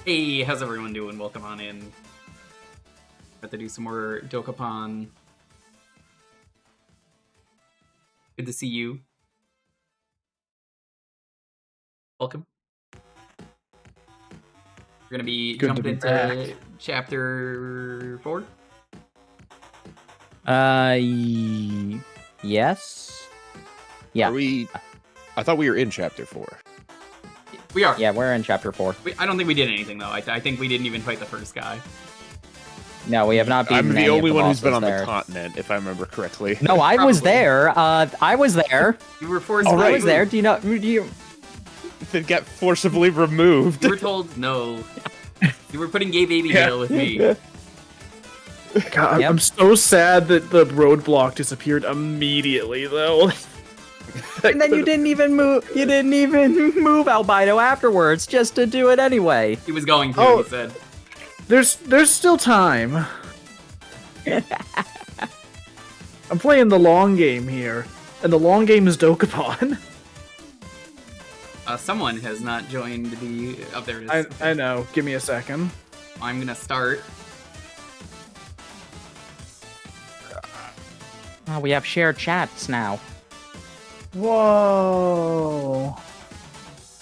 Hey, how's everyone doing? Welcome on in. Got to do some more Dokapon. Good to see you. Welcome. We're gonna be jumping into back. chapter 4. Yes. Yeah. Are we? I thought we were in chapter 4. We are. Yeah, we're in chapter 4. I don't think we did anything though. I think we didn't even fight the first guy. No, we have not beaten I'm the any of only one who's been on bosses the there. continent, if I remember correctly. No, I was Probably. there. I was there. You were forced. All to I was move. there. Do you know? Do you? They get forcibly removed. You were told no. You were put in gay baby jail with me. God, Yep. I'm so sad that the roadblock disappeared immediately, though. And then you didn't even move. You didn't even move Albino afterwards, just to do it anyway. He was going to. Oh. He said. There's still time. I'm playing the long game here, and the long game is Dokapon. Someone has not joined the. Up there. It is. I know. Give me a second. I'm gonna start. Oh, we have shared chats now. Whoa!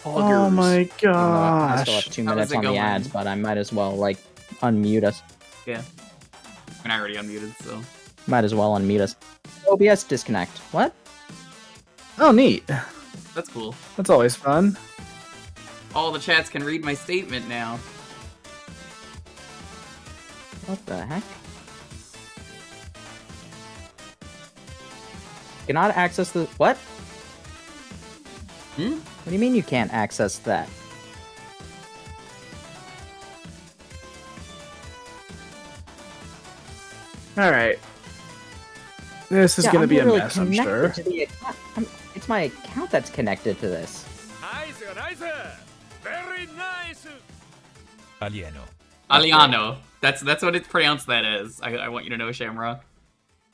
Oh Buggers. my I still have gosh! 2 How's minutes it on the going? ads, but I might as well like unmute us. Yeah. And I already unmuted, so. Might as well unmute us. OBS disconnect. What? Oh, neat. That's cool. That's always fun. All the chats can read my statement now. What the heck? Cannot access the what? Hmm? What do you mean you can't access that? All right. This is gonna be a literally mess, I'm connected sure. to the account. It's my account that's connected to this. Nice, nice, very nice. Alieno. Aliano. That's what it's pronounced that as. I want you to know, Shamrock.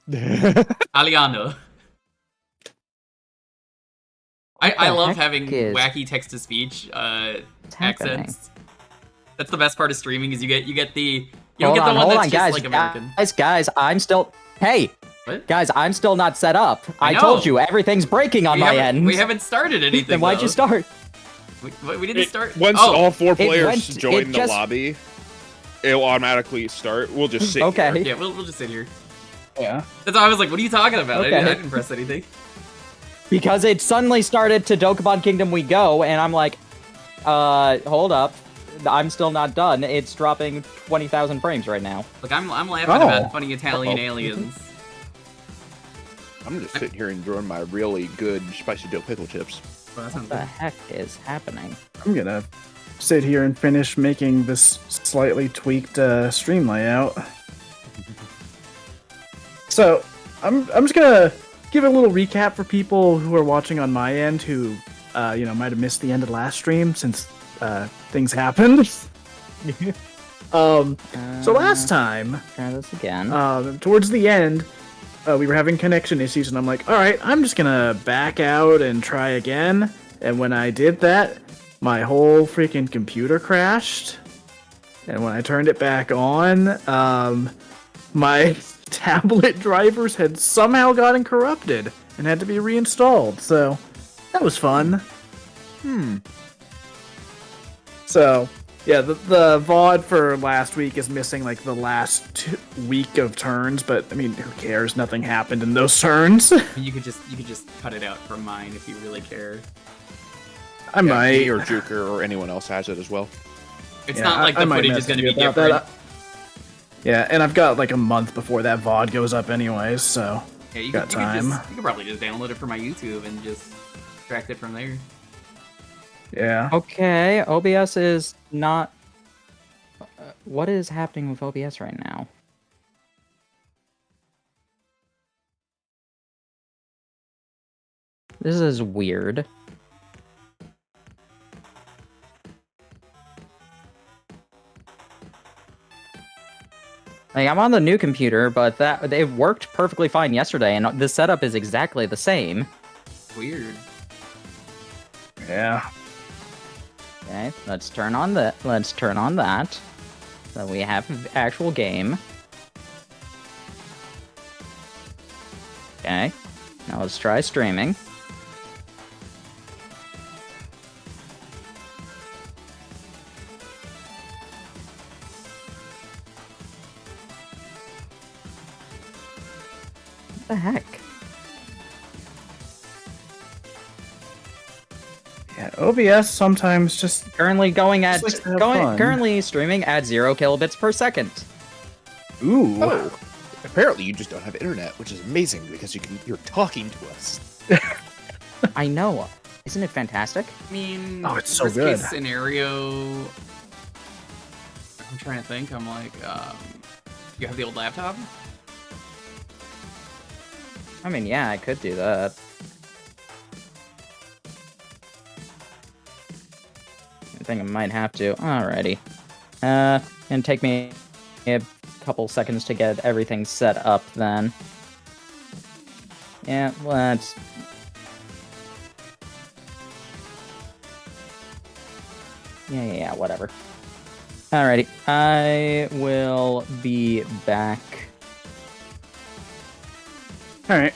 Aliano. I the love heck having is- wacky text-to-speech What's happening? accents. That's the best part of streaming is you get the you don't Hold get the on, one hold that's on, just guys, like American. guys, I'm still. Hey, What? guys, I'm still not set up. I I know. told you everything's breaking on my end. We haven't started anything. Then why'd you though. start? We didn't start. Once Oh, all 4 It players went- join it the just- lobby, it'll automatically start. We'll just sit Okay. here. yeah, we'll just sit here. Yeah. That's why I was like, what are you talking about? Okay. I didn't press anything. Because it suddenly started to Dokapon Kingdom we go, and I'm like, hold up. I'm still not done. It's dropping 20,000 frames right now. Look, I'm laughing Oh. about funny Italian Uh-oh. aliens. I'm just sitting here enjoying my really good spicy dill pickle chips. Well, that sounds What the good. heck is happening? I'm gonna sit here and finish making this slightly tweaked stream layout. So, I'm just gonna give a little recap for people who are watching on my end who, might have missed the end of the last stream since things happened. So last time, Try this again. towards the end, we were having connection issues, and I'm like, all right, I'm just gonna back out and try again. And when I did that, my whole freaking computer crashed. And when I turned it back on, my tablet drivers had somehow gotten corrupted and had to be reinstalled. So that was fun. So, yeah, the VOD for last week is missing like the last week of turns, but I mean, who cares? Nothing happened in those turns. You could just cut it out from mine if you really care. I Me might. or Jewker or anyone else has it as well. It's Yeah, not like I the might footage is message going to be you about different. that. Yeah, and I've got like a month before that VOD goes up anyways, so Yeah, you got could time. you could probably just download it from my YouTube and just extract it from there. yeah. Okay, OBS is not... what is happening with OBS right now? This is weird. Like, I'm on the new computer, but it worked perfectly fine yesterday, and the setup is exactly the same. Weird. Yeah. Okay, let's turn on that. Let's turn on that. So we have an actual game. Okay, now let's try streaming. What the heck? Yeah, OBS sometimes just Currently currently streaming at 0 kilobits per second. ooh. Oh, apparently you just don't have internet, which is amazing because you're talking to us. I know. Isn't it fantastic? I mean, Oh, it's so worst good. case scenario. I'm trying to think. I'm like, you have the old laptop? I mean, yeah, I could do that. I think I might have to. Alrighty. And take me a couple seconds to get everything set up then. Yeah, let's... Yeah, whatever. Alrighty, I will be back. Alright.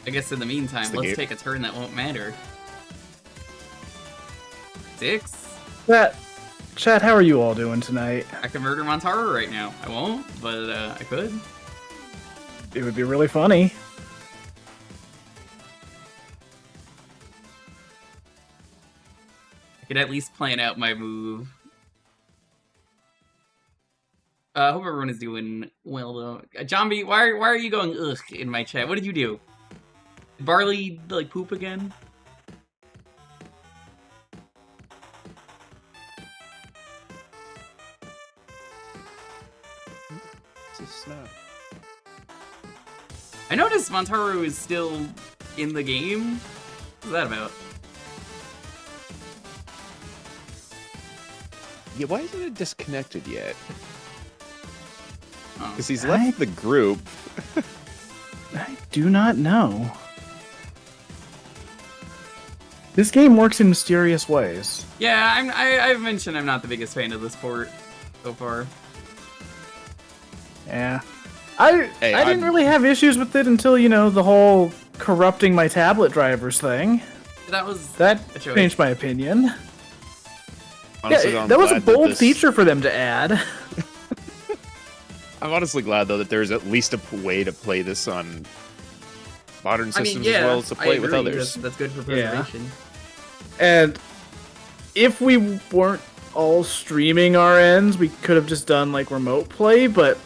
I guess in the meantime, the let's game. take a turn that won't matter. 6? Chat, how are you all doing tonight? I could murder Montaru right now. I won't, but I could. It would be really funny. I could at least plan out my move. I hope everyone is doing well, though. Zombie, why are you going ugh in my chat? What did you do? Did Barley, like, poop again? I noticed Montaru is still in the game. What's that about? Yeah, why isn't it disconnected yet? Oh. Because he's left the group. I do not know. This game works in mysterious ways. Yeah, I've mentioned I'm not the biggest fan of this port so far. Yeah. I didn't I'm- really have issues with it until, the whole corrupting my tablet drivers thing. That was That a choice. changed my opinion. Honestly, Yeah, I'm that was a glad bold this- feature for them to add. I'm honestly glad though that there's at least a way to play this on modern systems as well as to play it with others. That's good for Yeah. preservation. And if we weren't all streaming our ends, we could have just done like remote play, but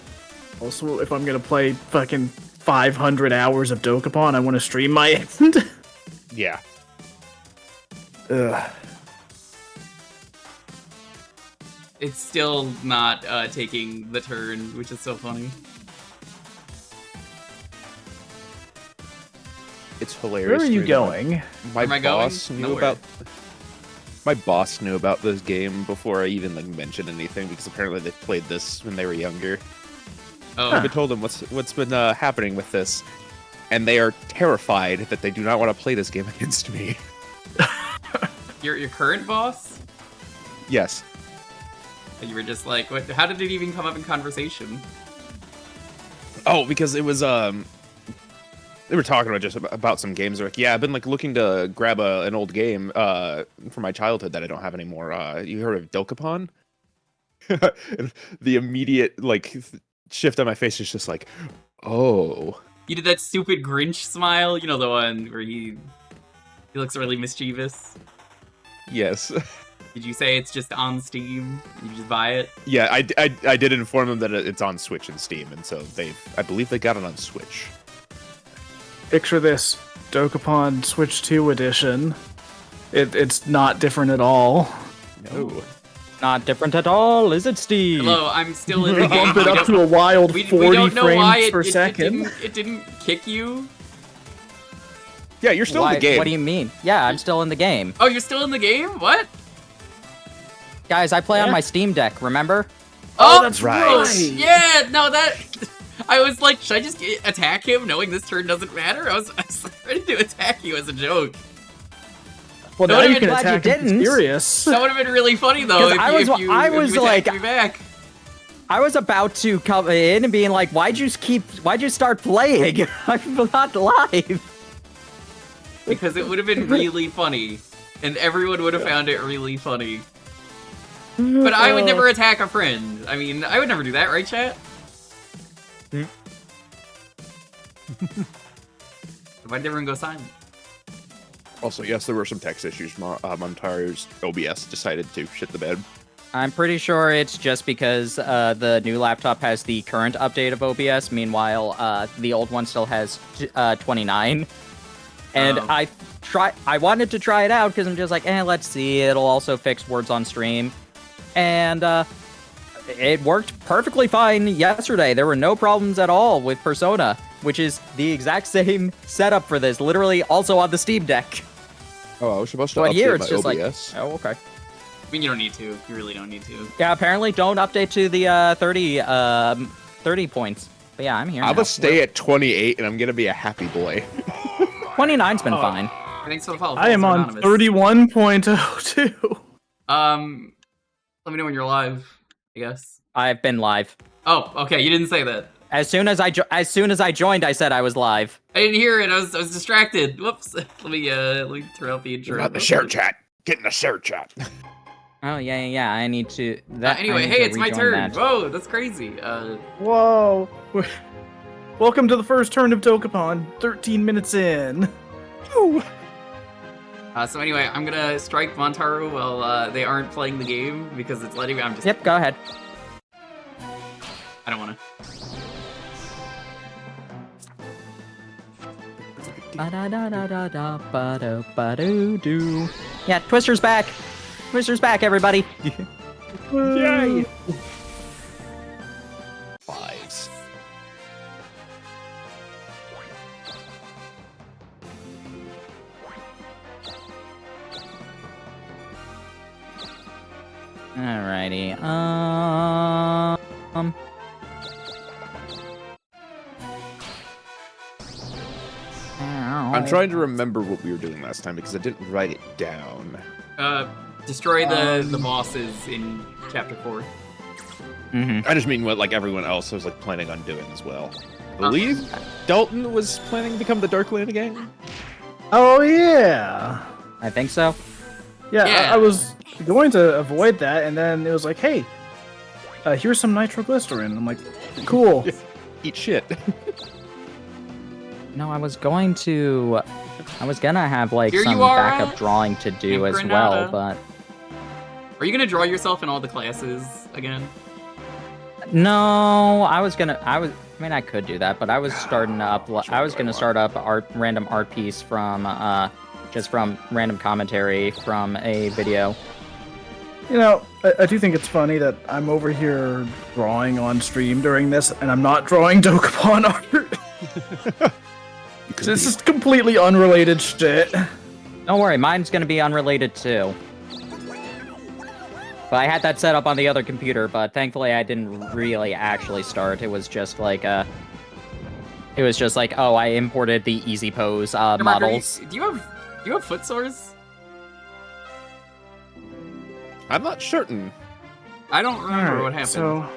also if I'm gonna play fucking 500 hours of Dokapon, I want to stream my end. Yeah. Ugh. It's still not taking the turn, which is so funny. It's hilarious. Where are you to me that going? My Where am I going? boss knew Nowhere. about. My boss knew about this game before I even mentioned anything because apparently they played this when they were younger. Oh, I've told them what's been happening with this, and they are terrified that they do not want to play this game against me. your current boss? Yes. And you were just like, what? How did it even come up in conversation? Oh, because it was they were talking about some games. They're like, yeah, I've been looking to grab an old game from my childhood that I don't have anymore. You heard of Dokapon? And the immediate shift on my face is just like, oh. You did that stupid Grinch smile, the one where he looks really mischievous. Yes. Did you say it's just on Steam? You just buy it? Yeah, I did inform them that it's on Switch and Steam, and so I believe they got it on Switch. Picture this, Dokapon Switch 2 edition. It's not different at all. No. Not different at all, is it, Steve? Hello, I'm still in the game. Bump it We up don't- to a wild we 40 don't know why frames it, per it second. didn't kick you. Yeah, you're still in the game. What do you mean? Yeah, I'm still in the game. Oh, you're still in the game? What? Guys, I play on Yeah. my Steam Deck, remember? Oh, that's right. Yeah, no, that... I was like, should I just attack him knowing this turn doesn't matter? I was ready to attack you as a joke. Well, That now would've you been can glad you attack and be didn't. furious. That would have been really funny though. 'Cause If you attacked me back. I was about to come in and being like, why'd you start playing? I'm not live. Because it would have been really funny, and everyone would have found it really funny. But I would never attack a friend. I mean, I would never do that, right, chat? Why'd everyone go silent? Also, yes, there were some text issues. Montaro's OBS decided to shit the bed. I'm pretty sure it's just because the new laptop has the current update of OBS. Meanwhile, the old one still has 29. And Oh. I wanted to try it out because I'm just like, let's see. It'll also fix words on stream. And it worked perfectly fine yesterday. There were no problems at all with Persona, which is the exact same setup for this, literally also on the Steam Deck. Oh, I was supposed to But update here my it's just OBS. like, oh, okay. I mean, you don't need to. You really don't need to. Yeah, apparently don't update to the 30 points. But yeah, I'm here I'm now. gonna stay at 28, and I'm gonna be a happy boy. 29's been fine. Thanks for the follow. I am Follows on Anonymous. 31.02. Let me know when you're live, I guess. I've been live. Oh, okay. You didn't say that. As soon as I joined, I said I was live. I didn't hear it. I was distracted. Whoops. Let me turn out the intro. Not the share chat. Get in the share chat. Oh yeah. I need to. Anyway, hey, it's my turn. Whoa, that's crazy. Whoa. Welcome to the first turn of Dokapon, 13 minutes in. So anyway, I'm gonna strike Montaro while they aren't playing the game because it's letting me. I'm just. Yep, go ahead. I don't wanna. Ba-da-da-da-da-da-ba-do-ba-do-do. Yeah, Twister's back. Twister's back, everybody. Yay! Fives. Alrighty. I'm trying to remember what we were doing last time because I didn't write it down. Destroy the bosses in chapter 4. Mm-hmm. I just mean what like everyone else was like planning on doing as well. I believe Dalton was planning to become the Darkland again. Oh, yeah. I think so. Yeah, Yeah. I was going to avoid that, and then it was like, hey, here's some nitroglycerin. I'm like, cool. Eat shit. No, I was gonna have like Here some you are, backup drawing to do in as well, Granada. but Are you gonna draw yourself in all the classes again? no, I mean, I could do that, but I was starting up. I was gonna start up random art piece from just from random commentary from a video. You know, I do think it's funny that I'm over here drawing on stream during this, and I'm not drawing Dokapon art. This is completely unrelated shit. Don't worry, mine's gonna be unrelated too. But I had that set up on the other computer, but thankfully I didn't really actually start. It was just like oh, I imported the Easy Pose Mark, models. do you have foot sores? I'm not certain. I don't remember Alright, what happened. So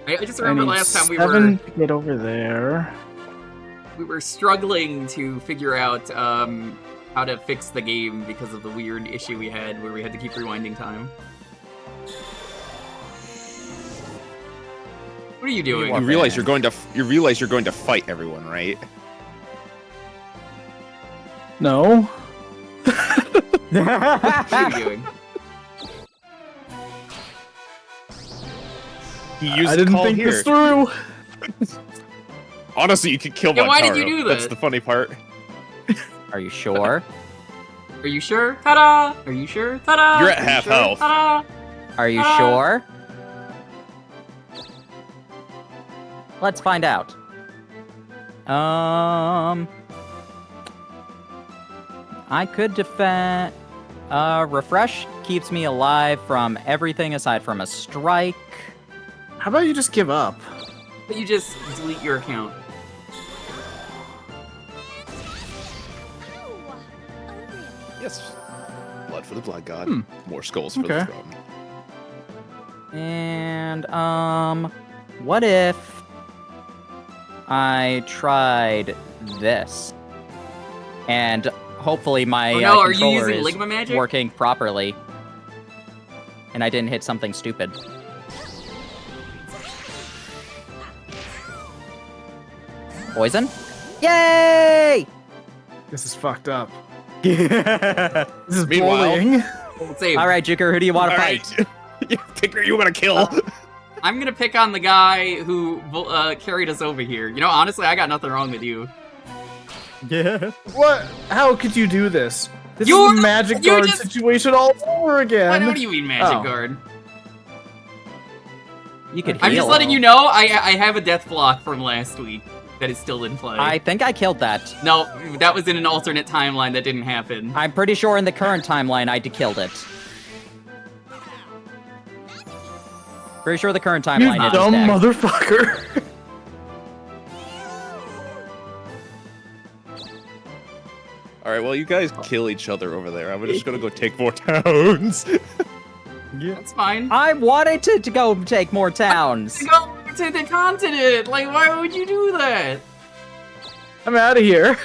I just I remember need last time we 7 to get over there. were struggling to figure out how to fix the game because of the weird issue we had where we had to keep rewinding time. What are you doing? You realize you're going to fight everyone, right? No. What are you doing? He used I the didn't call think here. this through. Honestly, you could kill Yeah, Montaro. why did you do That's that? the funny part. Are you sure? Are you sure? Ta-da! Are you sure? Ta-da! You're at Are you half sure? health. Ta-da! Are you sure? Let's find out. I could defend. Refresh keeps me alive from everything aside from a strike. How about you just give up? But you just delete your account. for the blood god. Hmm. More skulls for Okay. the throne. And what if I tried this? And hopefully my Oh no, are you controller using is Ligma magic? working properly. And I didn't hit something stupid. Poison? Yay! This is fucked up. This is Meanwhile- bullying. Let's see. All right, Jewker, who do you want to All fight? right. You pick who you want to kill. I'm gonna pick on the guy who carried us over here. You know, honestly, I got nothing wrong with you. Yeah. What? How could you do this? This You- is a magic you guard just- situation all over again. What do you mean, Magic Oh. Guard? You could I'm heal. just letting you know I have a death block from last week that is still in play. I think I killed that. No, that was in an alternate timeline that didn't happen. I'm pretty sure in the current timeline I killed it. Pretty sure the current You timeline it is dumb dead. motherfucker. All right, well, you guys kill each other over there. I'm just gonna go take more towns. That's fine. I wanted to go take more towns. Go to the continent! Like, why would you do that? I'm out of here.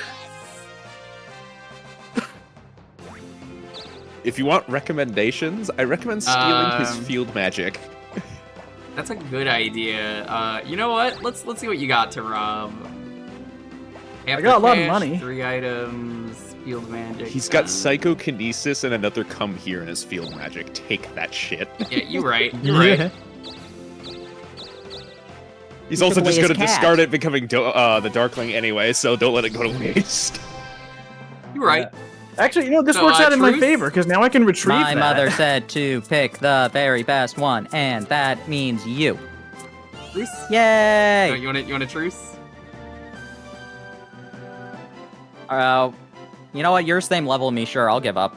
If you want recommendations, I recommend stealing his Um, field magic. That's a good idea. You know what? Let's see what you got to rob. I got a lot of After cash, money. 3 items, field magic. He's got psychokinesis and another come here in his field magic. Take that shit. Yeah, you're right. You're right. He's He also took away just his gonna cat. discard it, becoming the Darkling anyway. So don't let it go to waste. You're right. Actually, you know, this So, works out in my truth? favor, because now I can retrieve My that. mother said to pick the very best one, and that means you. Truce? Yay! Oh, you want a truce? You know what? You're same level as me. Sure, I'll give up.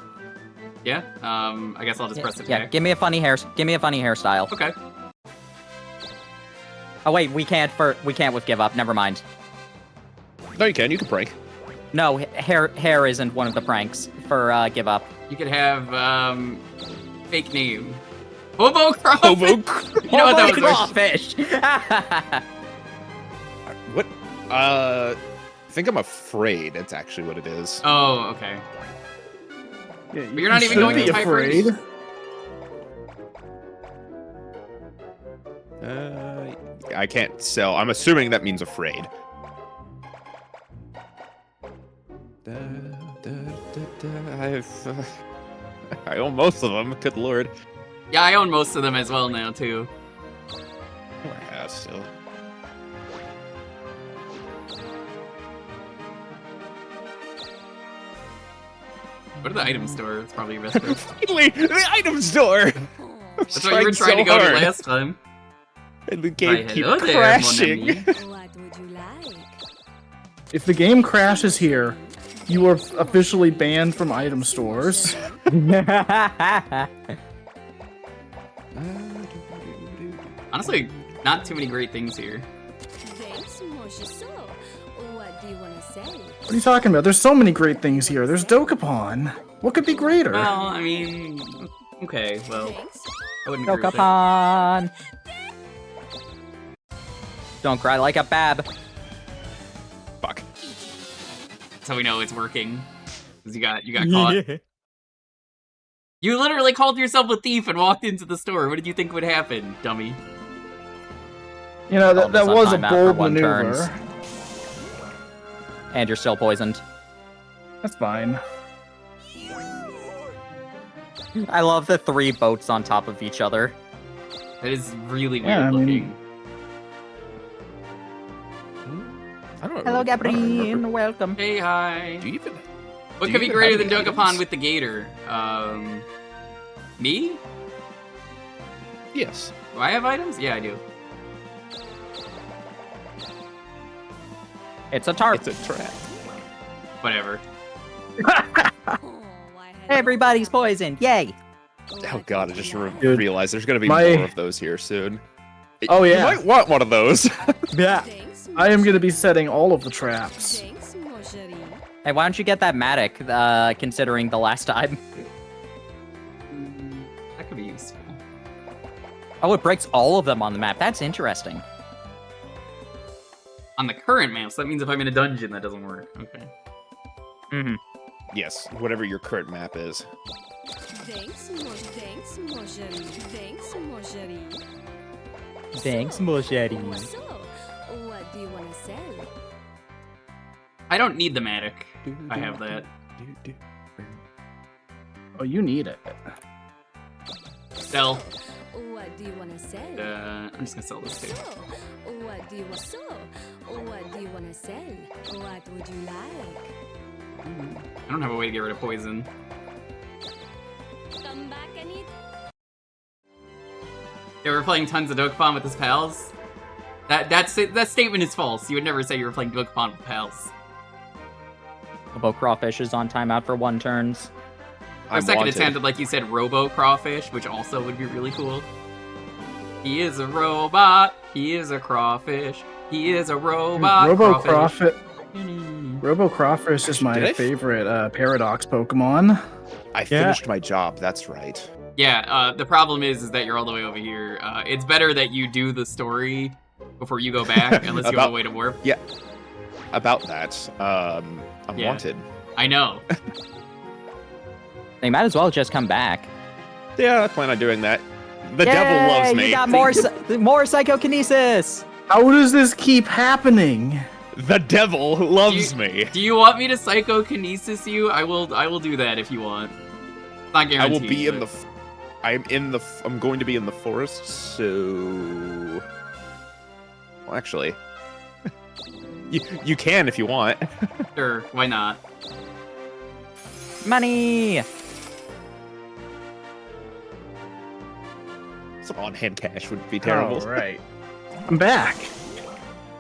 Yeah. I guess I'll just press Yeah, attack. give me a funny hairstyle. Okay. Oh wait, we can't with give up. Never mind. No, you can. You can prank. No, hair isn't one of the pranks for give up. You could have fake name. Hobo Crawfish. Hobo. You know what that was? Crawfish. What? I think I'm afraid. That's actually what it is. Oh, okay. Yeah, But you're not even should going be to type afraid. I can't sell. I'm assuming that means afraid. I own most of them. Good lord. Yeah, I own most of them as well now too. Yeah, still. Go to the item store. It's probably your best bet. Finally, the item store. That's what you were trying to go to last time. And the Why, game keeps hello there, mon crashing. ami. What would you like? If the game crashes here, you are officially banned from item stores. Honestly, not too many great things here. Thanks, mon so. What do you want to say? What are you talking about? There's so many great things here. There's Dokapon. What could be greater? Well, I mean, okay, well, Thanks. I wouldn't agree with it. Dokapon. Don't cry like a bab. Fuck. That's how we know it's working. 'Cause you got caught. You literally called yourself a thief and walked into the store. What did you think would happen, dummy? You know, All that this on was a time after bold one maneuver. turns. And you're still poisoned. That's fine. I love the 3 boats on top of each other. That is really weird Yeah, I mean- looking. I don't know. Hello, I don't remember. Gabrielle. Welcome. Hey, hi. Do you even? What do could you be even greater have than any Dokapon items? with the gator? Me? Yes. Do I have items? Yeah, I do. It's a tarp. It's a trap. Whatever. Oh, I had Everybody's poisoned. Yay. Oh god, I just Dude, realized there's gonna be my- more of those here soon. Oh, yeah. You might want one of those. Yeah. Thanks, I am going to be setting all of the traps. Thanks, mon chéri. Hey, why don't you get that Matic, considering the last time? Oh, it breaks all of them on the map. That's interesting. On the current map, so that means if I'm in a dungeon, that doesn't work. Okay. Mm-hmm. Yes, whatever your current map is. Thanks, Mojeri. Thanks, Mojeri. So, what do you want to sell? I don't need the Matic. I have that. Oh, you need it. Sell. What do you want to sell? I'm just gonna sell this too. What do you want? What do you want to sell? What would you like? I don't have a way to get rid of poison. Come back and eat. Yeah, we're playing tons of Dokapon with his pals. That statement is false. You would never say you were playing Dokapon with pals. Robo Crawfish is on timeout for 1 turns. For a second, it sounded like you said Robo Crawfish, which also would be really cool. He is a robot. He is a crawfish. He is a robot. Robo Crawfish is my favorite Paradox Pokemon. I finished my job. That's right. Yeah. The problem is that you're all the way over here. It's better that you do the story before you go back, unless you have a way to warp. Yeah. About that, I'm wanted. I know. They might as well just come back. Yeah, I plan on doing that. The devil loves me. You got more psychokinesis. How does this keep happening? The devil loves me. Do you want me to psychokinesis you? I will do that if you want. Not guaranteed. I will be in the. I'm going to be in the forest, so. Well, actually, you can if you want. Sure, why not? Money. Some on-hand cash would be terrible. All right, I'm back.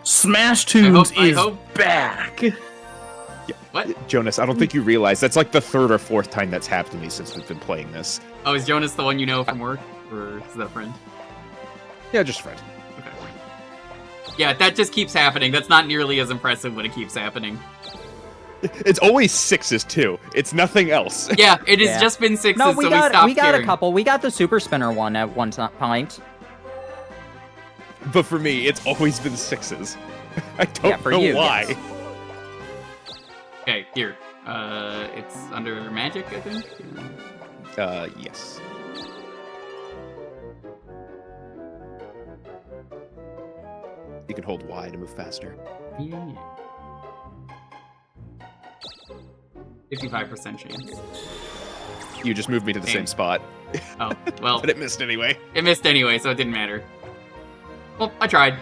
Smash Tunes is back. What? Jonas, I don't think you realize that's like the 3rd or 4th time that's happened to me since we've been playing this. Oh, is Jonas the one you know from work, or is that a friend? Yeah, just friend. Okay. Yeah, that just keeps happening. That's not nearly as impressive when it keeps happening. It's always 6s too. It's nothing else. Yeah, it has just been 6s. No, we got caring. a couple. We got the Super Spinner one at one point. But for me, it's always been 6s. I don't know why. Yes. Okay, here. It's under magic, I think. Yes. You can hold Y to move faster. Yeah. 55% chance. You just moved me to the same spot. Oh, well. But it missed anyway. It missed anyway, so it didn't matter. Well, I tried.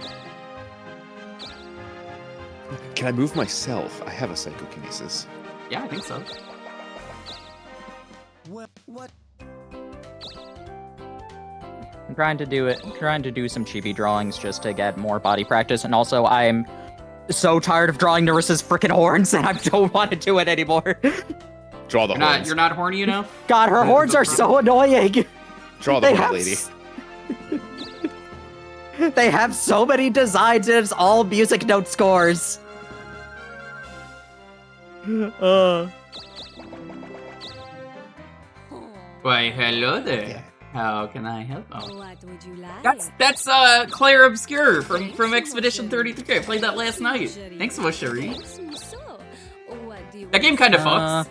Can I move myself? I have a psychokinesis. Yeah, I think so. What? I'm trying to do some chibi drawings just to get more body practice, and also I'm so tired of drawing Nerissa's freaking horns, and I don't want to do it anymore. Draw the horns. You're not horny enough? God, her horns are so annoying. Draw the horn, lady. They have so many designs, and it's all music note scores. Why, hello there. How can I help? Oh. What would you like? That's Claire Obscure from Expedition 33. I played that last night. Thanks so much, Cherie. That game kind of fucks.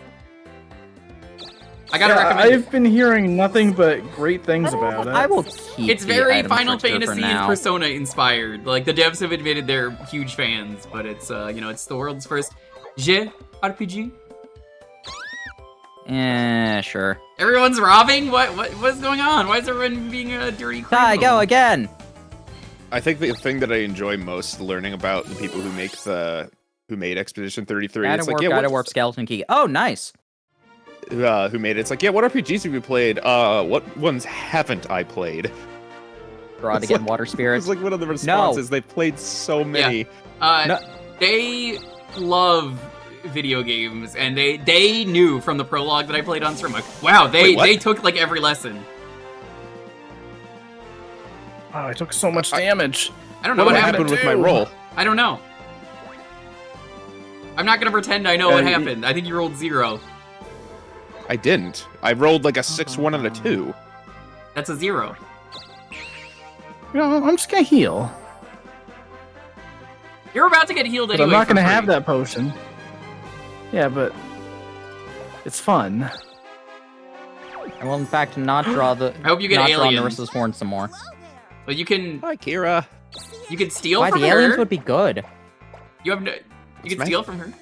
I gotta recommend I've been hearing nothing but great things about it. I will keep It's very the Final item Fantasy for and now. Persona inspired. Like, the devs have admitted they're huge fans, but it's, it's the world's first JRPG. Sure. Everyone's robbing? What's going on? Why is everyone being a dirty criminal? I go again. I think the thing that I enjoy most learning about the people who made Expedition 33, it's like, Gotta warp skeleton key. Oh, nice. Who made it? It's like, yeah, what RPGs have you played? What ones haven't I played? Draw to get water spirits. It's like one of the responses. They've played so many. Yeah. They love video games, and they knew from the prologue that I played on stream. Like, wow, they took like every lesson. Oh, I took so much damage. I don't know what what happened with my roll. I don't know. I'm not gonna pretend I know what happened. I think you rolled 0. I didn't. I rolled like a 6, 1, and a 2. That's a 0. You know, I'm just gonna heal. You're about to get healed But anyway. I'm not for gonna free. have that potion. Yeah, but it's fun. I will, in fact, not draw the. I hope you get not draw aliens. Narissa's horn some more. But you can Hi, Kira. steal Why from the her. aliens would be good? You have no. You can Smash. steal from her.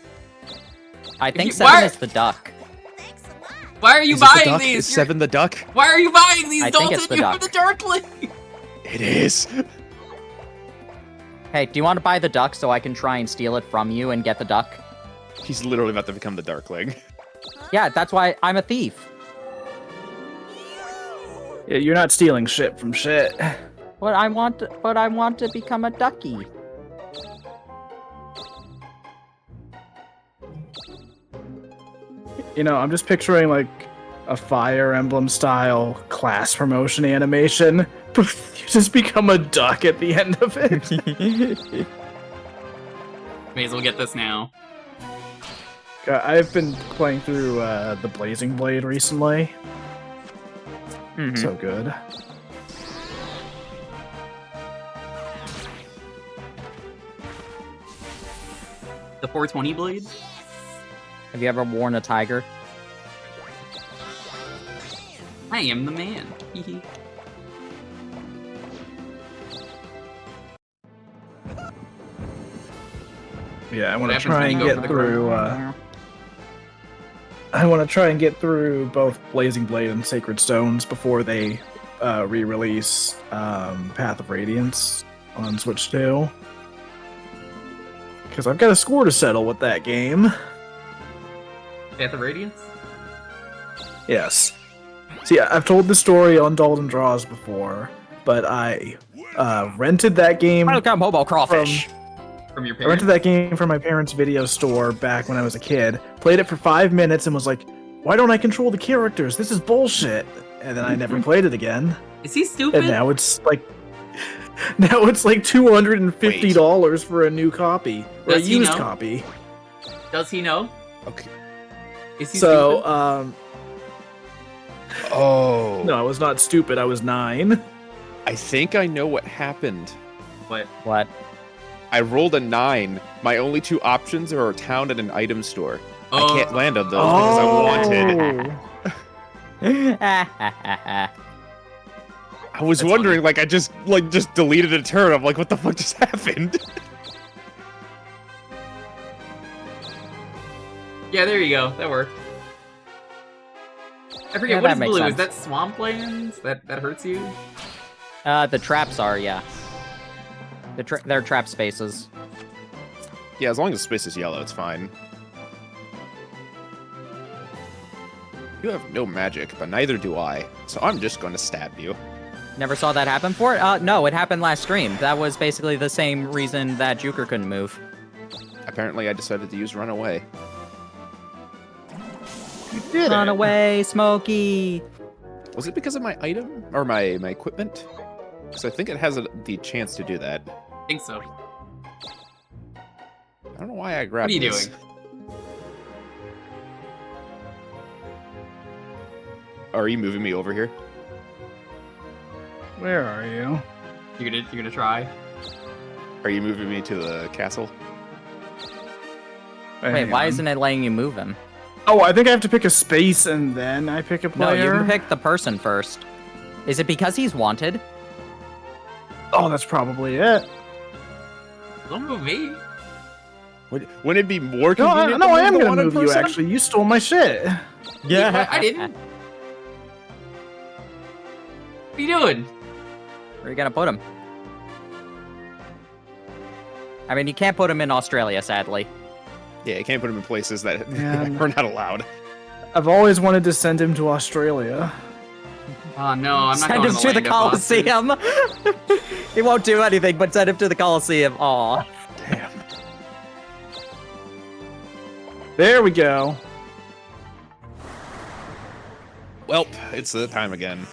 I think you- 7 why- is the duck. Why are you Is it the buying duck? these? Is 7 the duck? Why are you buying these, I think Dalton? it's the You have duck. the Darkling. It is. Hey, do you want to buy the duck so I can try and steal it from you and get the duck? He's literally about to become the Darkling. Yeah, that's why I'm a thief. Yeah, you're not stealing shit from shit. But I want to become a ducky. You know, I'm just picturing like a Fire Emblem style class promotion animation. You just become a duck at the end of it. May as well get this now. I've been playing through the Blazing Blade recently. Mhm. So good. The 420 blade. Have you ever worn a tiger? I am the man. Hee Yeah, I want to happens try when you and go get for the through. I want to try and get through both Blazing Blade and Sacred Stones before they re-release Path of Radiance on Switch 2. Because I've got a score to settle with that game. Path of Radiance. Yes. See, I've told the story on Dalton Draws before, but I rented that game. Welcome, Hobo Crawfish. From your I parents. rented that game from my parents' video store back when I was a kid. Played it for 5 minutes and was like, "Why don't I control the characters? This is bullshit." And then I never played it again. Is he stupid? And now it's like $250 for a new copy or Does a he used know? copy. Does he know? Okay. Is he So, stupid? Oh. no, I was not stupid. I was 9. I think I know what happened. What? What? I rolled a 9. My only 2 options are a town and an item store. I Oh. can't land on those because I wanted. I was That's wondering, like, I just deleted a turn. I'm like, what the fuck just happened? Yeah, there you go. That worked. I forget Yeah, what that is makes blue. sense. Is that swamplands? That hurts you? The traps are, yeah. They're trap spaces. Yeah, as long as space is yellow, it's fine. You have no magic, but neither do I. So I'm just going to stab you. Never saw that happen before? No, it happened last stream. That was basically the same reason that Jewker couldn't move. Apparently, I decided to use Run Away. You did Run it. away, Smokey! Was it because of my item or my equipment? Because I think it has the chance to do that. I think so. I don't know why I grabbed What are you this. doing? Are you moving me over here? Where are you? You're gonna try? Are you moving me to the castle? Wait, why isn't it letting you move him? Oh, I think I have to pick a space and then I pick a No, player. you pick the person first. Is it because he's wanted? Oh, that's probably it. Don't move me. Wouldn't it be more No, convenient? I to am the gonna wanted move you. person? Actually, you stole my shit. Yeah. I didn't. What are you doing? Where are you gonna put him? I mean, you can't put him in Australia, sadly. Yeah, you can't put him in places that Man. are not allowed. I've always wanted to send him to Australia. Oh no, I'm not Send going him to the land of bosses. Coliseum. He won't do anything but send him to the Coliseum. Aw. Damn. There we go. Welp, it's the time again.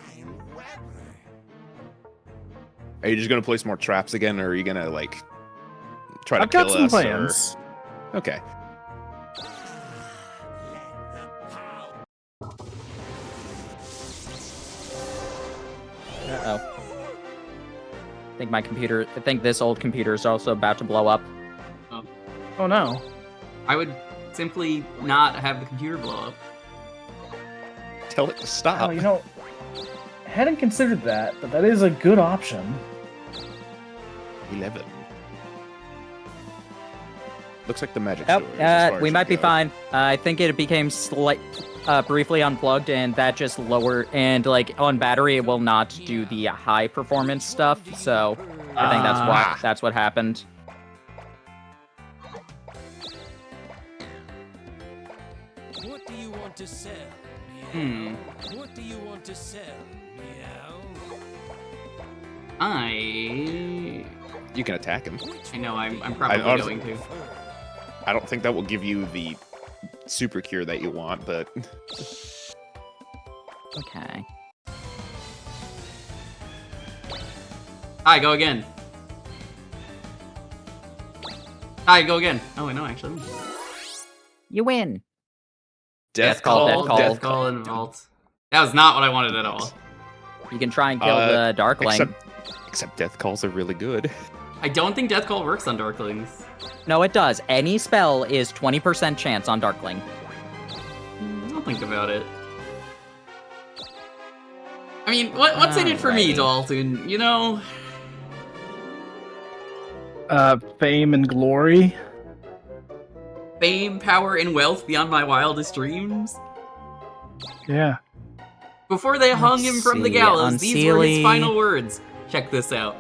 Are you just gonna place more traps again, or are you gonna like try to I've got kill some us? plans. Or... Okay. I think this old computer is also about to blow up. Oh no. I would simply not have the computer blow up. Tell it to stop. Oh, you know, I hadn't considered that, but that is a good option. 11. Looks like the magic Oh, sword. is as far we as might you be go. fine. I think it became briefly unplugged, and that just lowered, and like on battery, it will not do the high performance stuff. So I think that's what happened. What do you want to sell? Hmm. What do you want to sell? Meow. You can attack him. I know, I'm probably honestly- going to. I don't think that will give you the super cure that you want, but Okay. Hi, go again. Hi, go again. Oh, wait, no, actually. You win. death Death Call, and Vault. That was not what I wanted at all. You can try and kill the Darkling. Except death calls are really good. I don't think Death Call works on Darklings. No, it does. Any spell is 20% chance on Darkling. I'll think about it. I mean, what's in it for me, Alrighty. Dalton? You know? Fame and glory. Fame, power, and wealth beyond my wildest dreams? Yeah. Before they hung him from the see, gallows, these were his Unseelie. final words. Check this out.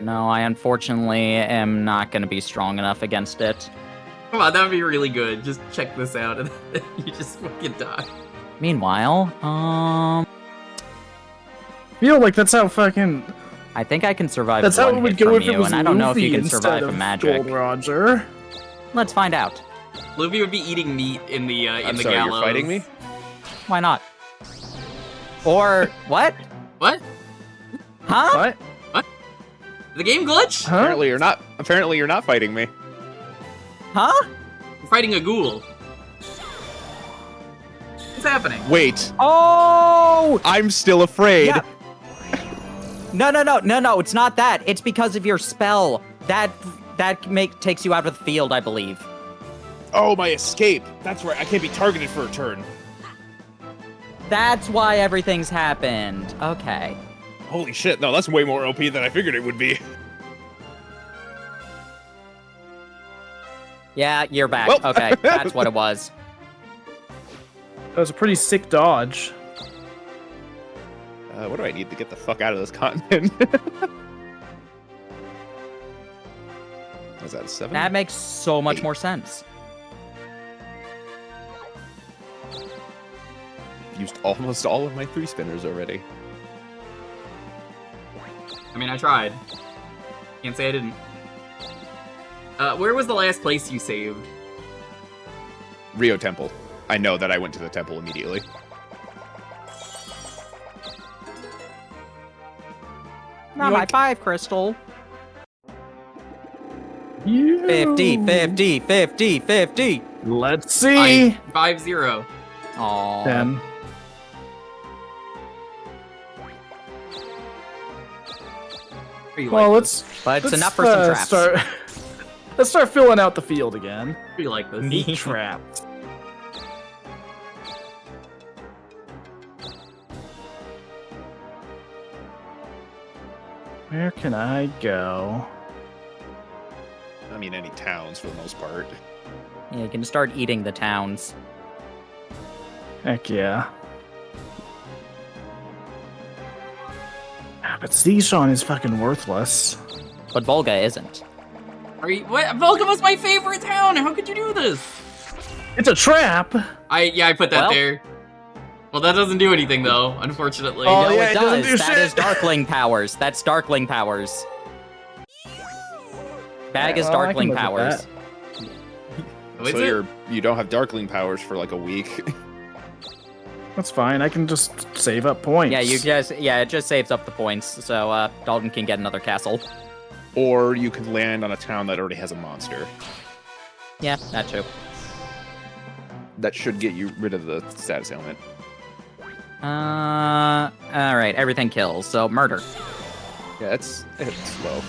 No, I unfortunately am not going to be strong enough against it. Come on, that would be really good. Just check this out, and then you just fucking die. Meanwhile, Feel like that's how fucking. I think I can survive That's how one it would hit go from if you, it was and I don't know if you Luffy can survive instead a of magic. Gold Roger. Let's find out. Luffy would be eating meat in the I'm the sorry, gallows. you're fighting me? Why not? Or what? What? Huh? What? The game glitch? Huh? Apparently you're not fighting me. Huh? We're fighting a ghoul. What's happening? Wait, Oh! I'm still afraid. Yeah. No, it's not that. It's because of your spell. That takes you out of the field, I believe. Oh, my escape. That's right. I can't be targeted for a turn. That's why everything's happened. Okay. Holy shit. No, that's way more OP than I figured it would be. Yeah, you're back. Well- Okay, that's what it was. That was a pretty sick dodge. What do I need to get the fuck out of this continent? Is that a 7? That makes so much more sense. Used almost all of my 3 spinners already. I mean, I tried. Can't say I didn't. Where was the last place you saved? Rio Temple. I know that I went to the temple immediately. Not my 5 crystal. You. 50. Let's see. 5-0. Aww. 10. Are you Well, like let's. But it's let's, enough for some traps. Let's start filling out the field again. this? Are you like this? Neat traps. Where can I go? I mean, any towns for the most part. Yeah, you can start eating the towns. Heck yeah. But Seashon is fucking worthless. But Volga isn't. Are you? What? Volga was my favorite town. How could you do this? It's a trap! I put that Well- there. Well, that doesn't do anything though, unfortunately. Oh, No, yeah, it it doesn't does. do That shit. is Darkling powers. That's Darkling powers. Bag is Well, I can Darkling live with powers. Oh, is So it? you don't have Darkling powers for like a week. That's fine, I can just save up points. Yeah, it just saves up the points, so Dalton can get another castle. Or you can land on a town that already has a monster. Yeah, that too. That should get you rid of the status ailment. All right, everything kills. So murder. Yeah, it's slow.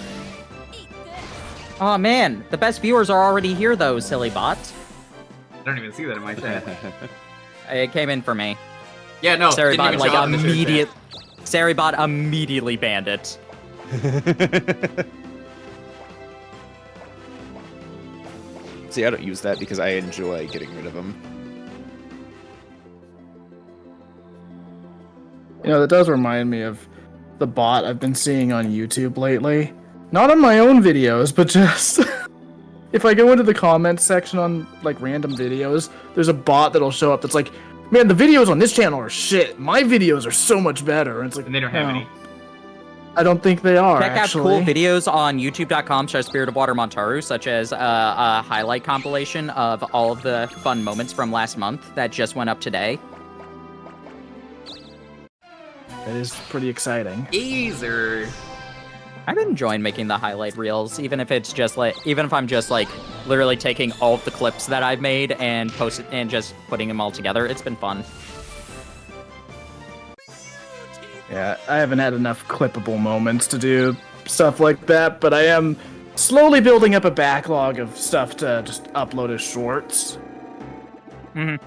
Oh man, the best viewers are already here though, silly bot. I don't even see that in my chat. It came in for me. Yeah, no, didn't Saribot even show up in the shared chat. Saribot immediately banned it. See, I don't use that because I enjoy getting rid of them. You know, that does remind me of the bot I've been seeing on YouTube lately. Not on my own videos, but just if I go into the comments section on like random videos, there's a bot that'll show up that's like, man, the videos on this channel are shit. My videos are so much better. And it's like, And they don't have any. I don't think they are, Check actually. out cool videos on youtube.com/Spirit of Water Montaru, such as a highlight compilation of all of the fun moments from last month that just went up today. That is pretty exciting. Easer. I've been enjoying making the highlight reels, even if I'm just like literally taking all of the clips that I've made and just putting them all together. It's been fun. Yeah, I haven't had enough clippable moments to do stuff like that, but I am slowly building up a backlog of stuff to just upload as shorts. Mm-hmm.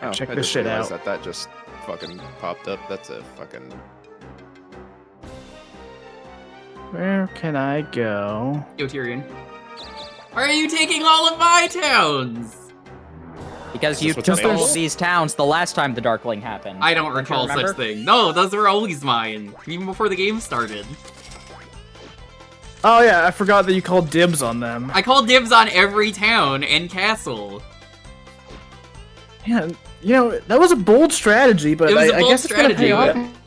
Oh, Check I this just shit realized out. that just fucking popped up. That's a fucking... Where can I go? Yo, Tyrion. Why are you taking all of my towns? Because Is you this took what's all enabled? of these towns the last time the Darkling happened. I don't you recall remember? such thing. No, those were always mine. Even before the game started. Oh yeah, I forgot that you called dibs on them. I called dibs on every town and castle. Yeah, you know, that was a bold strategy, but It was a I bold guess it's gonna pay strategy, off.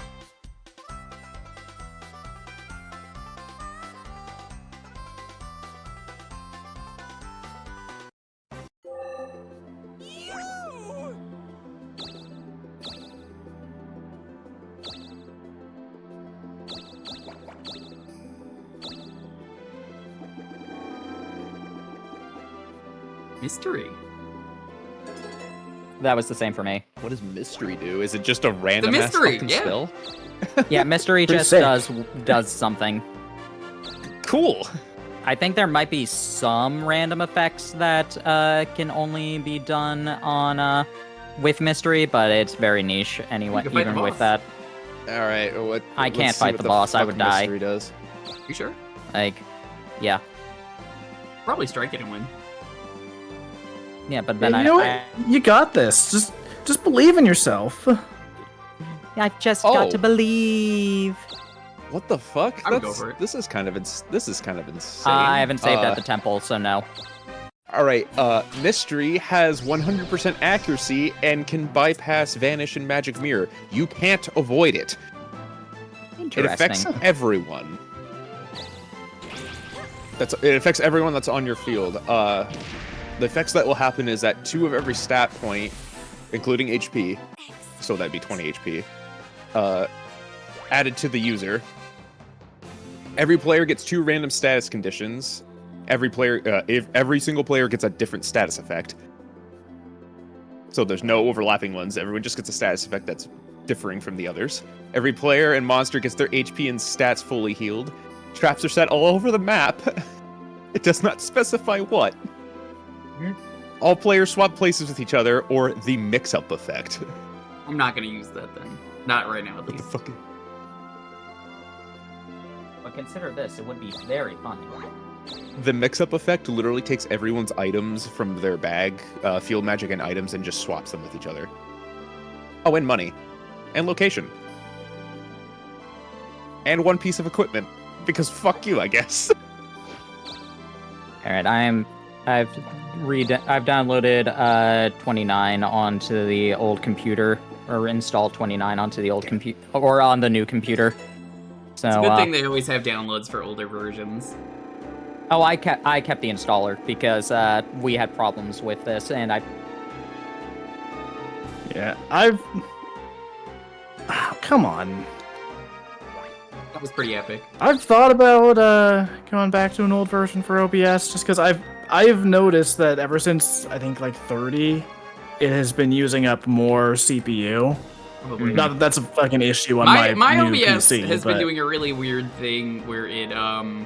Mystery. That was the same for me. What does mystery do? Is it just a random mystery, fucking yeah. spell? Yeah, mystery Pretty just sick. does something. Cool. I think there might be some random effects that can only be done on with mystery, but it's very niche anyway. You can fight the Even with boss. that, All right. Well, I let's can't see fight what the boss, I fuck would die. Mystery does. You sure? like, yeah, Probably strike it and win. yeah. But Yeah, then you know what? You got this. Just believe in yourself. I've just Oh. got to believe. What the fuck? I would go for it. This is kind of insane. I haven't saved at the temple, so no. All right. Mystery has 100% accuracy and can bypass Vanish and Magic Mirror. You can't avoid it. It affects Interesting. everyone. It affects everyone that's on your field. The effects that will happen is that 2 of every stat point, including HP, so that'd be 20 HP, added to the user. Every player gets 2 random status conditions. If every single player gets a different status effect. So there's no overlapping ones. Everyone just gets a status effect that's differing from the others. Every player and monster gets their HP and stats fully healed. Traps are set all over the map. It does not specify what. All players swap places with each other, or the mix-up effect. I'm not gonna use that then. Not right now, at What the least. fuck? But consider this, it would be very funny. The mix-up effect literally takes everyone's items from their bag, field magic and items, and just swaps them with each other. Oh, and money. And location. And 1 piece of equipment. Because fuck you, I guess. All right, I've downloaded 29 onto the old computer, or installed 29 onto the old computer, or on the new computer. So It's a good thing they always have downloads for older versions. oh, I kept the installer because we had problems with this, and Yeah, I've. Come on. That was pretty epic. I've thought about going back to an old version for OBS just because I've noticed that ever since I think like 30, it has been using up more CPU. Probably. Not that that's a fucking issue on My new OBS PC, has but been doing a really weird thing where it That's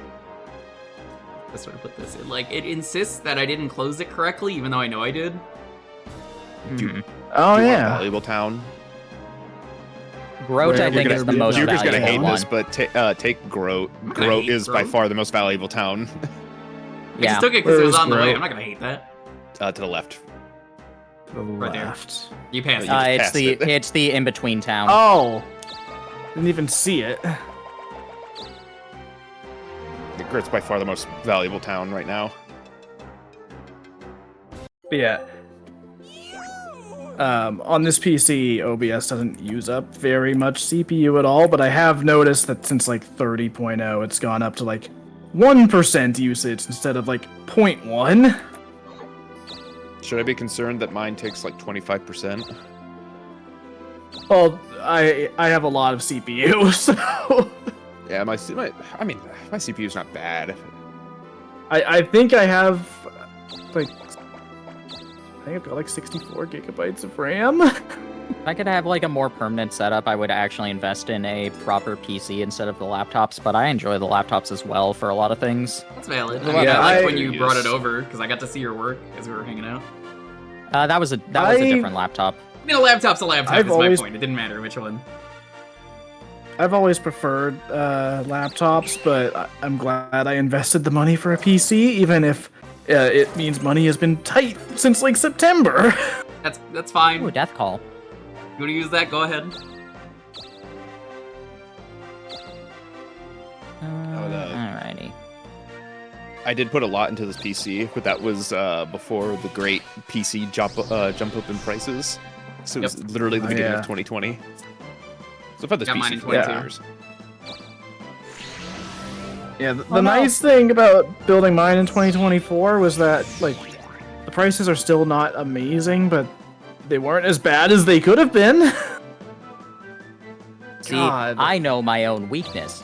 where to put this. It insists that I didn't close it correctly, even though I know I did. Oh Do you want yeah. valuable town? Groat, Where I you're think, gonna is the be- most Jewker's valuable gonna hate one. this, but take Groat. gonna Groat hate is by Groat. far the most valuable town. I Yeah. just took it because Where it was is on the way. Grout? I'm not gonna hate that. To the left. To the Right there. left. You passed You it. just It's passed the it. it's the in between town. Oh, didn't even see it. Groat's by far the most valuable town right now. But yeah. On this PC, OBS doesn't use up very much CPU at all, but I have noticed that since like 30.0, it's gone up to like 1% usage instead of like 0.1. Should I be concerned that mine takes like 25%? Well, I have a lot of CPU, so Yeah, my CPU's not bad. I think I have like I've got like 64 gigabytes of RAM. If I could have like a more permanent setup, I would actually invest in a proper PC instead of the laptops, but I enjoy the laptops as well for a lot of things. That's valid. Yeah, I mean, I like I- when you brought it over because I got to see your work as we were hanging out. That was a different laptop. I mean, a laptop's a laptop. I've Is always- my point. It didn't matter which one. I've always preferred laptops, but I'm glad I invested the money for a PC, even if it means money has been tight since like September. That's fine. Ooh, death call. You want to use that? Go ahead. Alrighty. I did put a lot into this PC, but that was before the great PC jump up in prices. So it was literally the beginning yeah. of 2020. So I've had this Got mine PC in for 22. years. Yeah, the no. nice thing about building mine in 2024 was that like the prices are still not amazing, but they weren't as bad as they could have been. See, God. I know my own weakness.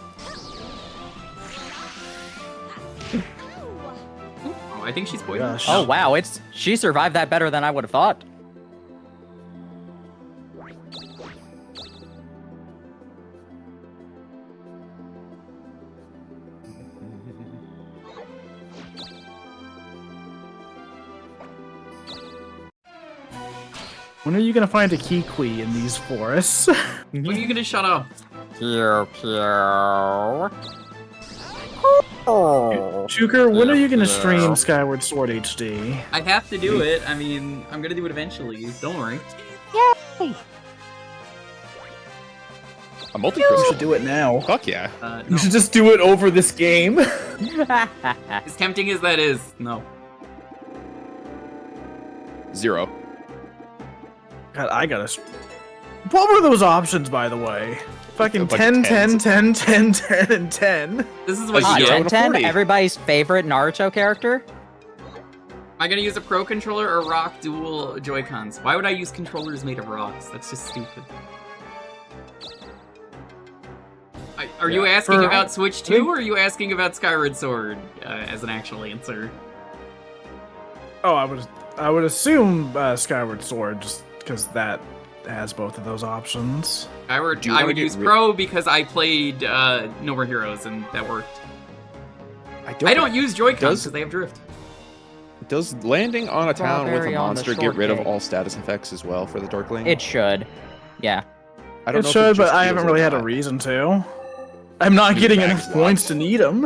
Oh, I think she's poisoned. Gosh. Oh wow, she survived that better than I would have thought. When are you gonna find a Kikwi in these forests? When are you gonna shut up? Pew, pew. Jewker, when are you gonna stream Skyward Sword HD? I have to do it. I mean, I'm gonna do it eventually. Don't worry. A multi You crystal. should do it now. Fuck yeah. You No. should just do it over this game. As tempting as that is, no. 0. God, I gotta. What were those options, by the way? Fucking A bunch 10, of 10, tens. 10, 10, 10, and 10. This is what Ah, you you're get. on a 10, 40. everybody's favorite Naruto character. Am I gonna use a Pro controller or rock dual Joy-Cons? Why would I use controllers made of rocks? That's just stupid. Are you asking For- about Switch 2, or are you asking about Skyward Sword as an actual answer? Oh, I would assume Skyward Sword, just because that has both of those options. I would Do you wanna get use rid- Pro because I played No More Heroes and that worked. I don't use Joy-Cons Does- because they have drift. Does landing on a town with a Strawberry on the monster get rid of shortcake. all status effects as well for the Darkling? It should. Yeah. I don't It know if should, but just I feels haven't really like had a that. reason to. I'm not Use getting back enough slots. points to need them.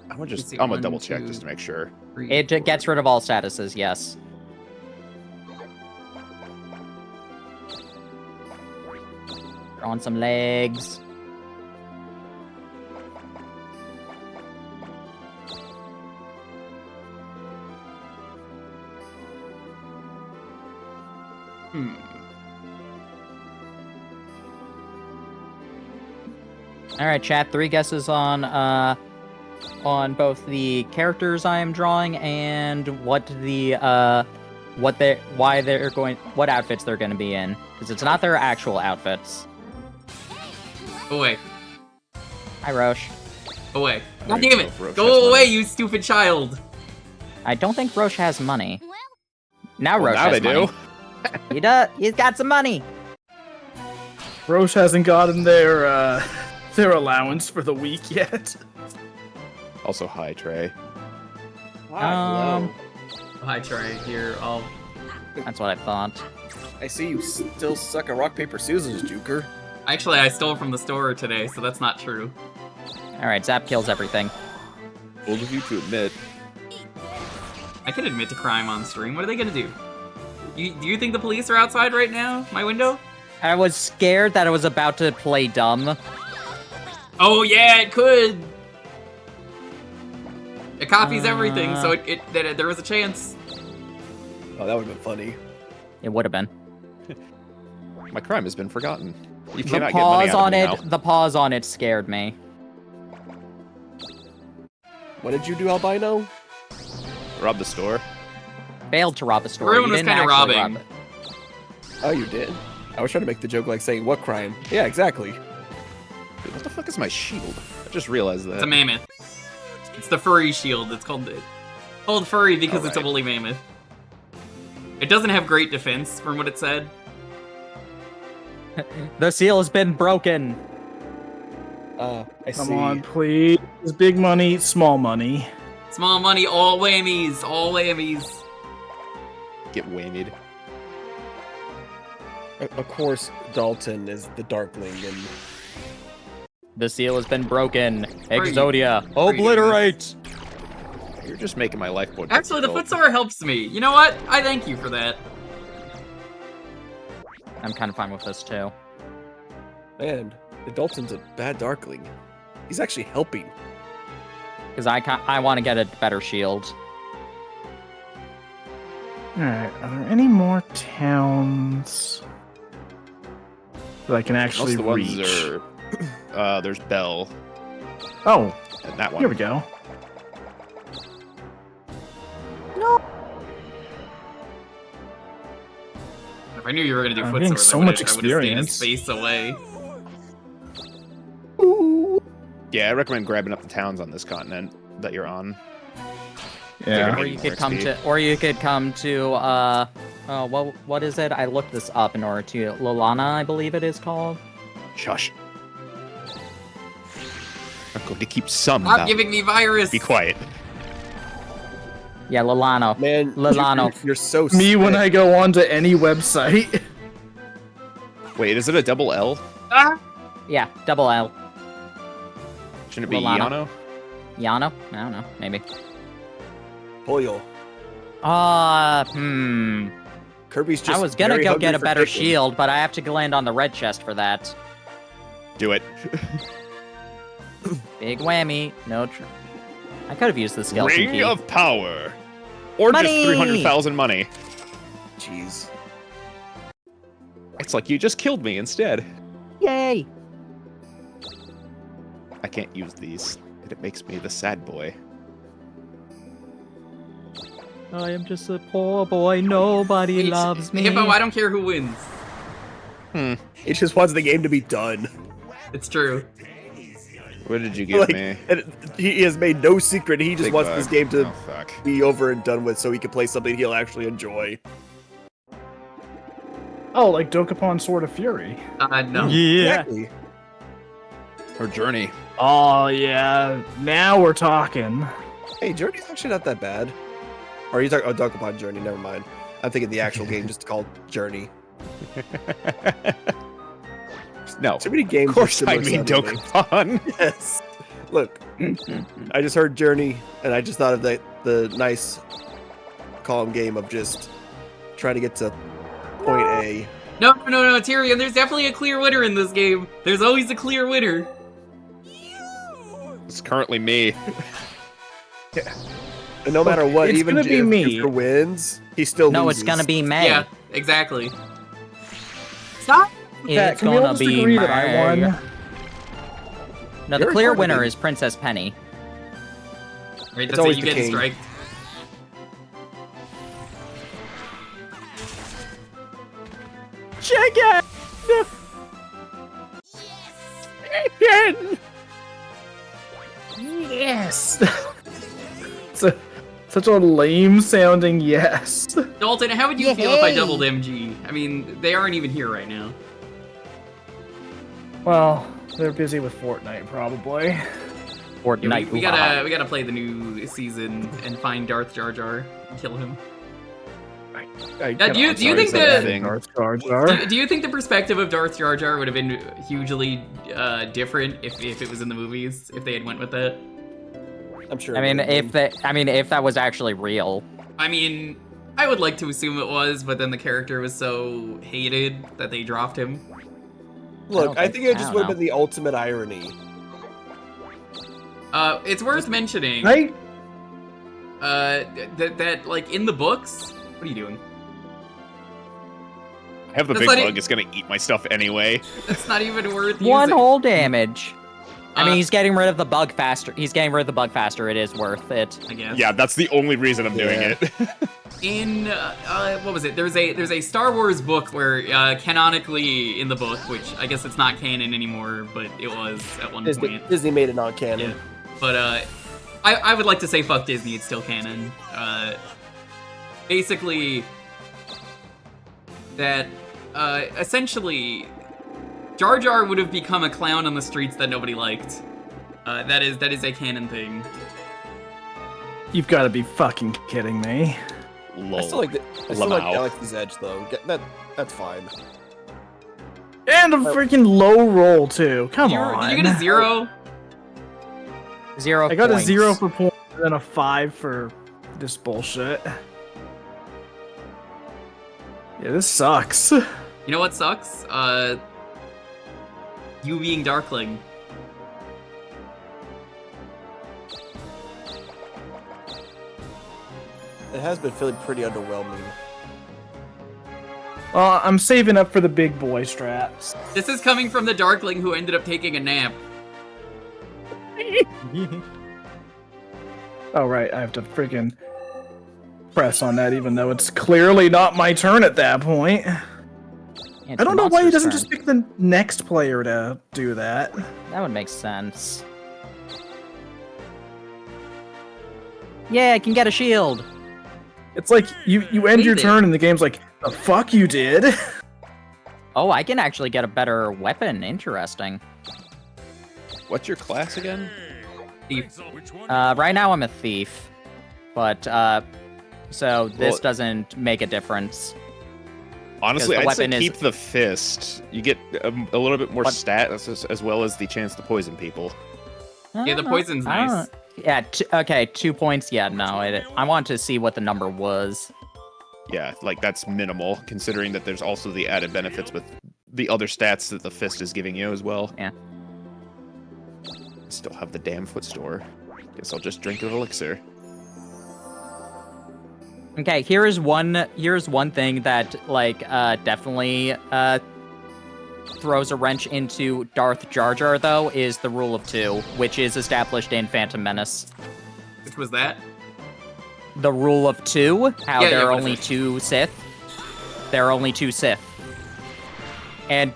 I'm gonna Let's see, I'm gonna 1, double check 2, just to make sure. 3, It 4. gets rid of all statuses, yes. On some legs. Hmm. All right, chat. 3 guesses on both the characters I am drawing and what outfits they're going to be in, because it's not their actual outfits. Oh wait. Hi, Roche. Away. I God don't damn know it! if Roche has Go away, money. you stupid child! I don't think Roche has money. Now Well, Roche now has they money. do. He does. He's got some money. Roche hasn't gotten their allowance for the week yet. Also, hi, Trey. Um, Hi, Trey. Here, I'll... That's what I thought. I see you still suck at rock, paper, scissors, Jewker. Actually, I stole from the store today, so that's not true. All right, Zap kills everything. Bold of you to admit. I can admit to crime on stream. What are they gonna do? Do you think the police are outside right now? My window? I was scared that I was about to play dumb. Oh yeah, it could! It copies everything, so there was a chance. Oh, that would have been funny. It would have been. My crime has been forgotten. You The cannot get money pause out on of me it. now. The pause on it scared me. What did you do, Albino? Rob the store. Failed to rob a store. Everyone You was didn't kinda actually robbing. rob it. Oh, you did? I was trying to make the joke like saying, what crime? Yeah, exactly. Dude, what the fuck is my shield? I just realized that. It's a mammoth. It's the furry shield. It's called furry because it's a Alright. woolly mammoth. It doesn't have great defense, from what it said. The seal has been broken. I Come see. on, please. Big money, small money. Small money, all whammies, all whammies. Get whammied. Of course, Dalton is the Darkling, and The seal has been broken. Are you- Exodia, are you doing obliterate. You're just making my life more Actually, the difficult. footsore helps me. You know what? I thank you for that. I'm kind of fine with this too. man, the Dalton's a bad Darkling. He's actually helping. Because I want to get a better shield. Alright, are there any more towns that I can Most actually of the ones reach? are. There's Bell. Oh, And that one. here we go. If I knew you were gonna do I'm footsore, getting so much I would have stayed a experience. space away. Yeah, I recommend grabbing up the towns on this continent that you're on. Yeah. Or you could come to, oh, what is it? I looked this up in order to, Lolana, I believe it is called. Shush. I'm going to keep some. Stop now. giving me virus! Be quiet. Yeah, Lolano. Man, Lolano. you're so Me when sick. I go onto any website. Wait, is it a double L? Ah! Yeah, double L. Shouldn't it be Lolano. Yano? Yano? I don't know, maybe. Boyle. Kirby's just I was gonna very go hungry get a for better chicken. shield, but I have to land on the red chest for that. Do it. Big whammy. No I could have used the skeleton Ring key. of power. Or Money! just 300,000 money. Jeez. It's like you just killed me instead. Yay! I can't use these. It makes me the sad boy. I am just a poor boy. Nobody Hey, loves me. Hippo, I don't care who wins. He just wants the game to be done. It's true. What did you give Like, me? and he has made no secret. He just Big wants bug. this game to Oh, fuck. be over and done with so he can play something he'll actually enjoy. Oh, like Dokapon Sword of Fury. No. Yeah. Exactly. Or Journey. Oh, yeah. Now we're talking. Hey, Journey's actually not that bad. Or are you talking Dokapon Journey? Never mind. I'm thinking the actual game just called Journey. No. Too many games. Of course with I similar mean sounding names. Dokapon. Yes. Look, I just heard Journey, and I just thought of the nice, calm game of just trying to get to point A. No, Tyrion, there's definitely a clear winner in this game. There's always a clear winner. It's currently me. And no matter what, it's even gonna be if me. Jewker wins, he still No, loses. it's gonna be May. Yeah, exactly. Stop! Pat, It's can we all gonna just be agree that I May. won? No, the You're clear part of winner it. is Princess Penny. Right, It's that's it, always you the get king. strike. Chicken! Chicken! Such a lame sounding yes. Dalton, how would you feel if I doubled MG? I mean, they aren't even here right now. Well, they're busy with Fortnite, probably. Fortnite. We gotta play the new season and find Darth Jar Jar and kill him. Do you think do you think the perspective of Darth Jar Jar would have been hugely different if it was in the movies, if they had went with it? I'm sure. I mean, if that was actually real. I mean, I would like to assume it was, but then the character was so hated that they dropped him. Look, I think it just would have been the ultimate irony. It's worth mentioning. Right? That like in the books. What are you doing? I have the big bug. It's gonna eat my stuff anyway. That's not even worth using. One whole damage. I mean, he's getting rid of the bug faster. It is worth it. I guess. Yeah, that's the only reason I'm doing it. In what was it? There's a Star Wars book where canonically in the book, which I guess it's not canon anymore, but it was at one point. Disney made it non-canon. Yeah. But I would like to say fuck Disney. It's still canon. Basically, that essentially Jar Jar would have become a clown on the streets that nobody liked. That is a canon thing. You've got to be fucking kidding me. I still like Galaxy's Edge though. That's fine. And a freaking low roll too. Come on. Did you get a 0? 0 I got points. a 0 for points and then a 5 for this bullshit. Yeah, this sucks. You know what sucks? You being Darkling. It has been feeling pretty underwhelming. Well, I'm saving up for the big boy straps. This is coming from the Darkling who ended up taking a nap. Oh, right, I have to freaking press on that even though it's clearly not my turn at that point. It's I don't know why he doesn't Monster's just pick the next player to do that. That would make sense. Yeah, I can get a shield. It's like you end your turn and the game's like, the fuck you did? Oh, I can actually get a better weapon. Interesting. What's your class again? Thief. Right now I'm a thief, but so this doesn't make a difference. Honestly, the I'd say weapon keep the fist. You get a little bit more stat as well as the chance to poison people. Yeah, the poison's nice. Yeah, okay, 2 points. Yeah, no, I want to see what the number was. Yeah, like that's minimal, considering that there's also the added benefits with the other stats that the fist is giving you as well. Yeah. Still have the damn foot store. Guess I'll just drink an elixir. Okay, here's one thing that like definitely throws a wrench into Darth Jar Jar though, is the rule of 2, which is established in Phantom Menace. Which was that? The rule of 2, how Yeah, there are what only is it? 2 Sith. There are only 2 Sith. And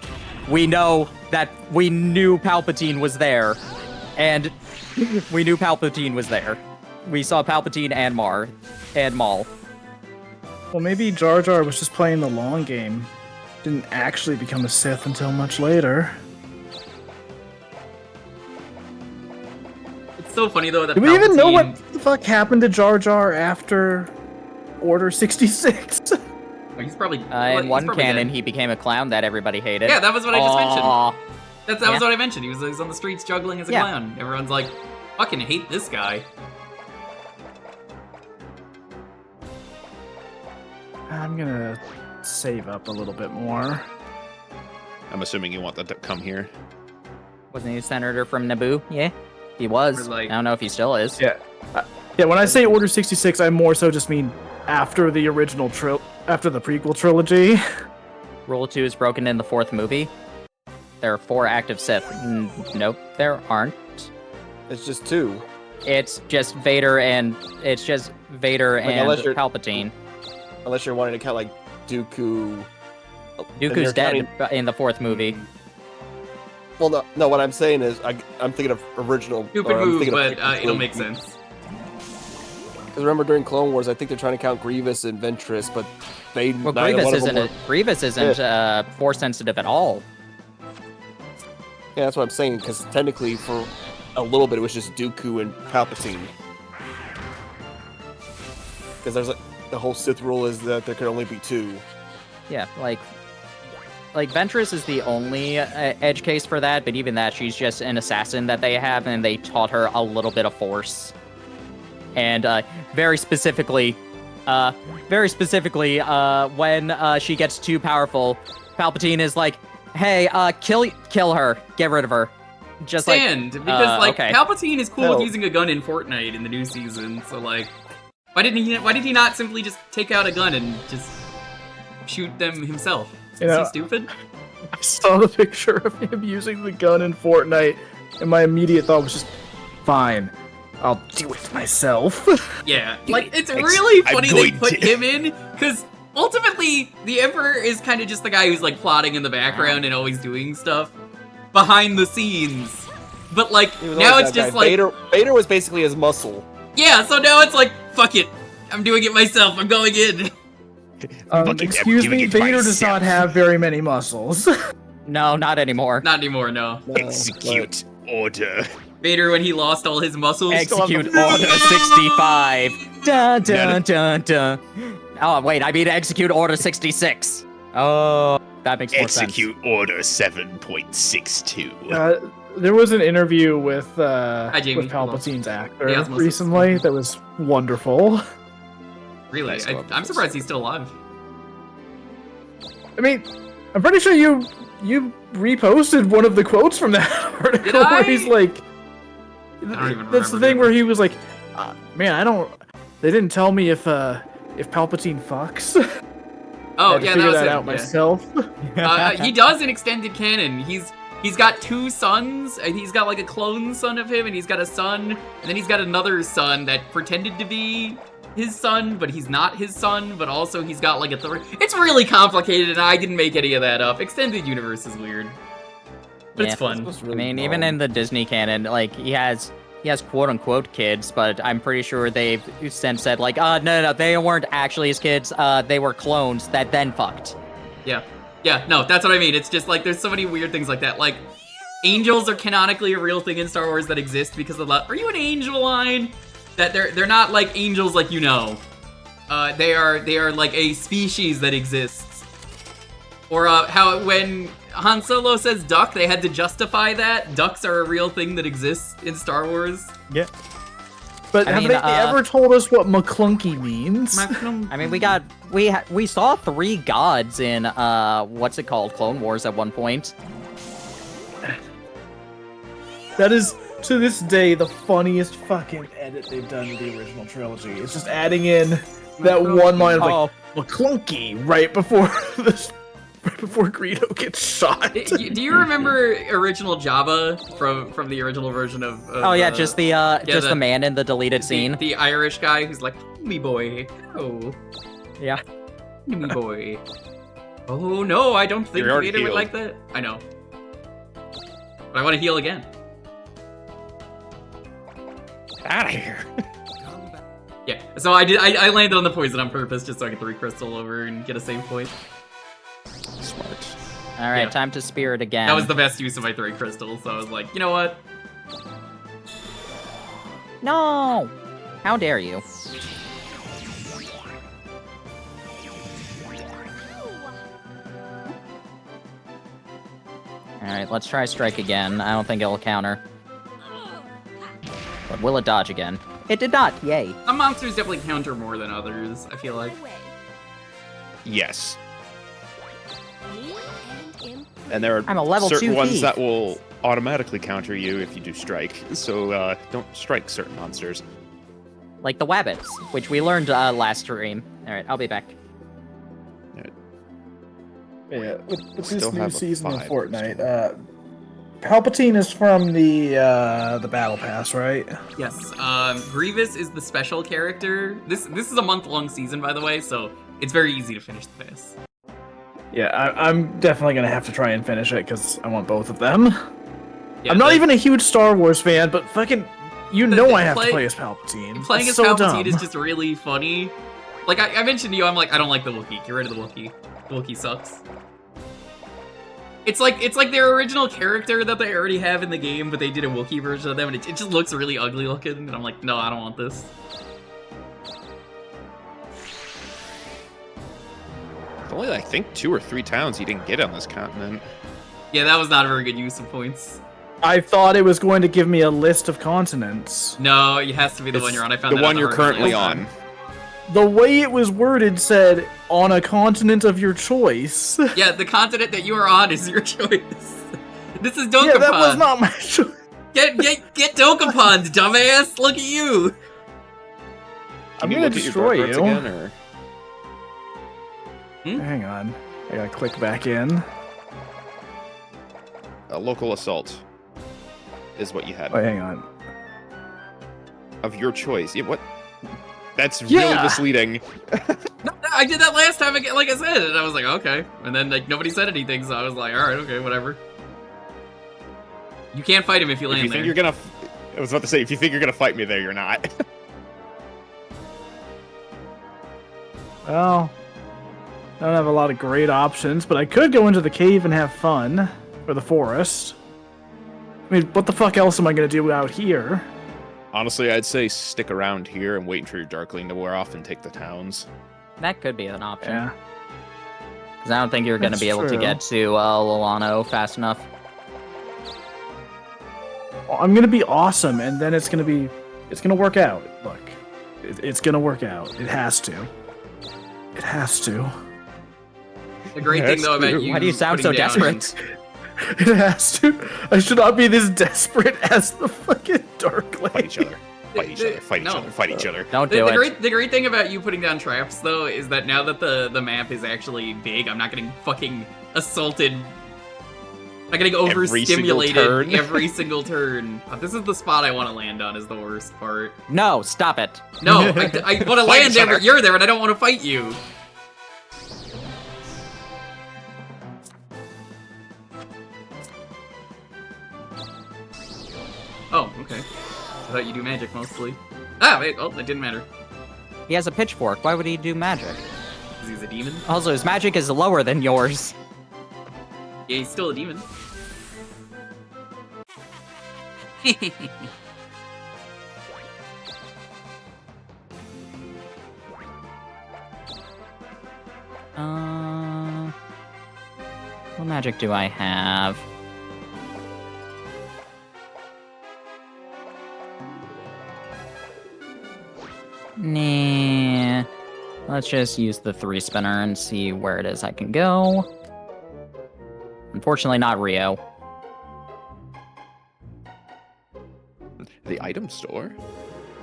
we knew Palpatine was there. And we knew Palpatine was there. We saw Palpatine and Maul. Well, maybe Jar Jar was just playing the long game. Didn't actually become a Sith until much later. It's so funny though that Do we even know what the fuck happened to Jar Jar after Order 66? He's probably In one canon, he became a clown that everybody hated. Yeah, that was what I just mentioned. Aw. That was what I mentioned. He was on the streets juggling as a clown. Everyone's like, fucking hate this guy. I'm gonna save up a little bit more. I'm assuming you want that to come here. Wasn't he a senator from Naboo? Yeah, he was. I don't know if he still is. Yeah. Yeah, when I say Order 66, I more so just mean after the original after the prequel trilogy. Rule 2 is broken in the 4th movie. There are 4 active Sith. Nope, there aren't. It's just 2. It's just Vader and Palpatine. Unless you're wanting to count like Dooku. Dooku's dead in the 4th movie. Well, no. What I'm saying is, I'm thinking of original. Stupid move, but it'll make sense. Because remember during Clone Wars, I think they're trying to count Grievous and Ventress, but they Well, neither one of them were... Grievous isn't force sensitive at all. Yeah, that's what I'm saying, because technically for a little bit it was just Dooku and Palpatine. Because there's the whole Sith rule is that there could only be 2. Yeah, like Ventress is the only edge case for that, but even that, she's just an assassin that they have, and they taught her a little bit of force. And very specifically, when she gets too powerful, Palpatine is like, "Hey, kill her, get rid of her." Just because okay. Palpatine is cool with using a gun in Fortnite in the new season, so like, why did he not simply just take out a gun and just shoot them himself? Is he stupid? I saw the picture of him using the gun in Fortnite, and my immediate thought was just, fine, I'll do it myself. Yeah, like, it's really funny they put him in, because ultimately, the Emperor is kind of just the guy who's, like, plotting in the background and always doing stuff behind the scenes. But, like, now it's just like... Vader was basically his muscle. Yeah, so now it's like, fuck it, I'm doing it myself, I'm going in. Excuse me, Vader does not have very many muscles. No, not anymore. Not anymore, no. Execute order. Vader, when he lost all his muscles. Execute order 65. Dun dun dun dun. Oh wait, I mean execute order 66. Oh, that makes more sense. Execute order 7.62. There was an interview with Palpatine's actor recently that was wonderful. Really? I'm surprised he's still alive. I mean, I'm pretty sure you reposted one of the quotes from that article where he's like, that's the thing where he was like, man, they didn't tell me if Palpatine fucks. Oh, yeah, that was that out myself. He does in extended canon. He's got 2 sons. He's got like a clone son of him, and he's got a son, and then he's got another son that pretended to be his son, but he's not his son, but also he's got like a third. It's really complicated, and I didn't make any of that up. Extended universe is weird, but it's fun. Really I mean, even in the Disney canon, like he has quote unquote kids, but I'm pretty sure they've since said like, no, they weren't actually his kids. They were clones that then fucked. Yeah, no, that's what I mean. It's just like there's so many weird things like that. Like angels are canonically a real thing in Star Wars that exist because of the "Are you an angel?" line. That they're not like angels like you know. They are like a species that exists. Or how when Han Solo says duck, they had to justify that. Ducks are a real thing that exists in Star Wars. Yeah. But have they ever told us what McClunky means? I mean, we saw 3 gods in what's it called, Clone Wars at one point. That is, to this day, the funniest fucking edit they've done to the original trilogy. It's just adding in that one line of like, McClunky right before Greedo gets shot. Do you remember original Jabba from the original version of just the man in the deleted scene? The Irish guy who's like, me boy, oh. Yeah. Me boy. Oh no, I don't think Vader would like that. I know. But I want to heal again. Out of here. Yeah, so I landed on the poison on purpose just so I could 3 crystal over and get a save point. Smart. Alright, time to spirit again. That was the best use of my 3 crystals, so I was like, you know what? No! How dare you? Alright, let's try strike again. I don't think it'll counter. But will it dodge again? It did not, yay. Some monsters definitely counter more than others, I feel like. Yes. And there are I'm a level certain 2 ones thief. that will automatically counter you if you do strike, so don't strike certain monsters. Like the Wabbits, which we learned last stream. Alright, I'll be back. Yeah, with this new season of Fortnite, Palpatine is from the Battle Pass, right? Yes. Grievous is the special character. This is a month-long season, by the way, so it's very easy to finish the pass. Yeah, I'm definitely gonna have to try and finish it because I want both of them. Yeah, I'm not even a huge Star Wars fan, but fucking You know I have to play as Palpatine. Playing That's as so Palpatine dumb. is just really funny. Like, I mentioned to you, I'm like, I don't like the Wookiee. Get rid of the Wookiee. The Wookiee sucks. It's like their original character that they already have in the game, but they did a Wookiee version of them, and it just looks really ugly looking, and I'm like, no, I don't want this. Only, I think, 2 or 3 towns you didn't get on this continent. Yeah, that was not a very good use of points. I thought it was going to give me a list of continents. No, it has to be the one you're on. I found the that one you're currently on. The way it was worded said, on a continent of your choice. Yeah, the continent that you are on is your choice. This is Dokapon. Yeah, that was not my choice. Get Dokapon, dumbass! Look at you! I'm gonna destroy you. Again, or? Hang on. I gotta click back in. A local assault is what you had. Wait, hang on. Of your choice. Yeah, what? That's really misleading. No, I did that last time, again, like I said, and I was like, okay. And then like nobody said anything, so I was like, alright, okay, whatever. You can't fight him if you land there. I was about to say, if you think you're gonna fight me there, you're not. Well, I don't have a lot of great options, but I could go into the cave and have fun. Or the forest. I mean, what the fuck else am I gonna do out here? Honestly, I'd say stick around here and wait for your Darkling to wear off and take the towns. That could be an option. Yeah. Because I don't think you're going to That's be able to true. get to Lolano fast enough. Well, I'm gonna be awesome, and then it's gonna work out. Look, it's gonna work out. It has to. It has to. The great thing though about you. Why do you sound so putting down- desperate? It has to. I should not be this desperate as the fucking Darkling. Fight each other. Fight each other. Fight each No. other. Fight each other. Don't do it. The great thing about you putting down traps though is that now that the map is actually big, I'm not getting fucking assaulted. I'm not getting overstimulated every single turn. This is the spot I want to land on. Is the worst part. No, stop it. No, I want to land there, but you're there, and I don't want to fight you. Oh, okay. I thought you do magic mostly. Ah, wait, oh, it didn't matter. He has a pitchfork. Why would he do magic? Because he's a demon? Also, his magic is lower than yours. Yeah, he's still a demon. What magic do I have? Nah. Let's just use the 3-spinner and see where it is I can go. Unfortunately, not Rio. The item store?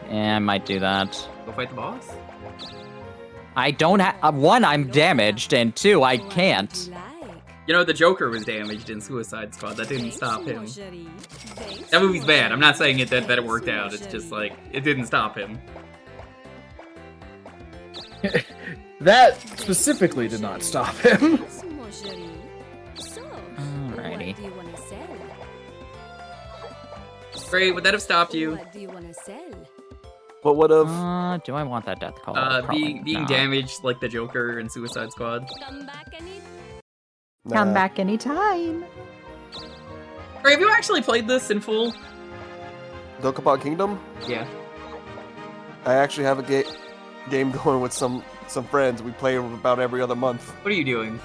Yeah, I might do that. Go fight the boss? I don't have... one, I'm damaged, and 2, I can't. You know, the Joker was damaged in Suicide Squad. That didn't stop him. That movie's bad. I'm not saying that it worked out. It's just like, it didn't stop him. That specifically did not stop him. Alrighty. Great, would that have stopped you? What do you want to sell? What would have? Do I want that death call? Probably Being not. damaged like the Joker in Suicide Squad. Come back any Come back anytime. Great, have you actually played this in full? Dokapon Kingdom? Yeah. I actually have a game going with some friends. We play about every other month. What are you doing?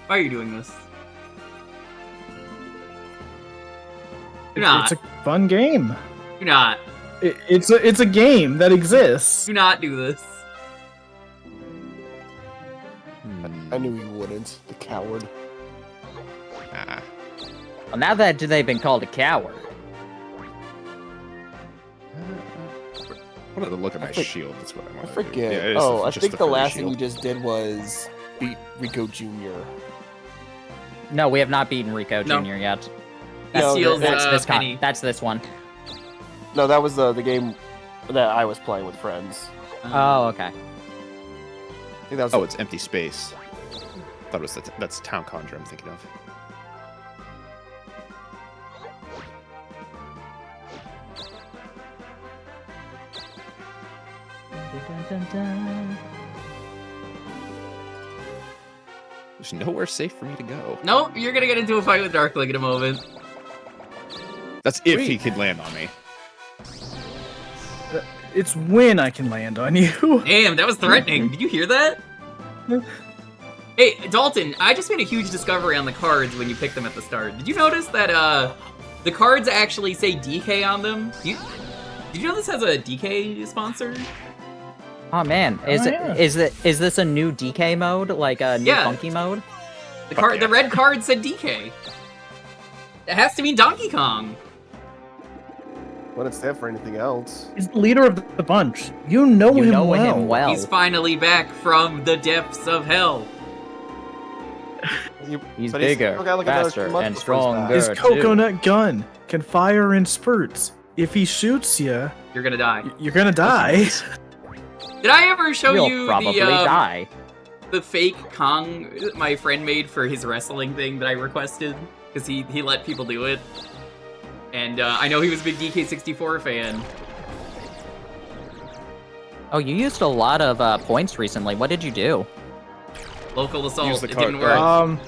Why are you doing this? You're not. It's a fun game. Do not. It's a game that exists. Do not do this. I knew you wouldn't. The coward. Ah. Well, now that they've been called a coward. I wanted to look at my shield. That's what I I wanted to do. forget. Yeah, it is I just think the furry last thing shield. you just did was beat Rico Jr. No, we have not beaten Rico No. Jr. yet. No, Seals, That's this Penny. That's this one. No, that was the game that I was playing with friends. Oh, okay. I think that was. Oh, it's empty space. Thought it was that's Town Conjure I'm thinking of. There's nowhere safe for me to go. Nope, you're gonna get into a fight with Darkling in a moment. That's if he could land on me. It's when I can land on you. Damn, that was threatening. Did you hear that? Hey, Dalton, I just made a huge discovery on the cards when you picked them at the start. Did you notice that the cards actually say DK on them? Did you know this has a DK sponsor? Oh man, is this a new DK mode, like a new funky mode? The red card said DK. It has to mean Donkey Kong. Wouldn't stand for anything else. He's the leader of the bunch. You know him well. He's finally back from the depths of hell. He's bigger, faster, and stronger. His coconut gun can fire in spurts. If he shoots you, you're gonna die. You're gonna die. Did I ever show you die. the fake Kong my friend made for his wrestling thing that I requested? Because he let people do it. And I know he was a big DK64 fan. Oh, you used a lot of points recently. What did you do? Local assault. It didn't work.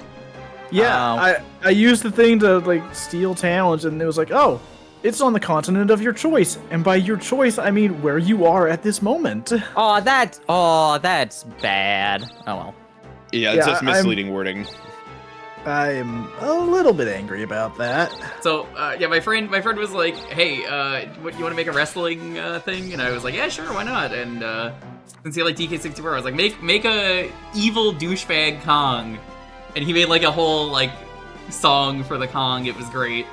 I used the thing to like steal talents, and it was like, oh, it's on the continent of your choice, and by your choice, I mean where you are at this moment. Oh, that's bad. Oh well. Yeah, it's just misleading wording. I'm a little bit angry about that. So, yeah, my friend was like, hey, what, you want to make a wrestling thing? And I was like, yeah, sure, why not? And since he liked DK64, I was like, make a evil douchebag Kong. And he made like a whole like song for the Kong. It was great.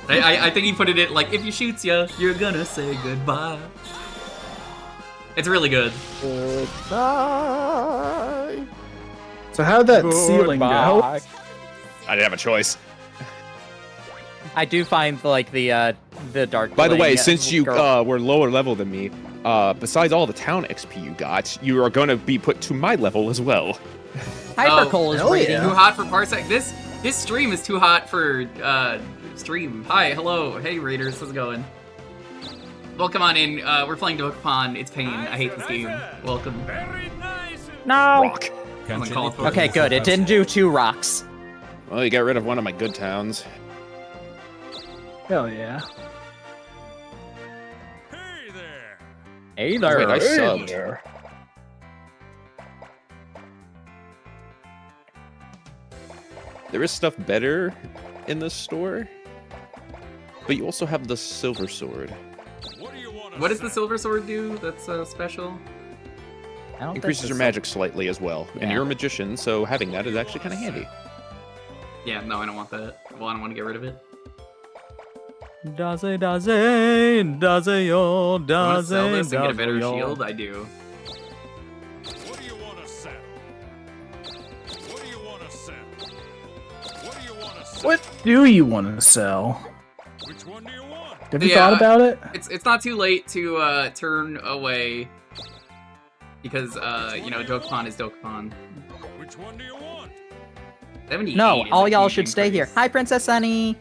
I think he put it in like, if he shoots you, you're gonna say goodbye. It's really good. Goodbye. So how'd that ceiling go? I didn't have a choice. I do find like the dark. By the way, since you were lower level than me, besides all the town XP you got, you are going to be put to my level as well. Hypercoal is rating. Too hot for Parsec. This stream is too hot for stream. Hi, hello, hey Raiders, how's it going? Well, come on in. We're playing Dokapon. It's pain. I hate this game. Welcome. No. Rock. Okay, good. It didn't do 2 rocks. Well, you got rid of one of my good towns. Hell yeah. Hey there. Wait, I subbed. There is stuff better in this store, but you also have the silver sword. What does the silver sword do that's special? Increases your magic slightly as well. And you're a magician, so having that is actually kind of handy. Yeah, no, I don't want that. Well, I don't want to get rid of it. Does it, Want to sell this and get a better shield? I do. What do you want to sell? What do you want to sell? What do you want to sell? What do you want to sell? Which one do you want? Have you thought about it? It's not too late to turn away because you know, Dokapon is Dokapon. Which one do you want? 78 No, is all a y'all huge should stay here. increase. Hi, Princess Sunny.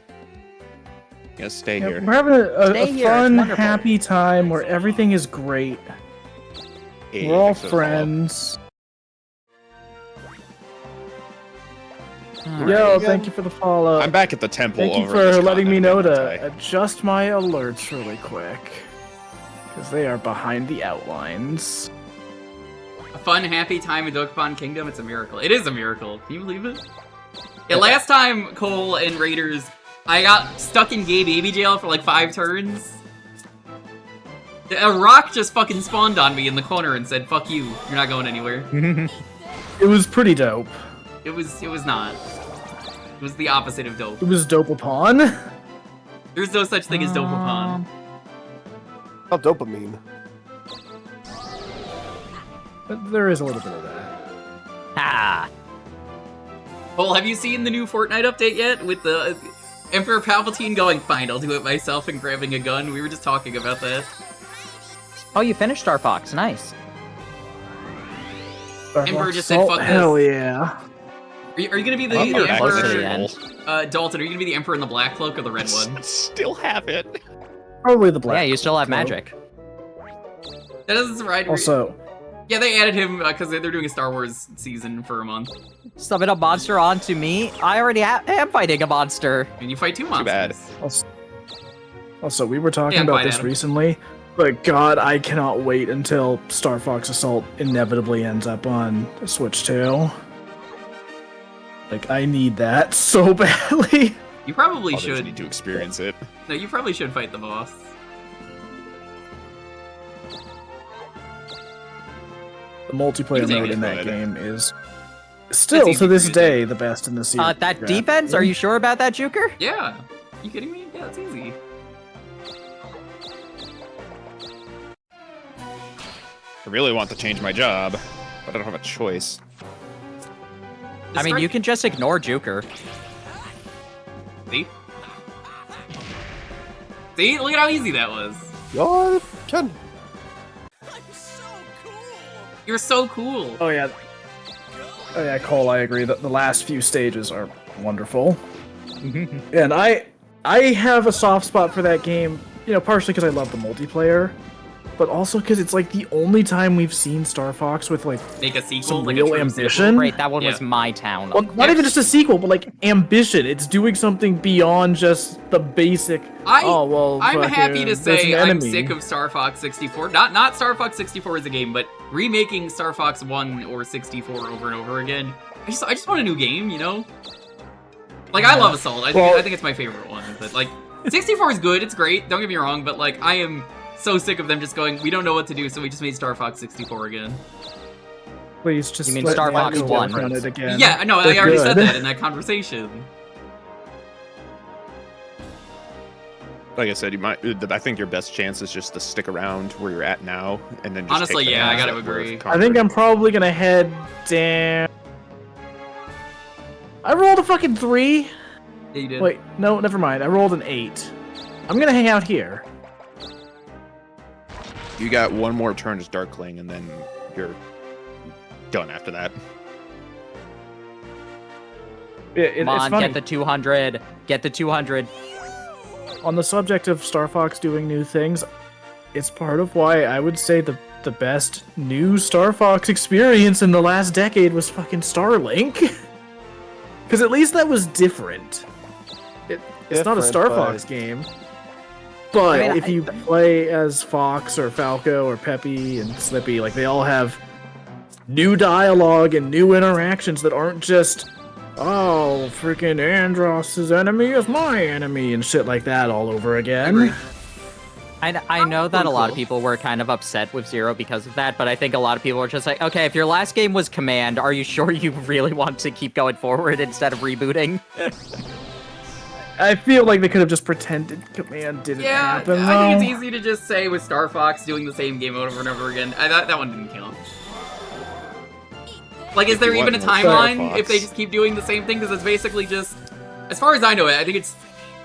Yeah, stay here. We're having a Stay here, it's fun, wonderful. happy time where everything is great. Hey, We're all mix those friends. Alright. Yo, thank you for the follow. I'm back at the temple. Thank you over in for this letting me know continent, to adjust my alerts really quick. Because they are behind the outlines. A fun, happy time in Dokapon Kingdom. It's a miracle. It is a miracle. Can you believe it? Yeah, last time, Cole and Raiders, I got stuck in gay baby jail for like 5 turns. A rock just fucking spawned on me in the corner and said, "Fuck you. You're not going anywhere." It was pretty dope. It was not. It was the opposite of dope. It was Dokapon. There's no such thing as Dokapon. Oh, dopamine. But there is a little bit of that. Ha! Cole, have you seen the new Fortnite update yet? With the Emperor Palpatine going, "Fine, I'll do it myself," and grabbing a gun? We were just talking about that. Oh, you finished Star Fox. Nice. Emperor just said, "Fuck this." Hell yeah. Are you gonna be the I'm not close to the Emperor? end. Dalton, are you gonna be the Emperor in the black cloak or the red one? Still have it. Probably the black. Yeah, you still have cloak. magic. That is right. Also, yeah, they added him because they're doing a Star Wars season for a month. Summon a monster onto me. I already am fighting a monster. And you fight 2 monsters. bad. Also, we were talking Yeah, about quite, this Adam. recently, but God, I cannot wait until Star Fox Assault inevitably ends up on Switch 2. Like, I need that so badly. You probably Others should. need to experience it. No, you probably should fight the boss. The multiplayer You mode take in that it. game is still, easy to this to do. day, the best in the series. That Yeah. defense? Are you sure about that, Jewker? Yeah. You kidding me? Yeah, it's easy. I really want to change my job, but I don't have a choice. I mean, you can just ignore Jewker. See? See? Look at how easy that was. You're Ken. You're so cool. Oh yeah. Oh yeah, Cole, I agree that the last few stages are wonderful. And I have a soft spot for that game, you know, partially because I love the multiplayer, but also because it's like the only time we've seen Star Fox with like Make a sequel. some like real a true ambition. Great, that one Yeah. was my town. Well, not even just a sequel, but like ambition. It's doing something beyond just the basic. I'm fucking, happy to there's say an I'm enemy. sick of Star Fox 64. Not Star Fox 64 as a game, but remaking Star Fox 1 or 64 over and over again. I just want a new game, you know? Like, I love Assault. I think it's my favorite one. But like, 64 is good. It's great. Don't get me wrong. But like, I am so sick of them just going, we don't know what to do, so we just made Star Fox 64 again. Please just You mean let Star me Fox go 1? on it again. Yeah, no, I They're already said good. that in that conversation. Like I said, I think your best chance is just to stick around where you're at now, and then just Honestly, take the yeah, I path gotta that we're agree. I think I'm probably gonna head down. I rolled a fucking 3. Yeah, you did. Wait, no, never mind. I rolled an 8. I'm gonna hang out here. You got one more turn as Darkling, and then you're done after that. Come on, it's funny. get the 200. Get the 200. On the subject of Star Fox doing new things, it's part of why I would say the best new Star Fox experience in the last decade was fucking Starlink. Because at least that was different. It's not a Different, Star but- Fox game. But I mean, if you play as Fox or Falco or Peppy and Slippy, like they all have new dialogue and new interactions that aren't just, oh, freaking Andross's enemy is my enemy and shit like that all over again. I know that a lot of cool. people were kind of upset with Zero because of that, but I think a lot of people were just like, okay, if your last game was Command, are you sure you really want to keep going forward instead of rebooting? I feel like they could have just pretended Command didn't Yeah, happen, I though. think it's easy to just say with Star Fox doing the same game over and over again. That one didn't count. Like, is If there you even a want more Star timeline Fox. if they just keep doing the same thing? Because it's basically just, as far as I know it, I think it's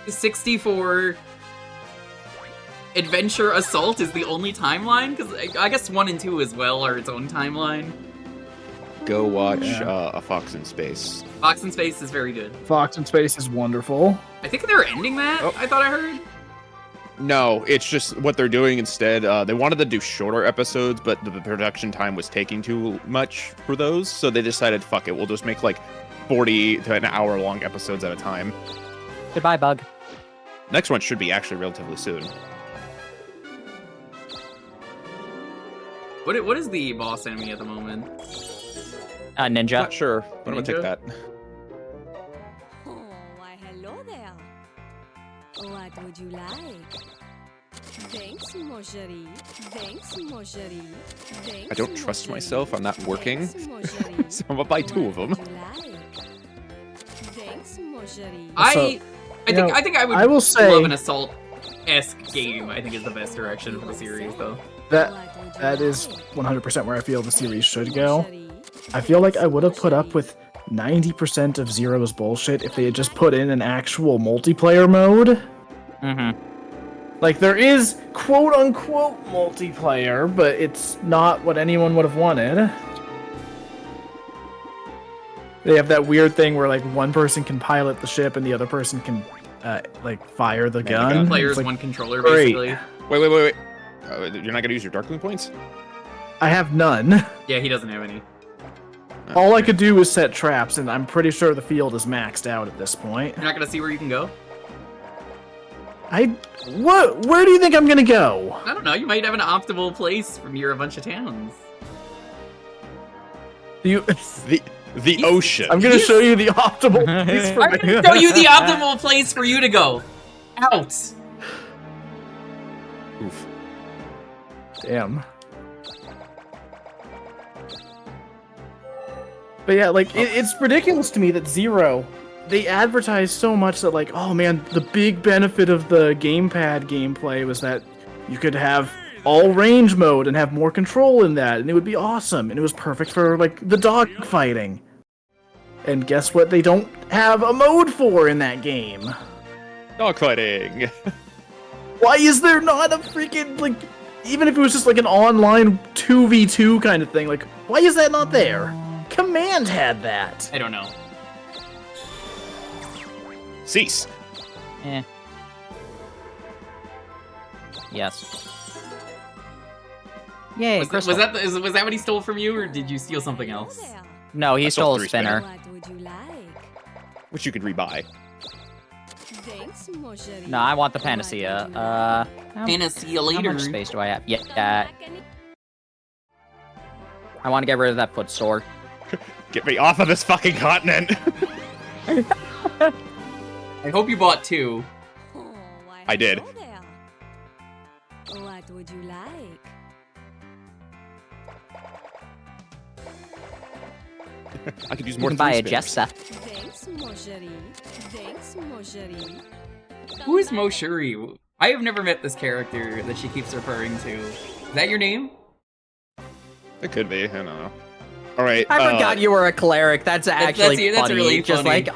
64. Adventure Assault is the only timeline, because I guess 1 and 2 as well are its own timeline. Go watch Yeah. A Fox in Space. Fox in Space is very good. Fox in Space is wonderful. I think they're ending that, Oh. I thought I heard. No, it's just what they're doing instead. They wanted to do shorter episodes, but the production time was taking too much for those, so they decided, fuck it, we'll just make like 40 to an hour long episodes at a time. Goodbye, Bug. Next one should be actually relatively soon. What is the boss enemy at the moment? Ninja. Not sure, but I'm gonna take Ninja? that. Oh, why hello there. What would you like? Thanks, mon chéri. Thanks, mon chéri. Thanks, I don't mon trust chéri. myself, I'm not working. Thanks, mon chéri. So I'm gonna buy 2 of them. What would you like? Thanks, mon chéri. I think I would I will say- love an Assault-esque game, I think is the best direction for the series, though. That is 100% where I feel the series should go. I feel like I would have put up with 90% of Zero's bullshit if they had just put in an actual multiplayer mode. Mm-hmm. Like, there is quote-unquote multiplayer, but it's not what anyone would have wanted. They have that weird thing where, like, one person can pilot the ship and the other person can, like, fire the gun. Two players, It's like, one controller, great. basically. Wait. You're not gonna use your Darkling points? I have none. Yeah, he doesn't have any. All I could do is set traps, and I'm pretty sure the field is maxed out at this point. You're not gonna see where you can go? Where do you think I'm gonna go? I don't know, you might have an optimal place from near a bunch of towns. The ocean. I'm gonna show you the optimal place for I'm gonna show you the optimal place for you to go. Out. Oof. Damn. But yeah, like, it's ridiculous to me that Zero, they advertise so much that, like, oh man, the big benefit of the gamepad gameplay was that you could have all range mode and have more control in that, and it would be awesome, and it was perfect for, like, the dog fighting. And guess what they don't have a mode for in that game? Dogfighting. Why is there not a freaking, like, even if it was just like an online 2v2 kind of thing, like, why is that not there? Command had that. I don't know. Cease. Eh. Yes. Yay, Was crystal. that what he stole from you, or did you steal something else? No, he stole a three spinner. What would you like? Which you could rebuy. Thanks, mon chéri. No, I want the panacea. Panacea How later. much space do I have? Yeah, I want to get rid of that foot store. Get me off of this fucking continent. I hope you bought 2. Oh, I did. hello there. What would you like? I could use You more. can buy a three spinners. Jessa. Thanks, mon chéri. Thanks, mon chéri. Who is Moshuri? I have never met this character that she keeps referring to. Is that your name? It could be. I don't know. All right. I forgot you were a cleric. That's actually that's funny. really Just funny. like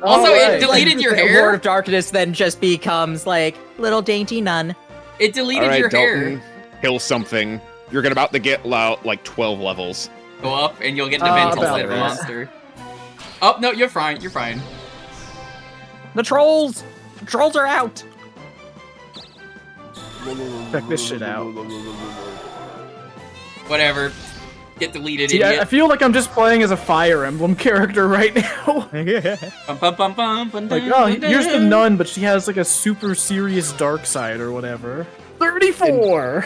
Also, right. it deleted your Lord hair. of Darkness then just becomes like little dainty nun. It deleted All right, your Dalton, hair. kill something. You're about to get like 12 levels. Go up, and you'll get an event about type of that. monster. Oh no, you're fine. You're fine. The trolls! The trolls are out! Check this shit out. Whatever. Get deleted, See, I idiot. feel like I'm just playing as a Fire Emblem character right now. Bum, bum, bum, bum, bum, Like, dun, oh, dun, here's the dun. nun, but she has like a super serious dark side or whatever. 34!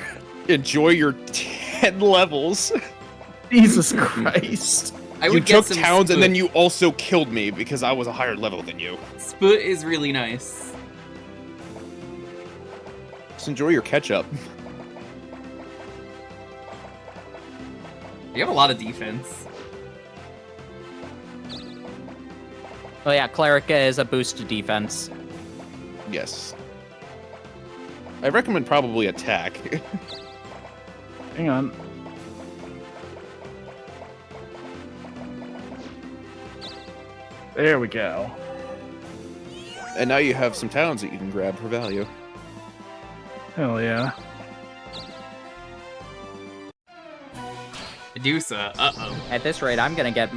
Enjoy your 10 levels. Jesus Christ. I You would took get some towns and Spoot. then you also killed me because I was a higher level than you. Spoot is really nice. Just enjoy your ketchup. You have a lot of defense. Oh yeah, cleric is a boost to defense. Yes. I recommend probably attack. Hang on. There we go. And now you have some towns that you can grab for value. Hell yeah. Medusa, uh-oh. At this rate, I'm gonna get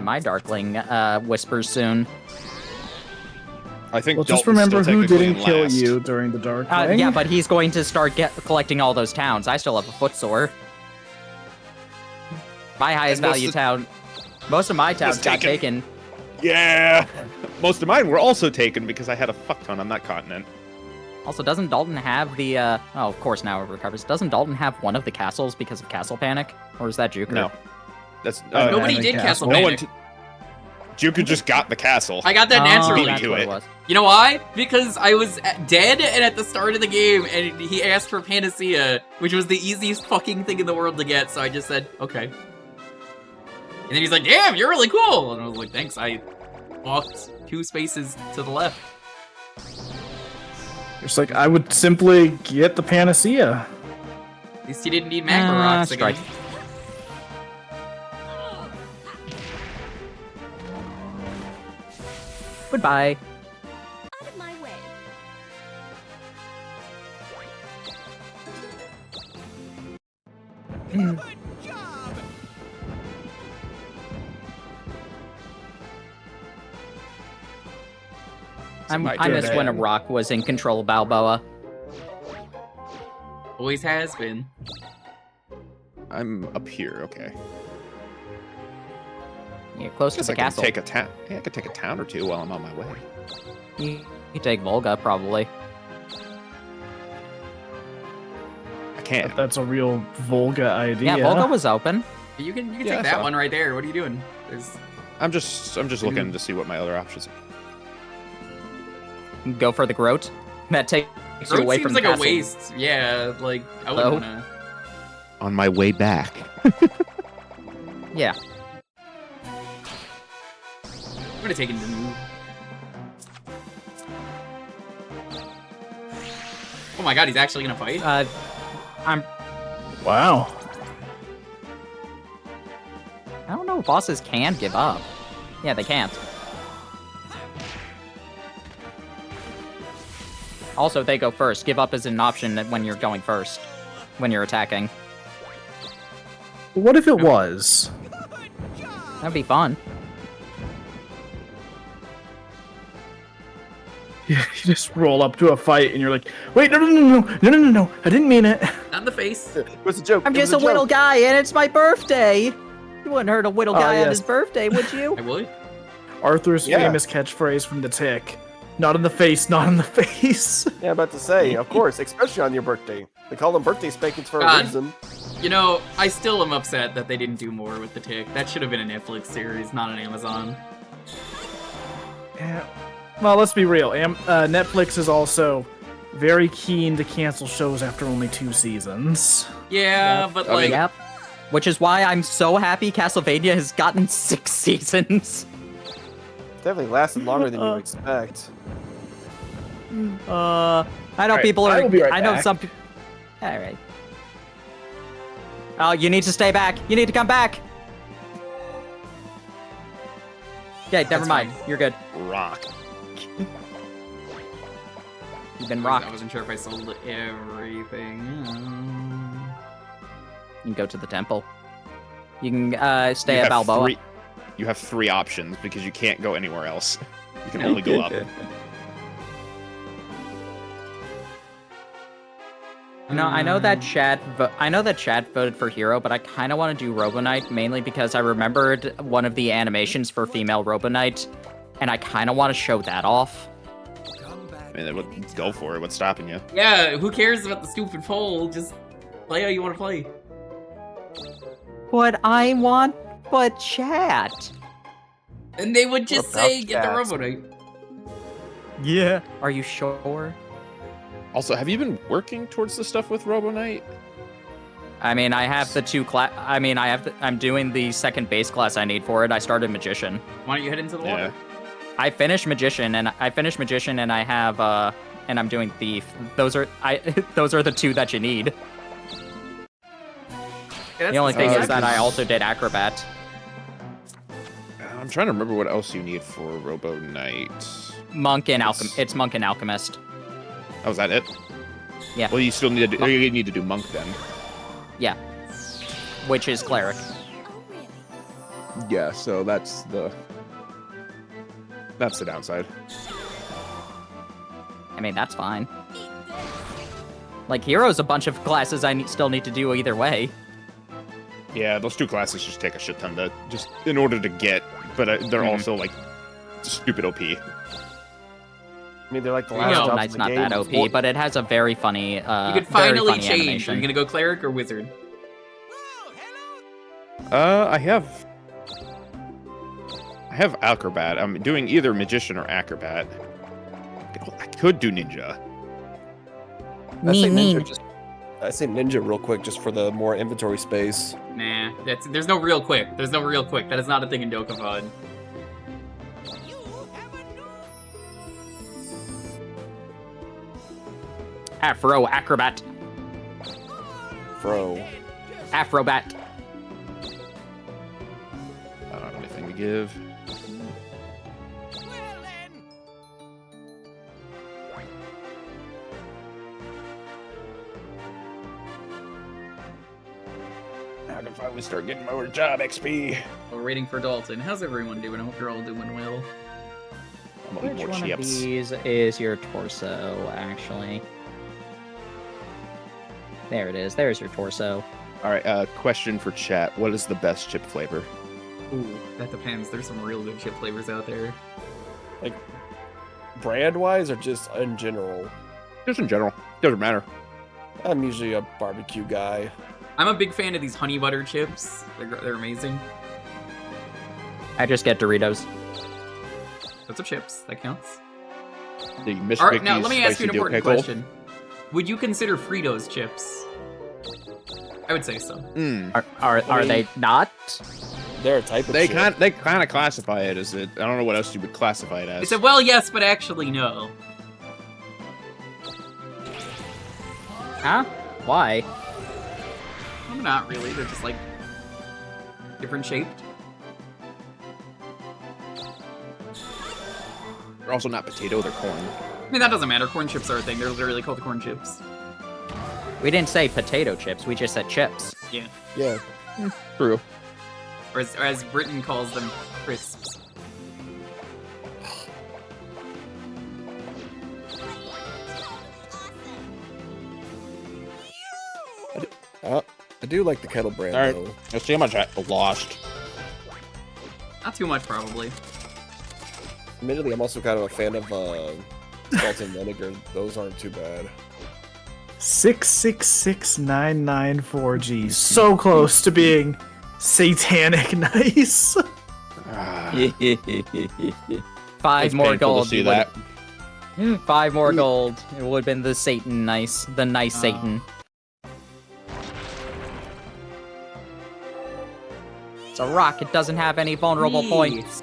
my Darkling whispers soon. I think Well, just Dalton's remember still who technically didn't in kill last. you during the Dark Ring. Yeah, but he's going to start collecting all those towns. I still have a footsore. My highest And most value of- town. Most of my towns got taken. taken. Yeah! Most of mine were also taken because I had a fuck ton on that continent. Also, doesn't Dalton have the, oh, of course now it recovers. Doesn't Dalton have one of the castles because of Castle Panic? Or is that Jewker? No. That's Nobody Panic did Castle no one. Panic. Jewker just got the castle. I got that naturally. Beat that's to what it. was. You know why? Because I was dead and at the start of the game, and he asked for Panacea, which was the easiest fucking thing in the world to get, so I just said, okay. And then he's like, damn, you're really cool! And I was like, thanks, I walked 2 spaces to the left. It's like, I would simply get the Panacea. At least you didn't need magma rocks again. strike. Goodbye. Out of my way. I might miss do when a that. rock was in control of Balboa. Always has been. I'm up here. Okay. You're close to the castle. Take a town. Yeah, I could take a town or two while I'm on my way. You take Volga, probably. I can't. That's a real Volga idea. Yeah, Volga was open. You can take that one right there. What are you doing? I'm just looking to see what my other options are. Go for the Groat. That takes you away from the castle. castle. Seems like a waste. Yeah, like I wouldn't wanna. On my way back. Yeah. I'm gonna take it to move. Oh my god, he's actually gonna fight? Wow. I don't know if bosses can give up. Yeah, they can't. Also, they go first. Give up is an option when you're going first. When you're attacking. What if it was? That'd be fun. Yeah, you just roll up to a fight and you're like, wait, no, I didn't mean it. Not in the face. What's the joke? I'm just a whittle guy and it's my birthday. You wouldn't hurt a whittle guy on his birthday, would you? I would. Arthur's famous catchphrase from The Tick. Not in the face, not in the face. Yeah, about to say, of course, especially on your birthday. They call them birthday spankings for a reason. You know, I still am upset that they didn't do more with The Tick. That should have been a Netflix series, not an Amazon. Yeah. Well, let's be real. Netflix is also very keen to cancel shows after only 2 seasons. Yeah, but like... Yep. Which is why I'm so happy Castlevania has gotten 6 seasons. Definitely lasted longer than you would expect. I know people are... I know some people... Alright. Oh, you need to stay back. You need to come back. Okay, never mind. You're good. Rock. You've been rocked. I wasn't sure if I sold everything. You can go to the temple. You can stay at Balboa. You have 3 options because you can't go anywhere else. You can only go up. No, I know that Chad voted for Hero, but I kind of want to do Robo Knight mainly because I remembered one of the animations for female Robo Knight, and I kind of want to show that off. I mean, go for it. What's stopping you? Yeah, who cares about the stupid poll? Just play how you want to play. What I want, but chat. And they would just say, get the Robo Knight. Yeah. Are you sure? Also, have you been working towards the stuff with Robo Knight? I mean, I have the 2 class. I mean, I'm doing the second base class I need for it. I started Magician. Why don't you head into the water? I finished Magician, and I have and I'm doing Thief. Those are the 2 that you need. Yeah, the only thing is that I also did Acrobat. I'm trying to remember what else you need for Robo Knight. Monk and Alchemist. It's Monk and Alchemist. Oh, is that it? Yeah. Well, you still need to do, you need to do Monk then. Yeah. Which is Cleric. Yeah, so that's the downside. I mean, that's fine. Like, Hero's a bunch of classes I still need to do either way. Yeah, those 2 classes just take a shit ton to just in order to get, but they're also like stupid OP. I mean, they're like the last Robo jobs Knight's in the not game. that OP, but it has a very funny. You could finally change. Are you gonna go Cleric or Wizard? I have Acrobat. I'm doing either Magician or Acrobat. I could do Ninja. I say Ninja real quick just for the more inventory space. Nah, there's no real quick. There's no real quick. That is not a thing in Dokapon. Afro Acrobat. Afrobat. I don't have anything to give. I can finally start getting more job XP. We're waiting for Dalton. How's everyone doing? I hope you're all doing well. Which one of these is your torso, actually? There it is. There's your torso. All right, question for chat. What is the best chip flavor? Ooh, that depends. There's some real good chip flavors out there. Like, brand-wise or just in general? Just in general. Doesn't matter. I'm usually a barbecue guy. I'm a big fan of these honey butter chips. They're amazing. I just get Doritos. Those are chips. That counts. The Miss Now, Vicky's let me ask you an spicy important pickle. question. Would you consider Fritos chips? I would say so. Are they not? They're a type of They chip. kind of classify it as it. I don't know what else you would classify it as. They said, well, yes, but actually, no. Huh? Why? Well, not really. They're just, like, different shaped. They're also not potato. They're corn. I mean, that doesn't matter. Corn chips are a thing. They're literally called corn chips. We didn't say potato chips. We just said chips. Yeah. Yeah. True. Or as Britain calls them, crisps. I do like the kettle brand, All right. though. Let's see how much I lost. Not too much, probably. Admittedly, I'm also kind of a fan of salt and vinegar. Those aren't too bad. 666994G. So close to being satanic nice. Five It's more painful gold. to see you that. would- 5 more gold. It would have been the Satan nice. The nice Satan. It's a rock. It doesn't have any vulnerable points.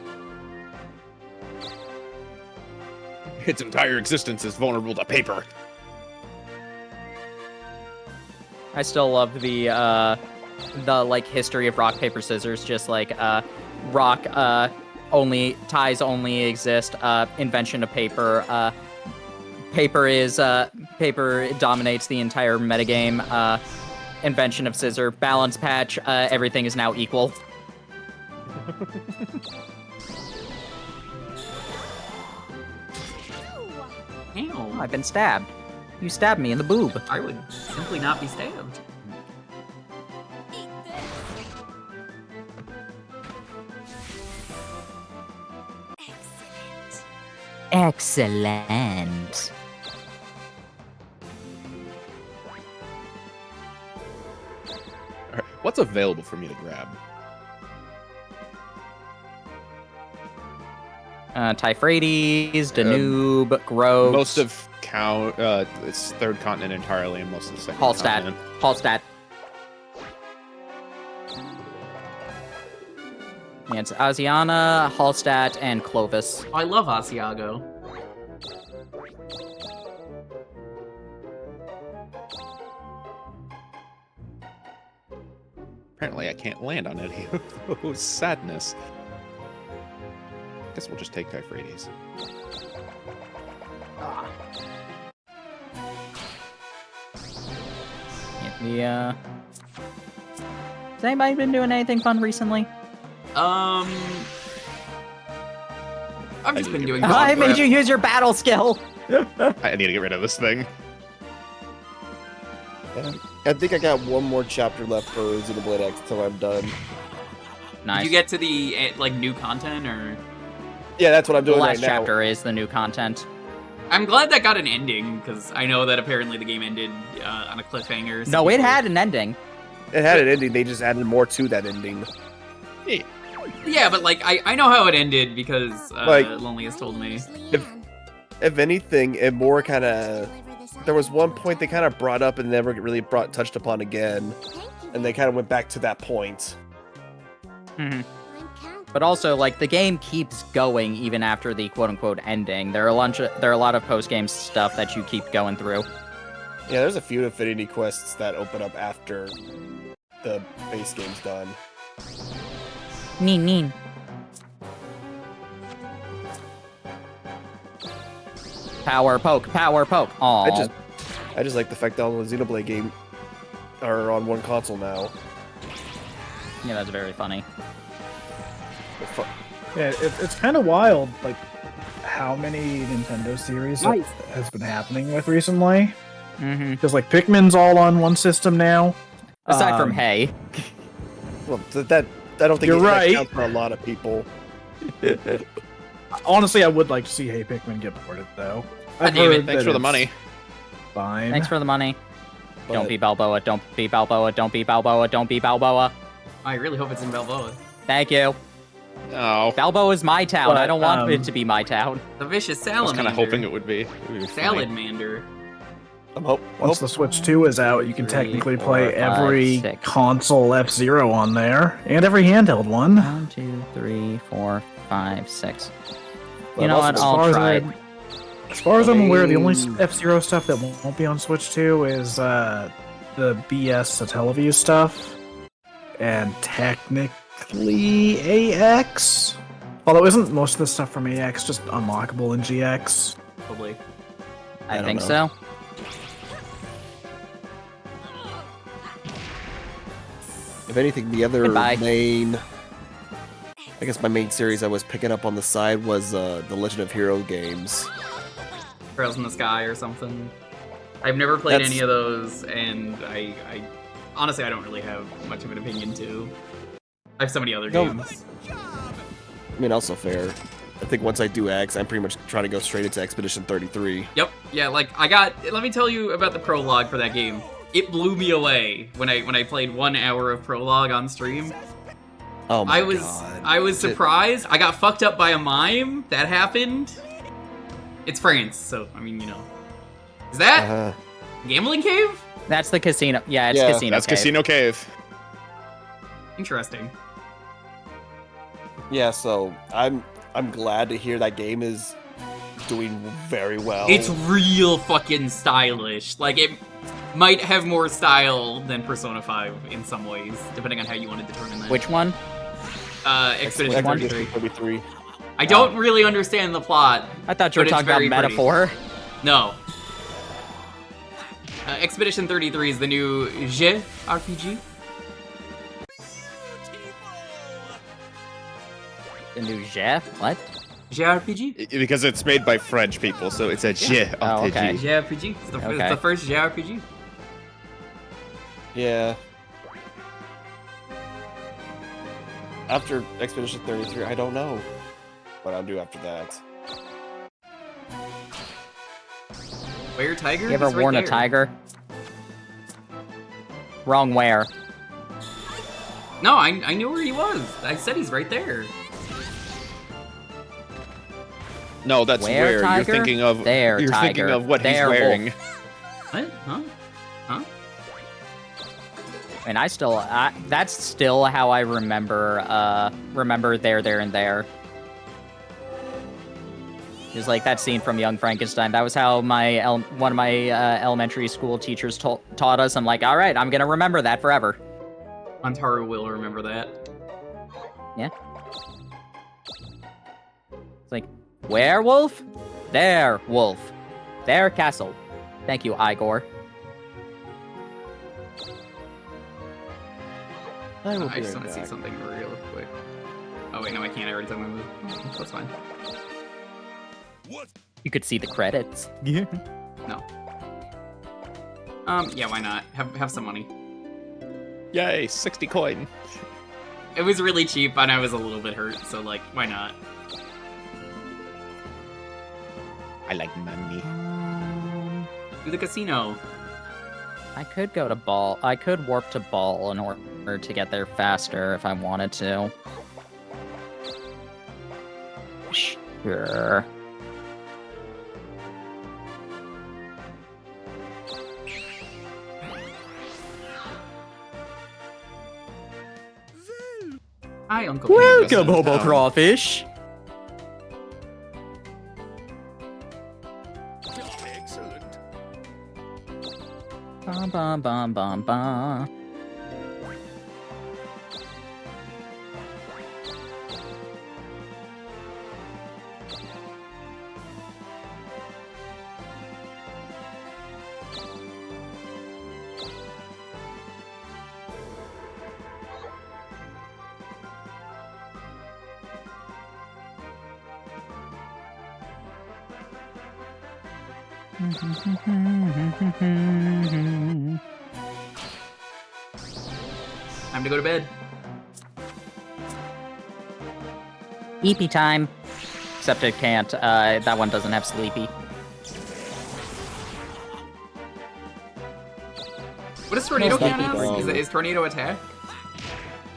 Its entire existence is vulnerable to paper. I still love the like history of rock paper scissors. Just like rock ties only exist. Invention of paper. Paper dominates the entire metagame. Invention of scissor. Balance patch. Everything is now equal. Ew. I've been stabbed. You stabbed me in the boob. I would simply not be stabbed. Excellent. All right, what's available for me to grab? Typhrates, Danube, Groves. Most of it's third continent entirely, and most of the second Hallstatt. continent. Hallstatt. Yeah, it's Asiana, Hallstatt, and Clovis. Oh, I love Asiago. Apparently, I can't land on any of those. Sadness. Guess we'll just take Typhrates. Yeah. Has anybody been doing anything fun recently? I've just been doing. I made you use your battle skill. I need to get rid of this thing. Yeah. I think I got one more chapter left for Xenoblade X until I'm done. Nice. Did you get to the like new content or? Yeah, that's what I'm The doing last right now. chapter is the new content. I'm glad that got an ending because I know that apparently the game ended on a cliffhanger. No, it had an ending. It had an ending. They just added more to that ending. Yeah, but like I know how it ended because Like- Lonely has told me. If anything, it more kind of. There was one point they kind of brought up and never really touched upon again, and they kind of went back to that point. But also, like, the game keeps going even after the quote-unquote ending. There are a lot of post-game stuff that you keep going through. Yeah, there's a few Affinity quests that open up after the base game's done. Neen. Power poke. Aww. I just like the fact that all the Xenoblade game are on one console now. Yeah, that's very funny. Yeah, it's kind of wild, like, how many Nintendo series has been happening with recently. Because like Pikmin's all on one system now. Aside from Hey. Well, that I don't think You're that right. counts for a lot of people. Honestly, I would like to see Hey Pikmin get ported though. I've damn it. heard Thanks that for the it's money. Fine. Thanks for the money. But Don't be Balboa. Don't be Balboa. Don't be Balboa. Don't be Balboa. I really hope it's in Balboa. Thank you. Oh, Balboa is my town. But, I don't want it to be my town. The vicious I was salamander. kind of hoping it would be. It would be funny. Salamander. Once the Switch 2 is out, you can 3, technically 4, play 5, every 6. console F-Zero on there, and every handheld one. 1, 2, 3, 4, 5, 6. But You know also, what? as I'll far as try. As far as I'm aware, the only mean- F-Zero stuff that won't be on Switch 2 is the BS Satellaview stuff, and technically AX. Although isn't most of the stuff from AX just unlockable in GX? Probably. I don't think know. so. If anything, the other Goodbye. main, I guess my main series I was picking up on the side was the Legend of Hero games. Trails in the Sky or something. I've never played That's- any of those, and I honestly I don't really have much of an opinion to. I have so many other No. games. I mean, also fair. I think once I do X, I'm pretty much trying to go straight into Expedition 33. Yep. Yeah. Like let me tell you about the prologue for that game. It blew me away when I played 1 hour of prologue on stream. Oh my I was god. surprised. I got fucked up by a mime. That happened. It's France, so I mean, you know. Is that Gambling Cave? That's the casino. Yeah, it's Yeah, Casino That's Cave. Casino Cave. Interesting. Yeah, so I'm glad to hear that game is doing very well. It's real fucking stylish. Like, it might have more style than Persona 5 in some ways, depending on how you want to determine that. Which one? Expedition one? 33. 33. I don't really understand the plot. I thought you were But it's talking about very pretty. metaphor. No. Expedition 33 is the new JRPG. The new Jeff? What? JRPG? Because it's made by French people, so it's a JRPG. Oh, okay. JRPG. It's Okay. the first JRPG. Yeah. After Expedition 33, I don't know what I'll do after that. Where Tiger? You ever He's right worn a there. tiger? Wrong where. No, I knew where he was. I said he's right there. No, that's Where, where Tiger? you're thinking of. There, you're Tiger. thinking of what There, he's wearing. What? Huh? And that's still how I remember there, and there. It was like that scene from Young Frankenstein. That was how one of my elementary school teachers taught us. I'm like, all right, I'm gonna remember that forever. Antaru will remember that. Yeah. It's like, werewolf? There, wolf. There, castle. Thank you, Igor. I will I be just right want to see back. something real quick. Oh wait, no, I can't. I already took my move. That's fine. What? You could see the credits. No. Yeah, why not? Have some money. Yay, 60 coin. It was really cheap, and I was a little bit hurt, so like, why not? I like money. Do the casino. I could go to Ball. I could warp to Ball in order to get there faster if I wanted to. Sure. Hi, Uncle. Welcome, Hobo Hobo Town. Crawfish. Excellent. Bum bum bum bum bum. Time to go to bed. EP time. Except it can't. That one doesn't have sleepy. What does tornado count as? Is tornado attack?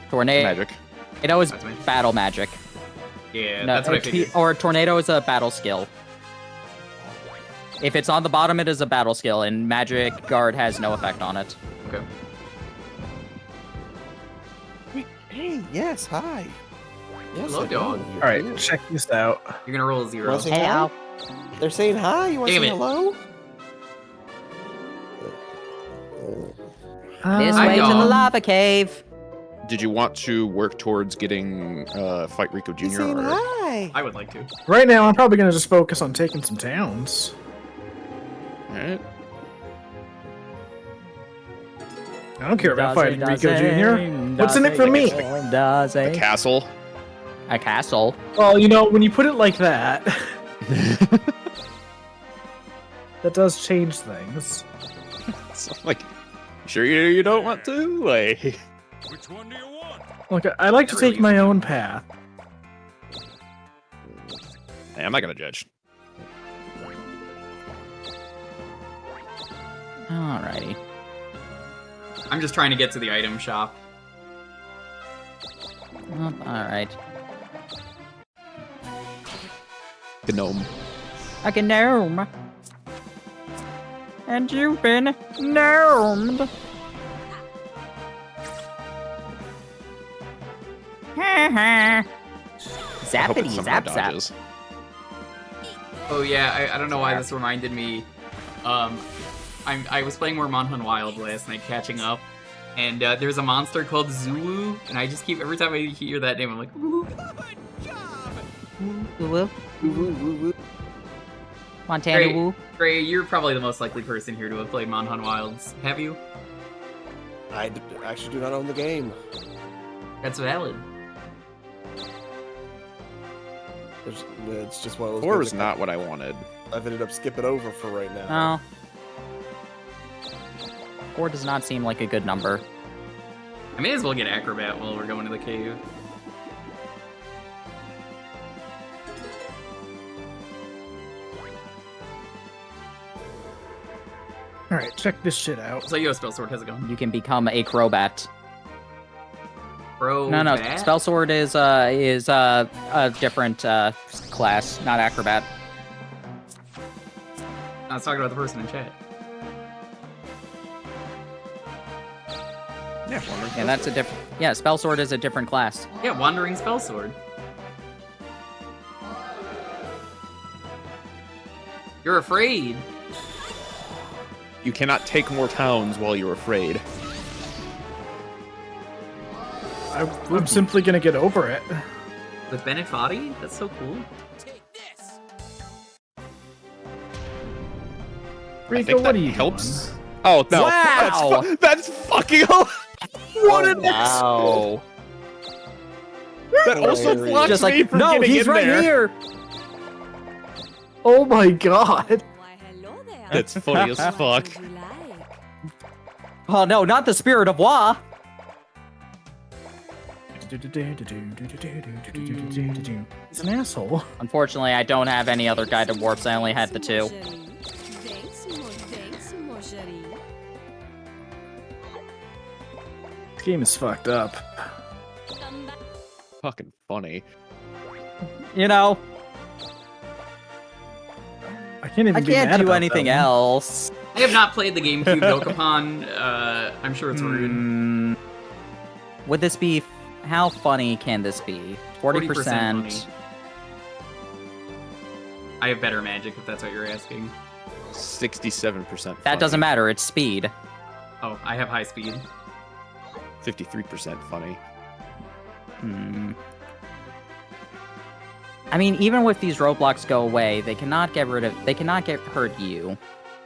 Tornado. Magic. Tornado is That's me. battle magic. Yeah, No, that's what I figured. Or tornado is a battle skill. If it's on the bottom, it is a battle skill, and magic guard has no effect on it. Okay. Hey, yes, hi. Yes, Hello, I dog. know, All you're right, here. check this out. You're gonna roll a 0. Wanna say Hey, hi? Al. They're saying hi. You want to Damn say it. hello? This Hi, way to the dog. lava cave. Did you want to work towards getting Fight Rico He's Jr.? saying Or... hi. I would like to. Right now, I'm probably gonna just focus on taking some towns. Alright. I don't care about fighting Rico Jr. What's in it for me? Does The castle. a castle? Well, you know, when you put it like that, that does change things. So, like, sure you don't want to? Like, Which one do you want? Look, I like to take my own path. hey, I'm not gonna judge. Alrighty. I'm just trying to get to the item shop. Well, alright. Gnome. A gnome. And you've been gnomed. I hope Zappity it's some of zap my zap. dodges. Oh yeah, I don't know why this reminded me. I was playing more Monhan Wild last night, catching up, and there's a monster called Zulu, and I just keep every time I hear that name, I'm like, ooh. Woo woo. Montana Great. woo. Gray, you're probably the most likely person here to have played Monhan Wilds. Have you? I actually do not own the game. That's valid. It's just one of those. 4 games was that not what I wanted. I've ended up skipping over for right now. No. 4 does not seem like a good number. I may as well get Acrobat while we're going to the cave. All right, check this shit out. So, yo, Spell Sword, how's it going? You can become a crobat. Bro, No, bat? spell sword is a different class, not acrobat. I was talking about the person in chat. Yeah, Yeah, that's a different. Yeah, spell sword is a different class. Yeah, Wandering Spell Sword. You're afraid. You cannot take more towns while you're afraid. I'm simply gonna get over it. With Bennett Foddy? That's so cool. I Rico, think what that are you helps. Oh no! Wow! That's fucking. What an Wow. That also Hilarious. blocks Just me like, from no, getting he's in right there. here. Oh my god! Why, hello there. That's funny as fuck. What would you like? Oh no, not the spirit of Wa. He's an asshole. Unfortunately, I don't have any other guided warps. I only had the 2. Thanks, mon chéri. This game is fucked up. Come back. Fucking funny. You know, I can't even. I be can't mad do about anything that one. else. I have not played the GameCube Dokapon. I'm sure it's rude. Would this be? How funny can this be? 40% 40%. funny. I have better magic, if that's what you're asking. 67%. That doesn't matter. It's speed. Oh, I have high speed. 53% funny. I mean, even if these roadblocks go away, they cannot get hurt you.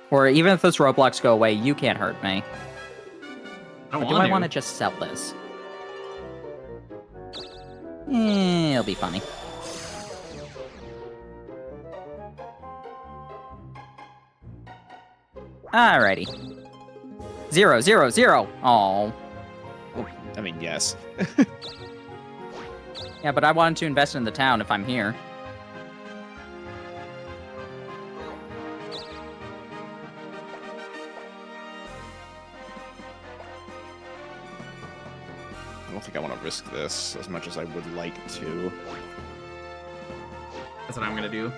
Or even if those roadblocks go away, you can't hurt me. I don't Or do I want to just sell this? It'll be funny. Alrighty. 0, 0, 0. Oh. I mean, yes. Yeah, but I wanted to invest in the town if I'm here. I don't think I want to risk this as much as I would like to. That's what I'm gonna do.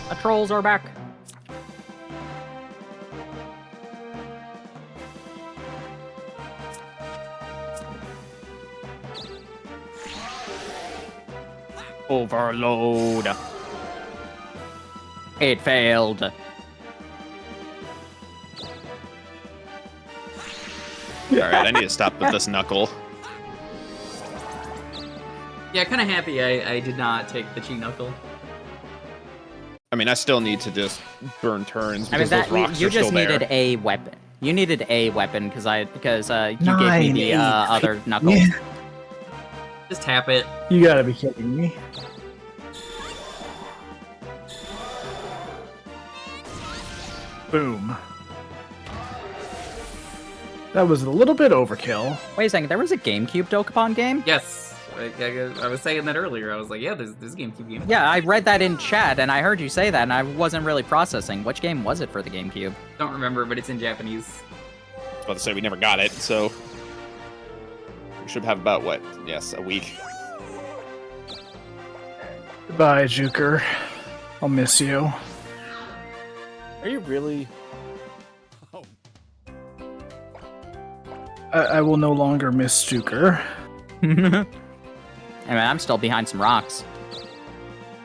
The trolls are back. Overload. It failed. Alright, I need to stop with this knuckle. Yeah, kind of happy I did not take the chi knuckle. I mean, I still need to just burn turns I mean, because those rocks you are still just there. needed a weapon. You needed a weapon because you gave me the other knuckle. Yeah. Just tap it. You gotta be kidding me. Boom. That was a little bit overkill. Wait a second, there was a GameCube Dokapon game? Yes. I was saying that earlier. I was like, yeah, there's a GameCube game. Yeah, I read that in chat, and I heard you say that, and I wasn't really processing. Which game was it for the GameCube? Don't remember, but it's in Japanese. I was about to say we never got it, so we should have about what? Yes, a week. Goodbye, Jewker. I'll miss you. Are you really? I will no longer miss Jewker. I mean, I'm still behind some rocks.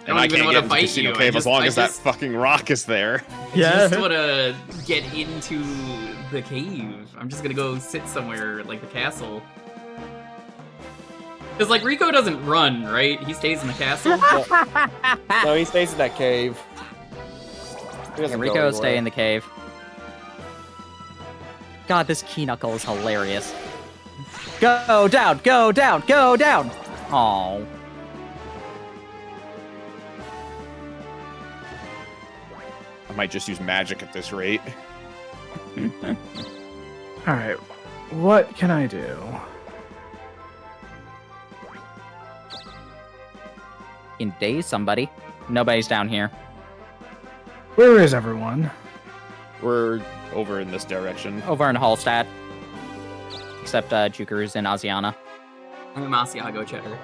I don't even can't want get to into fight Casino you. Cave as long as that just, fucking rock is there. I just want to get into the cave. I'm just gonna go sit somewhere like the castle. Because, like, Rico doesn't run, right? He stays in the castle. No, he stays in that cave. He Yeah, doesn't go Rico stay anywhere. in the cave. God, this key knuckle is hilarious. Go down, go down, go down! Aww. I might just use magic at this rate. Alright, what can I do? In days, somebody. Nobody's down here. Where is everyone? We're over in this direction. Over in Hallstatt. Except Jewker is in Asiana. I'm in Asiago Cheddar.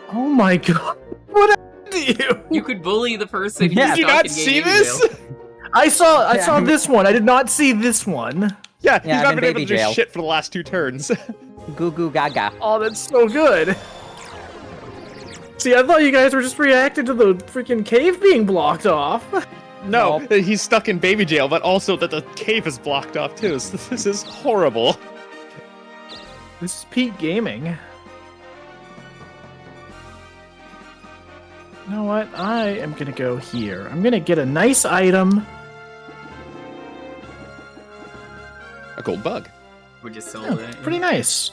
Oh my god. What happened to you? You could bully the person Yeah. who's Did you stuck not in see game this? jail. I saw this one. I did not see this one. Yeah, he's Yeah, I'm not in been able baby to do jail. shit for the last 2 turns. Goo goo gaga. Oh, that's so good. See, I thought you guys were just reacting to the freaking cave being blocked off. No, he's stuck in baby jail, but also that the cave is blocked off too. So this is horrible. This is Pete Gaming. You know what? I am gonna go here. I'm gonna get a nice item. A gold bug. We just sold Yeah, it. pretty nice.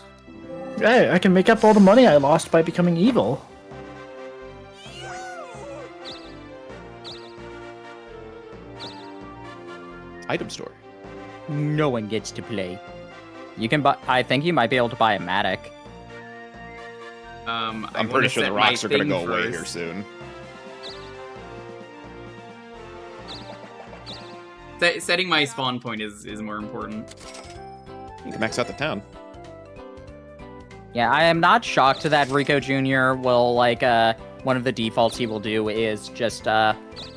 Hey, I can make up all the money I lost by becoming evil. Item store. No one gets to play. You can buy. I think you might be able to buy a Matic. I'm pretty sure the rocks are gonna go away here soon. Setting my spawn point is more important. You can max out the town. Yeah, I am not shocked that Rico Jr. will, like, one of the defaults he will do is just,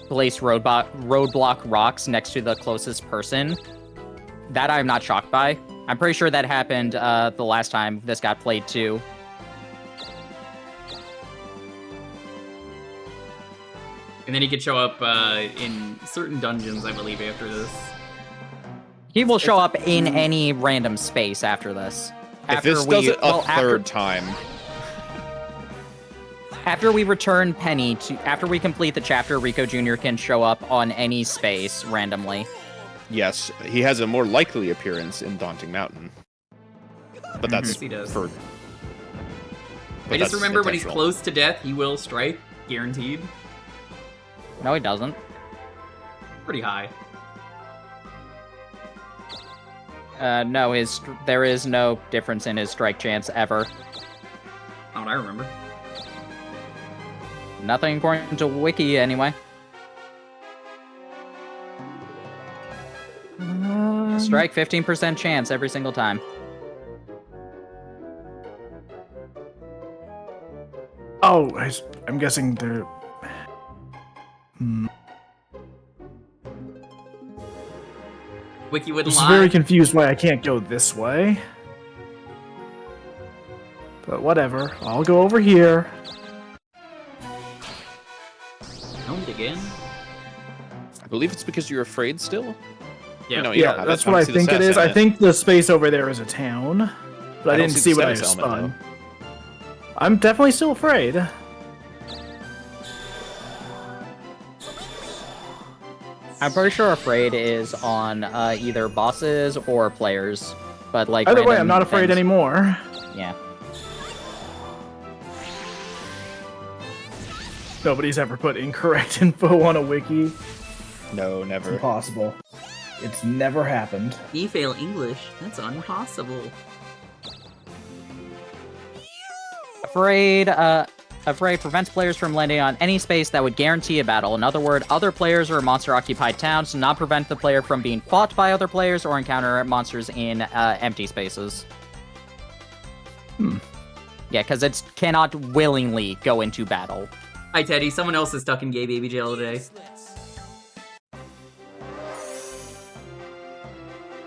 place roadblock rocks next to the closest person. That I'm not shocked by. I'm pretty sure that happened, the last time this got played too. And then he could show up in certain dungeons, I believe, after this. He will show up in any random space after this. If this does it a third time, After we return Penny after we complete the chapter, Rico Jr. can show up on any space randomly. Yes, he has a more likely appearance in Daunting Mountain. But that's Yes, he does. for... I just remember when he's close to death, he will strike, guaranteed. No, he doesn't. Pretty high. No, there is no difference in his strike chance ever. Not what I remember. Nothing according to Wiki, anyway. Strike 15% chance every single time. Oh, I'm guessing they're... Wiki wouldn't I'm lie. very confused why I can't go this way. But whatever, I'll go over here. Owned again? I believe it's because you're afraid still? Yeah, No, you don't Yeah, have that's it. what I don't see the think it stats is. in I think the space over there is a town. But I don't didn't see see the what I status spun. element, I'm definitely still afraid. I'm pretty sure Afraid is on either bosses or players. But like Either way, random I'm not afraid things. anymore. Yeah. Nobody's ever put incorrect info on a wiki. No, It's never. impossible. It's never happened. You fail English. That's impossible. Afraid prevents players from landing on any space that would guarantee a battle. In other words, other players or monster-occupied towns do not prevent the player from being fought by other players or encounter monsters in empty spaces. Yeah, because it cannot willingly go into battle. Hi, Teddy. Someone else is stuck in gay baby jail today.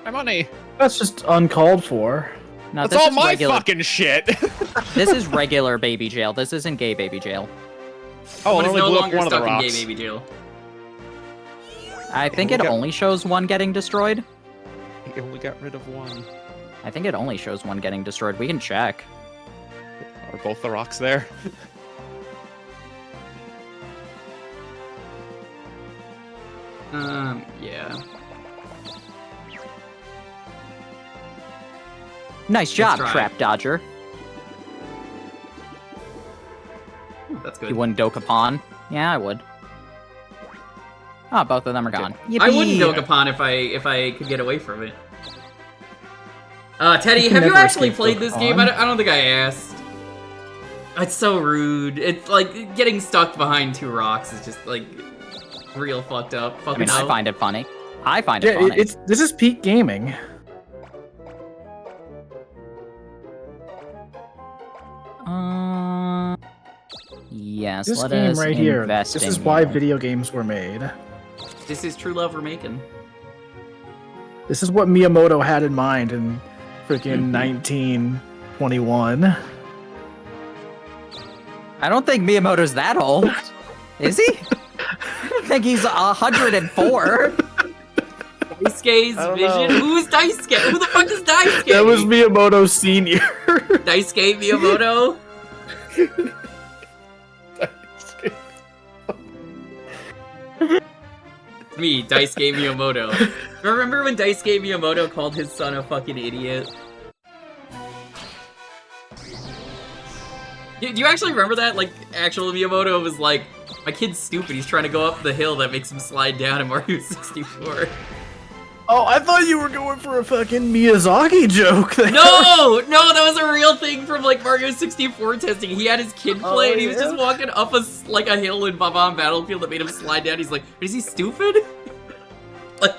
My money. That's just uncalled for. No, That's all is my regular. fucking shit. This is regular baby jail. This isn't gay baby jail. Oh, Someone it is only no blew up longer one of the stuck in gay rocks. baby jail. I think it Okay. only shows one getting destroyed. He only got rid of one. I think it only shows one getting destroyed. We can check. Are both the rocks there? Yeah. Nice job, try. Trap Dodger. Ooh, that's good. You wouldn't Dokapon? Yeah, I would. Oh, both of them are gone. I wouldn't Yippee! Dokapon if I could get away from it. Teddy, can have you never actually escape played this Dokapon. game? I don't think I asked. It's so rude. It's like getting stuck behind two rocks is just like real fucked up. I Fucking mean, I hell. find it funny. I find it Yeah, funny. this is peak gaming. Yes, This let game us right here. invest This in is why you. video games were made. This is true love we're making. This is what Miyamoto had in mind in freaking 1921. I don't think Miyamoto's that old. Is he? I think he's 104. Daisuke's I don't vision? know. Who's Daisuke? Who the fuck is Daisuke? That was Miyamoto Senior. Daisuke Miyamoto? Me, Daisuke Miyamoto. Remember when Daisuke Miyamoto called his son a fucking idiot? Do you actually remember that? Like, actual Miyamoto was like, my kid's stupid, he's trying to go up the hill that makes him slide down in Mario 64. Oh, I thought you were going for a fucking Miyazaki joke there. No! No, that was a real thing from, like, Mario 64 testing. He had his kid play, and he was yeah? just walking up a hill in Bob-omb Battlefield that made him slide down. He's like, is he stupid? Like,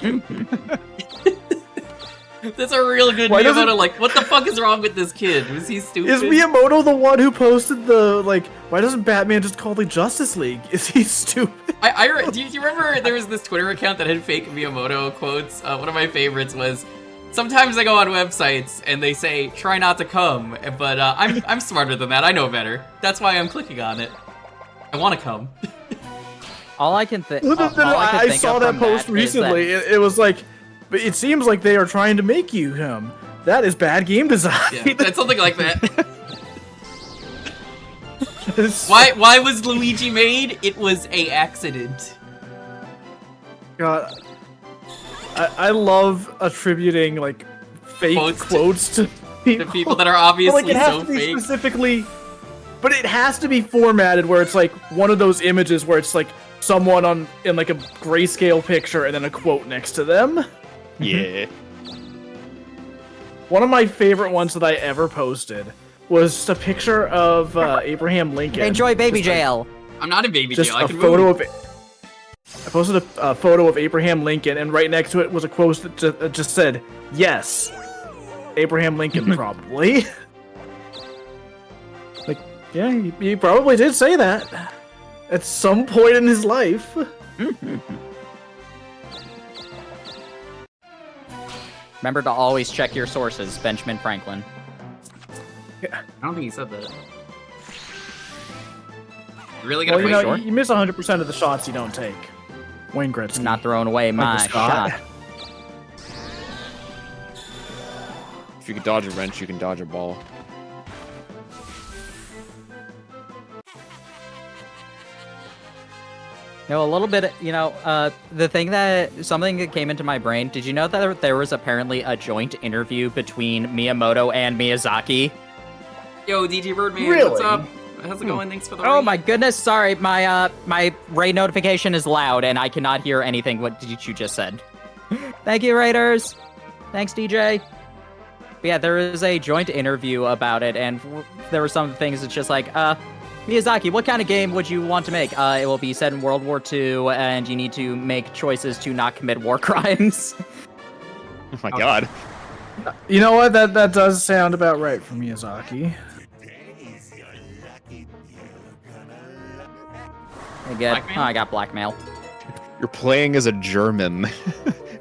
that's a real good Why doesn't- Miyamoto, like, what the fuck is wrong with this kid? Was he stupid? Is Miyamoto the one who posted the, like, why doesn't Batman just call the Justice League? Is he stupid? Do you remember there was this Twitter account that had fake Miyamoto quotes? One of my favorites was, sometimes I go on websites and they say, try not to come, but I'm smarter than that, I know better. That's why I'm clicking on it. I want to come. All I can think. I saw that post recently. It was like, but it seems like they are trying to make you come. That is bad game design. Yeah, it's something like that. Why was Luigi made? It was a accident. God, I love attributing like fake quotes to people. The people that are obviously like, it has so to be fake. Specifically, but it has to be formatted where it's like one of those images where it's like someone in like a grayscale picture and then a quote next to them. Yeah. One of my favorite ones that I ever posted was just a picture of Abraham Lincoln. Enjoy baby jail. I'm not in baby Just jail. I a can photo move. I posted a photo of Abraham Lincoln, and right next to it was a quote that just said, "Yes, Abraham Lincoln probably." Like, yeah, he probably did say that at some point in his life. Remember to always check your sources, Benjamin Franklin. I don't think he said that. You really gotta Well, wait. you miss 100% of the shots you don't take. Wayne Gretzky. Not throwing away my shot. If you can dodge a wrench, you can dodge a ball. You know, a little bit, something that came into my brain, did you know that there was apparently a joint interview between Miyamoto and Miyazaki? Yo, DJ Birdman, Really? what's up? How's it going? Thanks for the Oh raid. my goodness, sorry, my raid notification is loud and I cannot hear anything what you just said. Thank you, Raiders. Thanks, DJ. But yeah, there is a joint interview about it, and there were some things that's just like, Miyazaki, what kind of game would you want to make? It will be set in World War II, and you need to make choices to not commit war crimes. Oh my god. You know what? That does sound about right for Miyazaki. I got blackmail. You're playing as a German,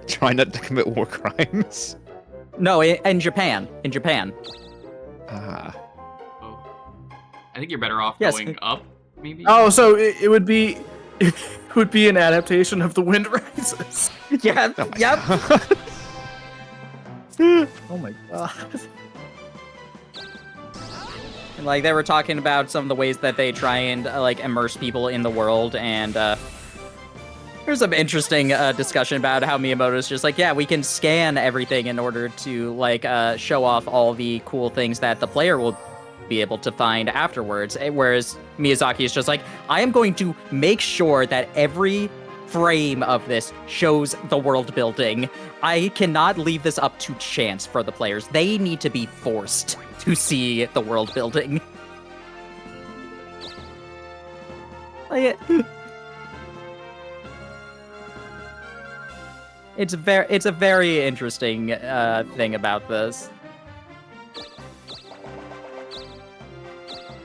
trying not to commit war crimes. No, in Japan. In Japan. Ah. I think you're better off Yes. going up, maybe? Oh, so it would be it would be an adaptation of The Wind Rises. Yeah. Oh my Yep. God. Oh my god. And, like, they were talking about some of the ways that they try and immerse people in the world, and there's some interesting discussion about how Miyamoto's just like, yeah, we can scan everything in order to show off all the cool things that the player will be able to find afterwards, whereas Miyazaki is just like, I am going to make sure that every frame of this shows the world building. I cannot leave this up to chance for the players. They need to be forced to see the world building. It's a very interesting thing about this.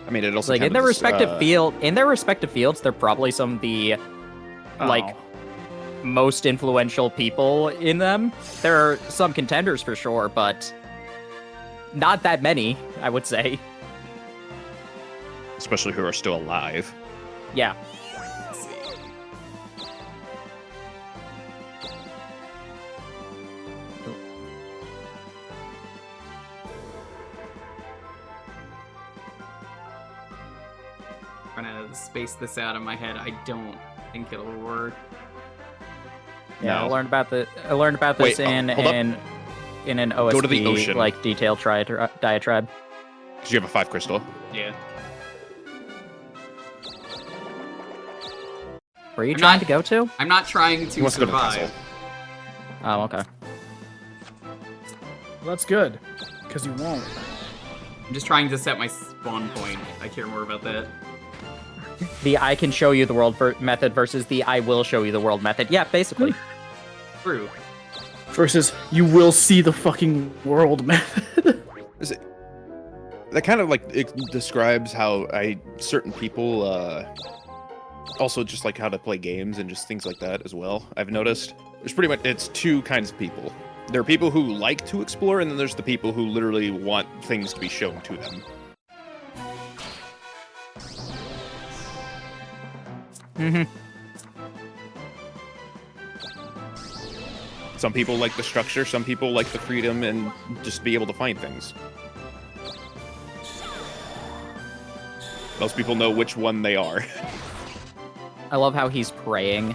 I mean, it also Like, kind in their of just, respective fields, they're probably some of the most influential people in them. There are some contenders for sure, but not that many, I would say. especially who are still alive. Yeah. Trying to space this out in my head. I don't think it'll work. Yeah, No. I learned about this Wait, in hold up. an OSP Go to the ocean. detailed diatribe. Because you have a 5 crystal. Yeah. Where are you I'm trying not- to go to? I'm not trying He to wants to go to the survive. castle. Oh, okay. Well, that's good, because you won't. I'm just trying to set my spawn point. I care more about that. The I can show you the world method versus the I will show you the world method. Yeah, basically. True. Versus, you will see the fucking world method. That kind of it describes how certain people also just like how to play games and just things like that as well. I've noticed it's 2 kinds of people. There are people who like to explore, and then there's the people who literally want things to be shown to them. Mm-hmm. Some people like the structure, some people like the freedom and just be able to find things. Most people know which one they are. I love how he's praying.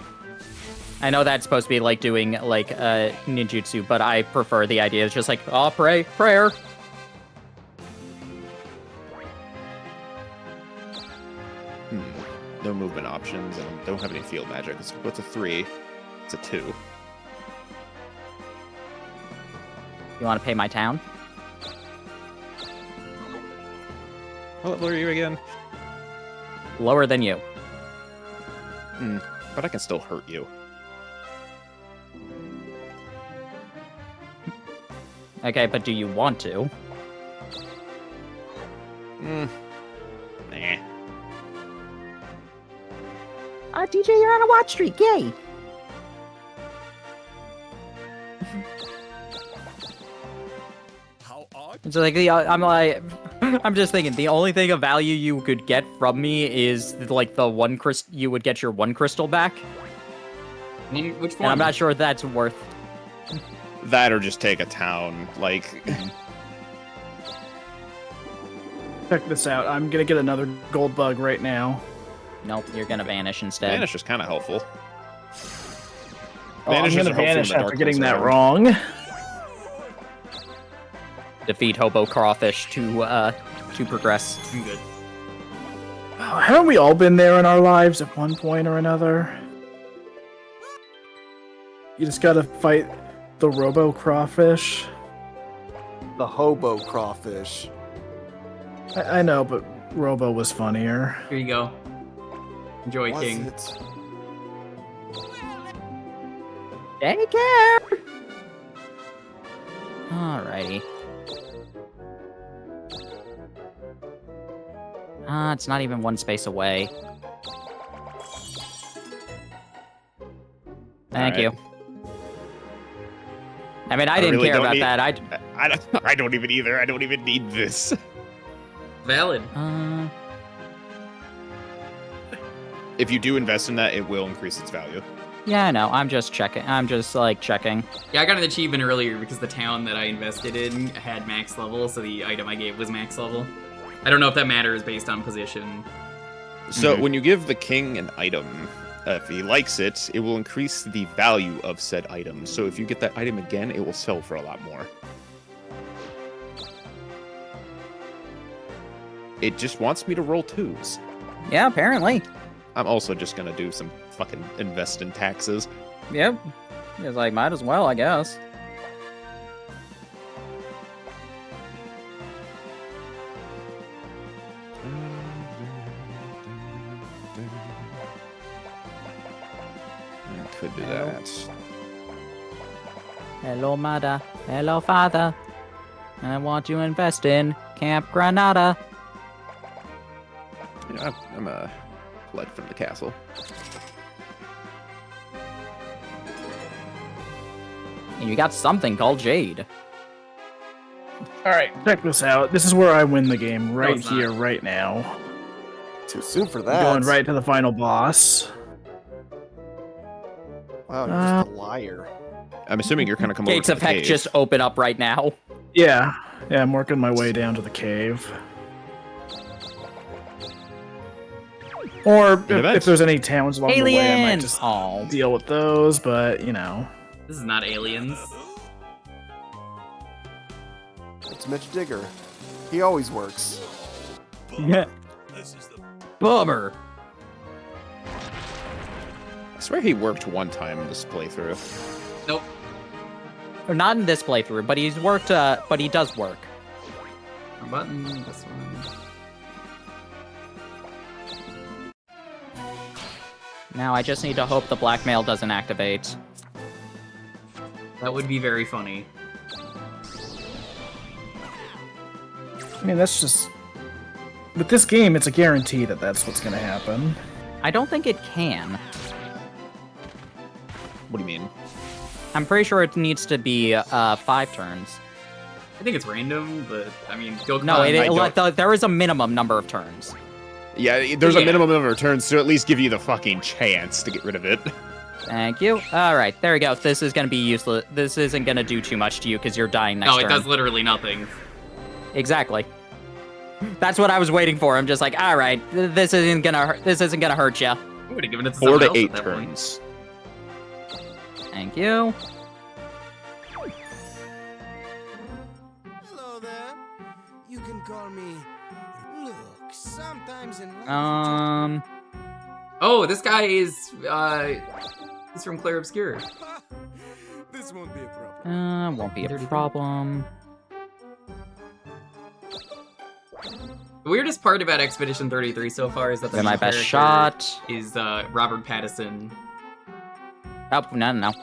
I know that's supposed to be like doing like ninjutsu, but I prefer the idea. It's just like, oh, prayer. No movement options, and I don't have any field magic. What's a 3? It's a 2. You want to pay my town? What level are you again? Lower than you. But I can still hurt you. Okay, but do you want to? Nah. DJ, you're on a watch streak, yay! How odd. It's like I'm just thinking the only thing of value you could get from me is like the one crystal. You would get your one crystal back. Which one? And I'm not sure that's worth. That or just take a town. Like, Check this out. I'm gonna get another gold bug right now. Nope, you're gonna vanish instead. Vanish is kind of helpful. Oh, I'm Vanishes gonna are helpful in vanish the after Dark getting Ones that round. wrong. Defeat Hobo Crawfish to progress. I'm good. Oh, haven't we all been there in our lives at one point or another? You just gotta fight the Robo Crawfish. The hobo crawfish. I know, but Robo was funnier. Here you go. Enjoy, Was King. it? Take care! Alrighty. It's not even one space away. Thank you. I mean, I didn't really care don't about need- that. I don't even either. I don't even need this. Valid. If you do invest in that, it will increase its value. Yeah, I know. I'm just checking. I'm just, like, checking. Yeah, I got an achievement earlier because the town that I invested in had max level, so the item I gave was max level. I don't know if that matters based on position. So when you give the king an item, if he likes it, it will increase the value of said item. So if you get that item again, it will sell for a lot more. It just wants me to roll 2s. Yeah, apparently. I'm also just gonna do some fucking invest in taxes. Yep. It's like, might as well, I guess. I could do that. Hello, mother. Hello, father. I want to invest in Camp Granada. You know, I'm a fled from the castle. And you got something called Jade. Alright, check this out. This is where I win the game, right it's not. here, right now. Too soon for I'm that. going right to the final boss. Wow, you're just a liar. I'm assuming you're kind of coming Gates over of to the Heck cave. just open up right now. Yeah, I'm working my way down to the cave. Or if there's any towns along the way, I might Aliens! just Oh. deal with those, but, you know. This is not aliens. It's Mitch Digger. He always works. Yeah. This is the Bummer. I swear he worked one time in this playthrough. Nope. Or not in this playthrough, but he's worked, but he does work. Wrong button. This one. Now I just need to hope the blackmail doesn't activate. That would be very funny. I mean, that's just... With this game, it's a guarantee that that's what's going to happen. I don't think it can. What do you mean? I'm pretty sure it needs to be 5 turns. I think it's random, but I mean, Dokapon. No, there is a minimum number of turns. Yeah, there's a Yeah. minimum number of turns to at least give you the fucking chance to get rid of it. Thank you. All right, there we go. This is going to be useless. This isn't going to do too much to you because you're dying next No, turn. it does literally nothing. Exactly. That's what I was waiting for. I'm just like, all right, this isn't gonna hurt you. I would have given it to 4 someone to else 8 at that point. turns. Thank you. Hello there. You can call me. Look, sometimes in life. Oh, this guy is he's from Clair Obscur. This won't be a problem. Won't be a problem. The weirdest part about Expedition 33 so far is that the My main best character shot. is Robert Pattinson. Oh, no.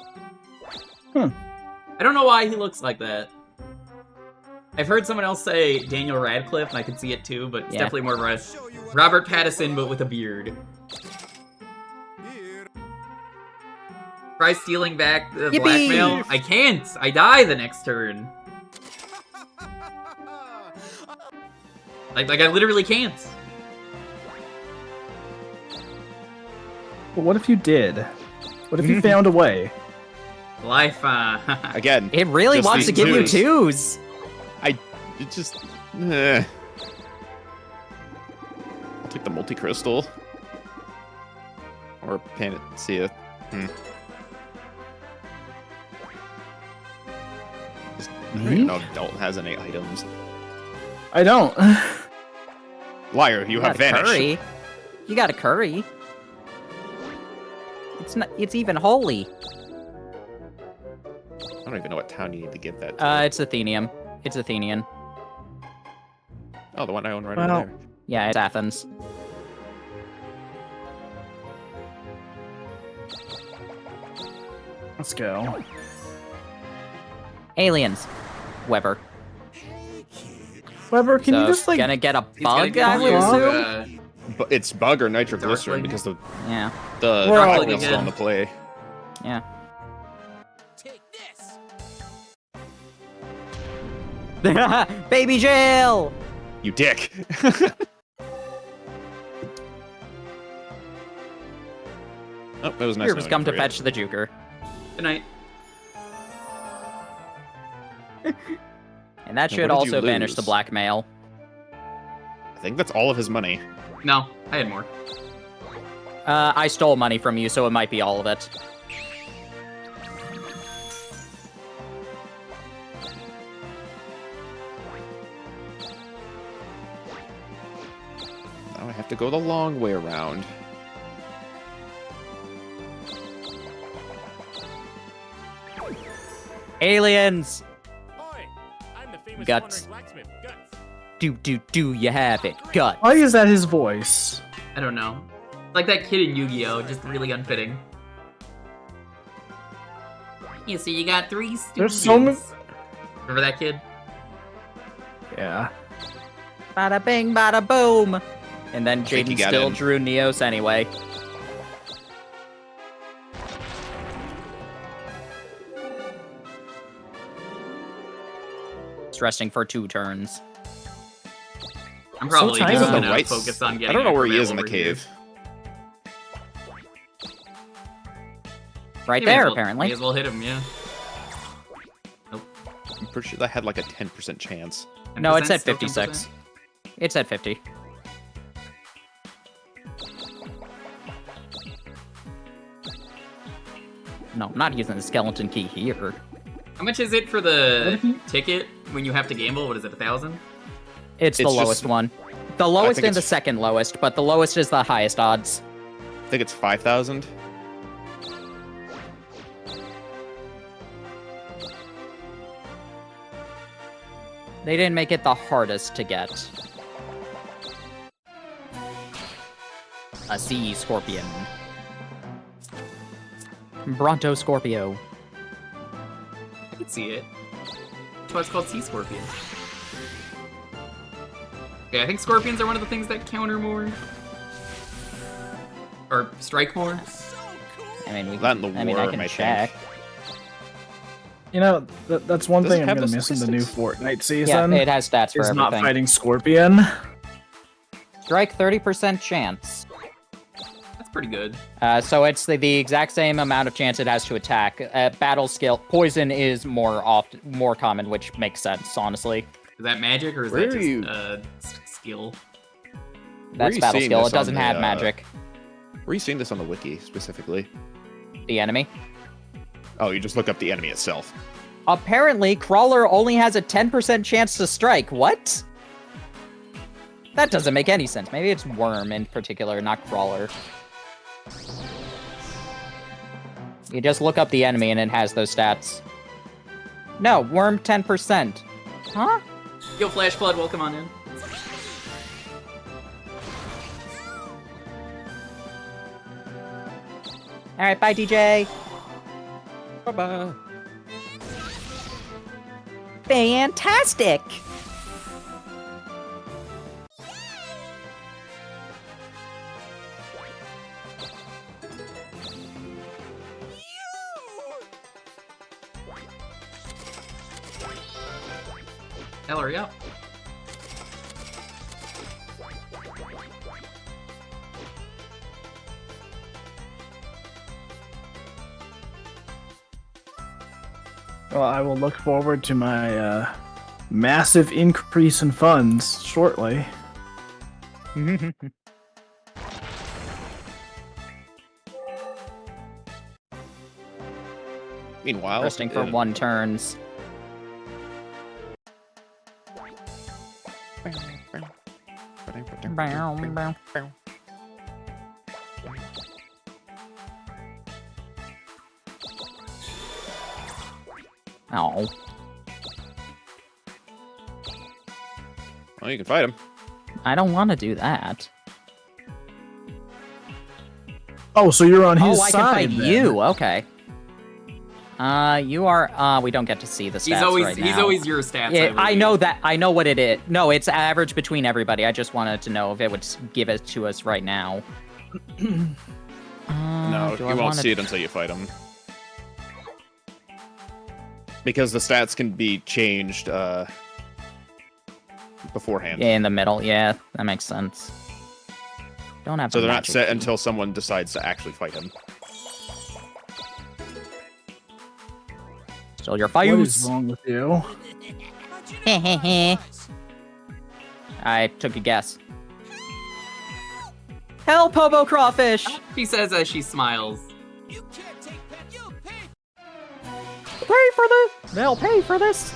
I don't know why he looks like that. I've heard someone else say Daniel Radcliffe, and I can see it too, but it's definitely more of a Robert Pattinson, but with a beard. Try stealing back the Yippee! blackmail. I can't! I die the next turn. Like I literally can't. But what if you did? What if you found a way? Life, Again. It really just wants to these give you twos. twos. It just... I'll take the multi-crystal. Or Panacea. I don't even know if Dalton has any items. I don't. Liar, you have got a vanished. curry. You got a curry. It's even holy. I don't even know what town you need to give that to. It's Athenium. It's Athenian. Oh, the one I own right Well- over there. Yeah, it's Athens. Let's go. Aliens. Weber. Weber, can so you just like? gonna get a he's gonna bug, give I would you, assume? But it's bug or nitroglycerin Darkling. because the Yeah. Well, Darkling's still on the play. Yeah. Take this. Baby jail! You dick. Oh, that was nice. Here was knowing come to you for fetch the Jewker. Good night. And that Now, should what did you also banish the lose? blackmail. I think that's all of his money. No, I had more. I stole money from you, so it might be all of it. Now I have to go the long way around. Aliens! Oi! I'm the famous Guts. wandering blacksmith, Guts. Do you have it? Gut. Why is that his voice? I don't know. Like that kid in Yu-Gi-Oh! Just really unfitting. Yeah, so you got 3 students. There's so many. Remember that kid? Yeah. Bada bing, bada boom! And then think you Jaden got still him. drew Neos anyway. It's resting for 2 turns. I'm probably tiny. just He's on gonna the right focus on getting. I don't know where he Acrobat is in the over here. cave. Right You may as there, well- apparently. May as well hit him, yeah. I'm pretty sure that had like a 10% chance. No, it's 10%, at still 56. 10%? It's at 50. No, I'm not using the skeleton key here. How much is it for What the if you- ticket when you have to gamble? What is it, 1,000? It's the It's lowest just- one. The lowest think and the it's- second lowest, but the lowest is the highest odds. I think it's 5,000. They didn't make it the hardest to get. A sea scorpion. Bronto Scorpio. I can see it. That's why it's called sea scorpion. Okay, I think scorpions are one of the things that counter more. Or strike more. I mean, we That and can, the I mean, I worm, can I check. think. You know, that's one Does thing it I'm have gonna those miss in the new statistics? Fortnite Yeah, season. it has stats for is not everything. fighting Scorpion. Strike 30% chance. That's pretty good. So it's the exact same amount of chance it has to attack. Battle skill, poison is more common, which makes sense, honestly. Is that magic or is Where that are you? just skill. That's battle skill. It doesn't have magic. Where are you seeing this on the wiki specifically? The enemy. Oh, you just look up the enemy itself. Apparently, Crawler only has a 10% chance to strike. What? That doesn't make any sense. Maybe it's Worm in particular, not Crawler. You just look up the enemy and it has those stats. No, Worm 10%. Huh? Yo, Flash Flood, welcome on in. Alright, bye, DJ. Bye-bye. Fantastic! Hurry up. Well, I will look forward to my massive increase in funds shortly. Meanwhile, resting for 1 turns. Oh. Well, you can fight him. I don't want to do that. Oh, so you're on his side. side. Oh, I can fight then. you. Okay. You are. We don't get to see the stats He's always your stats. I know that. I know what it is. No, it's average between everybody. I just wanted to know if it would give it to us right now. No, you won't see it until you fight him. Because the stats can be changed beforehand. Yeah, in the middle. Yeah, that makes sense. Don't have. So they're not set until someone decides to actually fight him. Still your fight. What is wrong with you? I took a guess. Help, Hobo Crawfish! She says as she smiles. You can't take that. You pay. Pay for this! They'll pay for this!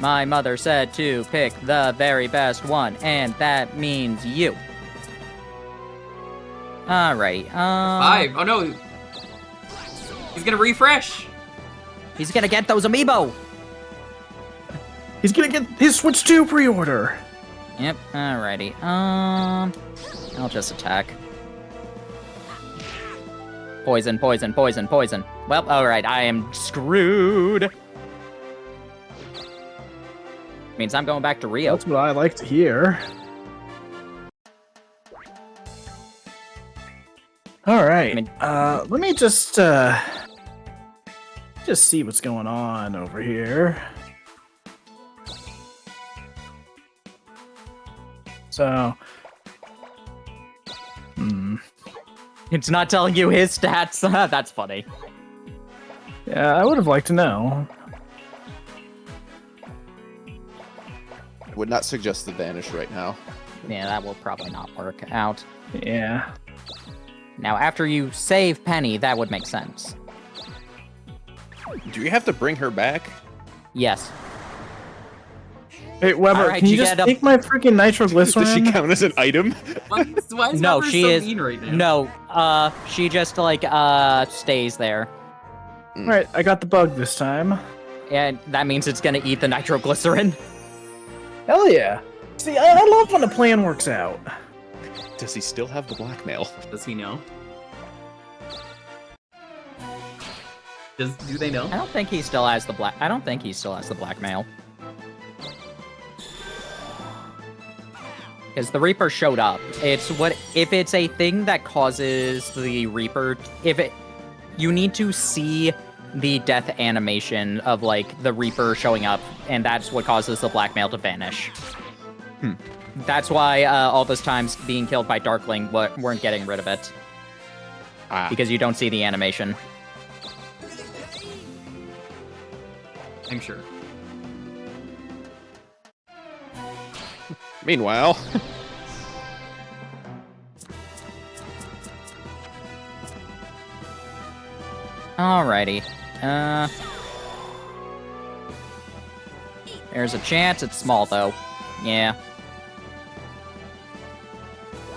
My mother said to pick the very best one, and that means you. Alright, 5. Oh no! He's gonna refresh! He's gonna get those amiibo! He's gonna get his Switch 2 pre-order! Yep, alrighty. I'll just attack. Poison, poison, poison, poison. Well, alright, I am screwed. Means I'm going back to Rio. That's what I like to hear. Alright, let me just see what's going on over here. So, It's not telling you his stats. That's funny. yeah, I would have liked to know. I would not suggest the Vanish right now. Yeah, that will probably not work out. Yeah. Now, after you save Penny, that would make sense. Do you have to bring her back? Yes. Hey, Weber, Alright, can you you just get take my freaking nitroglycerin? Does she count as an item? Why is No, Weber she so is. mean right now? No, she just like stays there, Alright, I got the bug this time. and that means it's gonna eat the nitroglycerin. Hell yeah. See, I love when a plan works out. Does he still have the blackmail? Does he know? Do they know? I don't think he still has the blackmail. Because the Reaper showed up. If it's a thing that causes the Reaper, you need to see the death animation of like the Reaper showing up, and that's what causes the blackmail to vanish. That's why all those times being killed by Darkling weren't getting rid of it. Because you don't see the animation. I'm sure. Meanwhile. Alrighty. There's a chance. It's small, though. Yeah.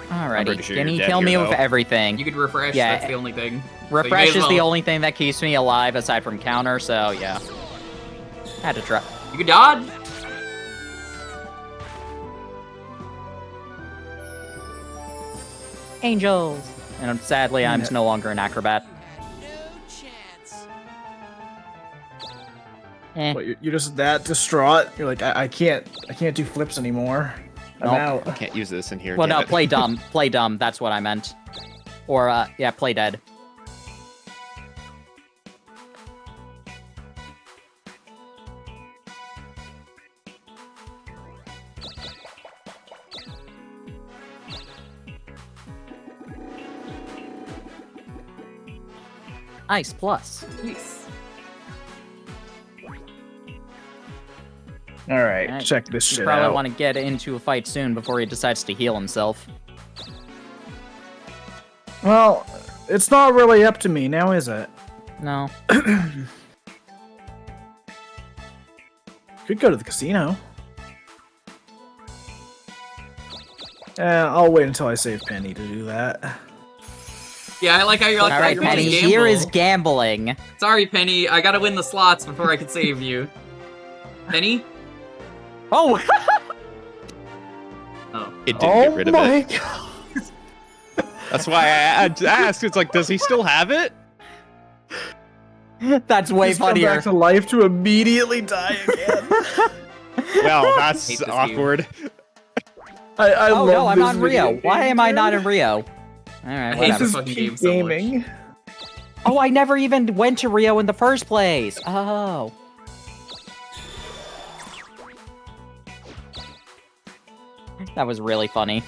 Alrighty. Sure Can he dead kill me here, with though. everything? You could refresh, Yeah. that's the only thing. Refresh So is the well. only thing that keeps me alive aside from counter, so yeah. Had to try. You could dodge. Angels! And sadly, I'm no longer an acrobat. Eh. What, you're just that distraught? You're like, I can't do flips anymore. I'm Nope. out. I can't use this in here. Well, damn no, it. play dumb. Play dumb, that's what I meant. Or, yeah, play dead. Ice plus. Nice. All right, Alright, check this You shit probably out. want to get into a fight soon before he decides to heal himself. Well, it's not really up to me now, is it? No. Could go to the casino. I'll wait until I save Penny to do that. Yeah, I like how you're like, Alright, I could Penny, just here gamble. is gambling. Sorry, Penny, I gotta win the slots before I could save you. Penny? Oh! Oh. It didn't get rid of it. God. That's why I asked. It's like, does he still have it? That's way Just come funnier. back to life to immediately die again. Well, Hate that's this awkward. I Oh love no, I'm this on video Rio. Why game, am I not dude. in Rio? I Alright, hate whatever. this fucking game so gaming. much. Oh, I never even went to Rio in the first place. Oh. That was really funny.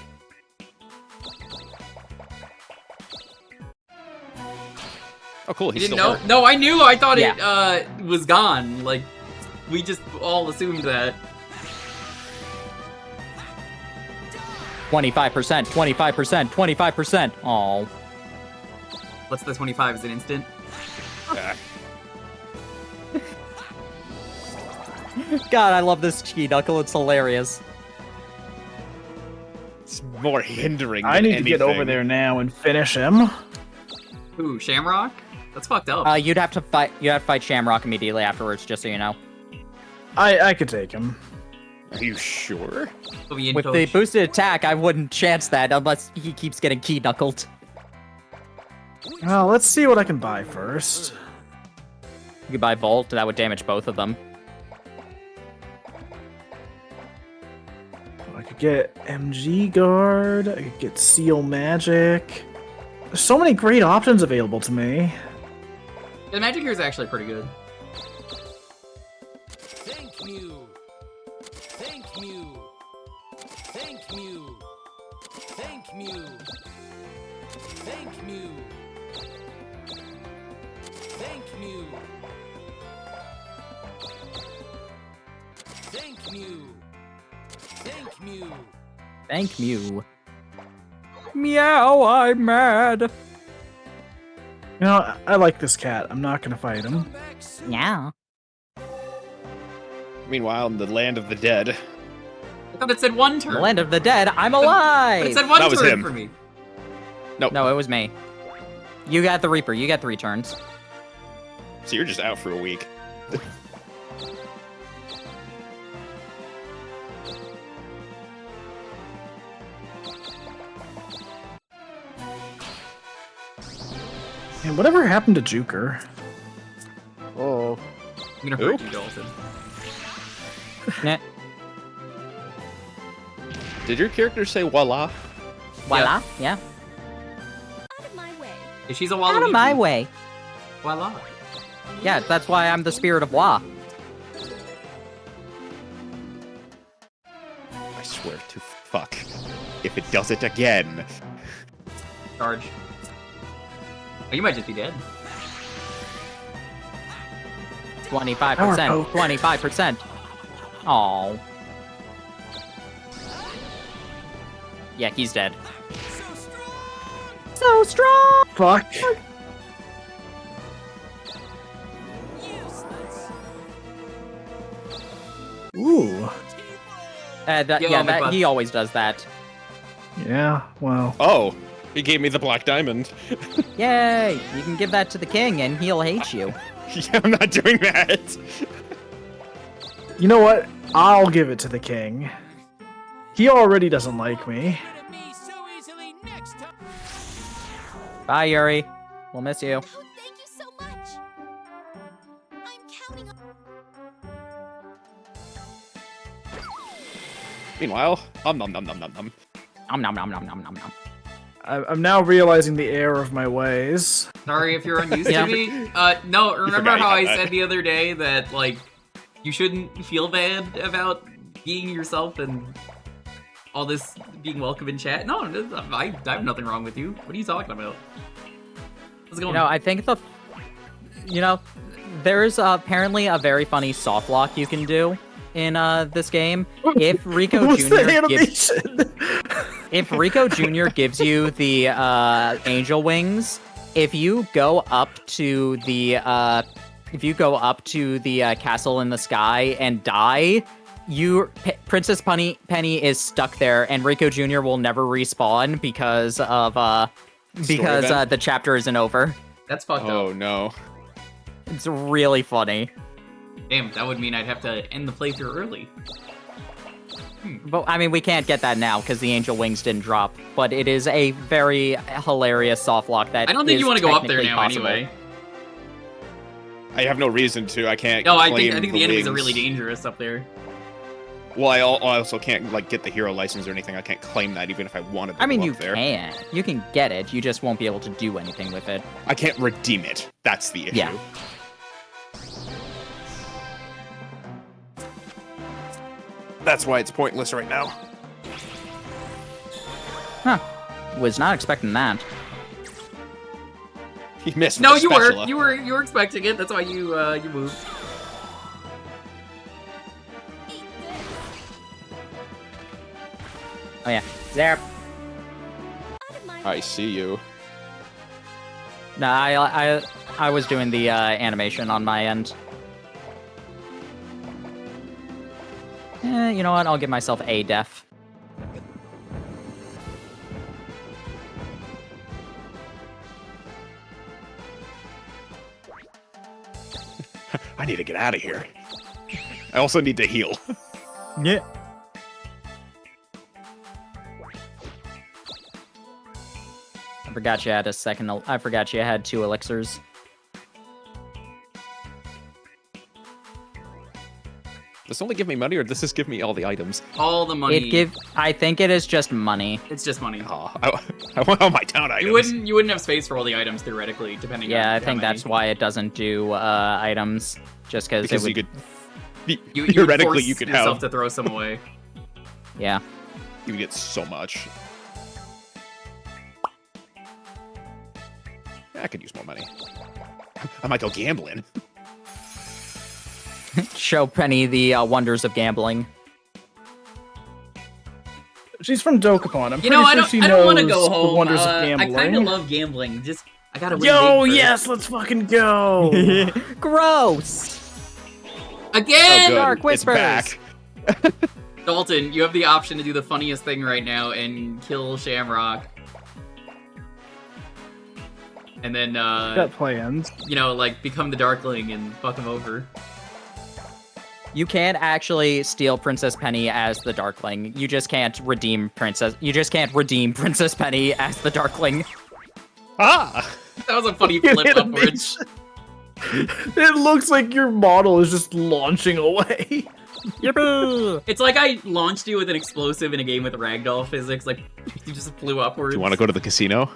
Oh, cool. You He's didn't still know? hurt. No, I knew. I thought Yeah. it was gone. Like, we just all assumed that. 25%, 25%, 25%. Oh. What's the 25? Is it instant? Yeah. God, I love this cheeky knuckle. It's hilarious. It's more hindering. I than need to get over anything. there now and finish him. Ooh, Shamrock? That's fucked up. You'd have to fight Shamrock immediately afterwards, just so you know. I could take him. Are you sure? He'll be in With coach. the boosted attack, I wouldn't chance that unless he keeps getting key knuckled. Well, let's see what I can buy first. You could buy Volt, that would damage both of them. I could get MG Guard. I could get Seal Magic. There's so many great options available to me. The magic here is actually pretty good. Thank you. Thank you. Thank you. Thank you. Thank you. Thank you. Thank you. Thank you. Thank you. Meow, I'm mad. You know, I like this cat. I'm not gonna fight him. Back soon. Yeah. Meanwhile, in the land of the dead. I thought it said one turn. The land of the dead, I'm But alive! it said one That was turn him. for me. Nope. No, it was me. You got the Reaper, you got 3 turns. So you're just out for a week. And whatever happened to Jewker? Oh, I'm gonna hurt you, Dalton. Nah. Did your character say voila? Voila, yeah. Out of my way. If she's a Out of my way. Voila. Yeah, that's why I'm the spirit of Wa. I swear to fuck. If it does it again. Charge. Oh, you might just be dead. 25%, 25%. Oh. Yeah, he's dead. So strong! Fuck. Ooh. He always does that. Yeah, well. Oh, he gave me the black diamond. Yay! You can give that to the king and he'll hate you. Yeah, I'm not doing that. You know what? I'll give it to the king. He already doesn't like me. Bye, Yuri. We'll miss you. Oh, thank you so much. I'm counting on... Meanwhile, nom nom nom nom nom nom. Nom nom nom nom nom nom nom. I'm now realizing the error of my ways. Sorry if you're unused to me. No, remember how I said the other day that, like, you shouldn't feel bad about being yourself and all this being welcome in chat? No, I have nothing wrong with you. What are you talking about? What's going on? I think there's apparently a very funny soft lock you can do in this game. If Rico Jr. gives you the angel wings, if you go up to the castle in the sky and die, Princess Penny is stuck there, and Rico Jr. will never respawn because of the chapter isn't over. That's fucked up. Oh no. It's really funny. Damn, that would mean I'd have to end the playthrough early. But I mean, we can't get that now because the angel wings didn't drop. But it is a very hilarious soft lock that I don't think you want to go up there now possible. anyway. I have no reason to. I can't. No, I think the enemies are wings. really dangerous up there. Well, I also can't like get the hero license or anything. I can't claim that even if I wanted to. I mean, go you up there. can. You can get it. You just won't be able to do anything with it. I can't redeem it. That's the issue. Yeah. That's why it's pointless right now. Huh. Was not expecting that. He missed. No, with the you were. spatula. You were expecting it. That's why you moved. Oh yeah. There. I see you. No, I was doing the animation on my end. You know what? I'll give myself a def. I need to get out of here. I also need to heal. Yeah. I forgot you had a second. I forgot you had 2 elixirs. Does this only give me money, or does this give me all the items? All the money. I think it is just money. It's just money. Oh, I want all my town items. You wouldn't have space for all the items theoretically, depending. on Yeah, I how think many. that's why it doesn't do items, just because it would. you could. You Theoretically, would force you could yourself have. to throw some away. Yeah. You would get so much. I could use more money. I might go gambling. Show Penny the wonders of gambling. She's from Dokapon. I'm You know, I pretty sure don't she want to knows go home. the wonders of I gambling. kind of love gambling. Just I gotta win Yo, big first. yes, let's fucking go. Gross. Again. Good. Dark It's Whispers. back. Dalton, you have the option to do the funniest thing right now and kill Shamrock. And then, Got plans. you know, like, become the Darkling and fuck him over. You can actually steal Princess Penny as the Darkling. You just can't redeem Princess Penny as the Darkling. Ah! That was a funny flip upwards. It looks like your model is just launching away. Yippee! It's like I launched you with an explosive in a game with ragdoll physics. Like, you just flew upwards. Do you want to go to the casino?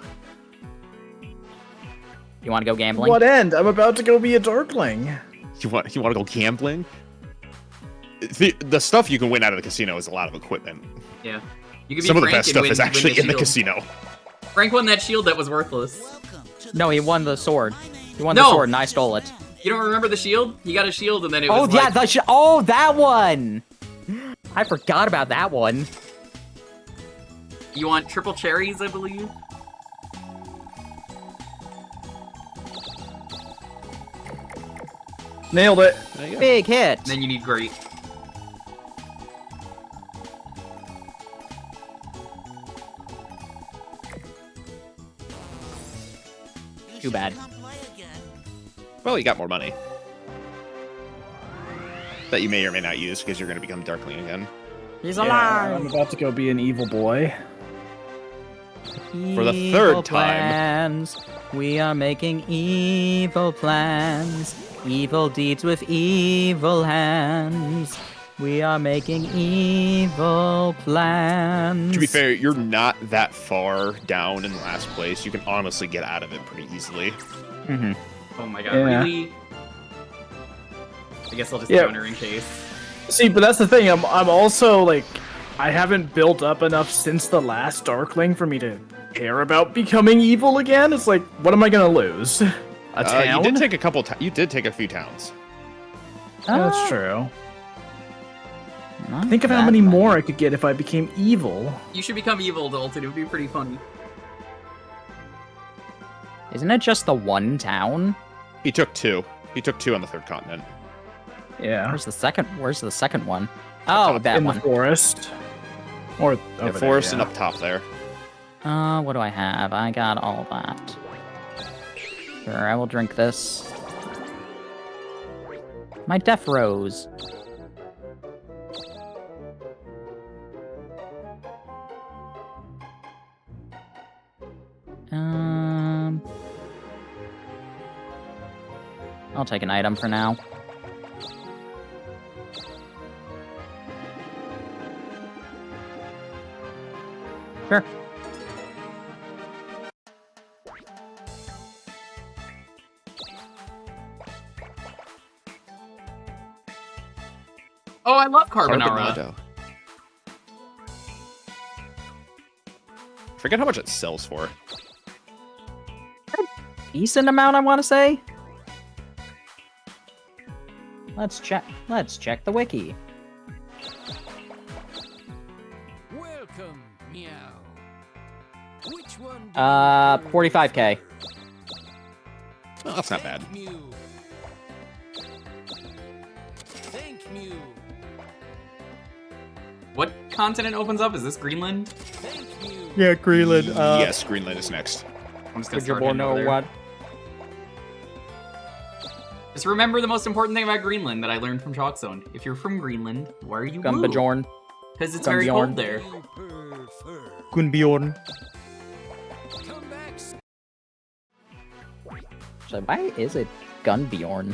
You want to go gambling? What end? I'm about to go be a Darkling. You want to go gambling? The stuff you can win out of the casino is a lot of equipment. Yeah. You could be Some of the Frank best and stuff win- is actually win in the shield. casino. Frank won that shield that was worthless. No, he won the sword. He won No! the sword and I stole it. You don't remember the shield? He got a shield and then it was Oh, yeah, like... that one! I forgot about that one. You want triple cherries, I believe? Nailed it. Big hit. Then you need great. Too bad. Well, you got more money. That you may or may not use because you're going to become Darkling again. He's Yeah, alive. I'm about to go be an evil boy. For the third time. Plans. We are making evil plans. Evil deeds with evil hands. We are making evil plans. To be fair, you're not that far down in last place. You can honestly get out of it pretty easily. Mm-hmm. Oh my god, Yeah. really? I guess I'll just Yeah. counter in case. See, but that's the thing. I'm also like, I haven't built up enough since the last Darkling for me to care about becoming evil again. It's like, what am I gonna lose? A town? You did take a couple. You did take a few towns. Yeah, that's true. Not Think of how that many more I could get if I became evil. You should become evil, Dalton. It would be pretty funny. Isn't it just the one town? He took 2. He took 2 on the third continent. Yeah. Where's the second one? Oh, that in one. the forest. Or The over forest there, and up top there. What do I have? I got all that. Sure, I will drink this. My Death Rose. I'll take an item for now. Sure. Oh, I love carbonara. Carbonado. Forget how much it sells for. Decent amount, I want to say. Let's check the wiki. Welcome, meow. Which one? 45k. Oh, that's not bad. Mew. Thank Mew. What continent opens up? Is this Greenland? Thank Mew. Yeah, Greenland. Yes, Greenland is next. I'm just gonna Would your start boy heading know over there. what? Just remember the most important thing about Greenland that I learned from Chalk Zone. If you're from Greenland, why are you woo? Gumbajorn. Because it's very Gumbjorn. cold there. You prefer. Gunbjorn. Come back. So why is it Gunbjorn?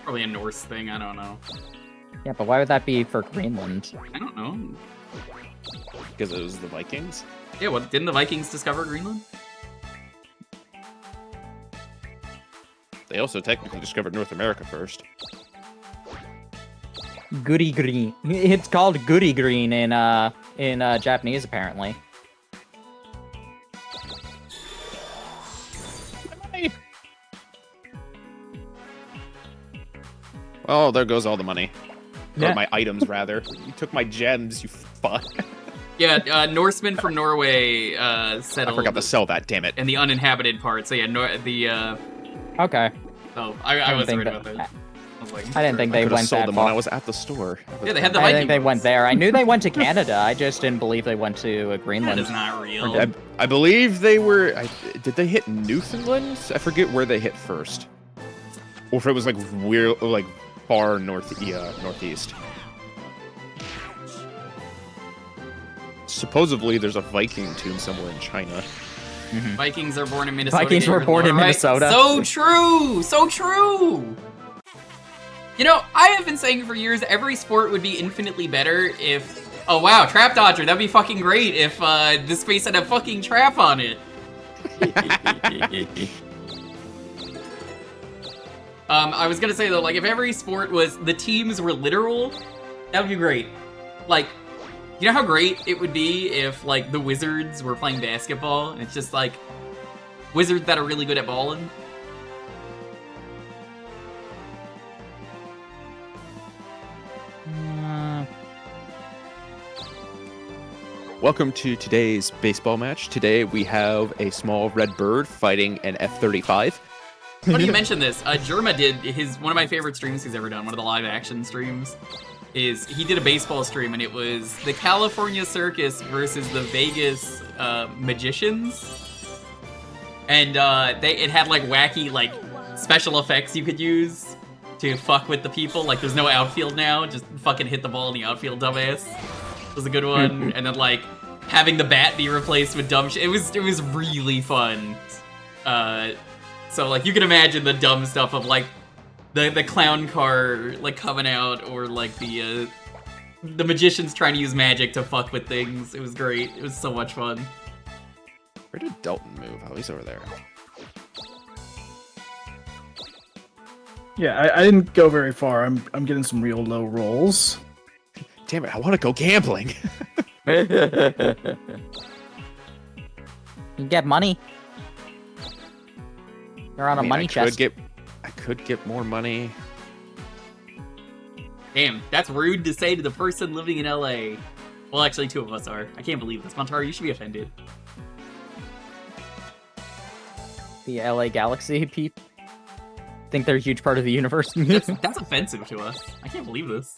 Probably a Norse thing, I don't know. Yeah, but why would that be for Greenland? I don't know. Because it was the Vikings. Yeah, well, didn't the Vikings discover Greenland? They also technically discovered North America first. Goody Green. It's called Goody Green in Japanese apparently. Oh, there goes all the money. Yeah. Or my items, rather. You took my gems, you fuck. Yeah, Norsemen from Norway I settled forgot to sell that, damn it. in the uninhabited part. So yeah, Okay. Oh, I wasn't think worried that- about that. I was like, I didn't think they Could've went sold that them when I far. was at the store. Yeah, they had the I Vikings. think they went there. I knew they went to Canada. I just didn't believe they went to That Greenland. is not real. I believe they were... did they hit Newfoundland? I forget where they hit first. Or if it was like weird, like far northeast. Supposedly, there's a Viking tomb somewhere in China. Vikings are born in Minnesota. Vikings were born in Right. Minnesota. So true! So true! You know, I have been saying for years every sport would be infinitely better if... Oh wow, Trap Dodger, that'd be fucking great if this space had a fucking trap on it. I was gonna say though, like if every sport was... The teams were literal, that would be great. Like, you know how great it would be if, like, the Wizards were playing basketball, and it's just, like, Wizards that are really good at balling? Welcome to today's baseball match. Today we have a small red bird fighting an F-35. Funny you mention this. Jerma did one of my favorite streams he's ever done, one of the live action streams, is he did a baseball stream, and it was the California Circus versus the Vegas Magicians. And it had like wacky like special effects you could use to fuck with the people. Like there's no outfield now, just fucking hit the ball in the outfield, dumbass. Was a good one. And then like having the bat be replaced with dumb shit. It was really fun. So like you can imagine the dumb stuff of like the clown car like coming out, or like the magicians trying to use magic to fuck with things. It was great. It was so much fun. Where did Dalton move? Oh, he's over there. Yeah, I didn't go very far. I'm getting some real low rolls. Damn it, I want to go gambling. You get money. You're on a money chest. I could get more money. Damn, that's rude to say to the person living in LA. Well, actually, two of us are. I can't believe this. Montaro, you should be offended. The LA Galaxy peep think they're a huge part of the universe. That's offensive to us. I can't believe this.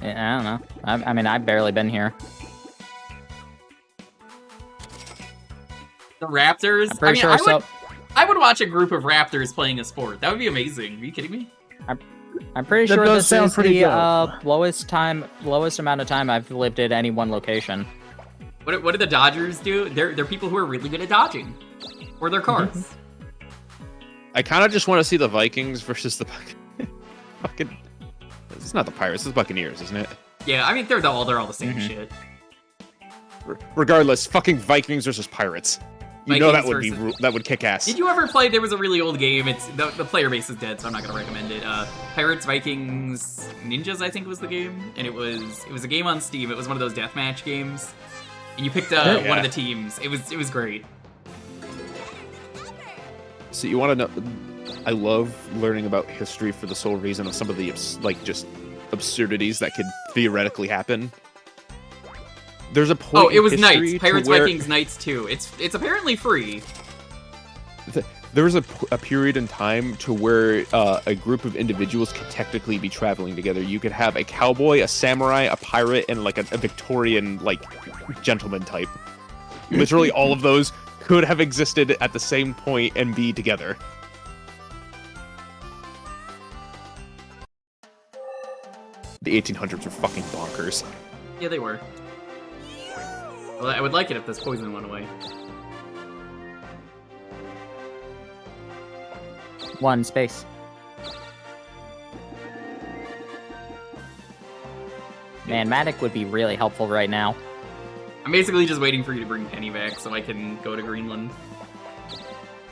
Yeah, I don't know. I mean, I've barely been here. The Raptors? I'm pretty sure I would watch a group of Raptors playing a sport. That would be amazing. Are you kidding me? I'm pretty sure this is the lowest amount of time I've lived at any one location. What do the Dodgers do? They're people who are really good at dodging. Or their cars. I kind of just want to see the Vikings versus the fucking... It's not the Pirates, it's the Buccaneers, isn't it? Yeah, I mean, they're all the same shit. Regardless, fucking Vikings versus Pirates. You know that would kick ass. Did you ever play? There was a really old game. It's the player base is dead, so I'm not gonna recommend it. Pirates, Vikings, Ninjas, I think was the game, and it was a game on Steam. It was one of those deathmatch games, and you picked one of the teams. It was great. So you want to know? I love learning about history for the sole reason of some of the just absurdities that could theoretically happen. There's a point. Oh, it was Knights, Pirates, Vikings, Knights 2. It's apparently free. There was a period in time to where a group of individuals could technically be traveling together. You could have a cowboy, a samurai, a pirate, and like a Victorian like gentleman type. Literally all of those could have existed at the same point and be together. The 1800s were fucking bonkers. Yeah, they were. Well, I would like it if this poison went away. One space. Man, Matic would be really helpful right now. I'm basically just waiting for you to bring Penny back so I can go to Greenland.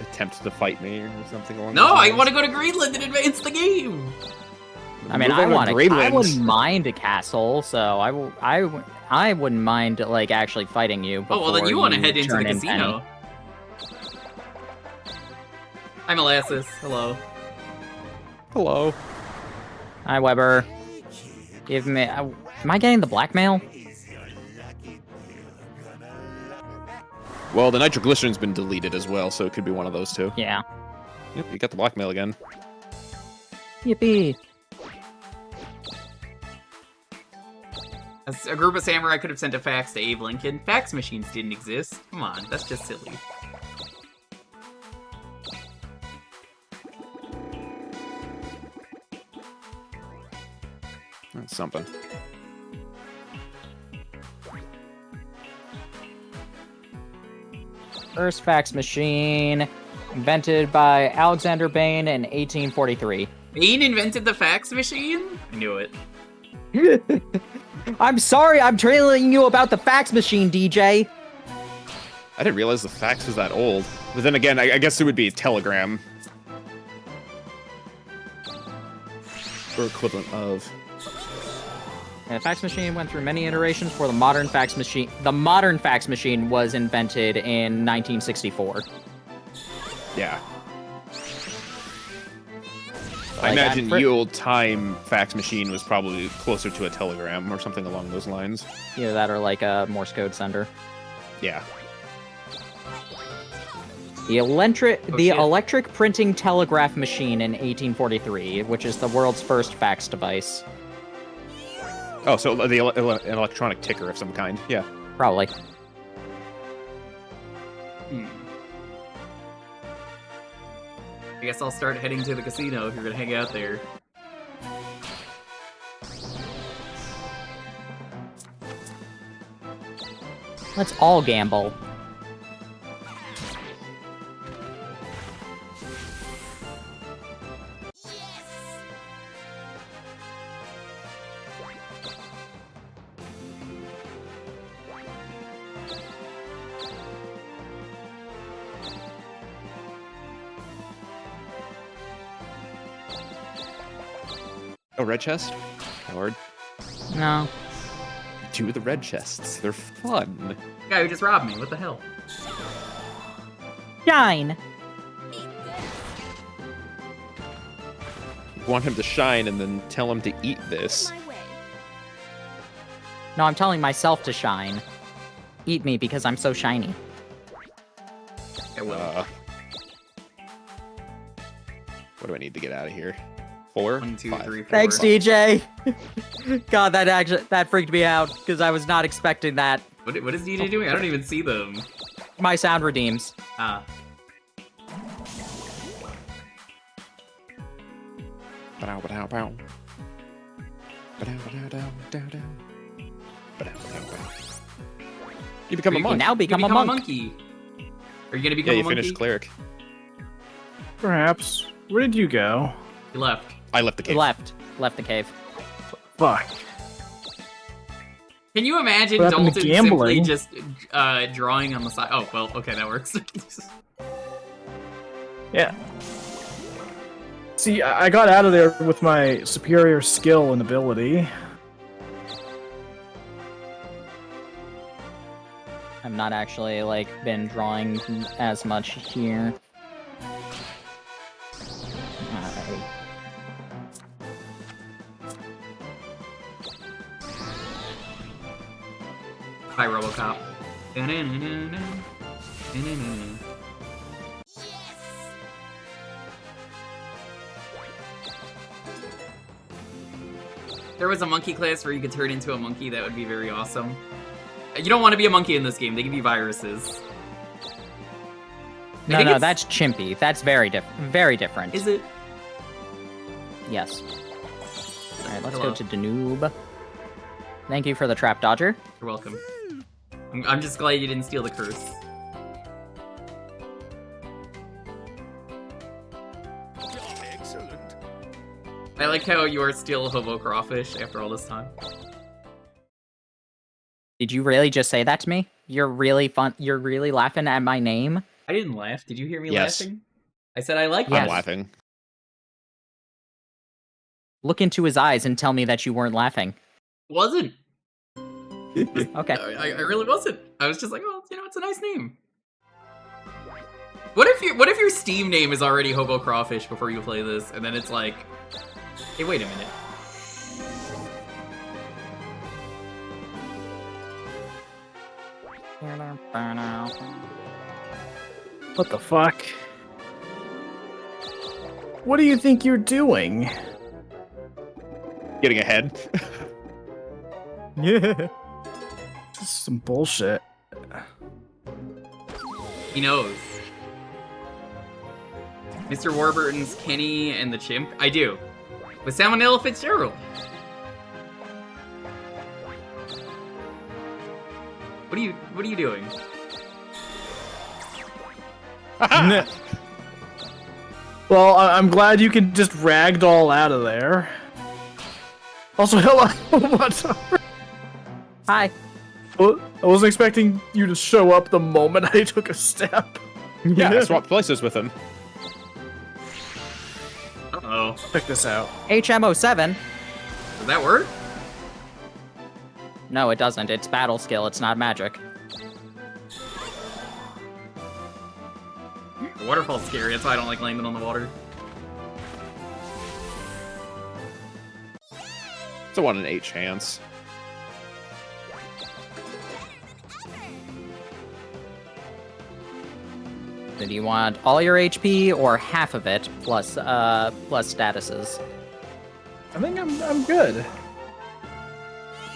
Attempt to fight me or something along No, those lines. I want to go to Greenland and advance the game! I mean, I wouldn't mind a castle, so I wouldn't mind like actually fighting you. Oh well, then you want to head into the casino. Hi, Molasses. Hello. Hello. Hi, Weber. Give me. Am I getting the blackmail? Well, the nitroglycerin's been deleted as well, so it could be one of those two. Yeah. Yep, you got the blackmail again. Yippee. A group of samurai could have sent a fax to Abe Lincoln. Fax machines didn't exist. Come on, that's just silly. That's something. First fax machine invented by Alexander Bain in 1843. Bain invented the fax machine? I knew it. I'm sorry, I'm telling you about the fax machine, DJ. I didn't realize the fax was that old. But then again, I guess it would be a telegram. Or equivalent of. And the fax machine went through many iterations before the modern fax machine. The modern fax machine was invented in 1964. Yeah. I imagine the old time fax machine was probably closer to a telegram or something along those lines. Either that or like a Morse code sender. Yeah. The electric printing telegraph machine in 1843, which is the world's first fax device. Oh, so an electronic ticker of some kind. Yeah. Probably. I guess I'll start heading to the casino if you're gonna hang out there. Let's all gamble. Oh, red chest? Coward. No. Two of the red chests. They're fun. Guy who just robbed me. What the hell? Shine. You want him to shine and then tell him to eat this. No, I'm telling myself to shine. Eat me because I'm so shiny. I will. What do I need to get out of here? 4? 1, 2, 3, 4. Thanks, DJ. God, that freaked me out because I was not expecting that. What is DJ doing? I don't even see them. My sound redeems. Ah. You become a monk. You now become a monk. monkey. Are you gonna become a monkey? Yeah, you finished cleric. Perhaps. Where did you go? You left. I left the cave. Left the cave. Fuck. Can you imagine What happened to Dalton simply gambling? just drawing on the side? Oh, well, okay, that works. Yeah. See, I got out of there with my superior skill and ability. I've not actually, like, been drawing as much here. Alright. Hi, Robocop. There was a monkey class where you could turn into a monkey. That would be very awesome. You don't want to be a monkey in this game. They give you viruses. No, that's Chimpy. That's very different. Is it? Yes. Alright, let's Hello. go to Danube. Thank you for the trap dodger. You're welcome. I'm just glad you didn't steal the curse. Excellent. I like how you are still hobo crawfish after all this time. Did you really just say that to me? You're really laughing at my name? I didn't laugh. Did you hear me Yes. laughing? I said I like Yes. I'm laughing. Look into his eyes and tell me that you weren't laughing. Wasn't. Okay. I really wasn't. I was just like, oh, you know, it's a nice name. What if your Steam name is already Hobo Crawfish before you play this, and then it's like, hey, wait a minute. What the fuck? What do you think you're doing? Getting ahead. Yeah. This is some bullshit. He knows. Mr. Warburton's Kenny and the Chimp? I do. With Salmonella Fitzgerald. What are you doing? Well, I'm glad you can just ragdoll out of there. Also, hello. What's up? Hi. Well, I wasn't expecting you to show up the moment I took a step. Yeah, I swapped places with him. Uh-oh. Check this out. HM07. Does that work? No, it doesn't. It's battle skill. It's not magic. The waterfall's scary, that's why I don't like landing on the water. It's a 1 in 8 chance. So do you want all your HP or half of it plus statuses? I think I'm good.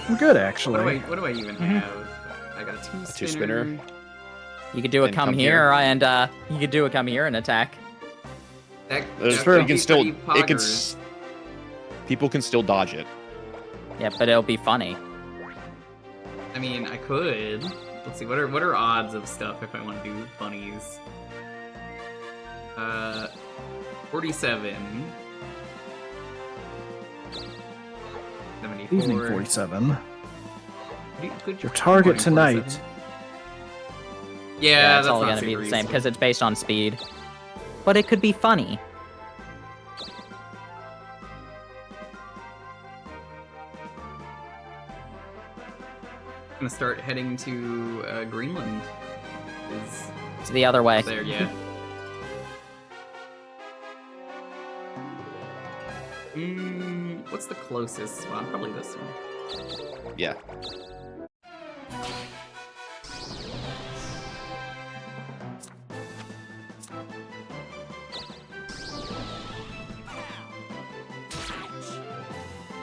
I'm good actually. What do I even have? I got a two spinner. You could do a come here and you could do a come here and attack. That's true. You can still people can still dodge it. Yeah, but it'll be funny. I mean, I could. Let's see. What are odds of stuff if I want to do bunnies? 47. 74. Evening 47. Good Your target 47. tonight. Yeah, it's all gonna be the same because it's based on speed. But it could be funny. I'm gonna start heading to Greenland. It's the other way. There, yeah. What's the closest spot? Probably this one. Yeah.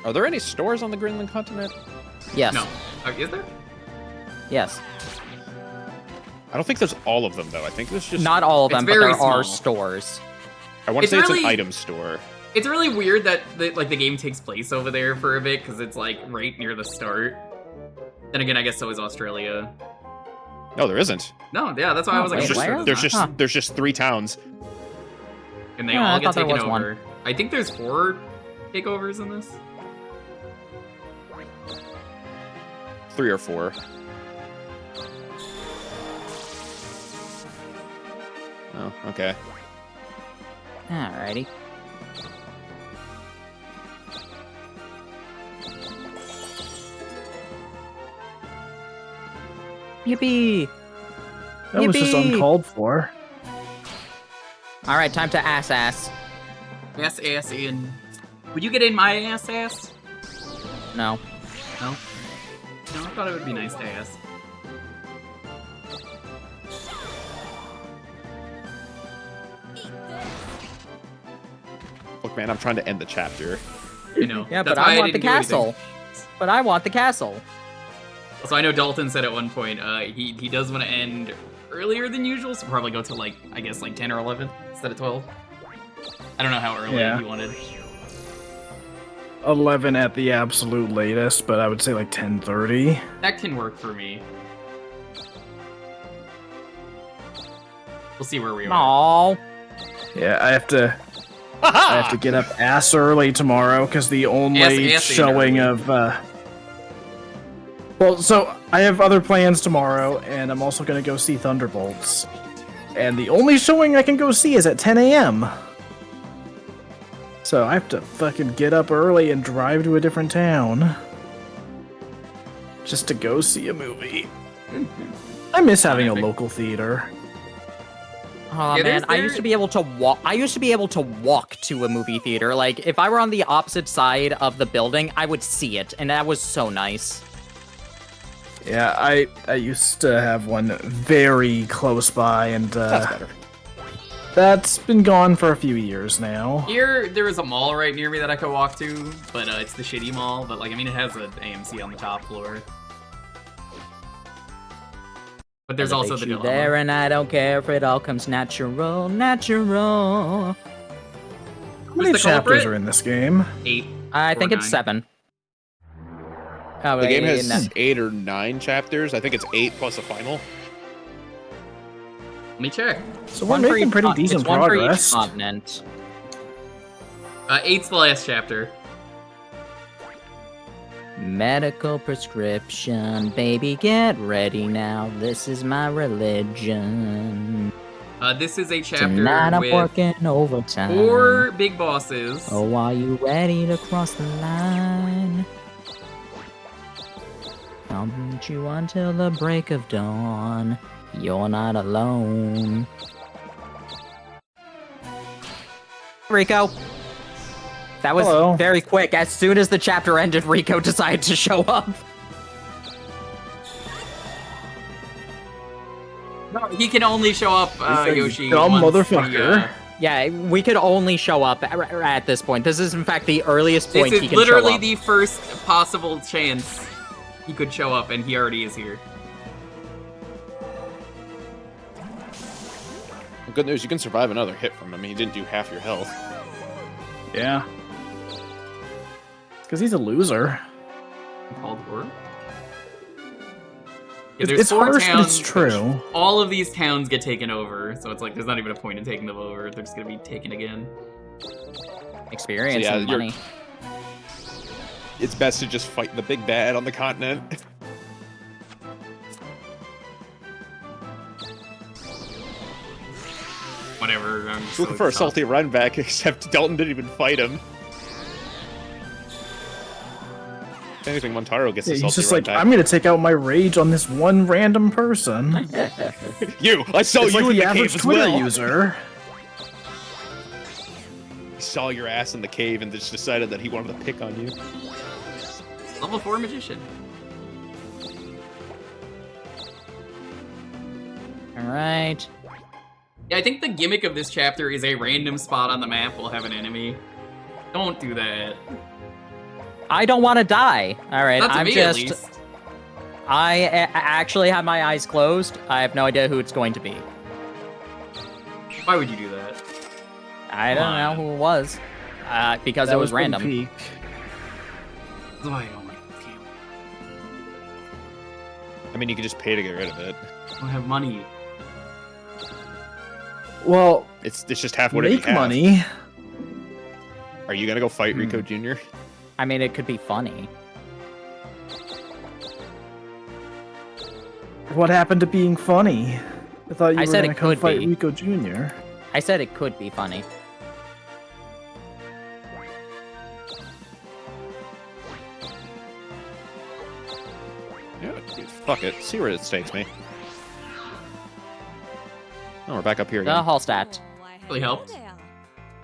Are there any stores on the Greenland continent? Yes. No. Is there? Yes. I don't think there's all of them, though. I think there's just... Not all of them, but there are small. stores. I want to say it's an item store. It's really weird that the game takes place over there for a bit, because it's, like, right near the start. Then again, I guess so is Australia. No, there isn't. No, yeah, that's why I was like... There's just 3 towns. And they all get taken over. I think there's 4 takeovers in this. 3 or 4. Oh, okay. Alrighty. Yippee! That was just uncalled for. Alright, time to ass. Ass in. Would you get in my ass? No. No? No, I thought it would be nice to ask. Look, man, I'm trying to end the chapter. You know. Yeah, but I want the castle. But I want the castle. So I know Dalton said at one point he does want to end earlier than usual, so probably go to like, I guess like 10 or 11 instead of 12. I don't know how early he wanted. 11 at the absolute latest, but I would say like 10:30. That can work for me. We'll see where we are. Aww. Yeah, I have to get up ass early tomorrow because the only showing of well, so I have other plans tomorrow, and I'm also gonna go see Thunderbolts, and the only showing I can go see is at 10 a.m. So I have to fucking get up early and drive to a different town just to go see a movie. I miss having a local theater. Oh Yeah, man, I used to be able to walk. I used to be able to walk to a movie theater. Like if I were on the opposite side of the building, I would see it, and that was so nice. Yeah, I used to have one very close by, and That's better. that's been gone for a few years now. Here, there is a mall right near me that I could walk to, but it's the shitty mall. But like, I mean, it has an AMC on the top floor. But there's also the dilemma. There, and I don't care if it all comes natural. How many chapters are in this game? 8. I think it's 7. Oh, The game has 8 or 9 chapters. I think it's 8 plus a final. Let me check. So we're making pretty decent progress. One for each continent. 8's the last chapter. Medical prescription, baby, get ready now. This is my religion. This is a chapter Tonight I'm with working overtime. 4 big bosses. Oh, are you ready to cross the line? I'll meet you until the break of dawn. You're not alone. Rico. That was Hello. very quick. As soon as the chapter ended, Rico decided to show up. No, he can only show up, Yoshi. Dumb once motherfucker. Yeah, we could only show up at this point. This is, in fact, the earliest point This he is can show literally up. the first possible chance he could show up, and he already is here. Good news, you can survive another hit from him. He didn't do half your health. Yeah. Because he's a loser. Called War? It's harsh, but it's true. All of these towns get taken over, so it's like there's not even a point in taking them over. They're just gonna be taken again. Experience So, yeah, and money. It's best to just fight the big bad on the continent. Whatever. I'm Just looking for a salty run back, except Dalton didn't even fight him. If anything, Montaro gets a Yeah, salty he's just run like, back. I'm gonna take out my rage on this one random person. You! I saw It's you like in the the average cave as Twitter well! user. He saw your ass in the cave and just decided that he wanted to pick on you. Level 4 magician. Alright. Yeah, I think the gimmick of this chapter is a random spot on the map will have an enemy. Don't do that. I don't want to die. Alright, Not to I'm me, just... at least. I actually have my eyes closed. I have no idea who it's going to be. Why would you do that? I don't know who it was. Because That it was pretty random. peak. That's why I don't like this game. I mean, you could just pay to get rid of it. I don't have money. Well, It's just half what it make money. Are you gonna go fight Rico Jr.? I mean, it could be funny. What happened to being funny? I thought you I were said gonna it come could fight be. Rico Jr. I said it could be funny. Yeah, fuck it. See where it takes me. Oh, we're back up here The again. Hallstatt. Really helped. I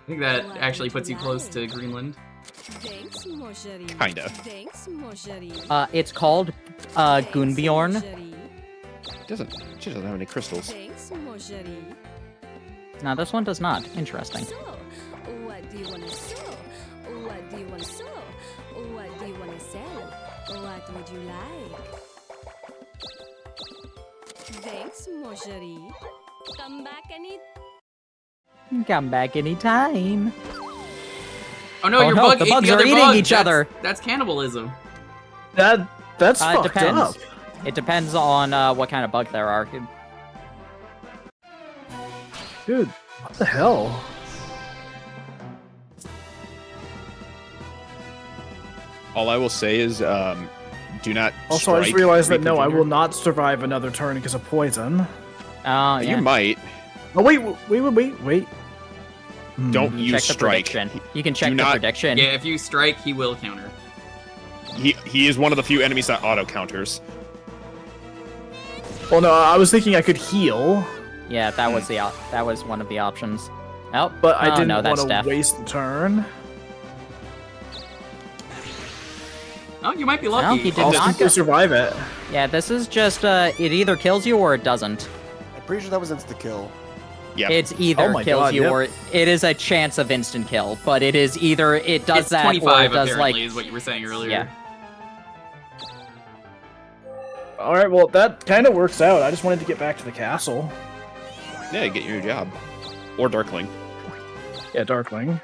think that actually puts you close to Greenland. Thanks, mon chéri. Kinda. Thanks, mon chéri. It's called Gunbjorn. She doesn't have any crystals. Thanks, mon chéri. No, this one does not. Interesting. So, what do you want to sew? What do you want to sew? What do you want to sell? What would you like? Thanks, mon chéri. Come back Come back anytime. Oh no, Oh your no, bug the ate bugs the are other eating bug. each other. That's cannibalism. That's It fucked depends. up. It depends on what kind of bug there are. Dude, what the hell? All I will say is, do not. Also, I just strike realized that Rico no, I Jr. will not survive another turn because of poison. Oh, yeah. You might. Oh, wait. Don't use Check the strike. prediction. You can check Do the not- prediction. Yeah, if you strike, he will counter. He is one of the few enemies that auto counters. Well, no, I was thinking I could heal, Yeah, that was that was one of the options. Oh, but I oh, didn't no, that's want to Steph. waste the turn. Oh, you might be No, lucky. he did I'll not simply go. survive it. Yeah, this is just it either kills you or it doesn't. I'm pretty sure that was insta kill. Yeah. It's either Oh my kills God, you yep. or it is a chance of instant kill, but it is either it does It's that 25 or it does apparently, like is what you were saying earlier. yeah. All right, well, that kind of works out. I just wanted to get back to the castle. Yeah, get your job. Or Darkling. Yeah, Darkling.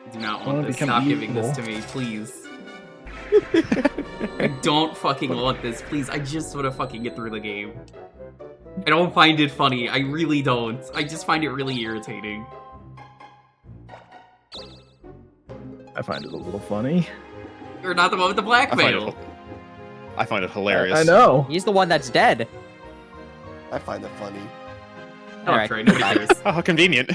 I do not I wanna want this. become Stop giving this to evil. me, please. I don't fucking want this, please. I just want to fucking get through the game. I don't find it funny. I really don't. I just find it really irritating. I find it a little funny. You're not the one with the blackmail. I find it hilarious. I know. He's the one that's dead. I find that funny. Oh, Alright. Trey, nobody cares. Oh, how convenient.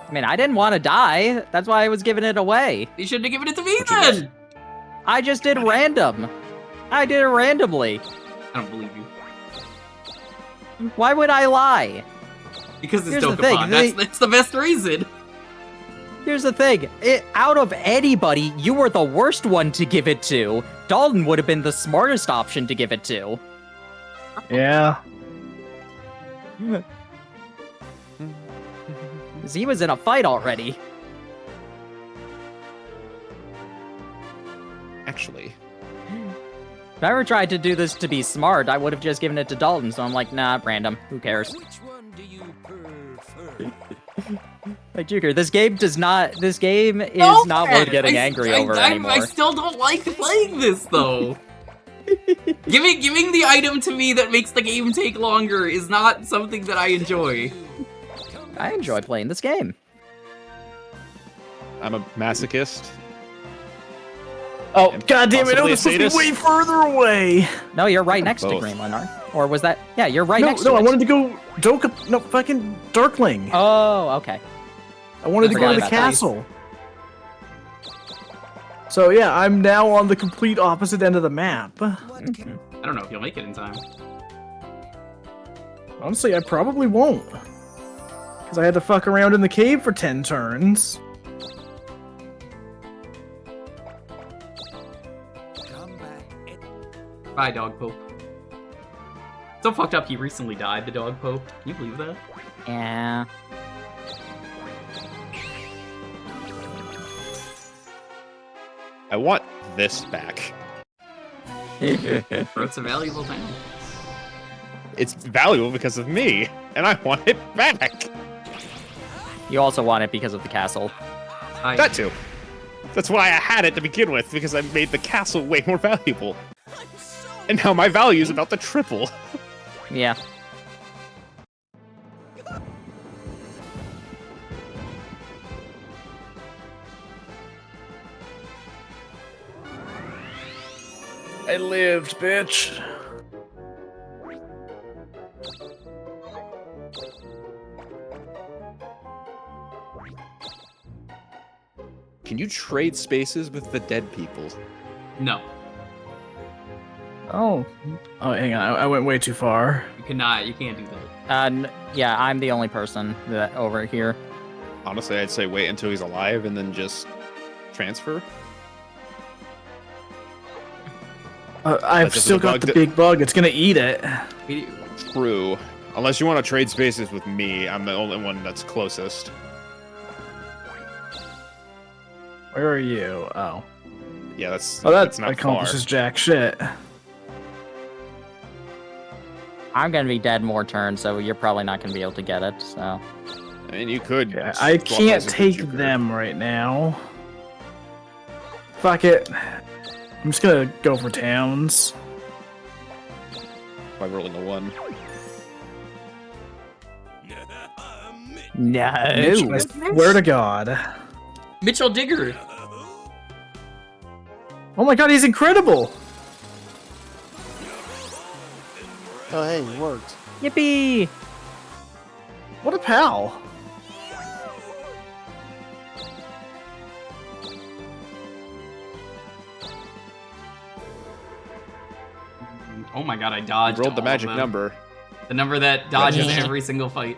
I mean, I didn't want to die. That's why I was giving it away. You shouldn't have given it to me But you then! I just did random. I did it randomly. I don't believe you. Why would I lie? Because it's Here's the thing, Dokapon. they- That's the best reason. Here's the thing. Out of anybody, you were the worst one to give it to. Dalton would have been the smartest option to give it to. Yeah. Because he was in a fight already. Actually. If I ever tried to do this to be smart, I would have just given it to Dalton, so I'm like, nah, random. Who cares? Which one do you prefer? Like, Jewker, this game is not worth getting angry over anymore. I still don't like playing this, though. Giving the item to me that makes the game take longer is not something that I enjoy. I enjoy playing this game. I'm a masochist. Oh, goddamn it! I was supposed to be way further away. No, you're right next to Greenland, aren't you? Or was that? Yeah, you're right next to it. No, I wanted to go fucking Darkling. Oh, okay. I wanted to go to the castle. So yeah, I'm now on the complete opposite end of the map. I don't know if you'll make it in time. Honestly, I probably won't. Because I had to fuck around in the cave for 10 turns. Bye, Dog Pope. So fucked up he recently died, the Dog Pope. Can you believe that? Yeah. I want this back. It's a valuable thing. It's valuable because of me, and I want it back. You also want it because of the castle. That too. That's why I had it to begin with, because I made the castle way more valuable. And now my value is about to triple. Yeah. I lived, bitch. Can you trade spaces with the dead people? No. Oh, hang on. I went way too far. You cannot. You can't do that. Yeah, I'm the only person that over here. Honestly, I'd say wait until he's alive and then just transfer. I've still got the big bug. It's gonna eat it. True. Unless you want to trade spaces with me, I'm the only one that's closest. Where are you? Oh. Yeah, that's that not accomplishes far. jack shit. I'm gonna be dead more turns, so you're probably not gonna be able to get it. So. I mean, you could. Yeah, I can't take them right now. Fuck it. I'm just gonna go for towns. By rolling a 1. No. I swear to God. Mitchell Digger. Oh my God, he's incredible. Oh, hey, it worked. Yippee! What a pal. Oh my God, I dodged. You rolled the magic number. The number that dodges every single fight.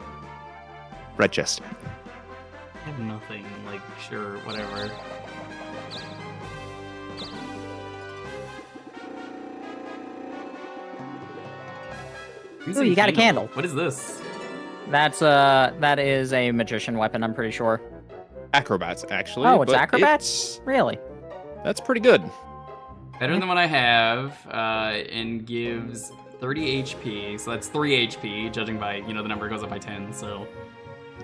Red chest. I have nothing. Like, sure, whatever. Ooh, you got a candle. What is this? That is a magician weapon, I'm pretty sure. Acrobats, actually. Oh, it's but acrobats? Really? That's pretty good. Better than what I have, and gives 30 HP, so that's 3 HP, judging by, the number goes up by 10, so...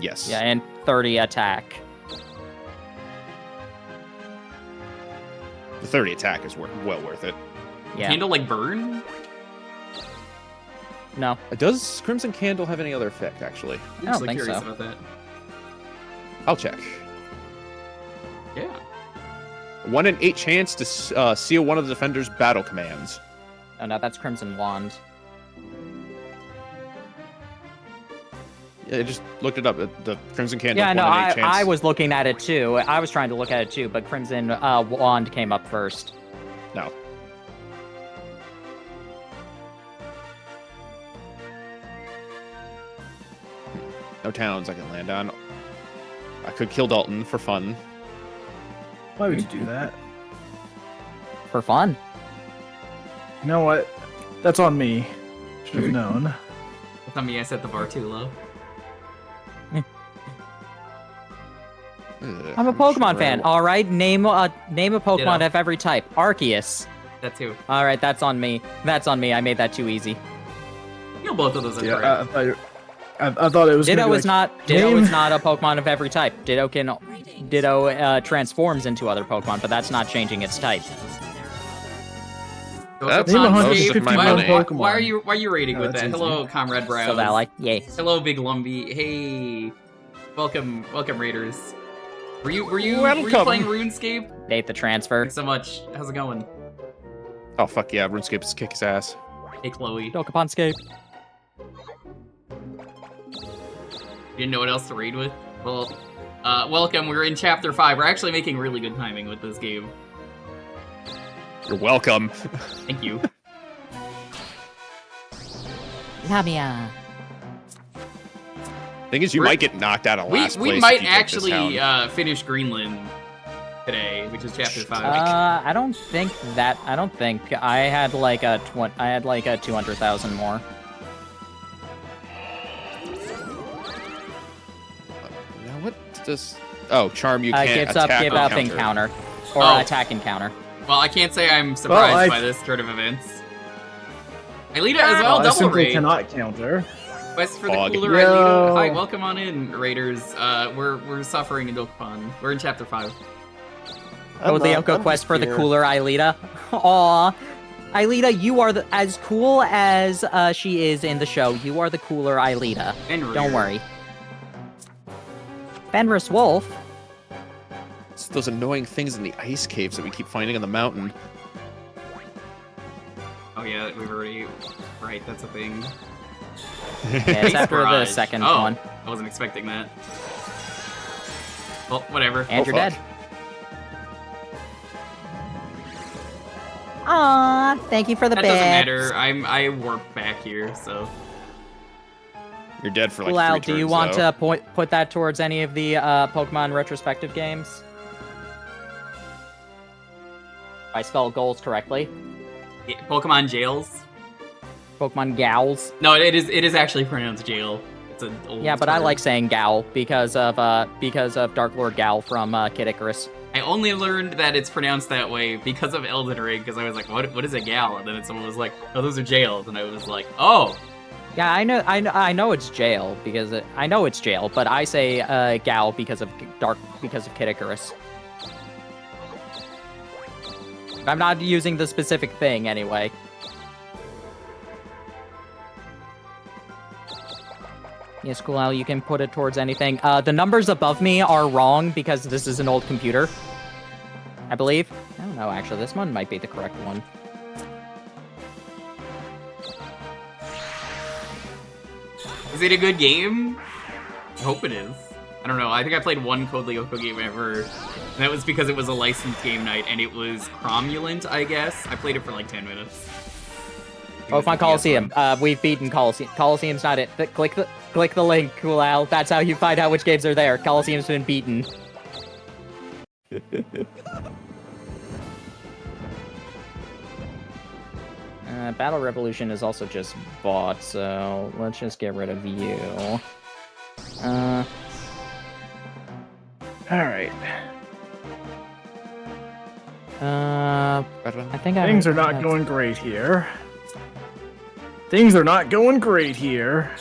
Yes. Yeah, and 30 attack. The 30 attack is well worth it. Yeah. Candle, like, burn? No. Does Crimson Candle have any other effect, actually? I don't think curious so. about that. I'll check. Yeah. 1 in 8 chance to seal one of the defender's battle commands. Oh no, that's Crimson Wand. Yeah, I just looked it up. The Crimson Candle. Yeah, no, 1 in 8 chance. I was looking at it too. I was trying to look at it too, but Crimson Wand came up first. No. No towns I can land on. I could kill Dalton for fun. Why would you do that? For fun. You know what? That's on me. Should have known. It's on me, I set the bar too low. I'm a Pokemon fan. All right, name a Pokemon Ditto. of every type. Arceus. That too. All right, that's on me. That's on me. I made that too easy. You know both of those are Yeah, correct. I thought it was. Ditto gonna be is like, not. Ditto name- is not a Pokemon of every type. Ditto transforms into other Pokemon, but that's not changing its type. That's Name Dokapon 151 Kingdom. Pokemon. Why are you rating Oh, with that's that? easy. Hello, Comrade Browse. So that like, yay. Hello, Big Lumbee. Hey, welcome, Raiders. Were you Welcome. playing RuneScape? Date the transfer. Thanks so much. How's it going? Oh fuck yeah, RuneScape is kick his ass. Hey, Chloe. Dokapon Scape. You didn't know what else to raid with? Well, welcome. We're in Chapter 5. We're actually making really good timing with this game. You're welcome. Thank you. Lamia. Thing is, you We're- might get knocked out of last place. We if might you take this actually town. finish Greenland today, which is Chapter 5. I don't think. I had like a 200,000 more. Now what does? Oh, charm you can't Gives up, attack give or up, counter. encounter. Or Oh. attack encounter. Well, I can't say I'm surprised Well, by this turn of events. Alita as Oh, well, I double simply raid. cannot counter. Quest for the Fog. cooler Yo. Alita. Hi, welcome on in, Raiders. We're suffering in Dokapon. We're in Chapter 5. Oh, the Oko quest for the cooler Alita. Aw. Alita, you are as cool as she is in the show. You are the cooler Alita. And Don't Rear. worry. Fenris Wolf. It's those annoying things in the ice caves that we keep finding on the mountain. Oh yeah, we've already... Right, that's a thing. Yeah, it's Ice after the Barrage. second Oh, one. I wasn't expecting that. Well, whatever. And you're fuck. dead. Aw, thank you for the That bits. doesn't matter. I warp back here, so... You're dead for like Cool, Al, 3 do you turns, want though. to put that towards any of the Pokemon retrospective games? I spell goals correctly. Yeah, Pokemon Jails? Pokemon Gals. No, it is actually pronounced jail. It's an old Yeah, but I term. like saying Gal because of Dark Lord Gal from Kid Icarus. I only learned that it's pronounced that way because of Elden Ring, because I was like, what is a gal? And then someone was like, oh, those are jails. And I was like, oh! Yeah, I know it's jail because I know it's jail, but I say Gal because of Kid Icarus. I'm not using the specific thing anyway. Yes, cool, Al, you can put it towards anything. The numbers above me are wrong because this is an old computer. I believe. I don't know, actually. This one might be the correct one. Is it a good game? I hope it is. I don't know. I think I played one Code Lyoko game ever. And that was because it was a licensed game night, and it was cromulent, I guess. I played it for like 10 minutes. Pokemon Coliseum. We've beaten Coliseum. Coliseum's not it. Click the link, Cool Al. That's how you find out which games are there. Coliseum's been beaten. Battle Revolution is also just bought, so let's just get rid of you. Alright. I think Things are not going great here. Things are not going great here.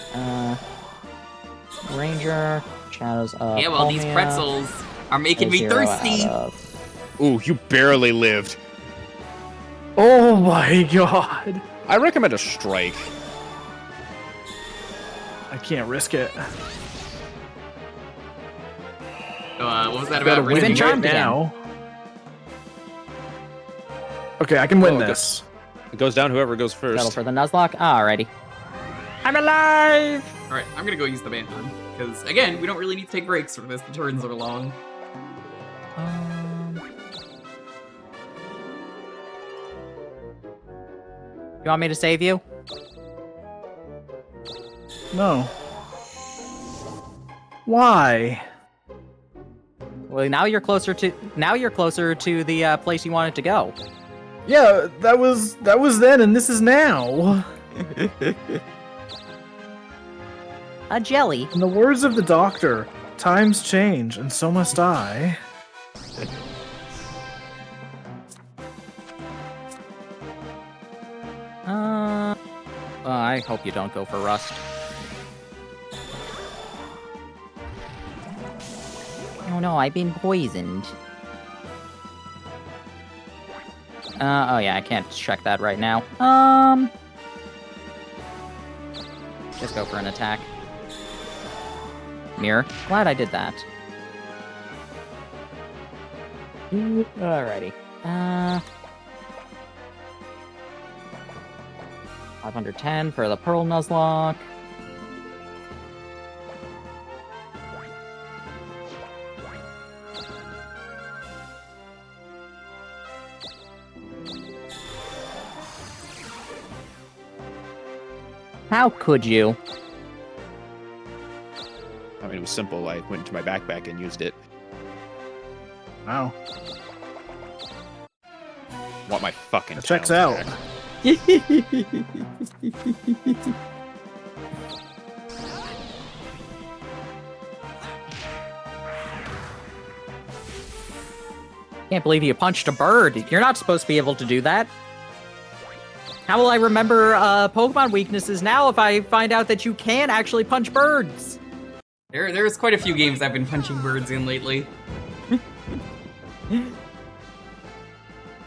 Ranger, Shadows of Yeah, well, these Palmia, pretzels are making a me 0 thirsty. out of- Ooh, you barely lived. Oh my god. I recommend a strike. I can't risk it. What was that Gotta about? win been right charmed again. now. Okay, I can win Oh, okay. this. It goes down whoever goes Settle first. for the Nuzlocke? Alrighty. I'm alive! Alright, I'm gonna go use the Banton. Because, again, we don't really need to take breaks for this. The turns are long. You want me to save you? No. Why? Well, now you're closer to the place you wanted to go. Yeah, that was then, and this is now. A jelly. In the words of the doctor, times change, and so must I. I hope you don't go for Rust. Oh no, I've been poisoned. Oh yeah, I can't check that right now. Just go for an attack. Mirror. Glad I did that. Alrighty. 510 for the Pearl Nuzlocke. How could you? I mean, it was simple. I went into my backpack and used it. Wow. Want my fucking That checks talent out. back. Can't believe you punched a bird. You're not supposed to be able to do that. How will I remember Pokemon weaknesses now if I find out that you can actually punch birds? There's quite a few games I've been punching birds in lately.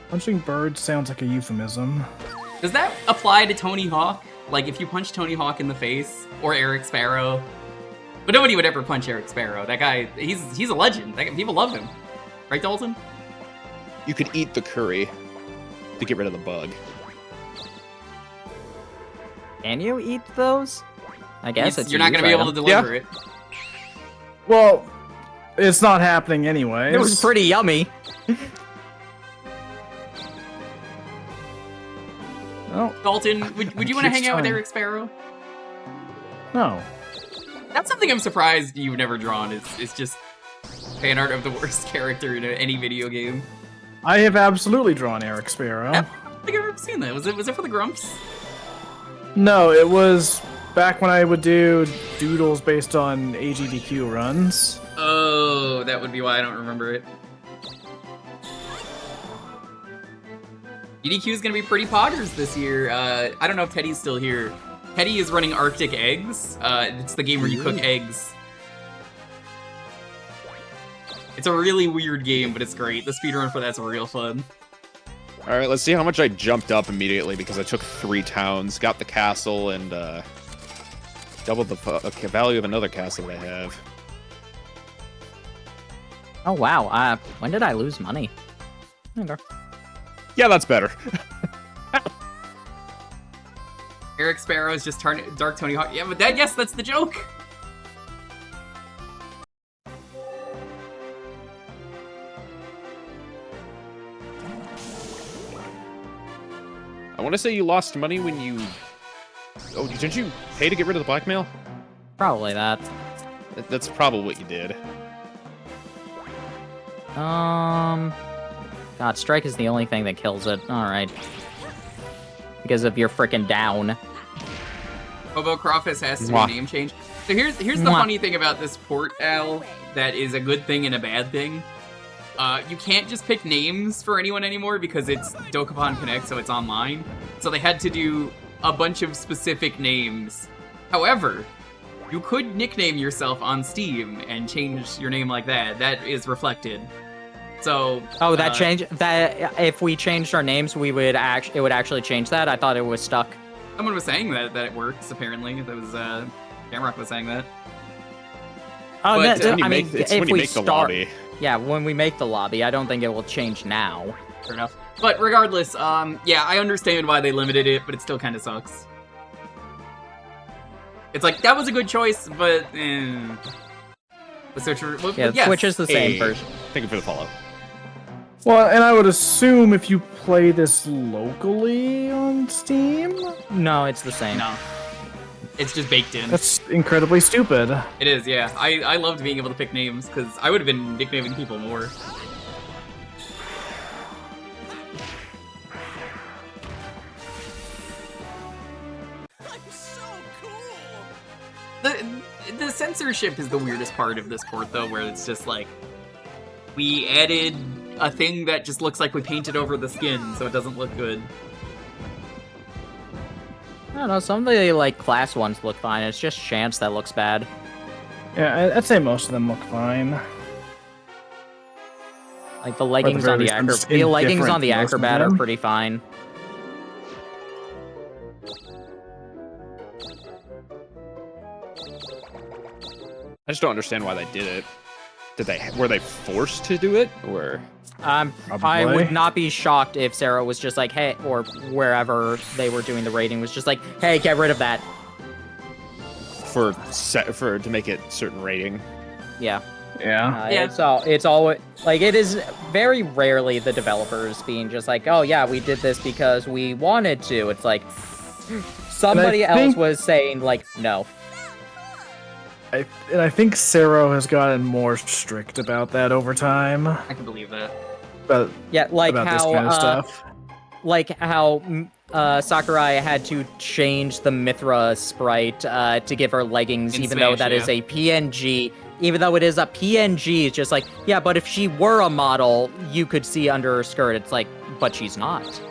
Punching birds sounds like a euphemism. Does that apply to Tony Hawk? Like, if you punch Tony Hawk in the face, or Eric Sparrow? But nobody would ever punch Eric Sparrow. That guy, he's a legend. People love him. Right, Dalton? You could eat the curry to get rid of the bug. Can you eat those? I guess it's you're not going to be able to deliver it. Well, it's not happening anyway. It was pretty yummy. Oh, Dalton, would you want to hang out with Eric Sparrow? no. That's something I'm surprised you've never drawn. It's just fan art of the worst character in any video game. I have absolutely drawn Eric Sparrow. I don't think I've ever seen that. Was it for the Grumps? No, it was back when I would do doodles based on AGDQ runs. Oh, that would be why I don't remember it. EDQ is going to be pretty poggers this year. I don't know if Teddy's still here. Teddy is running Arctic Eggs. It's the game where you cook eggs. It's a really weird game, but it's great. The speedrun for that's real fun. All right, let's see how much I jumped up immediately because I took 3 towns, got the castle, and doubled the value of another castle that I have. Oh wow. When did I lose money? Okay. Yeah, that's better. Eric Sparrow is just Dark Tony Hawk. Yeah, but yes, that's the joke. I want to say you lost money when you... Oh, didn't you pay to get rid of the blackmail? Probably that. That's probably what you did. God, Strike is the only thing that kills it. Alright. Because of your frickin' down. Bobo Crawfus has to do a name change. So here's the funny thing about this port, Al, that is a good thing and a bad thing. You can't just pick names for anyone anymore because it's Dokapon Connect, so it's online. So they had to do a bunch of specific names. However, you could nickname yourself on Steam and change your name like that. That is reflected. So that if we changed our names, it would actually change that. I thought it was stuck. Someone was saying that it works. Apparently, that was Jamrock was saying that. Oh, but, if we the lobby. Yeah, when we make the lobby, I don't think it will change now. Fair enough. But regardless, yeah, I understand why they limited it, but it still kind of sucks. It's like that was a good choice, but the Switcher. Well, yeah, yes. Switch is the same version. Thank you for the follow. Well, and I would assume if you play this locally on Steam? No, it's the same. No. It's just baked in. That's incredibly stupid. It is, yeah. I loved being able to pick names, because I would have been nicknaming people more. I'm so cool. The censorship is the weirdest part of this port, though, where it's just like, we added a thing that just looks like we painted over the skin, so it doesn't look good. I don't know, some of the, like, class ones look fine. It's just Chance that looks bad. Yeah, I'd say most of them look fine. Like, the leggings on the Acrobat are pretty fine. I just don't understand why they did it. Were they forced to do it, or? I would not be shocked if Sarah was just like, hey, or wherever they were doing the rating was just like, hey, get rid of that. To make it certain rating. Yeah. Yeah. It's always like, it is very rarely the developers being just like, oh yeah, we did this because we wanted to. It's like somebody else was saying like, no. I think Sero has gotten more strict about that over time. I can believe that. But yeah, like about how this kind of stuff. Like how Sakurai had to change the Mithra sprite to give her leggings, even though that is a PNG. Even though it is a PNG, it's just like, yeah, but if she were a model, you could see under her skirt. It's like, but she's not.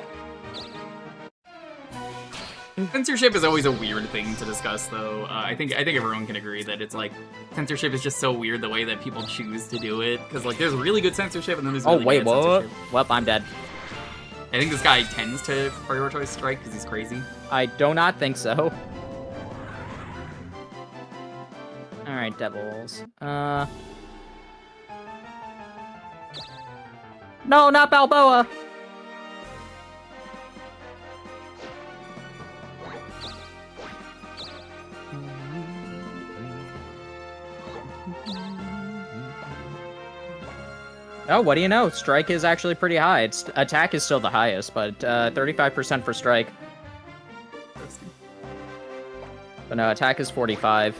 Censorship is always a weird thing to discuss, though. I think everyone can agree that it's like, censorship is just so weird the way that people choose to do it. Because like, there's really good censorship, and then there's really bad censorship. Well, I'm dead. I think this guy tends to prioritize strike because he's crazy. I do not think so. Alright, Devils. No, not Balboa! Oh, what do you know? Strike is actually pretty high. Its attack is still the highest, but 35% for strike. But no, attack is 45.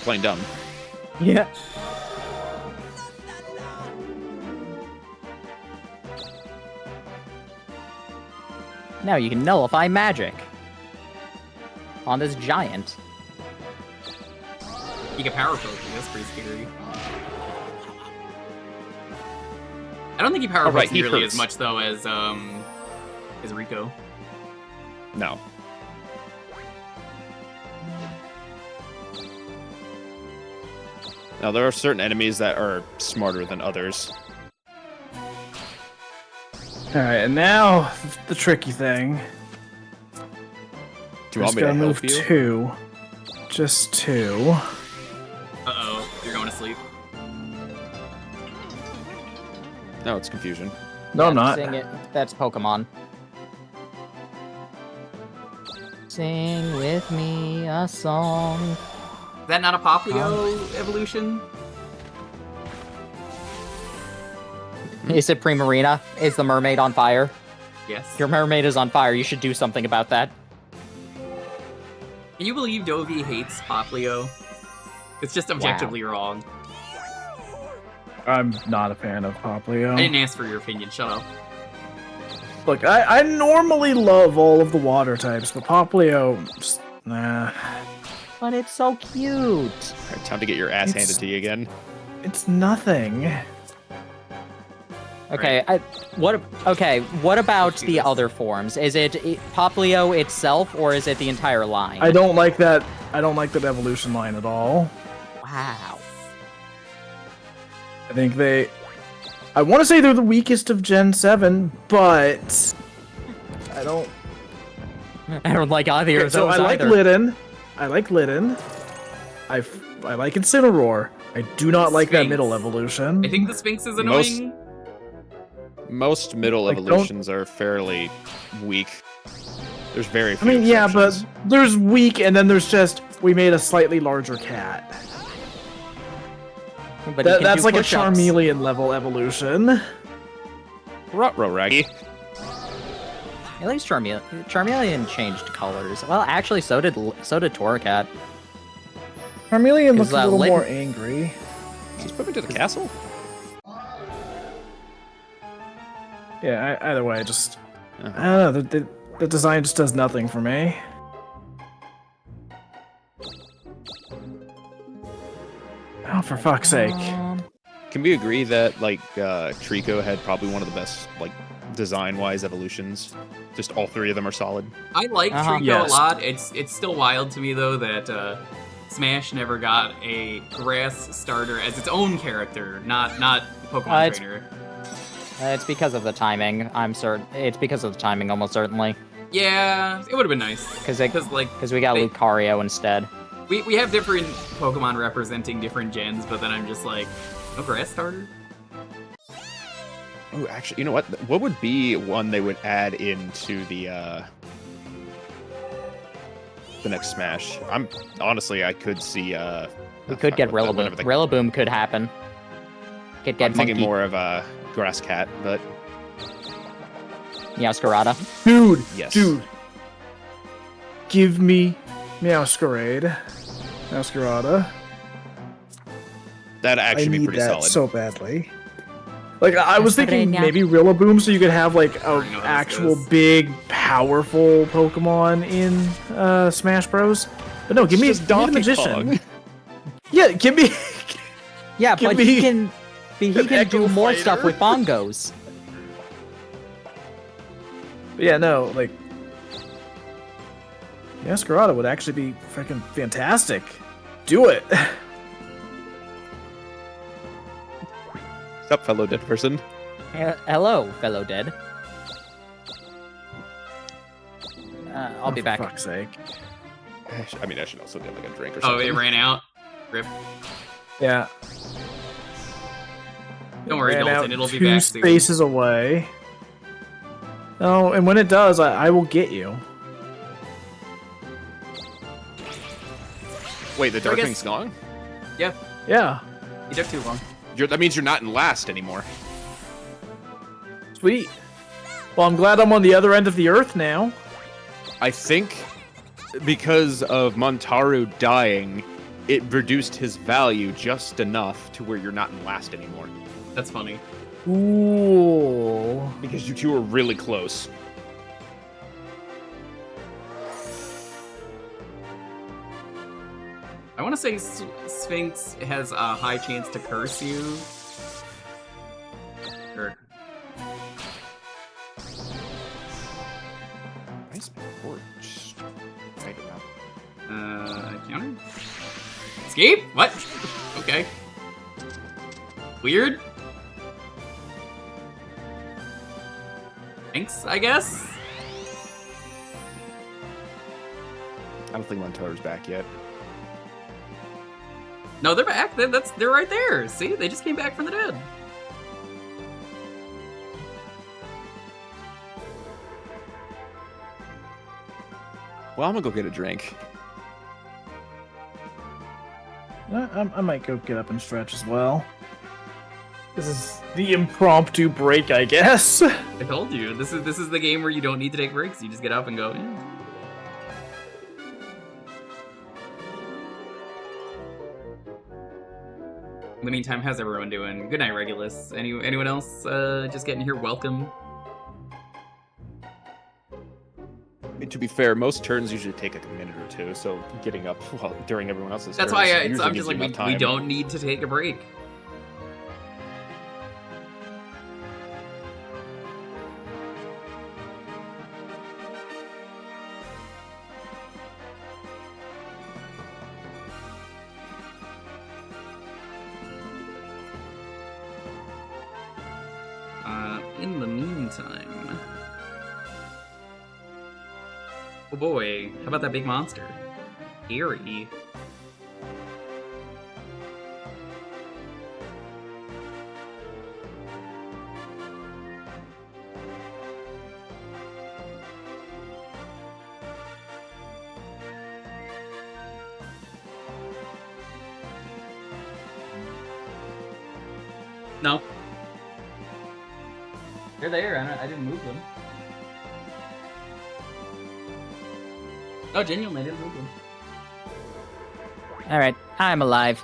Playing dumb. Yeah. Now you can nullify magic on this giant. You can power poke, that's pretty scary. I don't think he power pokes nearly as much though as Rico. No. Now, there are certain enemies that are smarter than others. Alright, and now the tricky thing. Do you want me to help you? Two. Just two. Uh-oh, you're going to sleep. No, it's confusion. No, I'm not. Sing it. That's Pokemon. Sing with me a song. Is that not a Poplio evolution? Is it Primarina? Is the mermaid on fire? Yes. Your mermaid is on fire. You should do something about that. Can you believe Dovi hates Poplio? It's just objectively wrong. I'm not a fan of Poplio. I didn't ask for your opinion, shut up. Look, I normally love all of the water types, but Poplio, just, nah. But it's so cute. All right, time to get your ass handed to you again. It's nothing. Okay, what about the other forms? Is it Poplio itself, or is it the entire line? I don't like that evolution line at all. Wow. I think I want to say they're the weakest of Gen 7, but I don't like either of those so I like either. Litten. I like Litten. I like Incineroar. I do not like that middle evolution. I think the Sphinx is annoying. Most middle Like, evolutions are fairly weak. There's very I few mean, yeah, but exceptions. there's weak, and then there's just we made a slightly larger cat. But he can That's do like a push-ups. Charmeleon level evolution. Ruh-roh, Raggy. At least Charmeleon changed colors. Well, actually, so did Torracat. Charmeleon looks 'Cause, a little Lyn- more angry. Just put me to the castle. Yeah, either way, just I don't know. The design just does nothing for me. Oh, for fuck's sake! Can we agree that like Trico had probably one of the best like design-wise evolutions? Just all three of them are solid. I like Trico Yes. a lot. It's still wild to me though that Smash never got a grass starter as its own character, not Pokemon It's- trainer. It's because of the timing. I'm certain. It's because of the timing, almost certainly. Yeah, it would have been nice Because like we got they- Lucario instead. we have different Pokemon representing different gens, but then I'm just like, no grass starter. Oh, actually, you know what? What would be one they would add into the next Smash? I could see. We could get Rillaboom. Rillaboom could happen. Could get I'm thinking Monkey. more of a Grass Cat, but Meowscarada. Dude, yes. dude, give me Meowscarada. That'd I actually be need pretty that solid. so badly. Like I was thinking Meowscarada. maybe Rillaboom, so you could have like a already know how this actual goes. big, powerful Pokemon in Smash Bros. But no, give me Just give me the Donkey magician. Kong. Yeah, give me. Yeah, Give but me he can do Echo more Fighter. stuff with bongos. But yeah, no, like Meowscarada would actually be freaking fantastic. Do it. What's up, fellow dead person? Hello, fellow dead. I'll be For back. fuck's sake. I should also get like a drink or Oh, something. it ran out. Rip. Yeah. Don't worry, Ran Dalton. out It'll be 2 back soon. spaces away. Oh, and when it does, I will get you. Wait, the So I guess- Darkling's gone? Yeah, Yeah. you took too long. That means you're not in last anymore. Sweet. Well, I'm glad I'm on the other end of the earth now. I think because of Montaru dying, it reduced his value just enough to where you're not in last anymore. That's funny. Ooh. Because you two are really close. I want to say Sphinx has a high chance to curse you. Or Nice porch. Right about. counter? Escape? What? Okay. Weird. Thanks, I guess? I don't think Montaru's back yet. No, they're back. They're right there. See? They just came back from the dead. Well, I'm gonna go get a drink. I might go get up and stretch as well. This is the impromptu break, I guess. I told you. This is the game where you don't need to take breaks. You just get up and go, yeah. In the meantime, how's everyone doing? Good night, Regulus. Anyone else just getting here? Welcome. To be fair, most turns usually take like a minute or two, so getting up during everyone else's That's turns why usually I'm gives just you like, enough we time. don't need to take a break. In the meantime... Oh boy, how about that big monster? Eerie. No. They're there. I didn't move them. Oh, genuinely, I didn't move them. Alright, I'm alive.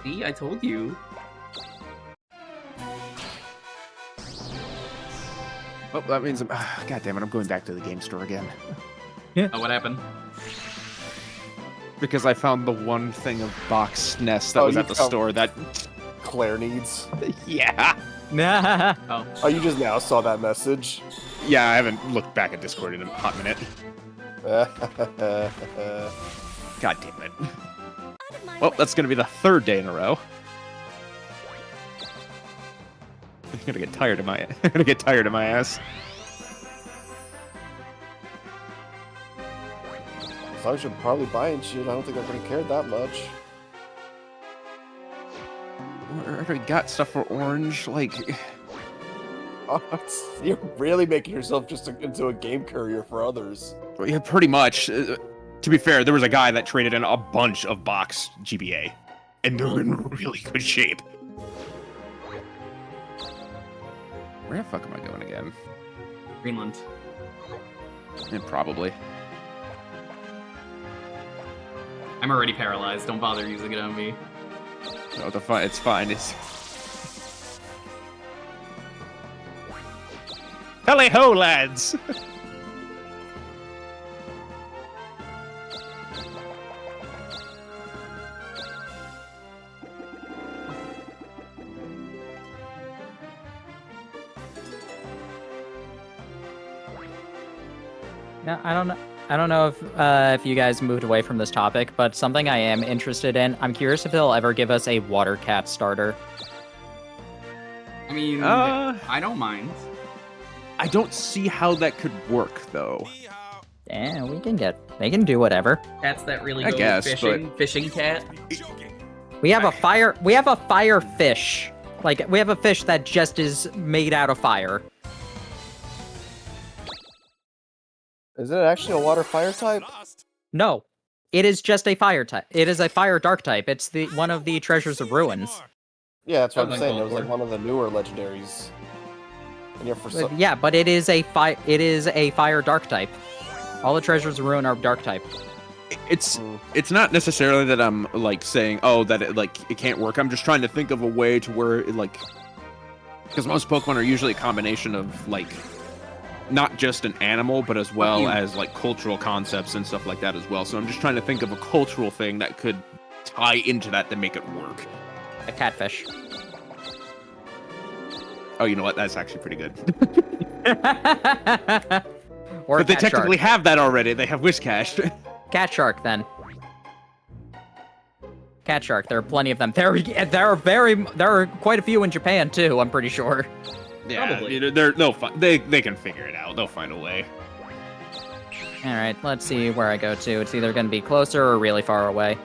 See, I told you. Oh, that means I'm... God damn it, I'm going back to the game store again. Oh, what happened? Because I found the one thing of box nest that was at the store that... Claire needs. Yeah. Oh, you just now saw that message? Yeah, I haven't looked back at Discord in a hot minute. God damn it. Well, that's gonna be the 3rd day in a row. I'm gonna get tired of my ass. So I should probably buying shit. I don't think I'm gonna care that much. I already got stuff for orange, like... Oh, you're really making yourself just into a game courier for others. Yeah, pretty much. To be fair, there was a guy that traded in a bunch of box GBA, and they're in really good shape. Where the fuck am I going again? Greenland. Yeah, probably. I'm already paralyzed. Don't bother using it on me. No, it's fine. It's... Tally-ho, lads! No, I don't know if you guys moved away from this topic, but something I am interested in. I'm curious if they'll ever give us a water cat starter. I mean, I don't mind. I don't see how that could work, though. Yeah, they can do whatever. Cats that really I go guess, fishing, fishing cat. We have a fire fish. Like, we have a fish that just is made out of fire. Is it actually a water fire type? No, it is just a fire type. It is a fire dark type. It's one of the treasures of ruins. Yeah, that's what Sounds I'm saying. like It was like one of the newer legendaries. And Yeah, but it is a fire dark type. All the treasures of ruin are dark type. It's not necessarily that I'm like saying, oh, that it can't work. I'm just trying to think of a way to where it like, because most Pokemon are usually a combination of like not just an animal, but as well as like cultural concepts and stuff like that as well. So I'm just trying to think of a cultural thing that could tie into that to make it work. A catfish. Oh, you know what? That's actually pretty good. Or but they technically have that already. They have Whiscash. Cat shark, then. Cat shark. There are plenty of them. There are quite a few in Japan too. I'm pretty sure. Yeah, they can figure it out. They'll find a way. All right, let's see where I go to. It's either going to be closer or really far away.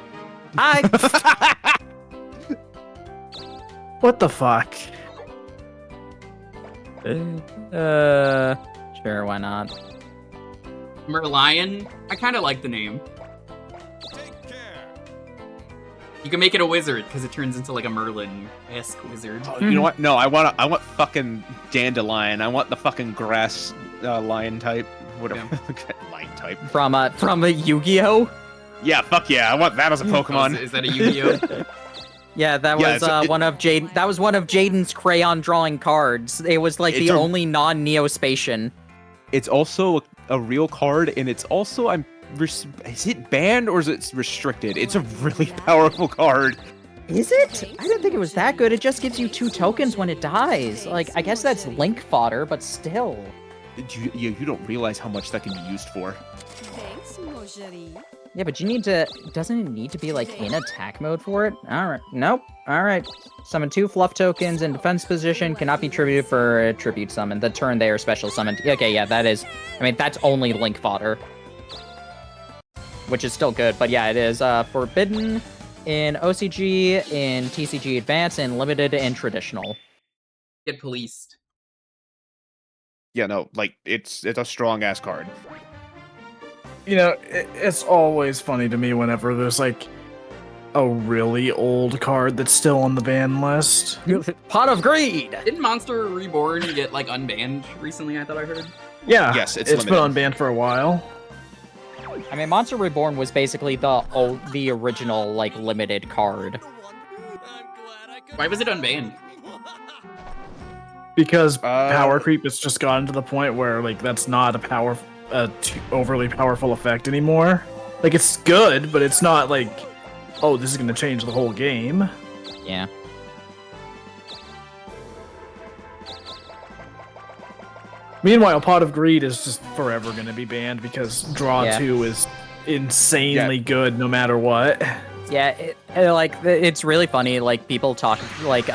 What the fuck? Sure, why not? Merlion? I kind of like the name. Take care. You can make it a wizard because it turns into like a Merlin-esque wizard. Oh, you know what? No, I want fucking dandelion. I want the fucking grass lion type, whatever. Yeah. Lion type from a Yu-Gi-Oh. Yeah, fuck yeah! I want that as a Pokemon. Is that a Yu-Gi-Oh? Yeah, that was one of Jaden. That was one of Jaden's crayon drawing cards. It was like the only non-Neospacian. It's also a real card, and it's also is it banned or is it restricted? It's a really powerful card. Is it? I didn't think it was that good. It just gives you 2 tokens when it dies. Like, I guess that's link fodder, but still. You don't realize how much that can be used for. Thanks, Mojari. Yeah, but doesn't it need to be, like, in attack mode for it? Alright, nope. Alright. Summon 2 fluff tokens in defense position, cannot be tributed for a tribute summon. The turn they are special summoned. Okay, yeah, that's only link fodder. Which is still good, but yeah, it is forbidden in OCG, in TCG Advance, and limited and traditional. Get policed. Yeah, no, like, it's a strong-ass card. You know, it's always funny to me whenever there's like a really old card that's still on the ban list. Pot of Greed! Didn't Monster Reborn get, like, unbanned recently, I thought I heard? Yeah, Yes, it's been limited. unbanned for a while. I mean, Monster Reborn was basically the original, like, limited card. Why was it unbanned? Because power creep has just gotten to the point where, like, that's not a overly powerful effect anymore. Like, it's good, but it's not like, oh, this is gonna change the whole game. Yeah. Meanwhile, Pot of Greed is just forever gonna be banned because Draw 2 is insanely good no matter what. Yeah, it's really funny, like, people talk, like,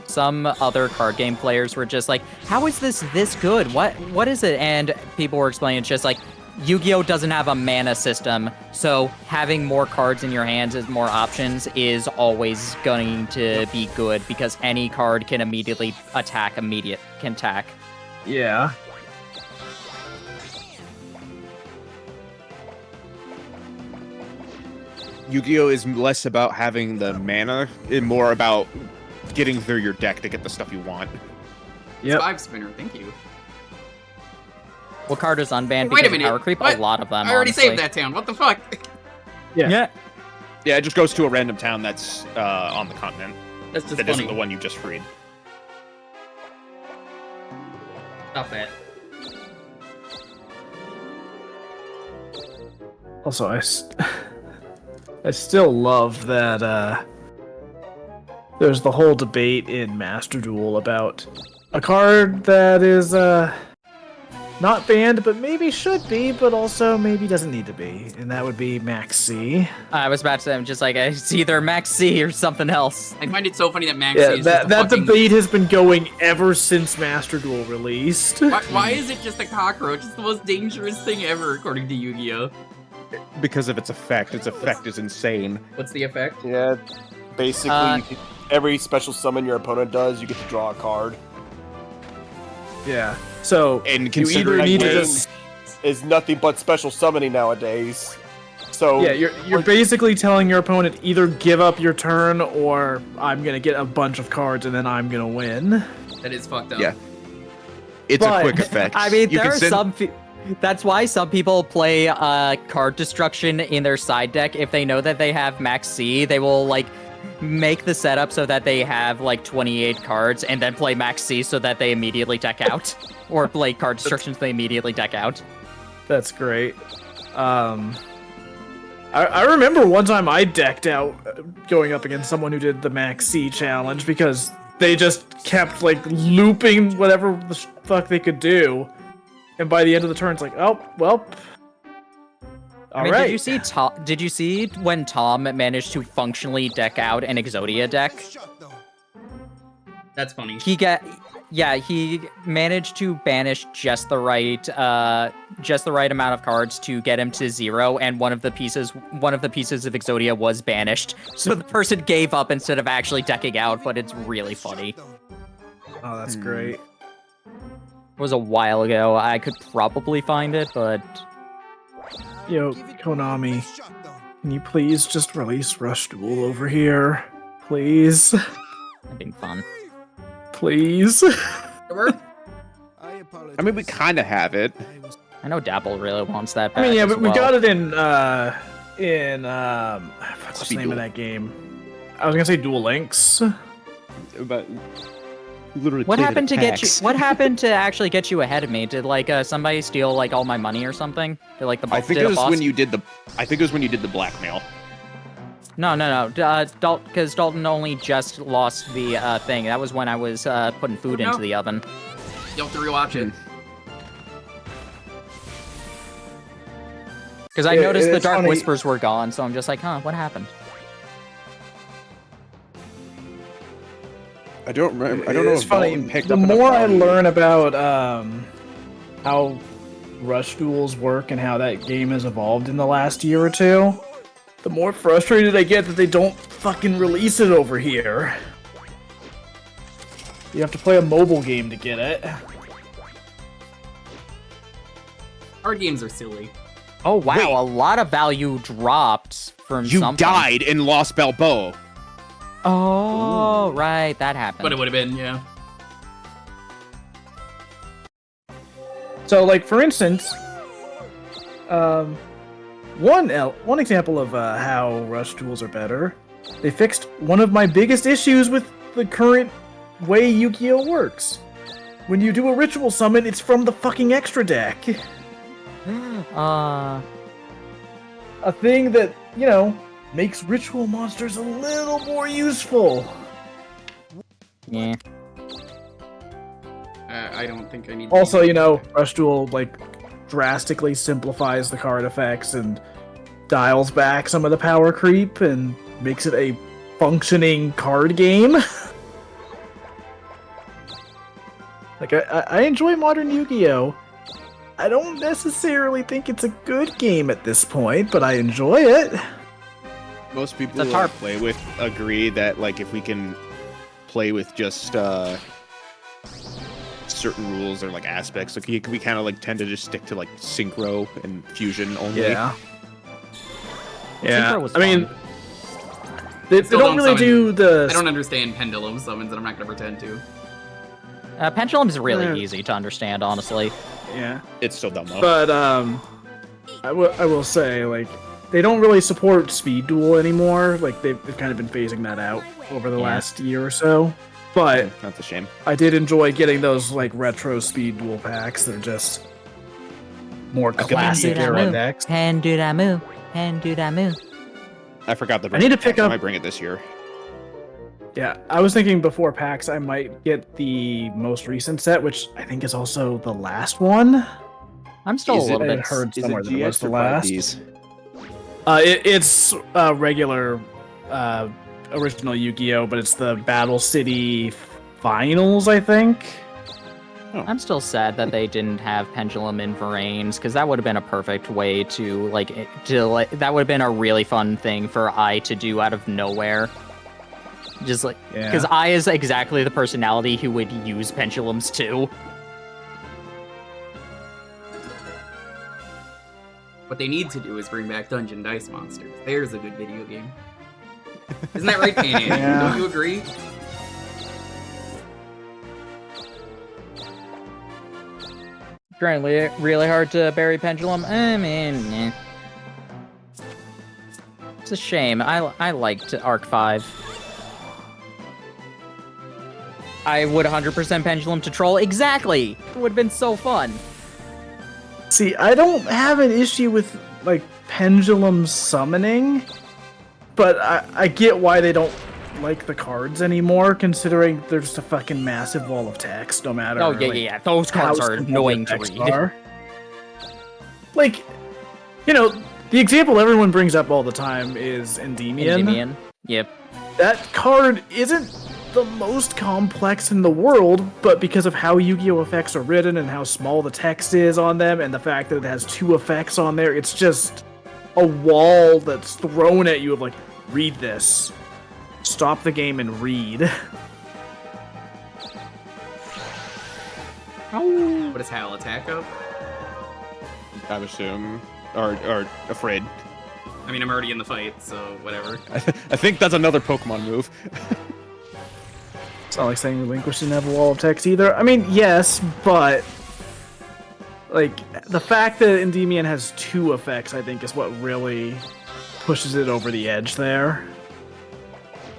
some other card game players were just like, how is this good? What is it? And people were explaining, it's just like, Yu-Gi-Oh! Doesn't have a mana system, so having more cards in your hands as more options is always going to be good, because any card can immediately attack, can attack. Yeah. Yu-Gi-Oh! Is less about having the mana and more about getting through your deck to get the stuff you want. Yep. 5 spinner, thank you. What card is unbanned Wait a because of minute. power creep? What? A lot of them, I already honestly. saved that town. What the fuck? Yeah. Yeah, it just goes to a random town that's on the continent. That's just That funny. isn't the one you just freed. Stop that. Also, I still love that there's the whole debate in Master Duel about a card that is not banned, but maybe should be, but also maybe doesn't need to be, and that would be Max C. I was about to say, I'm just like, it's either Max C or something else. I find it so funny that Max Yeah, is that just a fucking... debate has been going ever since Master Duel released. Why is it just a cockroach? It's the most dangerous thing ever, according to Yu-Gi-Oh! Because of its effect. Its effect is insane. What's the effect? Yeah, basically, every special summon your opponent does, you get to draw a card. Yeah. So And you either considering need to game just is nothing but special summoning nowadays. So yeah, you're basically telling your opponent either give up your turn or I'm gonna get a bunch of cards and then I'm gonna win. That is fucked up. Yeah. It's a quick effect. I mean, You there can are send- some. That's why some people play card destruction in their side deck. If they know that they have Max C, they will like make the setup so that they have like 28 cards, and then play Max C so that they immediately deck out, or play card destruction so they immediately deck out. That's great. I remember one time I decked out going up against someone who did the Max C challenge because they just kept like looping whatever the fuck they could do, and by the end of the turn, it's like, oh well. I mean, did you see when Tom managed to functionally deck out an Exodia deck? That's funny. He managed to banish just the right amount of cards to get him to 0, and one of the pieces of Exodia was banished. So the person gave up instead of actually decking out, but it's really funny. Oh, that's great. It was a while ago. I could probably find it, but Yo, Konami, can you please just release Rush Duel over here? Please? that'd be fun. Please? I mean, we kind of have it. I know Dapple really wants that I back. mean, yeah, as but we well. got it in what's the name of that game? I was gonna say Duel Links. But literally, What happened to get you? What happened to actually get you ahead of me? Did like somebody steal like all my money or something? Did like the I think did it a was boss- when you did the. I think it was when you did the blackmail. No. Because Dalton only just lost the thing. That was when I was putting food into the oven. You'll have to rewatch it. Because I Yeah, noticed the it's Dark funny. Whispers were gone, so I'm just like, huh, what happened? I don't remember. I don't know It's if funny. Dalton picked The up enough more I value. learn about how Rush Duels work and how that game has evolved in the last year or two, the more frustrated I get that they don't fucking release it over here. You have to play a mobile game to get it. Card games are silly. Oh wow, Wait. a lot of value dropped from You something. died and lost Balboa. Oh, right, that happened. But it would have been, yeah. So, like, for instance, one example of how rush tools are better, they fixed one of my biggest issues with the current way Yu-Gi-Oh works. When you do a ritual summon, it's from the fucking extra deck. A thing that, you know, makes ritual monsters a little more useful. Yeah. I don't think I need. Also, you know, Rush Duel, like, drastically simplifies the card effects and dials back some of the power creep and makes it a functioning card game. Like, I enjoy modern Yu-Gi-Oh! I don't necessarily think it's a good game at this point, but I enjoy it. Most people who I play with agree that, like, if we can play with just certain rules or like aspects, like we kind of like tend to just stick to like synchro and fusion only. Yeah. Synchro was I mean, fun. they don't really do the. I don't understand pendulum summons, and I'm not going to pretend to. Pendulum is really easy to understand, honestly. Yeah. It's still dumb though. But I will say, like, they don't really support speed duel anymore. Like, they've kind of been phasing that out over the last year or so. But that's a shame. I did enjoy getting those like retro speed duel packs that are just more classic era decks. And do that move. And do that move. I forgot the. I need to pick up. I might bring it this year. Yeah, I was thinking before PAX I might get the most recent set, which I think is also the last one. I'm still a little bit. I heard somewhere that it was GX the or last. 5Ds? It's regular original Yu-Gi-Oh, but it's the Battle City Finals, I think. I'm still sad that they didn't have Pendulum in Varanes, because that would have been a perfect way to that would have been a really fun thing for I to do out of nowhere. Just like, because I is exactly the personality who would use pendulums too. What they need to do is bring back Dungeon Dice Monsters. There's a good video game. Isn't that right, Pain? Yeah. Don't you agree? Trying really hard to bury Pendulum. I mean, it's a shame. I liked Arc 5. I would 100% Pendulum to troll. Exactly! It would have been so fun. See, I don't have an issue with, like, pendulum summoning, but I get why they don't like the cards anymore, considering there's just a fucking massive wall of text, no matter. Oh, yeah. Those cards are annoying to read. Like, you know, the example everyone brings up all the time is Endymion. Yep. That card isn't the most complex in the world, but because of how Yu-Gi-Oh! Effects are written and how small the text is on them and the fact that it has 2 effects on there, it's just a wall that's thrown at you of like, read this. Stop the game and read. What does Hal attack up? I would assume. Or afraid. I mean, I'm already in the fight, so whatever. I think that's another Pokemon move. It's not like saying Relinquish didn't have a wall of text either. I mean, yes, but like the fact that Endymion has 2 effects, I think, is what really pushes it over the edge there.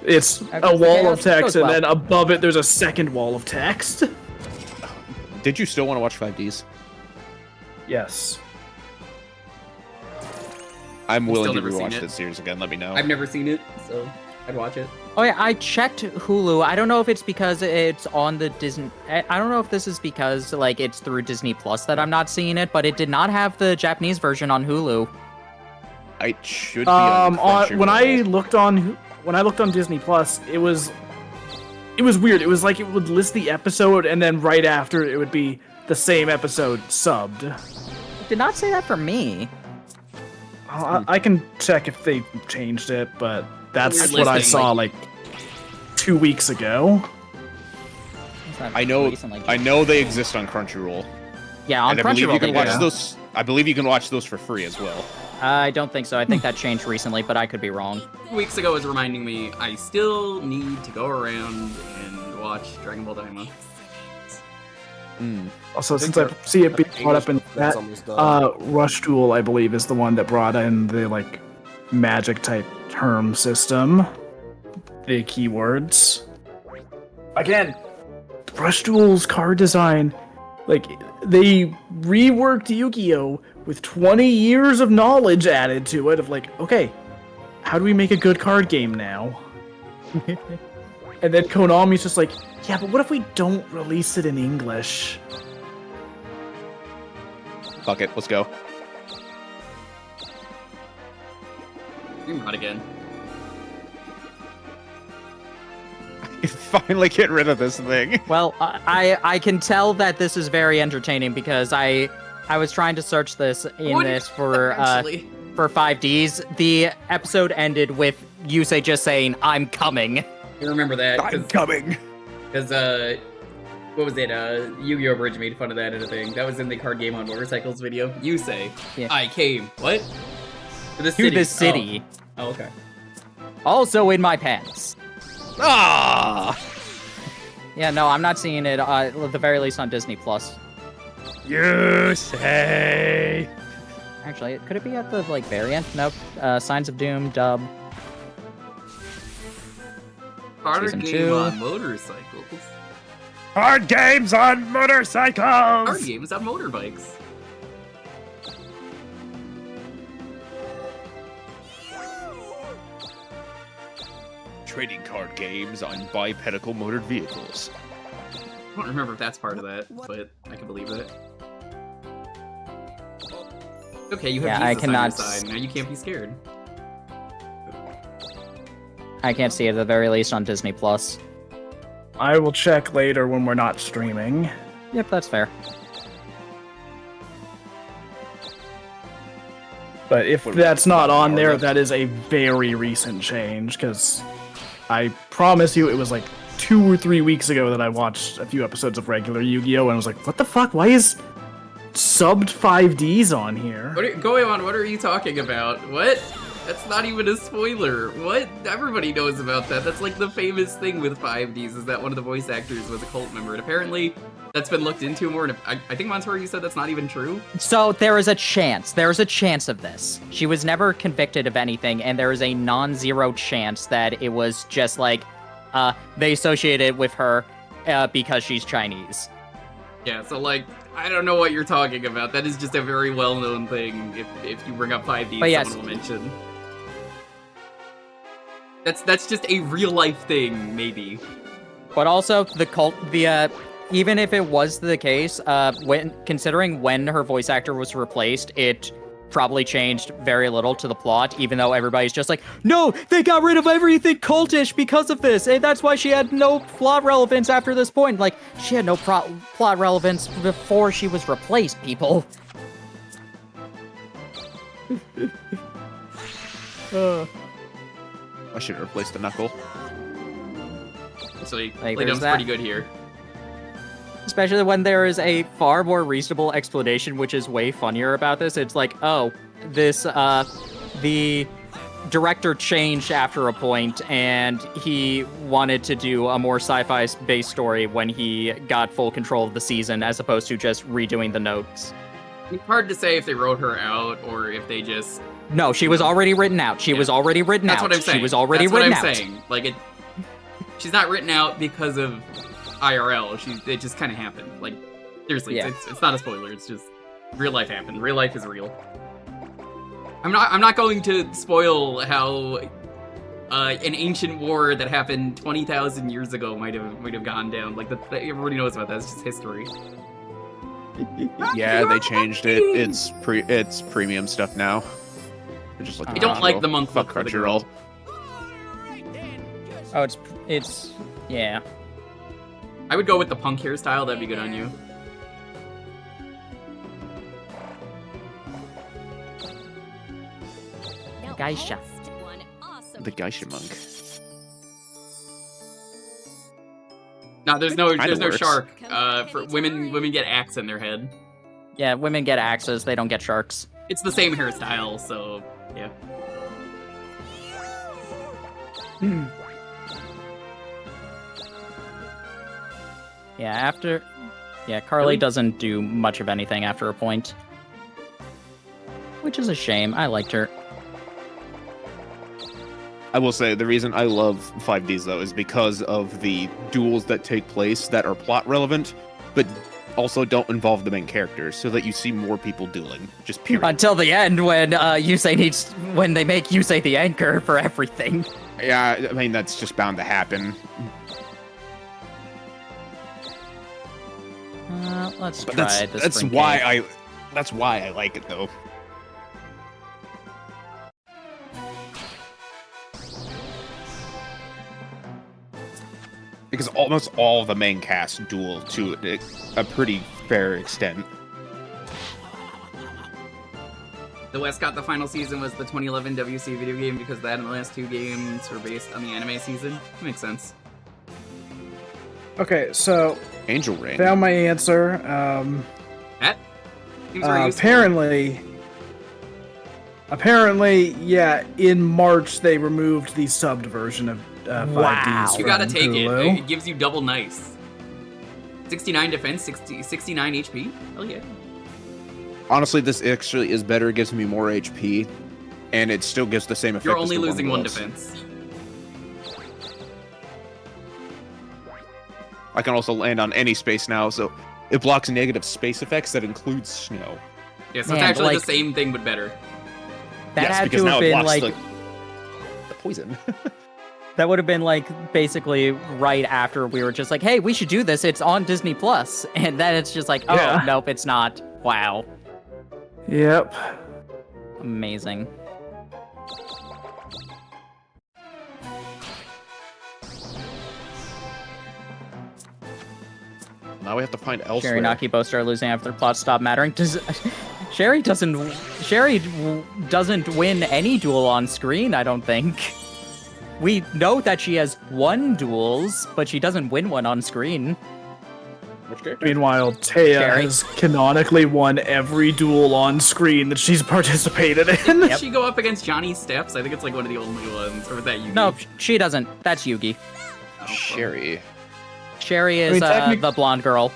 It's a wall of text, and then above it, there's a second wall of text. Did you still want to watch 5Ds? Yes. I'm willing to rewatch this series again. Let me know. I've never seen it, so I'd watch it. Oh yeah, I checked Hulu. I don't know if it's because it's on the Disney. I don't know if this is because like it's through Disney Plus that I'm not seeing it, but it did not have the Japanese version on Hulu. It should be on when I looked on Disney Plus, it was weird. It was like it would list the episode, and then right after it would be the same episode subbed. It did not say that for me. I can check if they changed it, but that's what I saw like 2 weeks ago. I know they exist on Crunchyroll. Yeah, on and I believe Crunchyroll you can they watch do. those. I believe you can watch those for free as well. I don't think so. I think that changed recently, but I could be wrong. 2 weeks ago was reminding me I still need to go around and watch Dragon Ball Daima. Also, since I see it being brought up in that, Rush Duel, I believe, is the one that brought in the like magic type term system, the keywords. Again, Rush Duel's card design, like they reworked Yu-Gi-Oh with 20 years of knowledge added to it. Of like, okay, how do we make a good card game now? And then Konami's just like, yeah, but what if we don't release it in English? Fuck it, let's go. You're not again. Finally get rid of this thing. Well, I can tell that this is very entertaining because I was trying to search this for 5Ds. The episode ended with Yusei just saying, "I'm coming." You remember that? I'm coming. Because what was it? Yu-Gi-Oh! Bridge made fun of that in a thing. That was in the card game on motorcycles video. You say, Yeah. I came. What? To the To city. the city. Oh, okay. Also in my pants. Ah! Yeah, no, I'm not seeing it, at the very least on Disney+. You say. Actually, could it be at the, like, very end? Nope. Signs of Doom, dub. Card Season game 2. on motorcycles. Hard games on motorcycles! Card games on motorbikes. Trading card games on bipedical motored vehicles. I don't remember if that's part of that, but I can believe it. Okay, you have Yeah, Jesus on your side. Now you can't be scared. I can't see it at the very least on Disney+. I will check later when we're not streaming. Yep, that's fair. But if that's not on there, that is a very recent change, because I promise you it was like 2 or 3 weeks ago that I watched a few episodes of regular Yu-Gi-Oh! And I was like, what the fuck? Why is subbed 5Ds on here? Goemon, what are you talking about? What? That's not even a spoiler. What? Everybody knows about that. That's like the famous thing with 5Ds, is that one of the voice actors was a cult member. And apparently, that's been looked into more. And I think, Montour, you said that's not even true? So there is a chance. There is a chance of this. She was never convicted of anything, and there is a non-zero chance that it was just like, they associate it with her because she's Chinese. Yeah, so like, I don't know what you're talking about. That is just a very well-known thing. If you bring up 5Ds, But yes. someone will mention. That's just a real-life thing, maybe. But also, even if it was the case, considering when her voice actor was replaced, it probably changed very little to the plot, even though everybody's just like, no, they got rid of everything cultish because of this, and that's why she had no plot relevance after this point. Like, she had no plot relevance before she was replaced, people. I should have replaced the knuckle. Actually, Like, Playdom's there's that. pretty good here. Especially when there is a far more reasonable explanation, which is way funnier about this. It's like, oh, the director changed after a point, and he wanted to do a more sci-fi based story when he got full control of the season, as opposed to just redoing the notes. It's hard to say if they wrote her out or if they just... No, she was already written out. She was already written That's out. what I'm saying. She was already That's written what I'm out. saying. Like, she's not written out because of IRL. It just kind of happened. Like, seriously, Yeah. it's not a spoiler. It's just real life happened. Real life is real. I'm not going to spoil how an ancient war that happened 20,000 years ago might have gone down. Like, everybody knows about that. It's just history. Yeah, they changed it. It's premium stuff now. They're just like, I don't like the monk fuck book for the Crunchyroll. Oh, it's yeah. I would go with the punk hairstyle. That'd be good on you. Geisha. The Geisha monk. No, there's no Kinda works. shark. For women get axe in their head. Yeah, women get axes, they don't get sharks. It's the same hairstyle, so yeah. Yeah, Carly doesn't do much of anything after a point. Which is a shame. I liked her. I will say the reason I love 5Ds though is because of the duels that take place that are plot relevant, but also don't involve the main characters, so that you see more people dueling. Just period. Until the end, when when they make Yusei the anchor for everything. Yeah, I mean that's just bound to happen. Let's But try this. that's why I like it though. Because almost all the main cast duel to a pretty fair extent. The West got the final season was the 2011 WC video game because that and the last two games were based on the anime season. Makes sense. Okay, so Angel Ring. found my answer. That seems very useful. Apparently, yeah. In March, they removed the subbed version of 5Ds. You gotta from take Hulu. it. It gives you double nice. 69 defense, 69 HP. Hell yeah. Honestly, this actually is better. It gives me more HP, and it still gives the same effect. You're as only the losing one does. defense. I can also land on any space now, so it blocks negative space effects that includes snow. Yeah, so Man, it's actually like- the same thing but better. That yes, had because to now have it been blocks like the poison. that would have been like basically right after we were just like, hey, we should do this. It's on Disney Plus, and then it's just like, oh Yeah. nope, it's not. Wow, Yep. amazing. Now we have to find Sherry elsewhere. and Akibo start losing after their plots stop mattering. Sherry doesn't win any duel on screen, I don't think. We know that she has won duels, but she doesn't win one on screen. Which character? Meanwhile, Taya Sherry. has canonically won every duel on screen that she's participated in. Did she go up against Johnny Steps? I think it's like one of the only ones. Or was that you? No, she doesn't. That's Yugi. Sherry. Sherry is the blonde girl.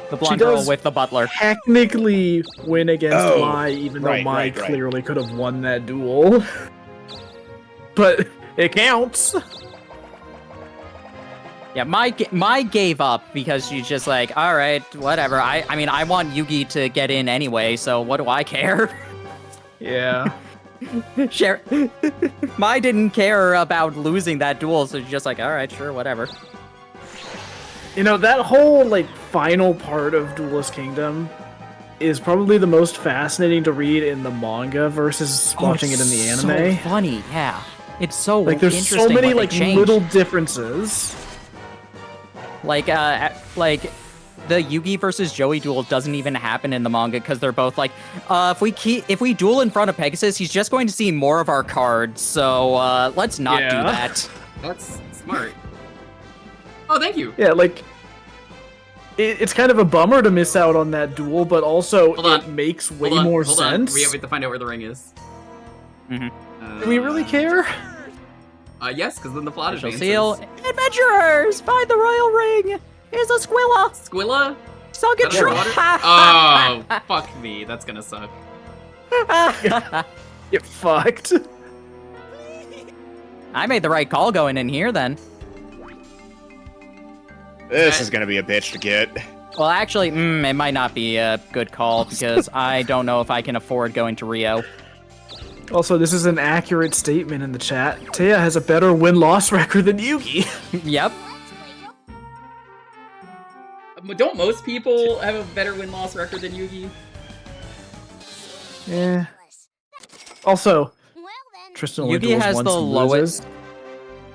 The blonde girl does with the butler. Technically win against Mai, even though right, Mai right. clearly could have won that duel. But it counts. Yeah, Mai gave up because she's just like, all right, whatever. I mean, I want Yugi to get in anyway, so what do I care? Yeah. Mai didn't care about losing that duel, so she's just like, all right, sure, whatever. You know, that whole, final part of Duelist Kingdom is probably the most fascinating to read in the manga versus watching it in the anime. So funny, yeah. It's so There's interesting so many, what they changed. little differences. Like the Yugi versus Joey duel doesn't even happen in the manga because they're both like, if we duel in front of Pegasus, he's just going to see more of our cards. So let's not do that. That's smart. Oh, thank you. Yeah, it's kind of a bummer to miss out on that duel, but also it makes way more sense. We have to find out where the ring is. Mm-hmm. Do we really care? Yes, because then the plot advances. Seal. Adventurers, find the royal ring. Here's a Squilla. Squilla? Sunk in Is that trap. underwater? Oh, fuck me. That's gonna suck. Get fucked. I made the right call going in here then. This is gonna be a bitch to get. Well, actually, it might not be a good call because I don't know if I can afford going to Rio. Also, this is an accurate statement in the chat. Taya has a better win-loss record than Yugi. Yep. Don't most people have a better win-loss record than Yugi? Yeah. Also, Tristan only Yugi duels has once the and lowest. loses.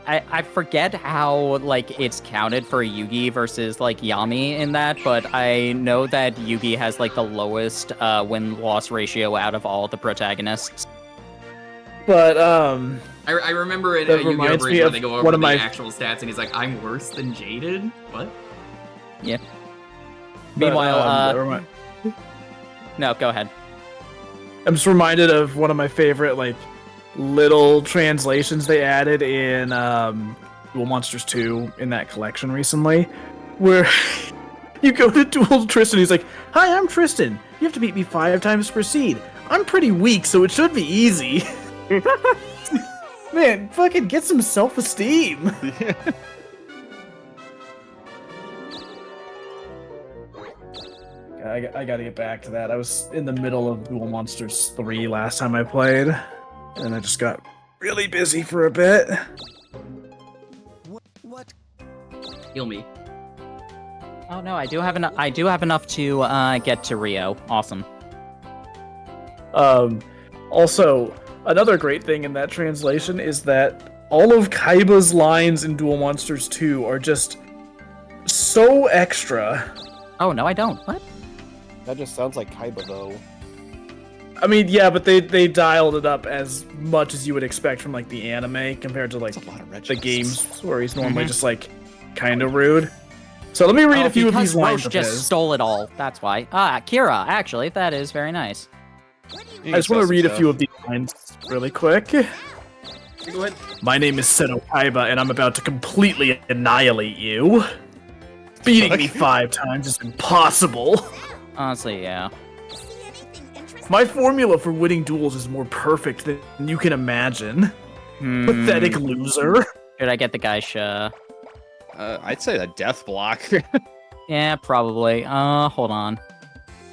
I forget how it's counted for Yugi versus Yami in that, but I know that Yugi has the lowest win-loss ratio out of all the protagonists. But I remember in that Yu-Gi-Oh! reminds Bridge me where of they go one over of the my- actual stats and he's like, I'm worse than Jaden? What? Yeah. But, Meanwhile, No, go ahead. I'm just reminded of one of my favorite, like, little translations they added in Duel Monsters 2 in that collection recently, where you go to duel Tristan, he's like, "Hi, I'm Tristan. You have to beat me 5 times to proceed. I'm pretty weak, so it should be easy." Man, fucking get some self-esteem. I gotta get back to that. I was in the middle of Duel Monsters 3 last time I played, and I just got really busy for a bit. What? Heal me. Oh no, I do have enough. I do have enough to get to Rio. Awesome. Also, another great thing in that translation is that all of Kaiba's lines in Duel Monsters 2 are just so extra. Oh no, I don't. What? That just sounds like Kaiba, though. I mean, yeah, but they dialed it up as much as you would expect from like the anime compared to like the games where he's normally just like kind of rude. So let me read a few of these lines. Roche just stole it all. That's why. Kira, actually, that is very nice. I just want to read a few of these lines really quick. Go ahead. My name is Seto Kaiba, and I'm about to completely annihilate you. Beating me 5 times is impossible. Honestly, yeah. My formula for winning duels is more perfect than you can imagine. Pathetic loser. Should I get the Geisha? I'd say the death block. Yeah, probably. Hold on.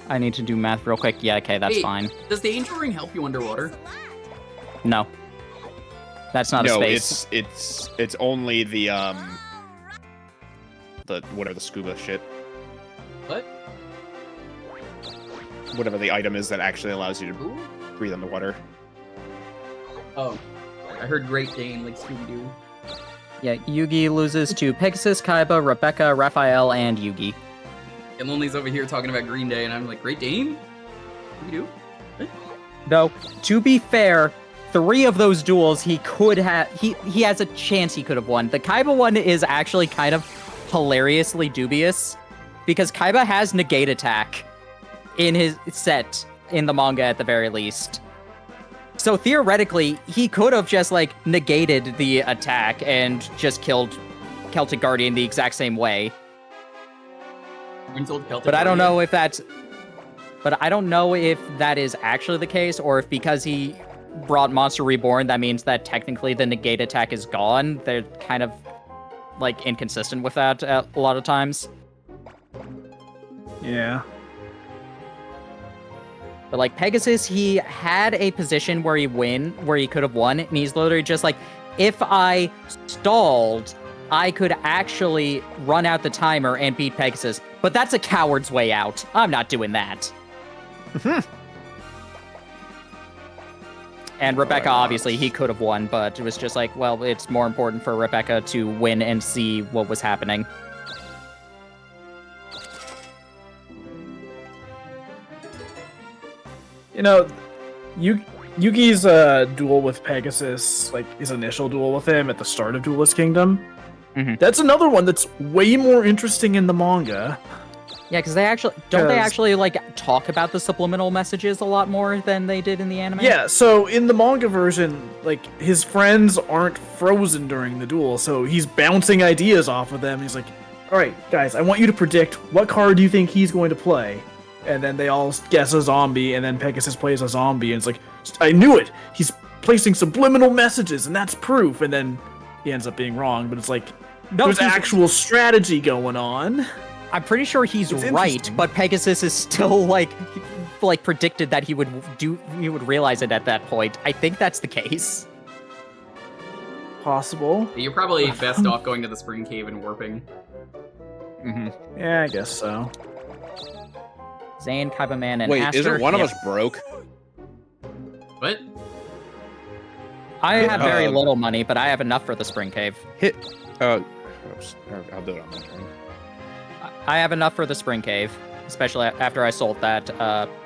I need to do math real quick. Yeah, okay, that's fine. Does the Angel Ring help you underwater? No. That's not a space. it's only the whatever the scuba shit. What? Whatever the item is that actually allows you to breathe underwater. Oh. I heard Great Dane, like Scooby-Doo. Yeah, Yugi loses to Pegasus, Kaiba, Rebecca, Raphael, and Yugi. And Lonely's over here talking about Green Day, and I'm like, Great Dane? Scooby-Doo? Though, to be fair, 3 of those duels he could have... He has a chance he could have won. The Kaiba one is actually kind of hilariously dubious, because Kaiba has negate attack in his set in the manga at the very least. So theoretically, he could have just like negated the attack and just killed Celtic Guardian the exact same way. But I don't know if that's... But I don't know if that is actually the case, or if because he brought Monster Reborn, that means that technically the negate attack is gone. They're kind of like inconsistent with that a lot of times. Yeah. But like Pegasus, he had a position where he could have won, and he's literally just like, if I stalled, I could actually run out the timer and beat Pegasus. But that's a coward's way out. I'm not doing that. And Rebecca, obviously, he could have won, but it was just like, well, it's more important for Rebecca to win and see what was happening. You know, Yugi's duel with Pegasus, like his initial duel with him at the start of Duelist Kingdom, that's another one that's way more interesting in the manga. Yeah, because they actually like talk about the subliminal messages a lot more than they did in the anime? Yeah, so in the manga version, like his friends aren't frozen during the duel, so he's bouncing ideas off of them. He's like, "All right, guys, I want you to predict what card do you think he's going to play." And then they all guess a zombie, and then Pegasus plays a zombie, and it's like, I knew it! He's placing subliminal messages, and that's proof! And then he ends up being wrong, but it's like, there's actual strategy going on. I'm pretty sure he's right, but Pegasus is still, like predicted that he would realize it at that point. I think that's the case. Possible. You're probably best off going to the Spring Cave and warping. Yeah, I guess so. Zane, Kaiba Man, and Wait, Aster. isn't one of us broke? What? I have very little money, but I have enough for the Spring Cave. I'll do it on my turn. I have enough for the Spring Cave, especially after I sold that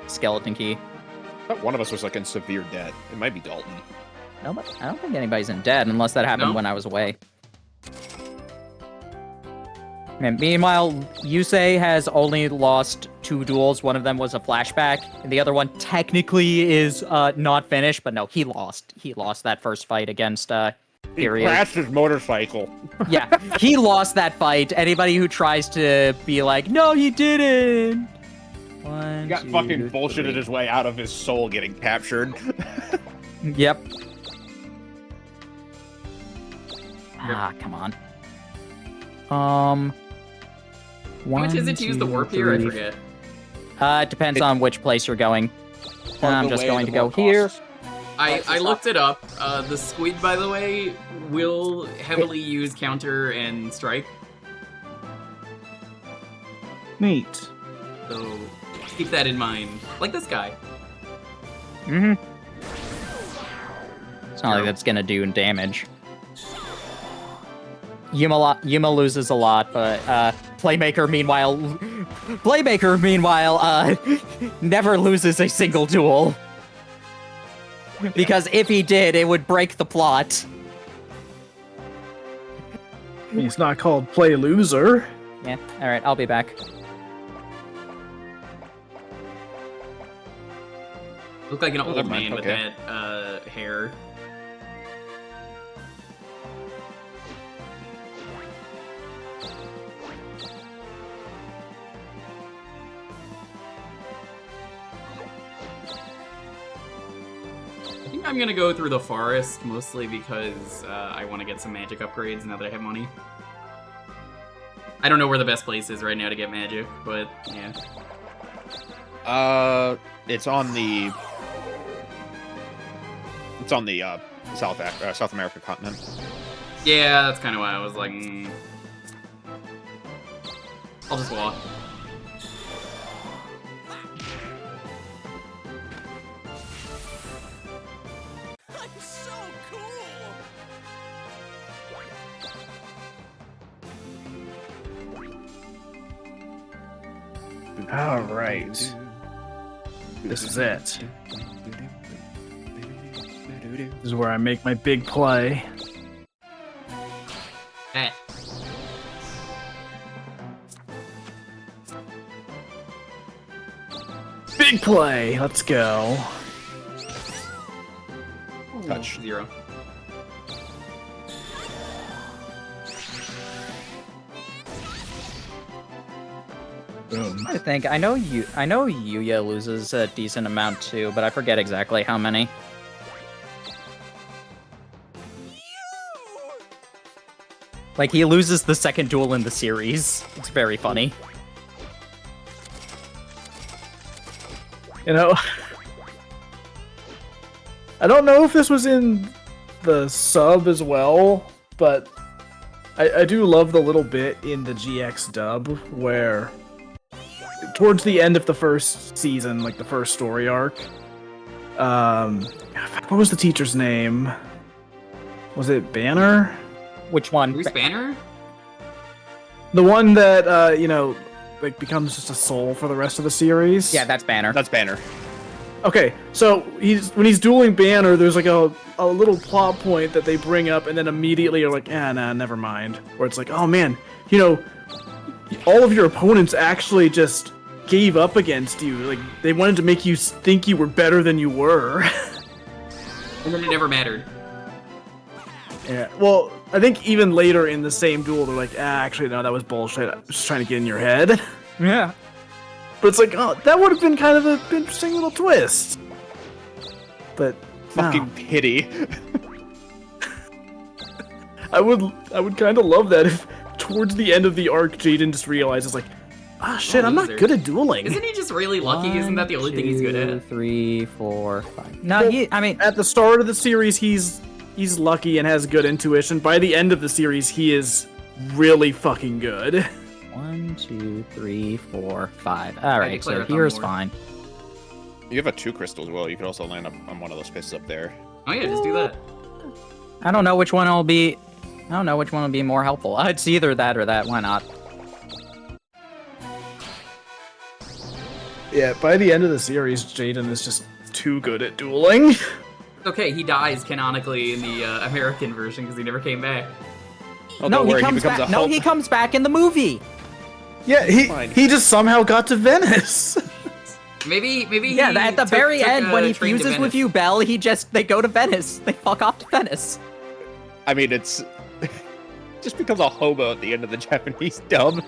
skeleton key. I thought one of us was like in severe debt. It might be Dalton. No, but I don't think anybody's in debt unless that happened when I was away. And meanwhile, Yusei has only lost 2 duels. One of them was a flashback, and the other one technically is not finished, but no, he lost. He lost that first fight against He crashed his motorcycle. Yeah, he lost that fight. Anybody who tries to be like, no, he didn't. He got fucking bullshitted his way out of his soul getting captured. Yep. Ah, come on. How much is it to use the warp here? I forget. It depends on which place you're going. I'm just going to go here. I looked it up. The squid, by the way, will heavily use counter and strike. Neat. So keep that in mind. Like this guy. Mm-hmm. It's not like that's gonna do damage. Yuma loses a lot, but Playmaker meanwhile never loses a single duel. Because if he did, it would break the plot. It's not called play loser. Yeah, alright, I'll be back. Look like an old man with that hair. I think I'm gonna go through the forest, mostly because I want to get some magic upgrades now that I have money. I don't know where the best place is right now to get magic, but yeah. It's on the South America continent. Yeah, that's kind of why I was like, I'll just walk. I'm so cool! All right. This is it. This is where I make my big play. Hey. Big play. Let's go. Touch 0. Boom. I think I know Yuya loses a decent amount too, but I forget exactly how many. Like, he loses the second duel in the series. It's very funny. You know, I don't know if this was in the sub as well, but I do love the little bit in the GX dub where towards the end of the first season, like the first story arc, what was the teacher's name? Was it Banner? Which one? Bruce Banner? The one that, like becomes just a soul for the rest of the series? Yeah, that's Banner. That's Banner. Okay, so when he's dueling Banner, there's like a little plot point that they bring up, and then immediately you're like, nah, never mind. Where it's like, oh man, all of your opponents actually just gave up against you. Like, they wanted to make you think you were better than you were. And then it never mattered. Yeah, well, I think even later in the same duel, they're like, actually, no, that was bullshit. I was just trying to get in your head. Yeah. But it's like, oh, that would have been kind of an interesting little twist. But Fucking pity. I would kind of love that if towards the end of the arc, Jaden just realizes like, shit, I'm not good at dueling. Isn't he just really lucky? Isn't that the only thing he's good at? 3, 4, 5. No, well, at the start of the series, he's lucky and has good intuition. By the end of the series, he is really fucking good. 1, 2, 3, 4, 5. All right, so here's fine. You have a 2 crystal as well. You could also land on one of those spaces up there. Oh yeah, just do that. I don't know which one will be. I don't know which one will be more helpful. It's either that or that. Why not? Yeah, by the end of the series, Jaden is just too good at dueling. Okay, he dies canonically in the American version because he never came back. Oh, no, he comes back. No, he comes back in the movie. Yeah, he just somehow got to Venice. Maybe Yeah, at the very end, when he train to fuses with Venice. you, Belle, they go to Venice. They fuck off to Venice. I mean, it's just becomes a hobo at the end of the Japanese dub.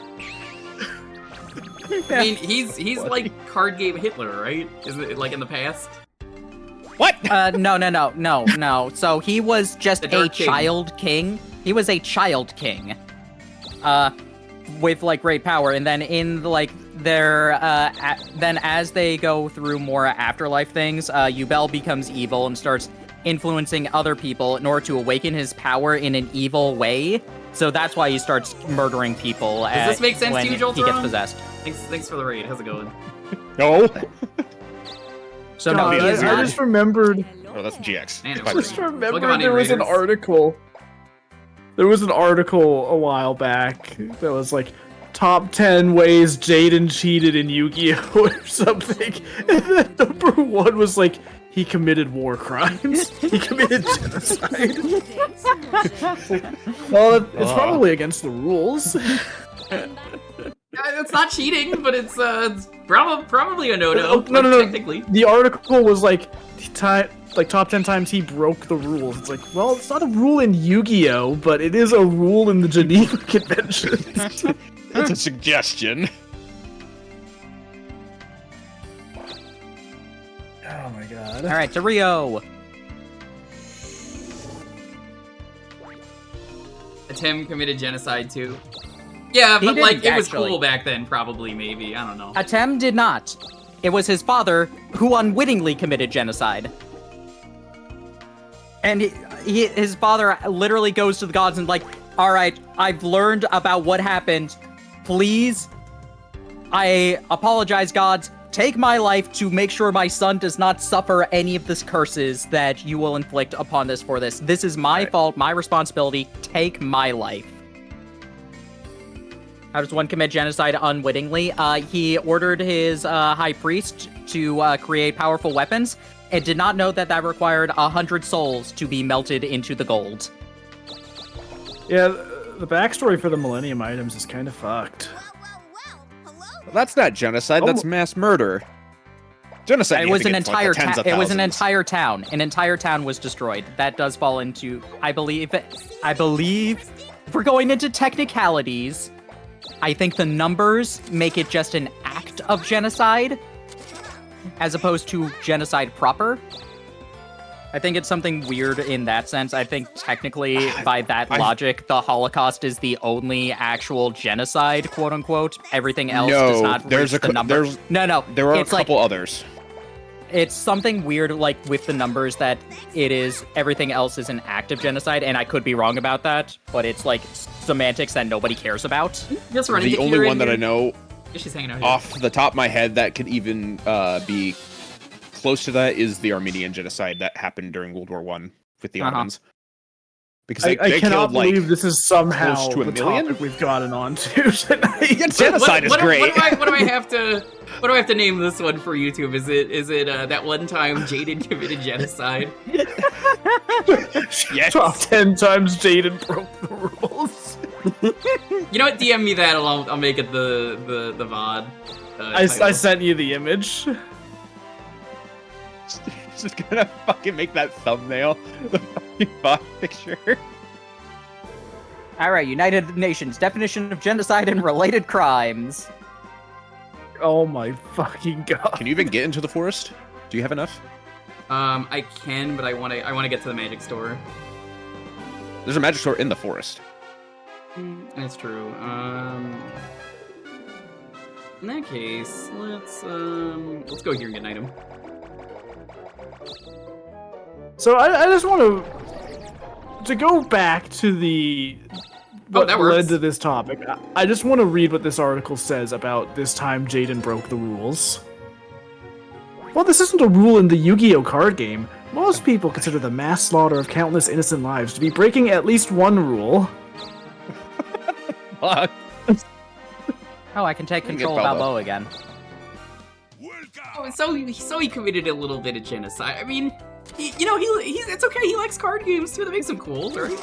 I mean, he's like card game Hitler, right? Isn't it like in the past? What? No. So he was just The a Dark King. child king. He was a child king. With like great power, and then in like their then as they go through more afterlife things, Yubel becomes evil and starts influencing other people in order to awaken his power in an evil way. So that's why he starts murdering people. Does this make sense when to you, he gets Jolteron? possessed. Thanks for the raid. How's it going? No. So no, God, he is I not. just remembered. Oh, that's GX. Man, I just remembered Pokemon there was an Raiders. article. There was an article a while back that was like top 10 ways Jaden cheated in Yu-Gi-Oh or something. And then number 1 was like he committed war crimes. He committed genocide. Well, it's probably against the rules. It's not cheating, but it's probably a no-no. No. Technically. The article was like top 10 times he broke the rules. It's like, well, it's not a rule in Yu-Gi-Oh, but it is a rule in the Geneva Convention. That's a suggestion. Oh my god. All right, to Rio. Tim committed genocide too. Yeah, He but like didn't it was actually. cool back then, probably, maybe. I don't know. Atem did not. It was his father who unwittingly committed genocide. And his father literally goes to the gods and like, all right, I've learned about what happened. Please, I apologize, gods. Take my life to make sure my son does not suffer any of these curses that you will inflict upon this for this. This is my fault, my responsibility. Take my life. How does one commit genocide unwittingly? He ordered his high priest to create powerful weapons and did not know that required 100 souls to be melted into the gold. Yeah, the backstory for the Millennium items is kind of fucked. That's not genocide. That's mass murder. Genocide. It was an entire town. It was an entire town. An entire town was destroyed. That does fall into, I believe. If we're going into technicalities, I think the numbers make it just an act of genocide, as opposed to genocide proper. I think it's something weird in that sense. I think technically, by that logic, the Holocaust is the only actual genocide, quote unquote. Everything else does not reach the number. No. There are it's a couple others. It's something weird, like with the numbers, that it is everything else is an act of genocide, and I could be wrong about that, but it's like semantics that nobody cares about. Just running The only one that I know She's hanging out here. off the top of my head that could even be close to that is the Armenian genocide that happened during World War I with the Ottomans. Because I they cannot killed, like, believe this is somehow close to a the million? topic we've gotten onto tonight. Yeah, genocide is great. What do I have to name this one for YouTube? Is it that one time Jaden committed genocide? Yes. Top 10 times Jaden broke the rules. You know what? DM me that, and I'll make it the VOD. I title. sent you the image. Just gonna fucking make that thumbnail the fucking bot picture. All right, United Nations definition of genocide and related crimes. Oh my fucking god. Can you even get into the forest? Do you have enough? I can, but I want to get to the magic store. There's a magic store in the forest. That's true. In that case, let's go here and get an item. So I just want to go back to the what that led works. to this topic. I just want to read what this article says about this time Jaden broke the rules. Well, this isn't a rule in the Yu-Gi-Oh card game. Most people consider the mass slaughter of countless innocent lives to be breaking at least one rule. Fuck. Oh, I can take can control get of Balbo. Balboa again. Oh, so he committed a little bit of genocide. I mean, it's okay. He likes card games too. That makes him cool, right?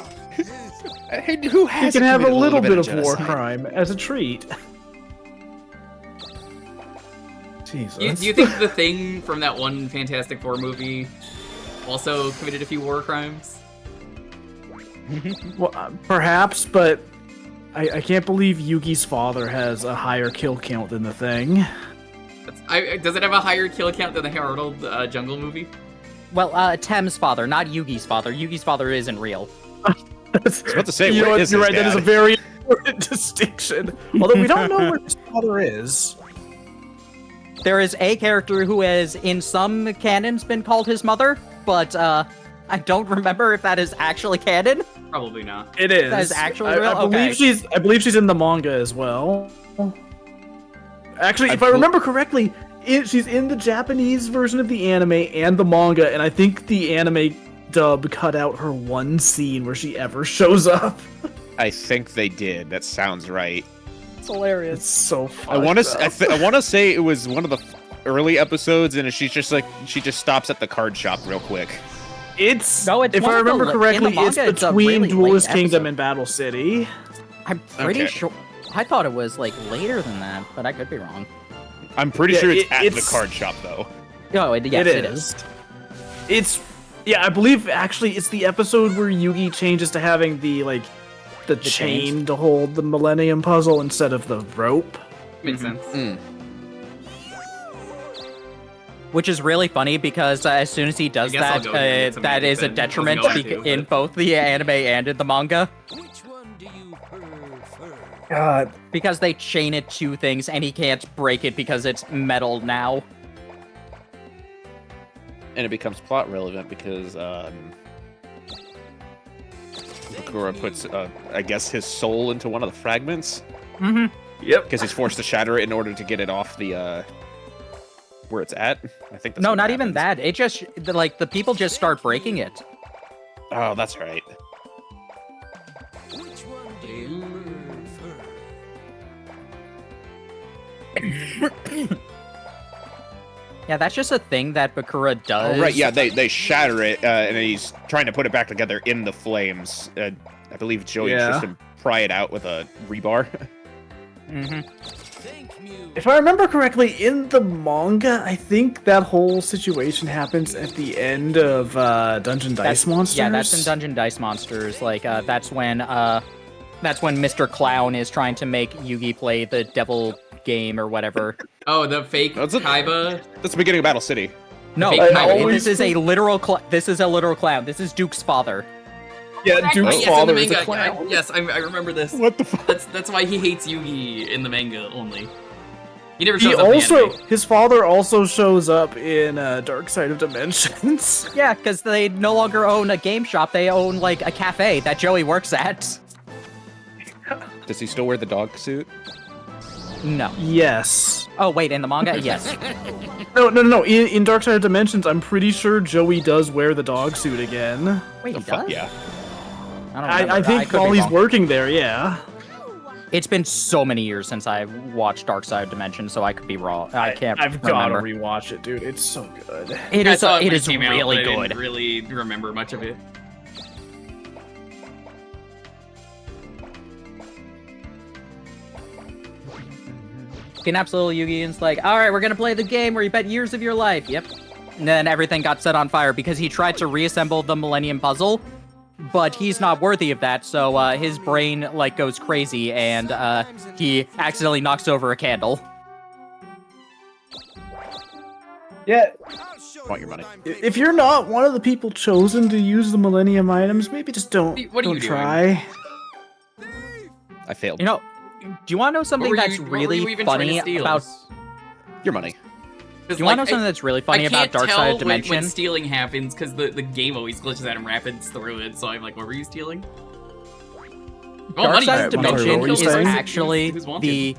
Hey, who You has can have a committed little bit of war genocide? crime as a treat. Jesus. Do you think the Thing from that one Fantastic Four movie also committed a few war crimes? Well, perhaps, but I can't believe Yugi's father has a higher kill count than the Thing. Does it have a higher kill count than the Harold Jungle movie? Well, Tem's father, not Yugi's father. Yugi's father isn't real. I was about to say, you're right. Dad? That is a very important distinction. Although we don't know what his father is. There is a character who has, in some canons, been called his mother, but I don't remember if that is actually canon. Probably not. It is. That is actually real. I believe she's in the manga as well. Actually, if I remember correctly, she's in the Japanese version of the anime and the manga, and I think the anime dub cut out her one scene where she ever shows up. I think they did. That sounds right. It's hilarious. It's so fucked I want to say it was one of the early episodes, and she just stops at the card shop real quick. If I remember correctly, it's between really Duelist Kingdom and Battle City. I'm pretty sure. I thought it was like later than that, but I could be wrong. I'm pretty sure it's at the card shop though. Oh, it is. I believe actually it's the episode where Yugi changes to having the chain to hold the Millennium Puzzle instead of the rope. Makes sense. Which is really funny because as soon as he does that, that is a detriment in both the anime and in the manga. Which one do you prefer? God. Because they chain it to things and he can't break it because it's metal now. And it becomes plot relevant because Bakura puts, I guess, his soul into one of the fragments. Mm-hmm. Yep. Because he's forced to shatter it in order to get it off the where it's at. I think that's no, not even that. It just the people just start breaking it. Oh, that's right. Which one do you prefer? Yeah, that's just a thing that Bakura does. Oh, right, yeah, they shatter it, and he's trying to put it back together in the flames. I believe Joey tries to pry it out with a rebar. Mm-hmm. If I remember correctly, in the manga, I think that whole situation happens at the end of Dungeon Dice Monsters. Yeah, that's in Dungeon Dice Monsters. That's when Mr. Clown is trying to make Yugi play the devil game or whatever. Oh, the fake Kaiba? That's the beginning of Battle City. No, this is a literal clown. This is Duke's father. Yeah, Duke's father is a clown. Yes, I remember this. What the fuck? That's why he hates Yugi in the manga only. He never shows up in the anime. His father also shows up in Dark Side of Dimensions. Yeah, because they no longer own a game shop. They own, a cafe that Joey works at. Does he still wear the dog suit? No. Yes. Oh, wait, in the manga? Yes. No. In Dark Side of Dimensions, I'm pretty sure Joey does wear the dog suit again. Wait, he does? Yeah. I think while he's working there, yeah. It's been so many years since I watched Dark Side of Dimension, so I could be wrong. I've got to rewatch it, dude. It's so good. It is really I good. didn't really remember much of it. Absolutely, Yugi like, all right, we're gonna play the game where you bet years of your life. Yep. And then everything got set on fire because he tried to reassemble the Millennium Puzzle, but he's not worthy of that, so his brain goes crazy and he accidentally knocks over a candle. Yeah. Want your money? If you're not one of the people chosen to use the Millennium items, maybe just don't try. I failed. You know, do you want to know something that's really funny about your money? Do you want to know something that's really funny about Dark Side of Dimension? When stealing happens, because the game always glitches out and rapids through it, so I'm like, what were you stealing? Dark Side of Dimension is actually the...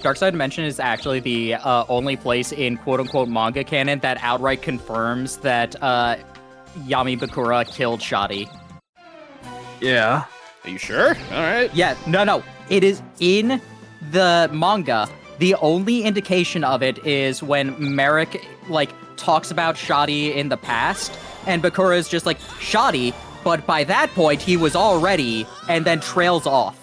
Dark Side of Dimension is actually the only place in quote-unquote manga canon that outright confirms that Yami Bakura killed Shadi. Yeah. Are you sure? Alright. Yeah, no. It is in the manga. The only indication of it is when Merrick, talks about Shadi in the past, and Bakura is just like, Shadi, but by that point, he was already, and then trails off.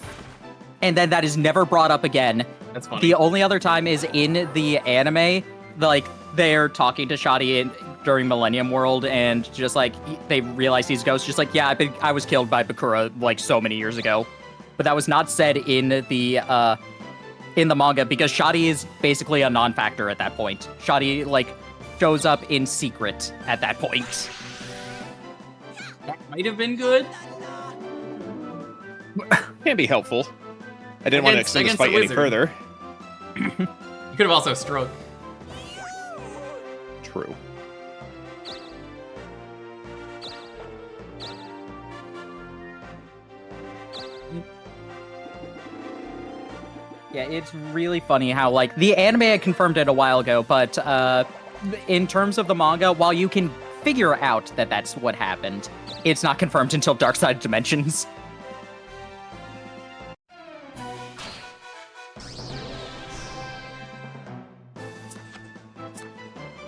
And then that is never brought up again, That's funny. The only other time is in the anime, like they're talking to Shadi during Millennium World, and just like they realize he's a ghost. Just like, yeah, I was killed by Bakura like so many years ago, but that was not said in the manga because Shadi is basically a non-factor at that point. Shadi like shows up in secret at that point. That might have been good. Can be helpful. I didn't want to extend this fight any further. You could have also struck. True. Yeah, it's really funny how, like, the anime had confirmed it a while ago, but in terms of the manga, while you can figure out that that's what happened, it's not confirmed until Dark Side Dimensions.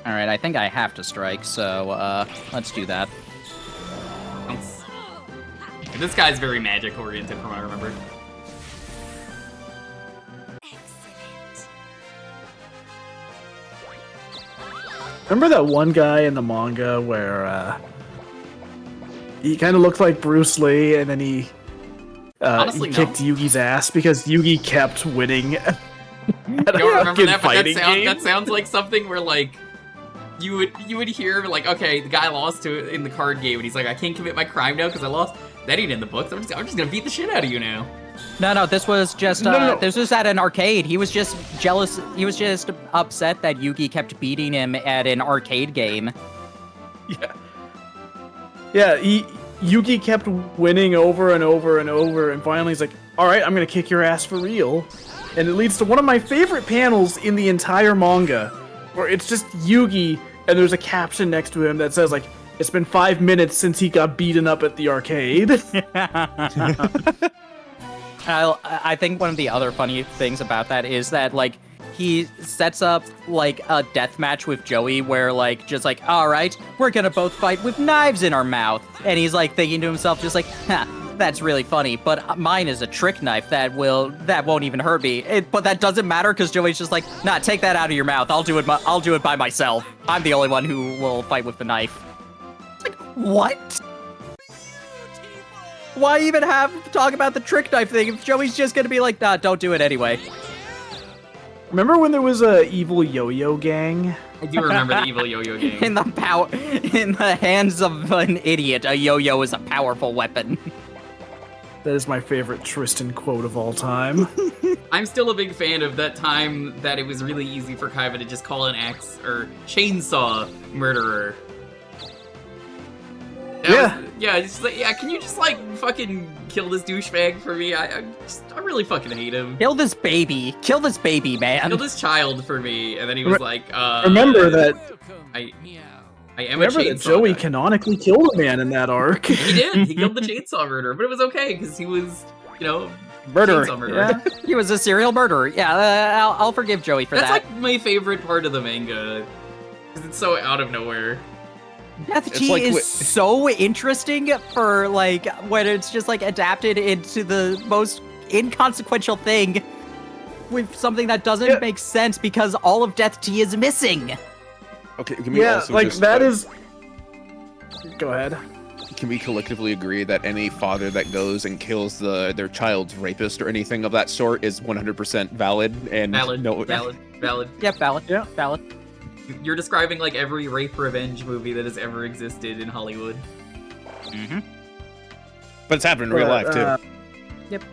Alright, I think I have to strike, so let's do that. This guy's very magic-oriented from what I remember. Remember that one guy in the manga where he kind of looked like Bruce Lee, and then he kicked Yugi's ass because Yugi kept winning. You don't remember that? But that sounds like something where like you would hear like, okay, the guy lost to in the card game, and he's like, I can't commit my crime now because I lost. That ain't in the books. I'm just gonna beat the shit out of you now. No, this was just this was at an arcade. He was just jealous. He was just upset that Yugi kept beating him at an arcade game. Yeah. Yugi kept winning over and over and over, and finally he's like, all right, I'm gonna kick your ass for real. And it leads to one of my favorite panels in the entire manga, where it's just Yugi, and there's a caption next to him that says like, it's been 5 minutes since he got beaten up at the arcade. I think one of the other funny things about that is that, like, he sets up, like, a death match with Joey where, like, just like, all right, we're gonna both fight with knives in our mouth. And he's, like, thinking to himself, just like, that's really funny, but mine is a trick knife that won't even hurt me. But that doesn't matter because Joey's just like, nah, take that out of your mouth. I'll do it by myself. I'm the only one who will fight with the knife. It's like, what? Why even talk about the trick knife thing if Joey's just gonna be like, nah, don't do it anyway? Remember when there was a evil yo-yo gang? I do remember the evil yo-yo gang. In the hands of an idiot, a yo-yo is a powerful weapon. That is my favorite Tristan quote of all time. I'm still a big fan of that time that it was really easy for Kaiba to just call an axe or chainsaw murderer. Can you just like fucking kill this douchebag for me? I really fucking hate him. Kill this baby, man. Kill this child for me. And then he was like, remember that I am remember a chainsaw that Joey guy. Canonically killed a man in that arc. He did. He killed the chainsaw murderer, but it was okay because he was, murderer. Chainsaw murderer. Yeah. He was a serial murderer. Yeah, I'll forgive Joey for That's that. like my favorite part of the manga because it's so out of nowhere. Death G is so interesting for, like, when it's just, like, adapted into the most inconsequential thing with something that doesn't make sense because all of Death G is missing. Okay, can we also like, just, that is... Go ahead. Can we collectively agree that any father that goes and kills their child's rapist or anything of that sort is 100% valid? And Valid. Yep, valid. Yeah. Valid. You're describing like every rape revenge movie that has ever existed in Hollywood. Mm-hmm. But it's happening in real life too. Yep.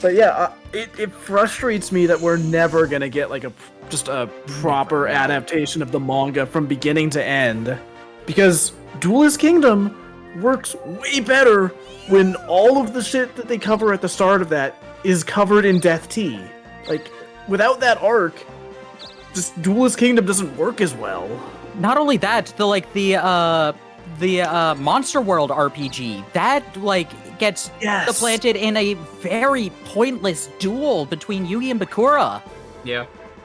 But yeah, it frustrates me that we're never gonna get like just a proper adaptation of the manga from beginning to end, because Duelist Kingdom works way better when all of the shit that they cover at the start of that is covered in Death T. Like, without that arc, just Duelist Kingdom doesn't work as well. Not only that, the Monster World RPG that like gets supplanted in a very pointless duel between Yugi and Bakura. Yeah.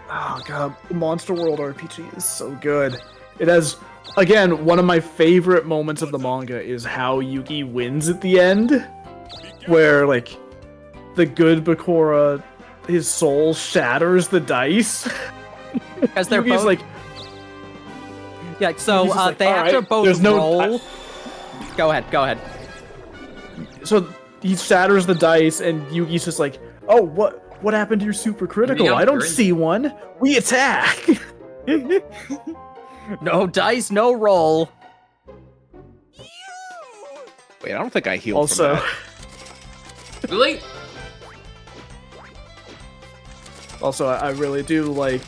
Oh god, the Monster World RPG is so good. It has, again, one of my favorite moments of the manga is how Yugi wins at the end, where like the good Bakura, his soul shatters the dice. Because they're Yugi's both like, yeah. So like, they have to "Alright, both there's no- roll. Go ahead. so he shatters the dice, and Yugi's just like, oh, what happened to your super critical? Yeah, I don't you're in. see one. We attack. No dice, no roll. Wait, I don't think I healed Also, from that. Really? also, I really do like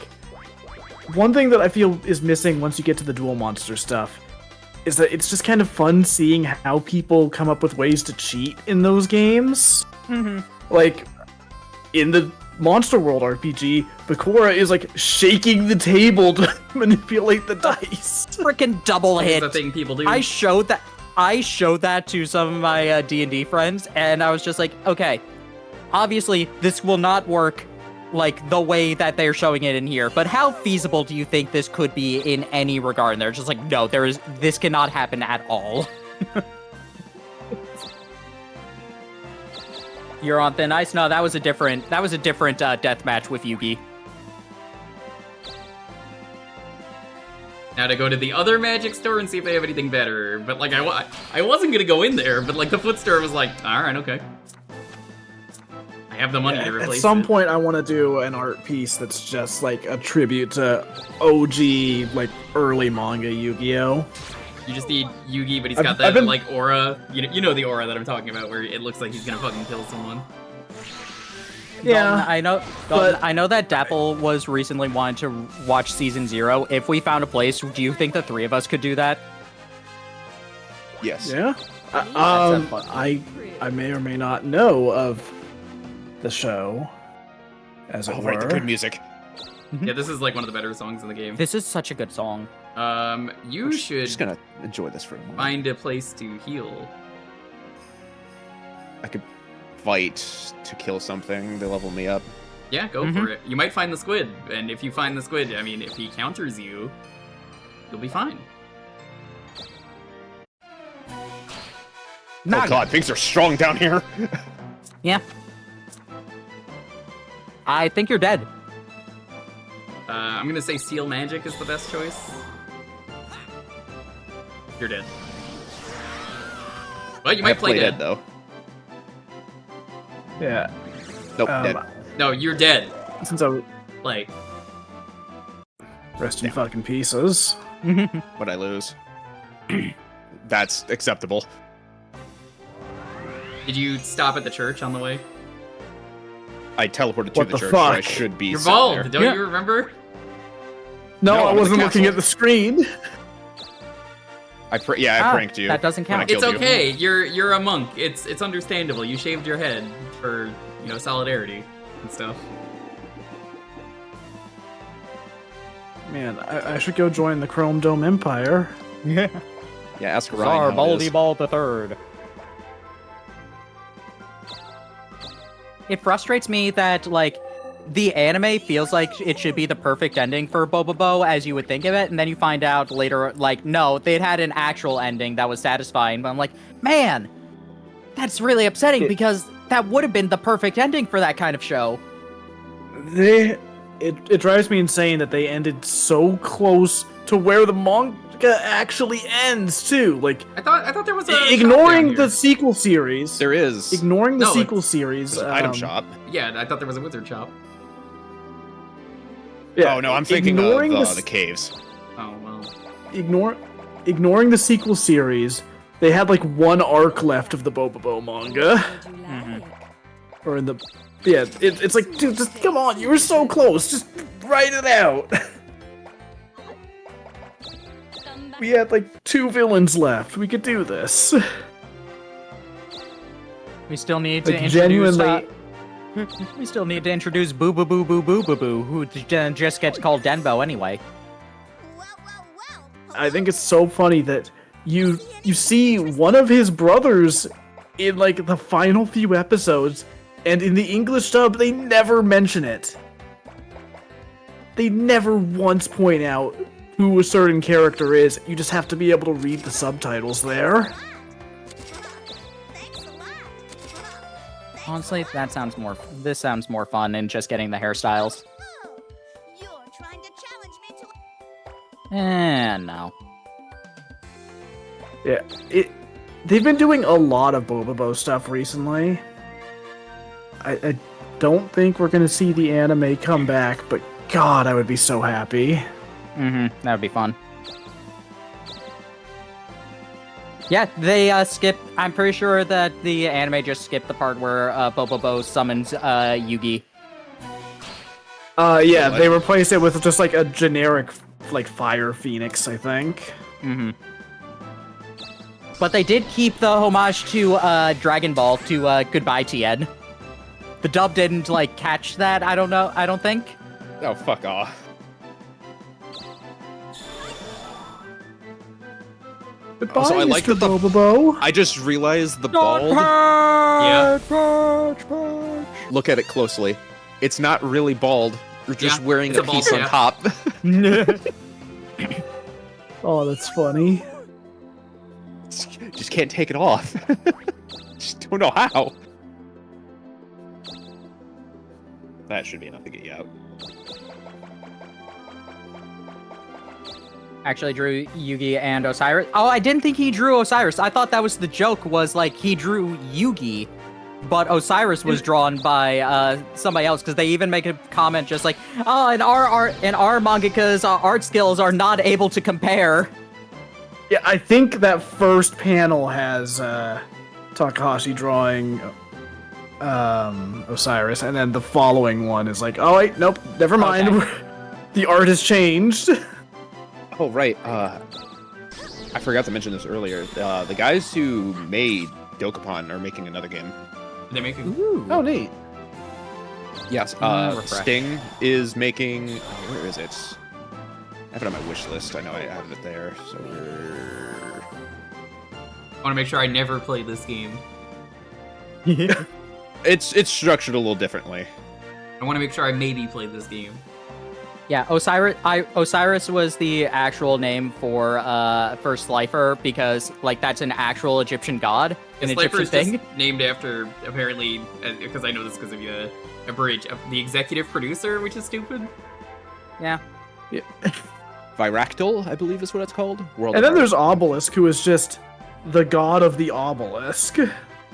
one thing that I feel is missing once you get to the dual monster stuff is that it's just kind of fun seeing how people come up with ways to cheat in those games. Like in the Monster World RPG, Bakura is like shaking the table to manipulate the dice. Freaking double That's hit. the thing people do. I showed that to some of my D&D friends, and I was just like, okay, obviously this will not work like the way that they're showing it in here, but how feasible do you think this could be in any regard? And they're just like, no, this cannot happen at all. You're on thin ice? No, that was a different death match with Yugi. Now to go to the other magic store and see if they have anything better. But like I wasn't gonna go in there, but like the foot store was like, all right, okay. I have the money to replace At some it. point, I want to do an art piece that's just like a tribute to OG, like early manga Yu-Gi-Oh. You just need Yugi, but he's I've- got that I've been- like aura. You know the aura that I'm talking about, where it looks like he's gonna fucking kill someone. Yeah, Dalton, I know that Dapple was recently wanting to watch season 0. If we found a place, do you think the three of us could do that? Yes. yeah. sounds fun. I may or may not know of the show, as it Oh, were. right, the good music. Yeah, this is like one of the better songs in the game. This is such a good song. You should Just gonna enjoy this for a moment. find a place to heal. I could fight to kill something to level me up. Yeah, go for it. You might find the squid, and if you find the squid, I mean, if he counters you, you'll be fine. Oh god, things are strong down here. Yeah. I think you're dead. I'm gonna say Seal Magic is the best choice. You're dead. Well, you might play dead. though. Yeah. Nope, Um, dead. No, you're dead. Since I Like, rest in fucking pieces. Would I lose? That's acceptable. did you stop at the church on the way? I teleported to What the the church where I fuck? should be. You're sitting bald, there. don't you remember? No, No, I I'm in the wasn't looking castle. at the screen. I pranked you. That doesn't when I count. It's killed you. okay. You're a monk. It's understandable. You shaved your head for solidarity and stuff. Man, I should go join the Chrome Dome Empire. Yeah, ask Ryan. Tsar how it Baldy is. Ball the Third. It frustrates me that, like, the anime feels like it should be the perfect ending for Bobobo as you would think of it, and then you find out later, like, no, they'd had an actual ending that was satisfying, but I'm like, man, that's really upsetting because that would have been the perfect ending for that kind of show. It drives me insane that they ended so close to where the manga actually ends too. Like, I thought there was a ignoring shop down the here. sequel series. There is. Ignoring the No, sequel series. There's an item shop. Yeah, I thought there was a wizard shop. Yeah, Oh no, I'm thinking of ignoring the caves. Oh well. ignoring the sequel series. They had like one arc left of the Bobobo manga. Would you like? Or in the it's like, dude, just come on, you were so close, just write it out. Come back. We had like 2 villains left. We could do this. We still need to Like, introduce. genuinely- We still need to introduce Boo Boo Boo Boo Boo Boo Boo, who just gets called Denbo anyway. I think it's so funny that you see one of his brothers in like the final few episodes, and in the English dub they never mention it. They never once point out who a certain character is. You just have to be able to read the subtitles there. Honestly, this sounds more fun than just getting the hairstyles. You're trying to challenge me to And no. Yeah, they've been doing a lot of Bobobo stuff recently. I don't think we're gonna see the anime come back, but God, I would be so happy. That would be fun. Yeah, they skipped. I'm pretty sure that the anime just skipped the part where Bobobo summons Yugi. Yeah, they replaced it with just like a generic like fire phoenix, I think. But they did keep the homage to Dragon Ball to Goodbye Tien. The dub didn't like catch that. I don't know. I don't think. Oh, fuck off. Goodbye, Also, I like Mr. that Bobobo. I just realized the bald. Yeah. Look at it closely. It's not really bald. You're just wearing it's a a bald piece on cap. top. Oh, that's funny. Just can't take it off. Just don't know how. That should be enough to get you out. Actually drew Yugi and Osiris. Oh, I didn't think he drew Osiris. I thought that was the joke, was like he drew Yugi, but Osiris was drawn by somebody else, because they even make a comment just like, oh, and our mangaka's art skills are not able to compare. Yeah, I think that first panel has Takahashi drawing Osiris, and then the following one is like, oh wait, nope, never mind. Okay. The art has changed. Oh, right. I forgot to mention this earlier. The guys who made Dokapon are making another game. They're making. Ooh. Oh, neat. Yes, refresh. Sting is making... Oh, where is it? I have it on my wish list. I know I have it there. So I want to make sure I never play this game. it's structured a little differently. I want to make sure I maybe play this game. Yeah, Osiris was the actual name for Slifer, because like that's an actual Egyptian god, an Slifer Egyptian is thing. just named after, apparently, because I know this because of a bridge, the executive producer, which is stupid. Yeah. Viractyl, I believe is what it's called. World And of then there's Art. Obelisk, who is just the god of the obelisk.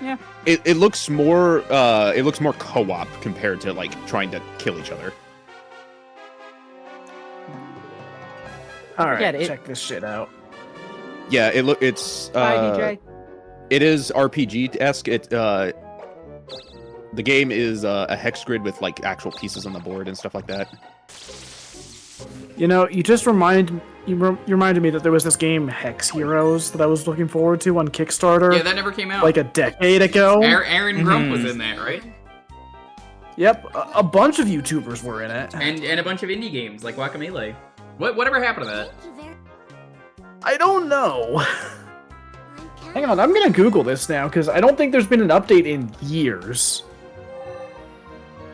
Yeah. It looks more co-op compared to like trying to kill each other. All right, Yeah, check this shit out. Yeah, it's Hi, DJ. it is RPG-esque. The game is a hex grid with like actual pieces on the board and stuff like that. You know, you just reminded me that there was this game Hex Heroes that I was looking forward to on Kickstarter. Yeah, that never came out. like a decade ago. Aaron Grump was in that, right? Yep, a bunch of YouTubers were in it. And a bunch of indie games like Guacamelee. Whatever happened to that? I don't know. Hang on, I'm gonna Google this now, because I don't think there's been an update in years.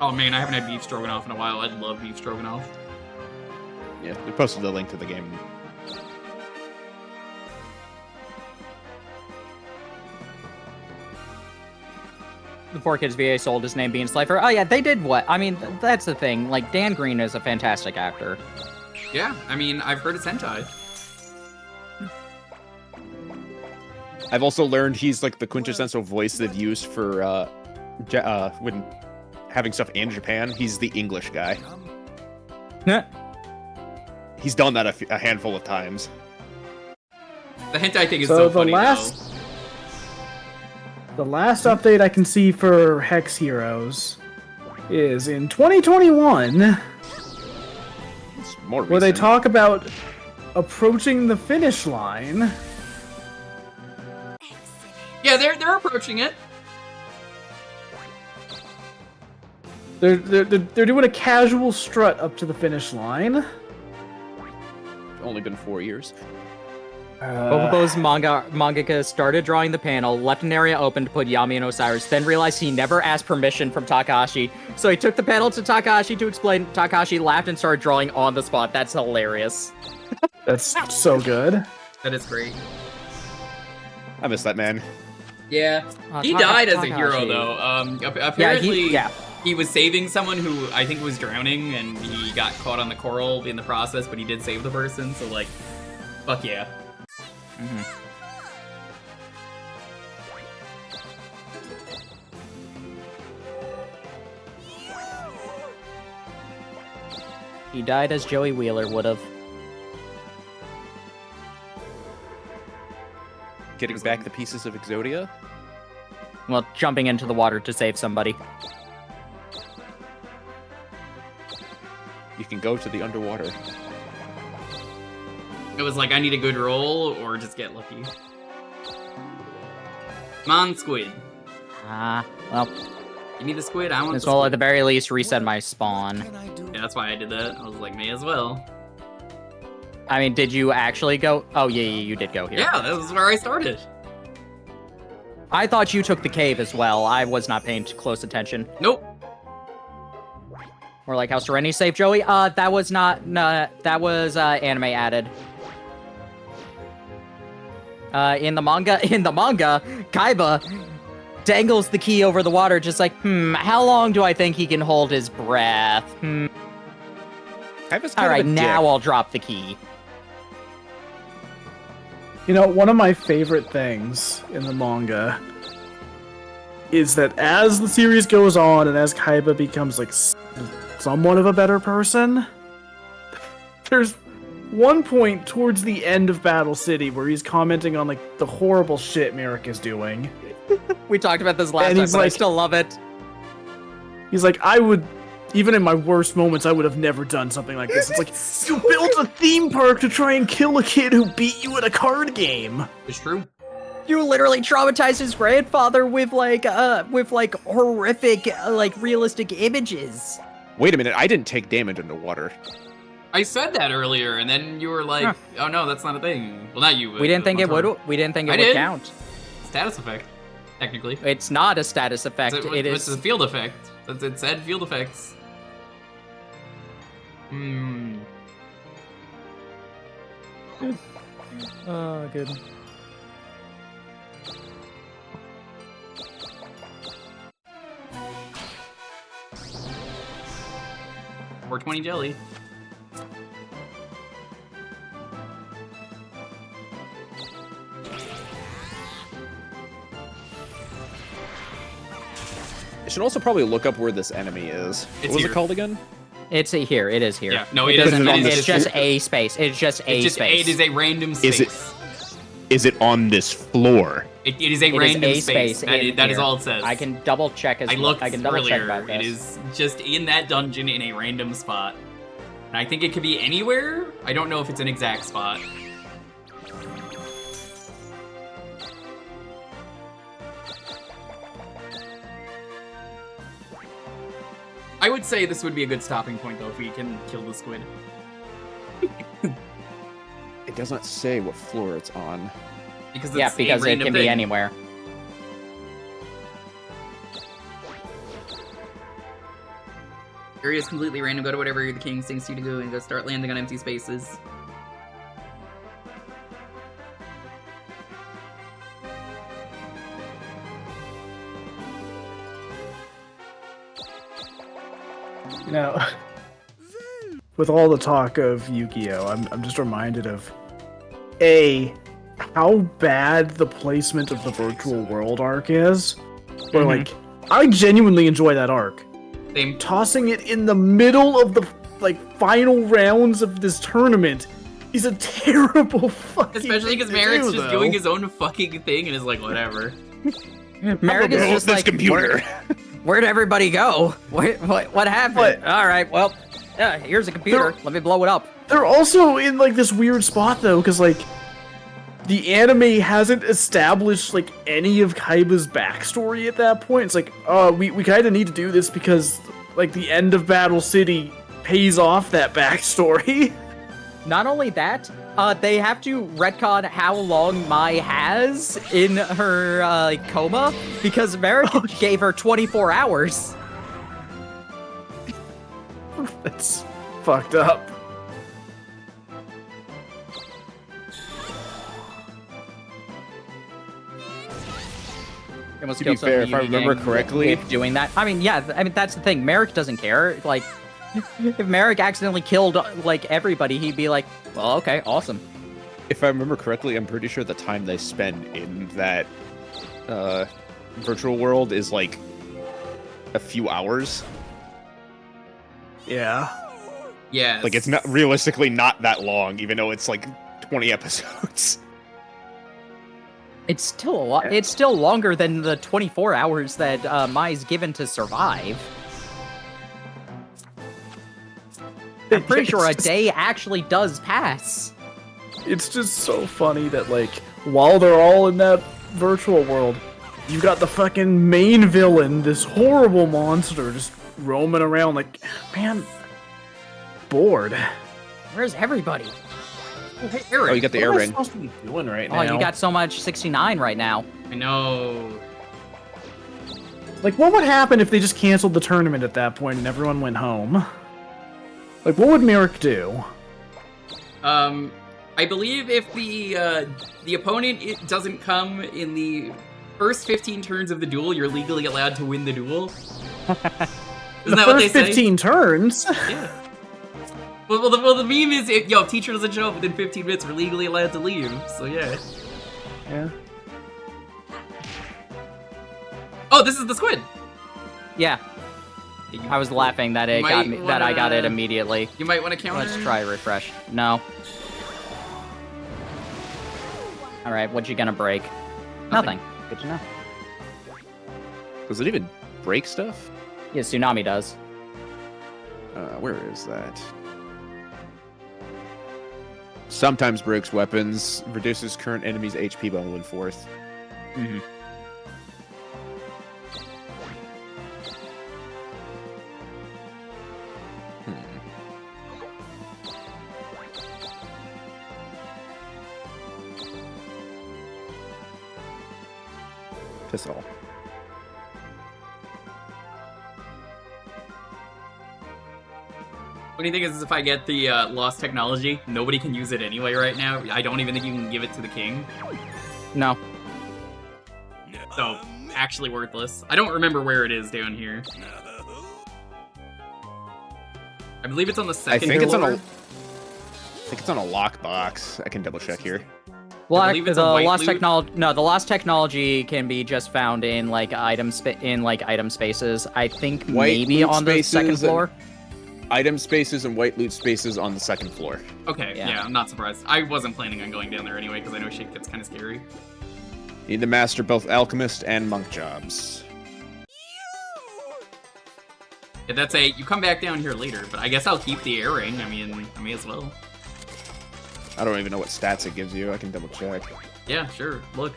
Oh man, I haven't had beef stroganoff in a while. I'd love beef stroganoff. Yeah, they posted the link to the game. The 4Kids VA sold his name being Slifer. Oh yeah, they did what? I mean, that's the thing. Like, Dan Green is a fantastic actor. Yeah, I mean, I've heard it's hentai. I've also learned he's like the quintessential voice they've used for when having stuff in Japan. He's the English guy. He's done that a handful of times. The hentai thing is so funny, the last update I can see for Hex Heroes is in 2021, It's more where they recent. talk about approaching the finish line. Yeah, they're approaching it. They're doing a casual strut up to the finish line. Only been 4 years. Bobobo's mangaka started drawing the panel, left an area open to put Yami and Osiris, then realized he never asked permission from Takahashi. So he took the panel to Takahashi to explain. Takahashi laughed and started drawing on the spot. That's hilarious. That's so good. That is great. I miss that man. Yeah, he died as a hero though. Apparently, he was saving someone who I think was drowning, and he got caught on the coral in the process. But he did save the person, so like, fuck yeah. He died as Joey Wheeler would have. Getting back the pieces of Exodia? Well, jumping into the water to save somebody. You can go to the underwater. It was like, I need a good roll, or just get lucky. Come on, squid. Well, give me the squid, I want the as well squid. at the very least reset my spawn. Yeah, that's why I did that. I was like, may as well. I mean, did you actually go? Oh, yeah, you did go here. Yeah, that was where I started. I thought you took the cave as well. I was not paying close attention. Nope. Or like how Serenity saved Joey. That was not. That was anime added. In the manga, Kaiba dangles the key over the water, just like, how long do I think he can hold his breath? All right, now I'll drop the key. You know, one of my favorite things in the manga is that as the series goes on and as Kaiba becomes like somewhat of a better person, there's one point towards the end of Battle City where he's commenting on like the horrible shit Merrick is doing. We talked about this last time, but I still love it. He's like, I would, even in my worst moments, I would have never done something like this. It's like, you built a theme park to try and kill a kid who beat you at a card game. It's true. You literally traumatized his grandfather with like horrific, like realistic images. Wait a minute, I didn't take damage underwater. I said that earlier, and then you were like, "Oh no, that's not a thing." Well, not you. We didn't think it would. We didn't think it would count. Status effect, technically. It's not a status effect. It's a field effect. It said field effects. Oh, good. $420 jelly. I should also probably look up where this enemy is. What was it called again? It's here. It is here. Yeah, no, it isn't. It's just a space. It's just a space. It is a random space. Is it on this floor? It is a random space. That is all it says. I can double check as well. I can double check about this. It is just in that dungeon in a random spot. And I think it could be anywhere. I don't know if it's an exact spot. I would say this would be a good stopping point, though, if we can kill the squid. It does not say what floor it's on. Because it can be anywhere. Area is completely random. Go to whatever the king thinks you to go and go start landing on empty spaces. Now, with all the talk of Yu-Gi-Oh, I'm just reminded of how bad the placement of the virtual world arc is. Where like, I genuinely enjoy that arc. Same. Tossing it in the middle of the final rounds of this tournament is a terrible fucking. Especially because Merrick's just doing his own fucking thing and is like, whatever. Merrick is just like, computer. Where'd everybody go? What happened? All right, well, yeah, here's a computer. Let me blow it up. They're also in like this weird spot though, because like the anime hasn't established like any of Kaiba's backstory at that point. It's like, we kind of need to do this because like the end of Battle City pays off that backstory. Not only that, they have to retcon how long Mai has in her coma because America gave her 24 hours. That's fucked up. almost To killed be fair, if I somebody remember correctly, doing that. I mean, yeah, I mean that's the thing. Merrick doesn't care. Like, if Merrick accidentally killed like everybody, he'd be like, "Well, okay, awesome." if I remember correctly, I'm pretty sure the time they spend in that virtual world is like a few hours. Yeah. Yeah. Like it's not realistically not that long, even though it's like 20 episodes. It's still a lot. It's still longer than the 24 hours that Mai's given to survive. I'm pretty sure a day actually does pass. It's just so funny that, like, while they're all in that virtual world, you've got the fucking main villain, this horrible monster, just roaming around like, man, bored. Where's everybody? Hey, Eric, Oh, you got the air What am I ring. supposed to be doing right now? Oh, you got so much 69 right now. I know. Like, what would happen if they just canceled the tournament at that point and everyone went home? Like, what would Merrick do? I believe if the opponent doesn't come in the first 15 turns of the duel, you're legally allowed to win the duel. Isn't that what they say? 15 turns? Yeah. Well, the meme is, if teacher doesn't show up within 15 minutes, we're legally allowed to leave. So yeah. Yeah. Oh, this is the squid. Yeah. I was laughing that it got me, that I got it immediately. You might want to counter. Let's try refresh. No. All right, what you gonna break? Nothing. Good to know. Does it even break stuff? Yeah, Tsunami does. Where is that? Sometimes breaks weapons, reduces current enemy's HP by 1/4. Mm-hmm. Pistol. Funny thing is if I get the lost technology, nobody can use it anyway right now. I don't even think you can give it to the king. No. So, actually worthless. I don't remember where it is down here. I believe it's on the second I think floor. it's on a lockbox. I can double check here. Well, I believe it's the a white lost loot. technology. No, the lost technology can be just found in like item spaces. I think White maybe loot on the spaces second and- floor. Item spaces and white loot spaces on the second floor. Okay, Yeah. yeah, I'm not surprised. I wasn't planning on going down there anyway because I know shit gets kind of scary. You need to master both alchemist and monk jobs. Yeah, that's a, you come back down here later, but I guess I'll keep the air ring. I mean, I may as well. I don't even know what stats it gives you. I can double check. Yeah, sure, look.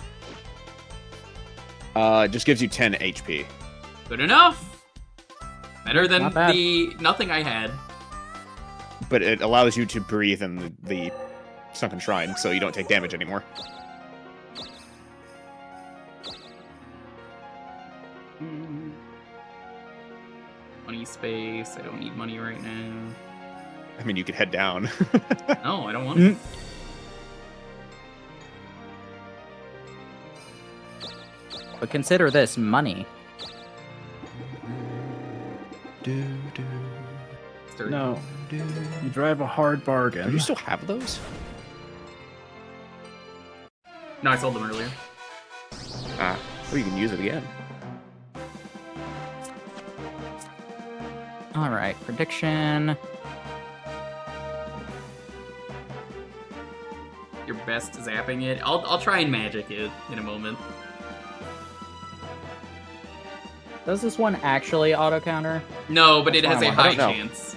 It just gives you 10 HP. Good enough! Better than Not bad. the nothing I had. But it allows you to breathe in the sunken shrine, so you don't take damage anymore. Money space, I don't need money right now. I mean, you could head down. No, I don't want it. But consider this money. Sturdy. No. You drive a hard bargain. Do you still have those? No, I sold them earlier. Ah, well, you can use it again. All right, prediction. Your best zapping it. I'll try and magic it in a moment. Does this one actually auto counter? No, but it That's has a what I high want. I don't know. chance.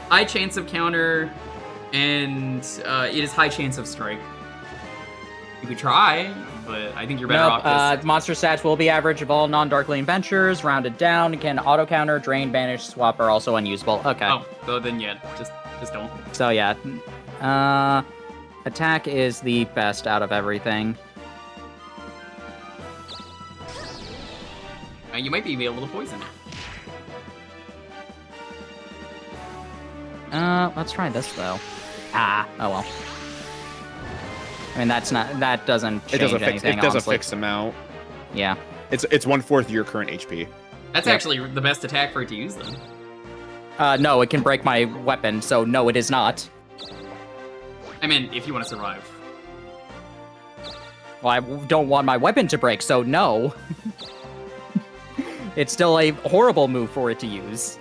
High chance of counter, and it is high chance of strike. You could try, but I think you're better Nope. off just... Monster stats will be average of all non-Dark Lane ventures, rounded down. Can auto counter, drain, banish, swap are also unusable. Okay. Oh, so then yeah, just don't. So yeah, attack is the best out of everything. You might be able to poison it. Let's try this though. Ah, oh well. I mean, that doesn't change It does a anything. fixed honestly. amount. Yeah. It's 1/4 your current HP. That's actually the best attack for it to use, then. No, it can break my weapon, so no, it is not. I mean, if you want to survive. Well, I don't want my weapon to break, so no. It's still a horrible move for it to use.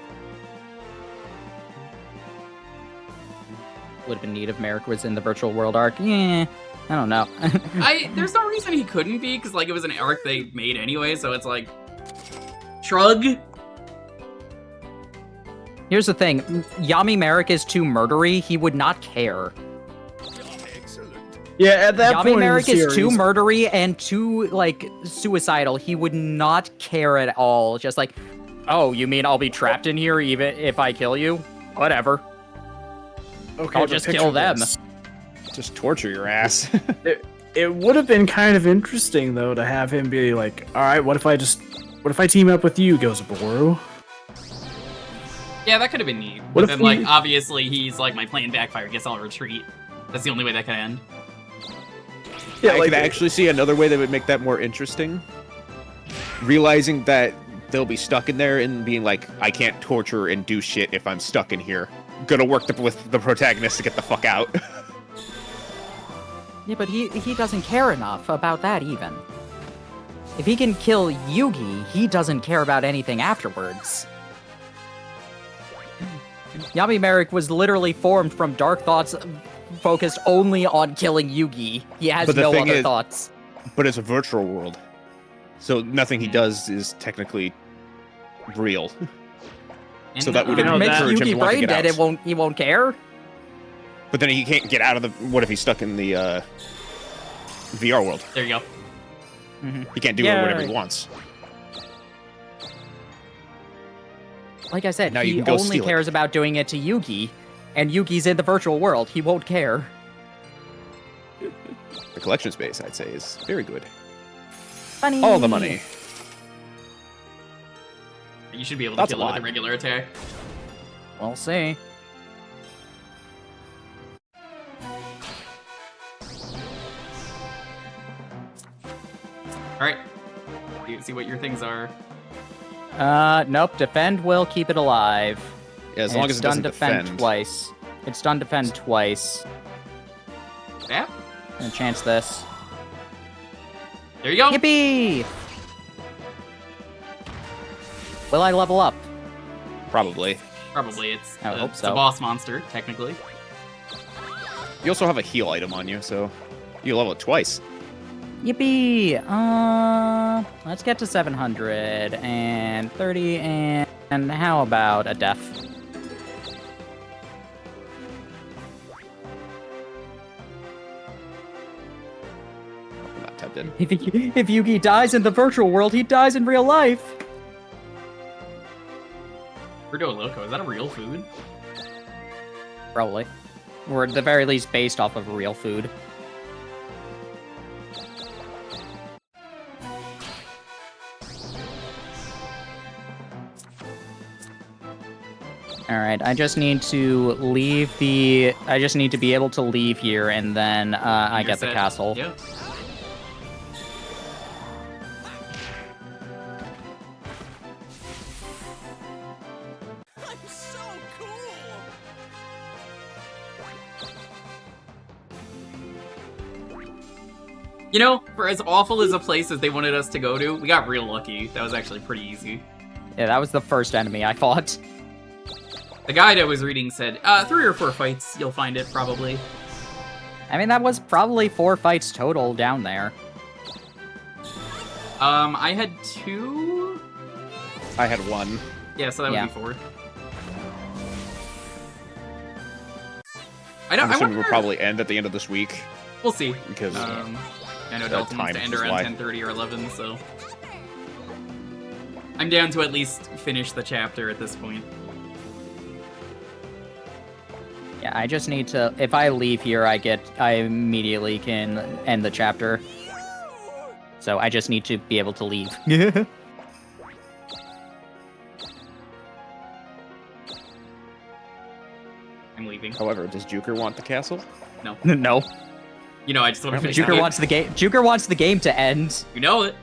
Would have been neat if Merrick was in the virtual world arc. Yeah, I don't know. There's no reason he couldn't be, because like it was an arc they made anyway, so it's like shrug. Here's the thing, Yami Merrick is too murdery, he would not care. Yeah, at that point Yami Merrick in the is too series- murdery and too, like, suicidal. He would not care at all. Just like, oh, you mean I'll be trapped in here even if I kill you? Whatever. Okay, I'll but just picture kill them. this. Just torture your ass. It would have been kind of interesting though to have him be like, all right, what if I team up with you, Gozaboru? Yeah, that could have been neat. What But if then, we- like, obviously he's like, my plan backfired, guess I'll retreat. That's the only way that could end. Yeah, I like could actually see another way that would make that more interesting. Realizing that they'll be stuck in there and being like, I can't torture and do shit if I'm stuck in here. Gonna work with the protagonist to get the fuck out. Yeah, but he doesn't care enough about that even. If he can kill Yugi, he doesn't care about anything afterwards. Yami Merrick was literally formed from dark thoughts focused only on killing Yugi. He has But the no thing other is- thoughts. But it's a virtual world. So nothing he does is technically real. And, So that would If it makes encourage him to Yugi want to brain get dead, out. he won't care. But then he can't get out of the... What if he's stuck in the VR world? There you go. He can't do Yeah. whatever he wants. Like I said, Now you he can go only steal it. cares about doing it to Yugi, and Yugi's in the virtual world. He won't care. The collection space, I'd say, is very good. Funny. All the money. You should be able to That's kill a it with a lot. regular attack. We'll see. Alright. You see what your things are. Nope. Defend will keep it alive. Yeah, as And long it's as it done doesn't defend defend. twice. It's done defend twice. Yeah. And chance this. There you go. Yippee! Will I level up? Probably. Probably. It's, I would hope it's so. a boss monster, technically. You also have a heal item on you, so you level it twice. Yippee! Let's get to 730 and how about a death? I'm not tapped in. If Yugi dies in the virtual world, he dies in real life. Birdo Loco, is that a real food? Probably. Or at the very least based off of real food. Alright, I just need to leave the... I just need to be able to leave here, and then I You're get the set. castle. Yep. I'm so cool! You know, for as awful as a place as they wanted us to go to, we got real lucky. That was actually pretty easy. Yeah, that was the first enemy I fought. The guide I was reading said, 3 or 4 fights, you'll find it, probably. I mean, that was probably 4 fights total down there. I had 2? I had one. Yeah, so that Yeah. would be 4. I'm I assuming wonder... we'll probably end at the end of this week We'll see. because I know the Dalton wants time to end is around why. 10:30 or 11, so... I'm down to at least finish the chapter at this point. Yeah, I just need to... If I leave here, I immediately can end the chapter. So I just need to be able to leave. I'm leaving. However, does Jewker want the castle? No. No. You know, I just want to finish the Jewker game. wants the game. Jewker wants the game to end. You know it.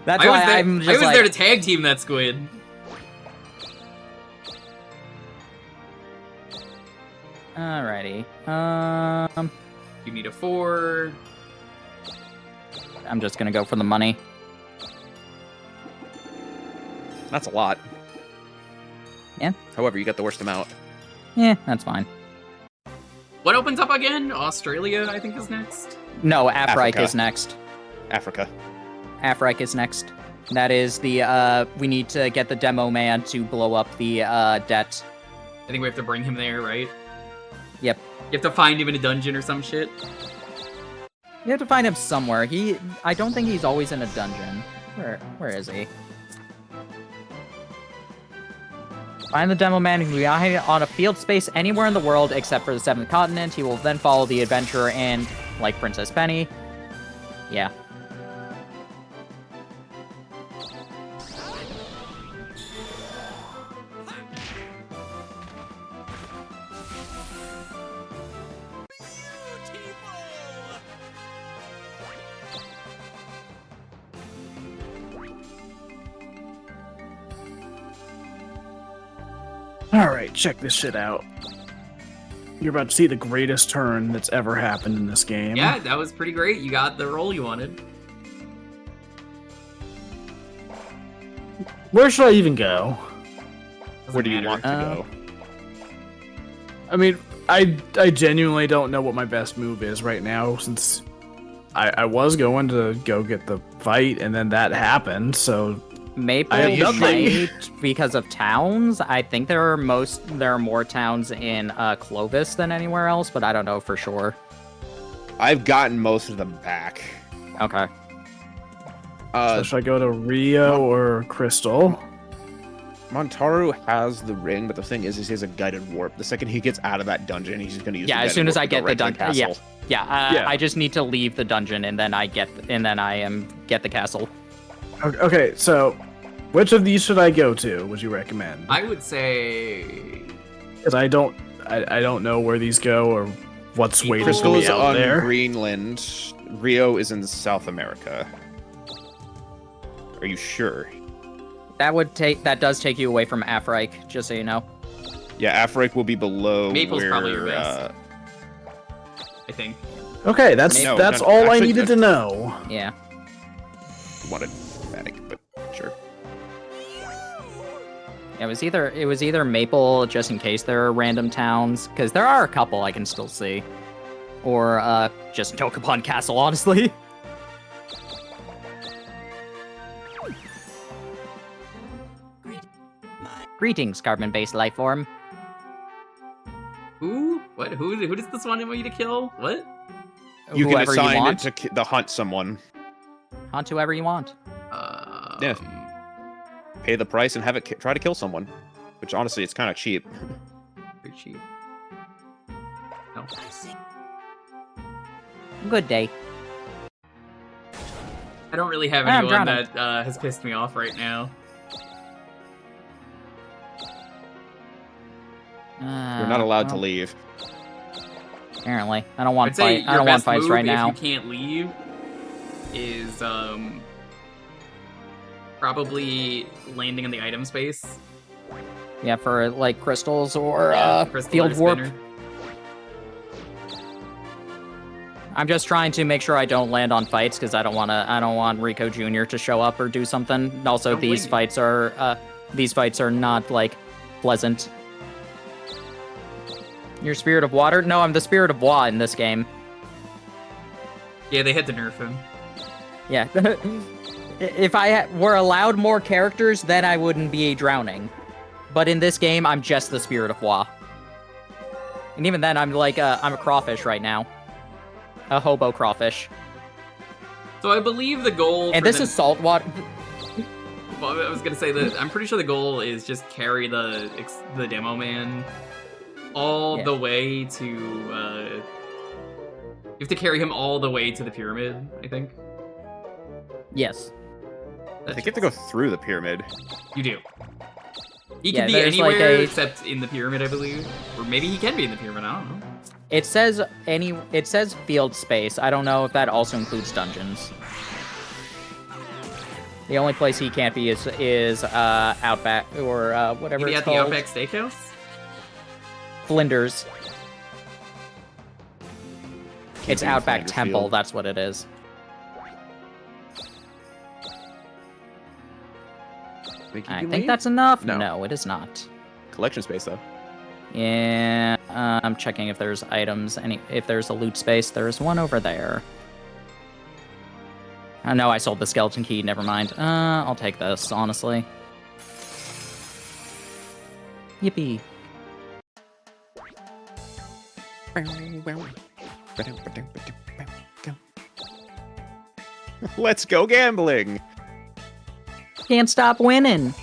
That's why I'm just I was there to tag team that squid. Alrighty. You need a 4. I'm just gonna go for the money. That's a lot. Yeah. However, you got the worst amount. Yeah, that's fine. What opens up again? Australia, I think, is next. No, Africa Africa. is next. Africa. Africa is next. That is the, we need to get the demo man to blow up the, debt. I think we have to bring him there, right? Yep. You have to find him in a dungeon or some shit. You have to find him somewhere. I don't think he's always in a dungeon. Where is he? Find the demo man who can be on a field space anywhere in the world except for the 7th continent. He will then follow the adventurer and, like Princess Penny. Yeah. Alright, check this shit out. You're about to see the greatest turn that's ever happened in this game. Yeah, that was pretty great. You got the role you wanted. Where should I even go? Doesn't Where do you matter. want to go? I mean, I genuinely don't know what my best move is right now, since I was going to go get the fight, and then that happened, so... Maple I have nothing. might because of towns. I think there are more towns in Clovis than anywhere else, but I don't know for sure. I've gotten most of them back. Okay. So should I go to Rio or Crystal? Montaru has the ring, but the thing is he has a guided warp. The second he gets out of that dungeon, he's just going to use. Yeah, the as soon as I guided get warp the to go right to dungeon. Yeah. castle. I just need to leave the dungeon and then I get the castle. Okay, so which of these should I go to? Would you recommend? I would say... Because I don't know where these go or what's waiting for Crystal me is out on there. Greenland. Rio is in South America. Are you sure? That does take you away from Afrique, just so you know. Yeah, Afrique will be below Maple's where, probably your best. I think. Okay, that's No, all I actually, needed to know. Yeah. wanted Matic, but sure. It was either Maple, just in case there are random towns, because there are a couple I can still see, or just Dokapon Castle, honestly. Greetings, carbon-based life form. Who? What? Who does this want me to kill? What? You can Whoever assign you want. it to hunt someone. Hunt whoever you want. Yeah. Pay the price and have it try to kill someone. Which honestly, it's kind of cheap. Pretty cheap. No. Good day. I don't really have I'm anyone drowning. that has pissed me off right now. You're not allowed to leave. Apparently, I don't want I'd say fight. I don't want best fights move, right now. If you can't leave, is probably landing in the item space. Yeah, for like crystals or Crystal field or warp. spinner. I'm just trying to make sure I don't land on fights because I don't want Rico Jr. to show up or do something. And also, Don't these blame fights are not like pleasant. Your Spirit of Water? No, I'm the Spirit of Wa in this game. Yeah, they had to nerf him. Yeah. If I were allowed more characters, then I wouldn't be drowning. But in this game, I'm just the Spirit of Wa. And even then, I'm like I'm a crawfish right now. A hobo crawfish. So I believe the goal. And for this them- is saltwater. Well, I was gonna say that I'm pretty sure the goal is just carry the demo man all the way to. You have to carry him all the way to the pyramid, I think. Yes. I think you have to go through the pyramid. You do. He Yeah, can be there's like anywhere a- except in the pyramid, I believe. Or maybe he can be in the pyramid, I don't know. It says field space. I don't know if that also includes dungeons. The only place he can't be is Outback or whatever Maybe it's at the called. Outback Steakhouse? Flinders. It's be in Outback Flanders Temple, Field. that's what it is. I think that's enough. No. No, it is not. Collection space, though. Yeah, I'm checking if there's items. If there's a loot space, there's one over there. Oh no, I sold the skeleton key. Never mind. I'll take this, honestly. Yippee. Let's go gambling. Can't stop winning.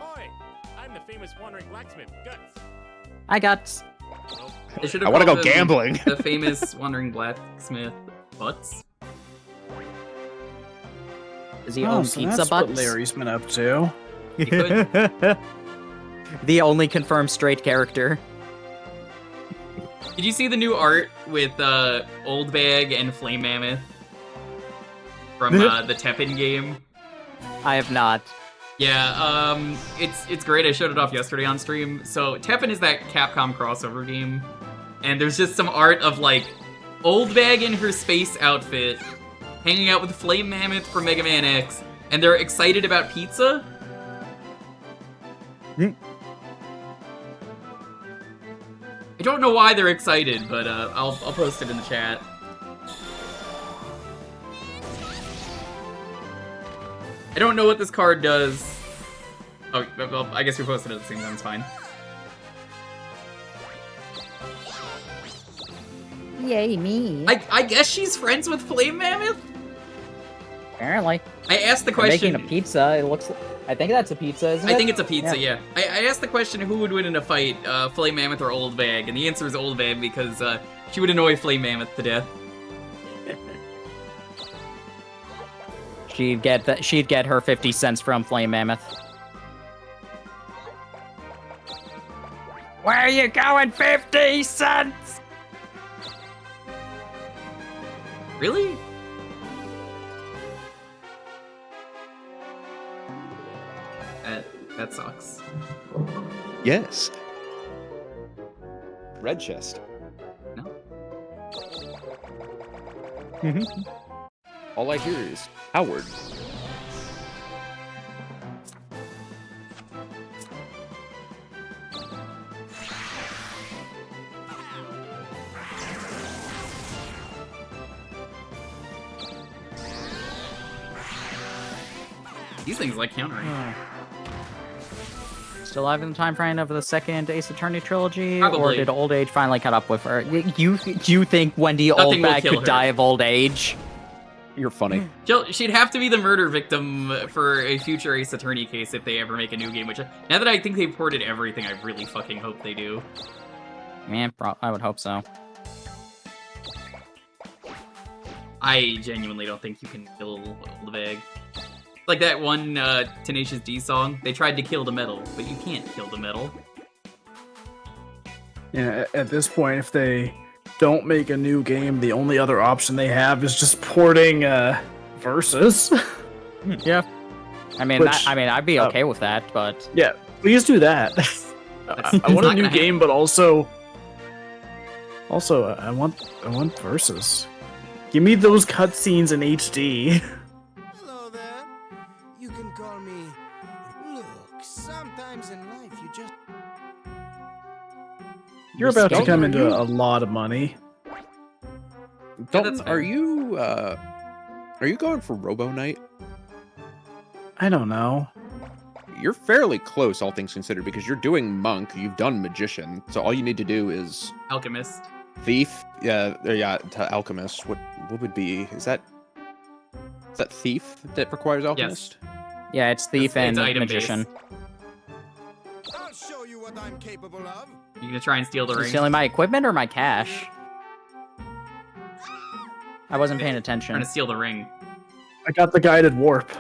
Oi! I'm the famous wandering blacksmith, Guts. I got. They should I have want to called go him gambling. The famous wandering blacksmith Butts. Does he own so pizza that's butts? what Larry's been up to. He could. The only confirmed straight character. Did you see the new art with Old Bag and Flame Mammoth from the Teppen game? I have not. Yeah, it's great. I showed it off yesterday on stream. So Teppen is that Capcom crossover game, and there's just some art of like Old Bag in her space outfit, hanging out with Flame Mammoth from Mega Man X, and they're excited about pizza. I don't know why they're excited, but I'll post it in the chat. I don't know what this card does. Oh, well, I guess we posted it at the same time, it's fine. Yay, me. I guess she's friends with Flame Mammoth? Apparently. I asked the They're question... making a pizza. It looks. I think that's a pizza, isn't it? I think it's a pizza, yeah. I asked the question who would win in a fight, Flame Mammoth or Old Bag, and the answer is Old Bag because she would annoy Flame Mammoth to death. She'd get her 50 cents from Flame Mammoth. Where are you going, 50 cents? Really? That sucks. Yes. Red chest. No. All I hear is Howard. These things like countering. Still alive in the time frame of the second Ace Attorney trilogy, Probably. or did old age finally cut up with her? You think Wendy Nothing will Oldbag kill could her. die of old age? You're funny. She'd have to be the murder victim for a future Ace Attorney case if they ever make a new game, which, now that I think they've ported everything, I really fucking hope they do. Man, I would hope so. I genuinely don't think you can kill Old Bag. Like that one Tenacious D song, they tried to kill the metal, but you can't kill the metal. Yeah, at this point, if they don't make a new game, the only other option they have is just porting Versus. Yeah. I mean, Which, I'd be okay with that, but Yeah, please do that. I want a not new gonna game, but also I want Versus. Give me those cutscenes in HD. Hello there. You can call me. Look, sometimes in life you just. You're about to Dalton, come are into you- a lot of money. Dalton, that's are fair. you going for Robo Knight? I don't know. You're fairly close, all things considered, because you're doing Monk, you've done Magician, so all you need to do is Alchemist. Thief. Yeah, to Alchemist. What would be? Is that Thief that requires Alchemist? yeah, it's Thief It's and item-based. Magician. I'll show you what I'm capable of. You gonna try and steal the You ring? stealing my equipment or my cash? I wasn't paying Trying attention. to steal the ring. I got the guided warp.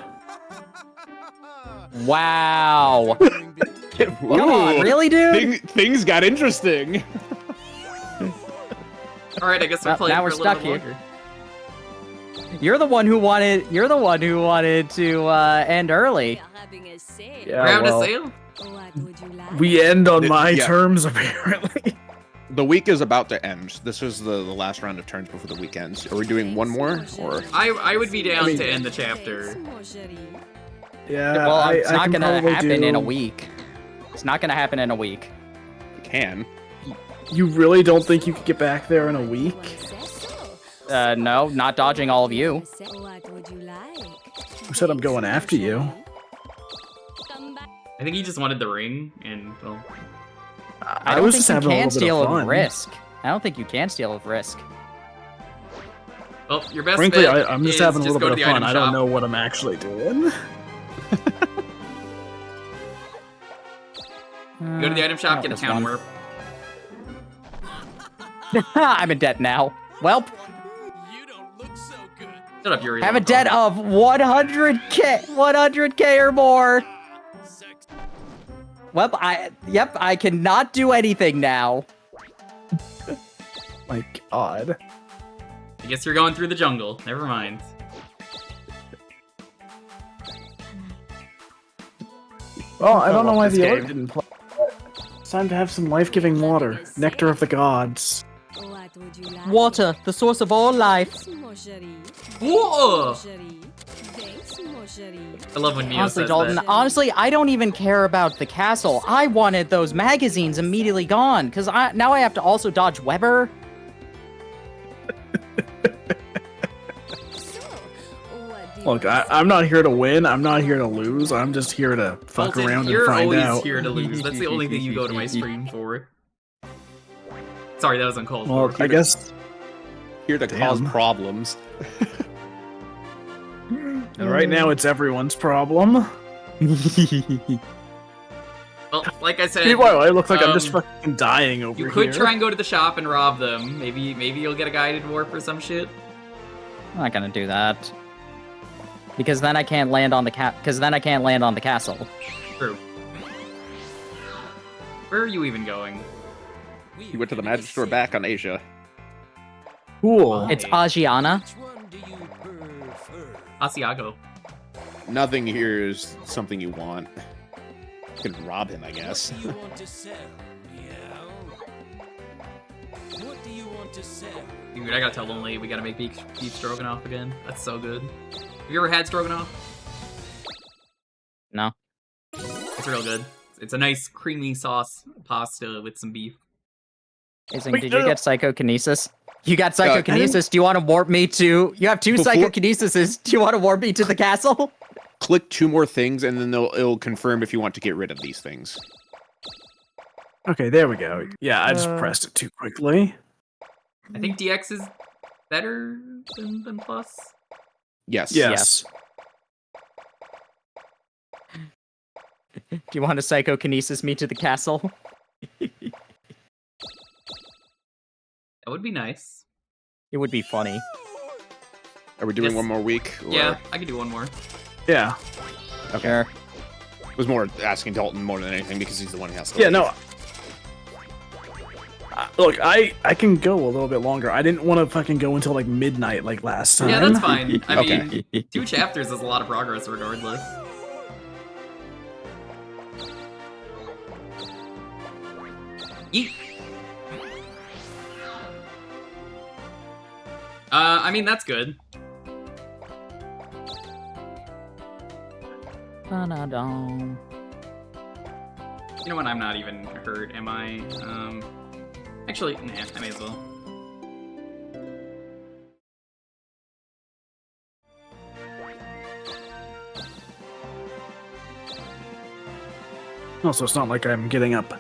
Wow. Come on, Ooh, really, dude? Things got interesting. Alright, I guess we're Well, playing now for we're a little stuck bit here. longer. You're the one who wanted. You're the one who wanted to end early. Yeah, We're having well, a sale. What would you like? we end on my Yeah. terms, apparently. The week is about to end. This is the last round of turns before the week ends. Are we doing one more, or? I would be down to end the chapter. Yeah, Well, it's I not can gonna probably happen in a do- week. It's not gonna happen in a week. Can. You really don't think you could get back there in a week? No, not dodging all of you. What would you like? Who said I'm going after you? I think he just wanted the ring, and well, I don't was think just you having a can little bit steal of with fun. risk. I don't think you can steal with risk. well, your best Frankly, bet I'm just is having a little go bit to of the fun. item I don't shop. know what I'm actually doing. Go to the item shop, get a That was town fun. warp. I'm in debt now. Welp, You don't look so good. Shut up, Yuri. have a debt of 100k or more. Well, I cannot do anything now. My God. I guess you're going through the jungle. Never mind. Well, I don't know why this the other game. didn't play. It's time to have some life-giving water. Nectar of the gods. What would you like? Water, the source of all life. Thanks, mon chéri. Whoa! Thanks, mon chéri. Thanks, mon chéri. I love when Neo Honestly, says Dalton, that. honestly, I don't even care about the castle. I wanted those magazines immediately gone, because now I have to also dodge Weber. So, what do you Look, want? I'm not here to win. I'm not here to lose. I'm just here to fuck Dalton, around and you're find always out. here to lose. That's the only thing you go to my stream for. Sorry, that was uncalled Well, for. I guess. Here to cause Damn. problems. And right now, it's everyone's problem. Well, like I said, Meanwhile, I look like I'm just um, fucking dying over you here. could try and go to the shop and rob them. Maybe you'll get a guided warp or some shit. I'm not gonna do that. Because then I can't land on the castle. True. Where are you even going? He went to the magic store back on Asia. Cool. It's Agiana. Which one do you prefer? Asiago. Nothing here is something you want. You can rob him, I guess. What do you want to sell? Meow. What do you want to sell? Dude, I gotta tell Lonely we gotta make beef stroganoff again. That's so good. Have you ever had stroganoff? No. It's real good. It's a nice creamy sauce pasta with some beef. Amazing. Wait, Did no, you no. get psychokinesis? You got psychokinesis. Do you want to warp me to? You have two Before- psychokinesises. Do you want to warp me to the castle? Click 2 more things, and then it'll confirm if you want to get rid of these things. Okay, there we go. Yeah, I just pressed it too quickly. I think DX is better than Plus. Yes. Yes. Do you want to psychokinesis me to the castle? That would be nice. It would be funny. Are we doing Yes. one more week? Or... Yeah, I could do one more. Yeah. Okay. Sure. It was more asking Dalton more than anything because he's the one who has to Yeah, leave. no. Look, I can go a little bit longer. I didn't want to fucking go until like midnight like last time. Yeah, that's fine. I Okay. mean, 2 chapters is a lot of progress regardless. Eat. I mean, that's good. Ba-da-dum. You know what? I'm not even hurt, am I? Actually, nah, I may as well. Also, it's not like I'm getting up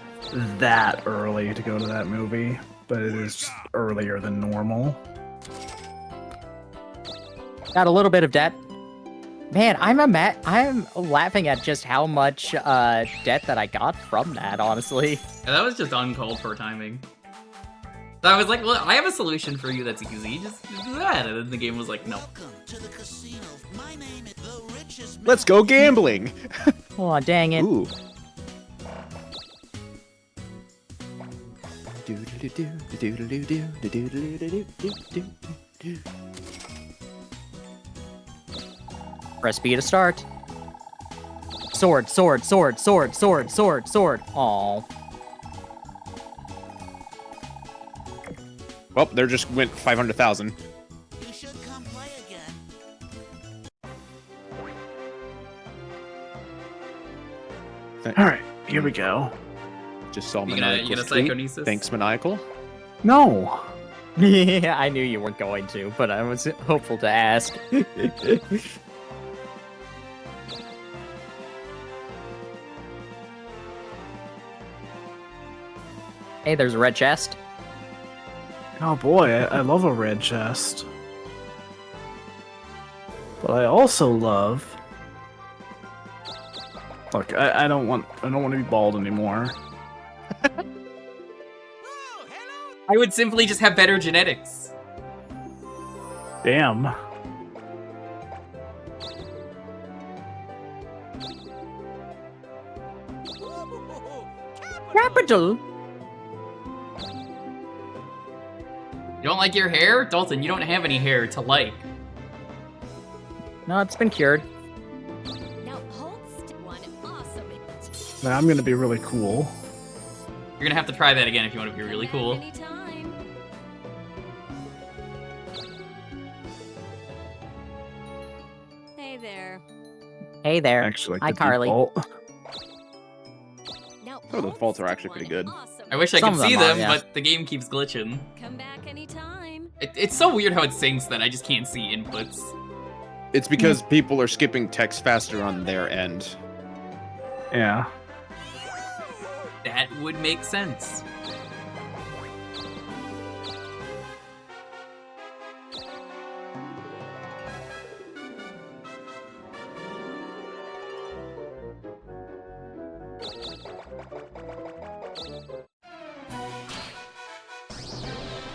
that early to go to that movie, but it is earlier than normal. Got a little bit of debt. Man, I'm laughing at just how much debt that I got from that, honestly. Yeah, that was just uncalled for timing. So I was like, well, I have a solution for you that's easy. Just do that. And then the game was like, no. Welcome to the casino. My name is the richest man. Let's go gambling. Oh, dang it. Ooh. Press B to start. Sword, sword, sword, sword, sword, sword, sword. Aw. Well, there just went 500,000. You should come play again. All right, here we go. Just saw You Maniacal. gonna Psychonesis? Thanks, Maniacal. No. Yeah, I knew you weren't going to, but I was hopeful to ask. Hey, there's a red chest. Oh boy, I love a red chest. But I also love. Look, I don't want to be bald anymore. I would simply just have better genetics. Damn. Capital. You don't like your hair? Dalton, you don't have any hair to like. No, it's been cured. Now hold one awesome. Now I'm gonna be really cool. You're gonna have to try that again if you want to be really cool. Anytime. Hey there. Hey there. Actually, Hi, the Carly. default. Now Oh, the defaults are actually pretty good. I wish I Some could of see them are, them, yeah. but the game keeps glitching. Come back anytime. It's so weird how it syncs that I just can't see inputs. It's because people are skipping text faster on their end. Yeah. That would make sense.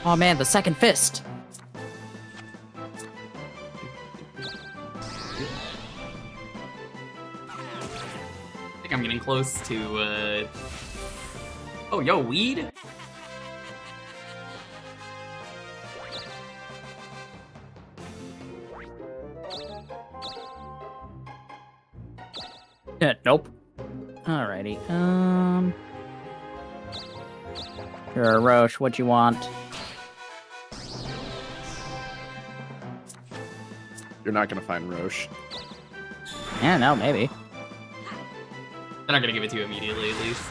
Oh man, the second fist. I think I'm getting close to, Oh, yo, weed? Nope. Alrighty. Sure, Roche, what you want? You're not gonna find Roche. Yeah, no, maybe. They're not gonna give it to you immediately, at least.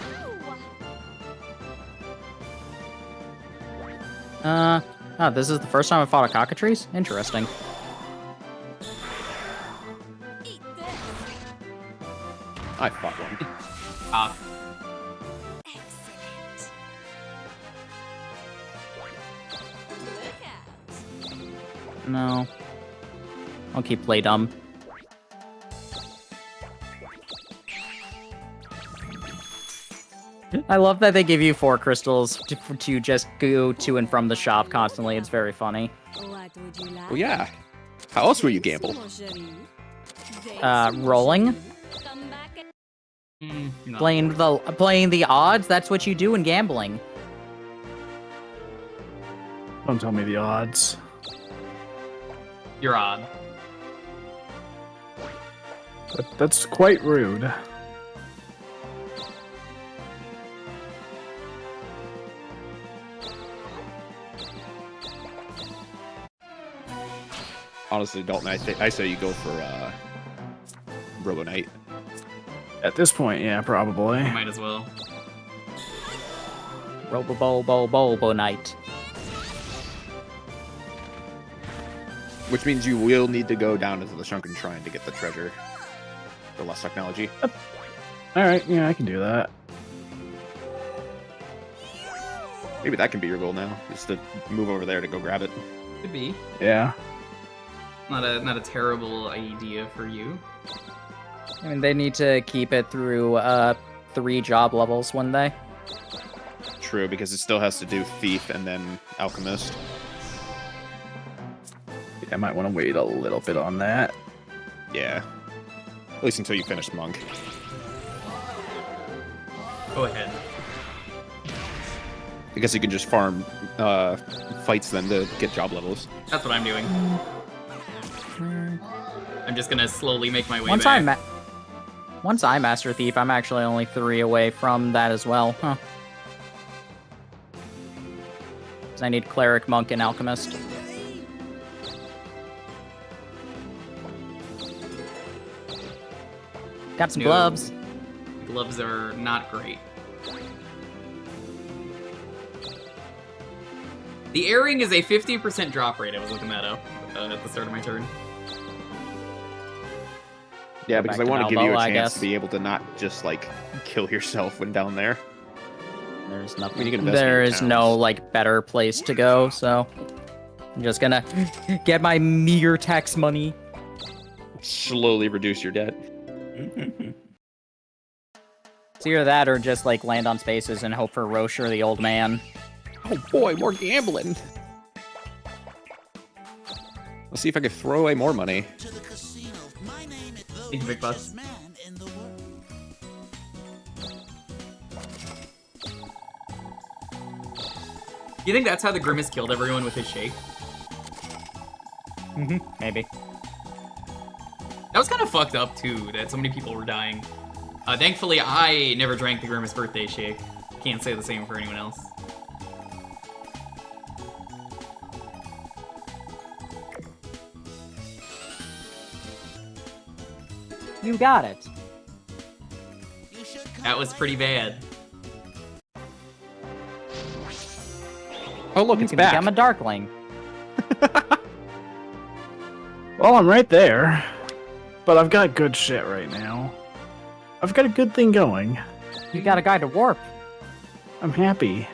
Oh, this is the first time I fought a cockatrice? Interesting. Eat this. I fought one. Ah, Excellent. Look out. No. I'll keep play dumb. I love that they give you 4 crystals to just go to and from the shop constantly. It's very funny. What would you like? Oh yeah. How else will you gamble? Rolling? Come back no. Playing the odds, that's what you do in gambling. Don't tell me the odds. You're odd. That's quite rude. Honestly, Dalton, I say you go for Robo Knight. At this point, yeah, probably. Might as well. Robo night. Which means you will need to go down into the Shrunken Shrine to get the treasure. The less technology. Alright, yeah, I can do that. Maybe that can be your goal now, just to move over there to go grab it. Could be. Yeah. Not a terrible idea for you. I mean, they need to keep it through 3 job levels, wouldn't they? True, because it still has to do Thief and then Alchemist. I might want to wait a little bit on that. Yeah. At least until you finish Monk. Go ahead. I guess you can just farm fights then to get job levels. That's what I'm doing. I'm just gonna slowly make my way Once back. Once I master Thief, I'm actually only 3 away from that as well. Huh. 'Cause I need Cleric, Monk, and Alchemist. Got some gloves. Gloves are not great. The earring is a 50% drop rate. I was looking that up at the start of my turn. Yeah, Go because back I to want to give you a Balboa, I chance guess. to be able to not just like kill yourself when down there. There's I nothing. mean, you can invest in There your is no towns. like better place to go, so I'm just gonna get my meager tax money. Slowly reduce your debt. It's either that or just like land on spaces and hope for Rocher, the old man. Oh boy, more gambling. Let's see if I can throw away more money. To the casino. My name is the Big richest bucks. man in the world. You think that's how the Grimace killed everyone with his shake? Maybe. That was kind of fucked up too, that so many people were dying. Thankfully, I never drank the Grimace birthday shake. Can't say the same for anyone else. You got it. You should come That was pretty bad. Oh look, You it's can back. become a Darkling. Well, I'm right there, but I've got good shit right now. I've got a good thing going. You got a guide to warp. I'm happy.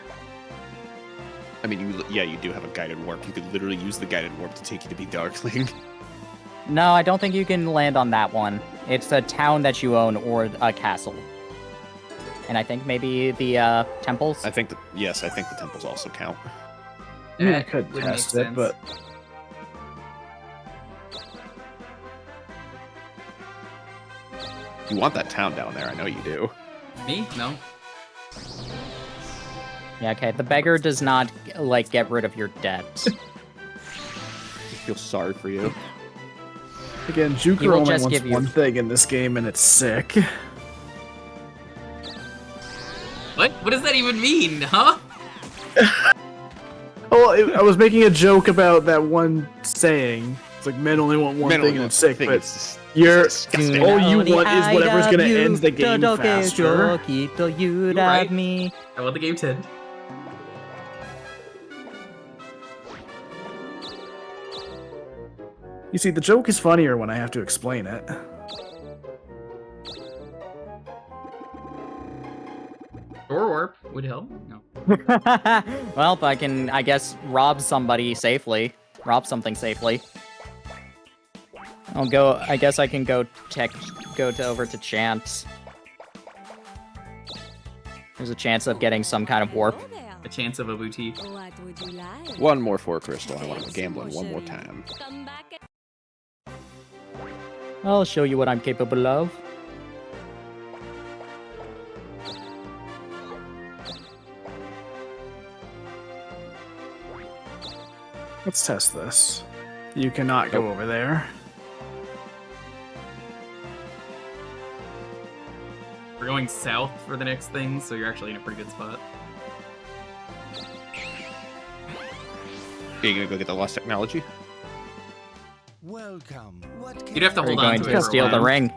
I mean, you do have a guided warp. You could literally use the guided warp to take you to be Darkling. No, I don't think you can land on that one. It's a town that you own or a castle. And I think maybe the temples. I think yes, I think the temples also count. I mean, I That could would make test it, sense. but You want that town down there, I know you do. Me? No. Yeah, okay. The beggar does not like get rid of your debt. I feel sorry for you. again, He Jewker will only just wants give you- one thing in this game, and it's sick. What? What does that even mean, huh? Oh, I was making a joke about that one saying. It's like men only want one Men thing, only and want it's sick, thing, but it's just you're disgusting. all you want is whatever's gonna end the game faster. You right. love me. I want the game to end. You see, the joke is funnier when I have to explain it. Or warp would help. No. Well, if I can, I guess, rob somebody safely. Rob something safely. I'll go. I guess I can go over to Chance. There's a chance of getting some kind of warp. Hello there. A chance of a boutique. What would you like? One more 4 crystal. I want to go gambling one more time. Come back and I'll show you what I'm capable of. Let's test this. You cannot go over there. We're going south for the next thing, so you're actually in a pretty good spot. Are you gonna go get the lost technology? Welcome. What can You'd have to Are you hold on going to to it for a steal the while. ring?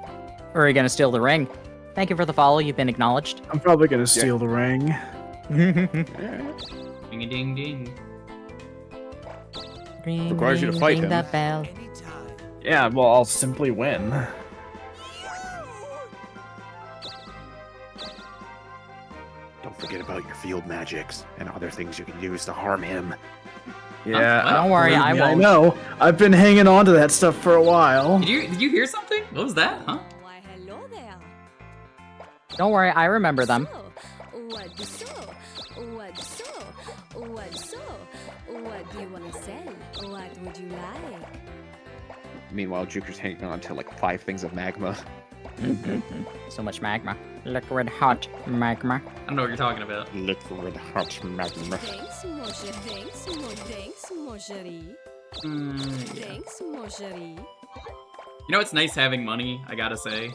Or are you going to steal the ring? Thank you for the follow. You've been acknowledged. I'm probably gonna steal the ring. Ding a ding ding. Ring, Requires you to ring, fight ring him. that bell. anytime. Yeah, well, I'll simply win. Don't forget about your field magics and other things you can use to harm him. Yeah, Don't worry, I believe me, won't. know. I've been hanging on to that stuff for a while. Did you hear something? What was that, huh? why hello there. Don't worry, I remember them. So, what so? What so? What so? What do you want to sell? What would you like? Meanwhile, Jewker's hanging on to like 5 things of magma. So much magma. Liquid hot magma. I don't know what you're talking about. Liquid hot magma. Thanks, mon chéri. Thanks, mon chéri. Yeah. Thanks, mon chéri. You know, it's nice having money, I gotta say.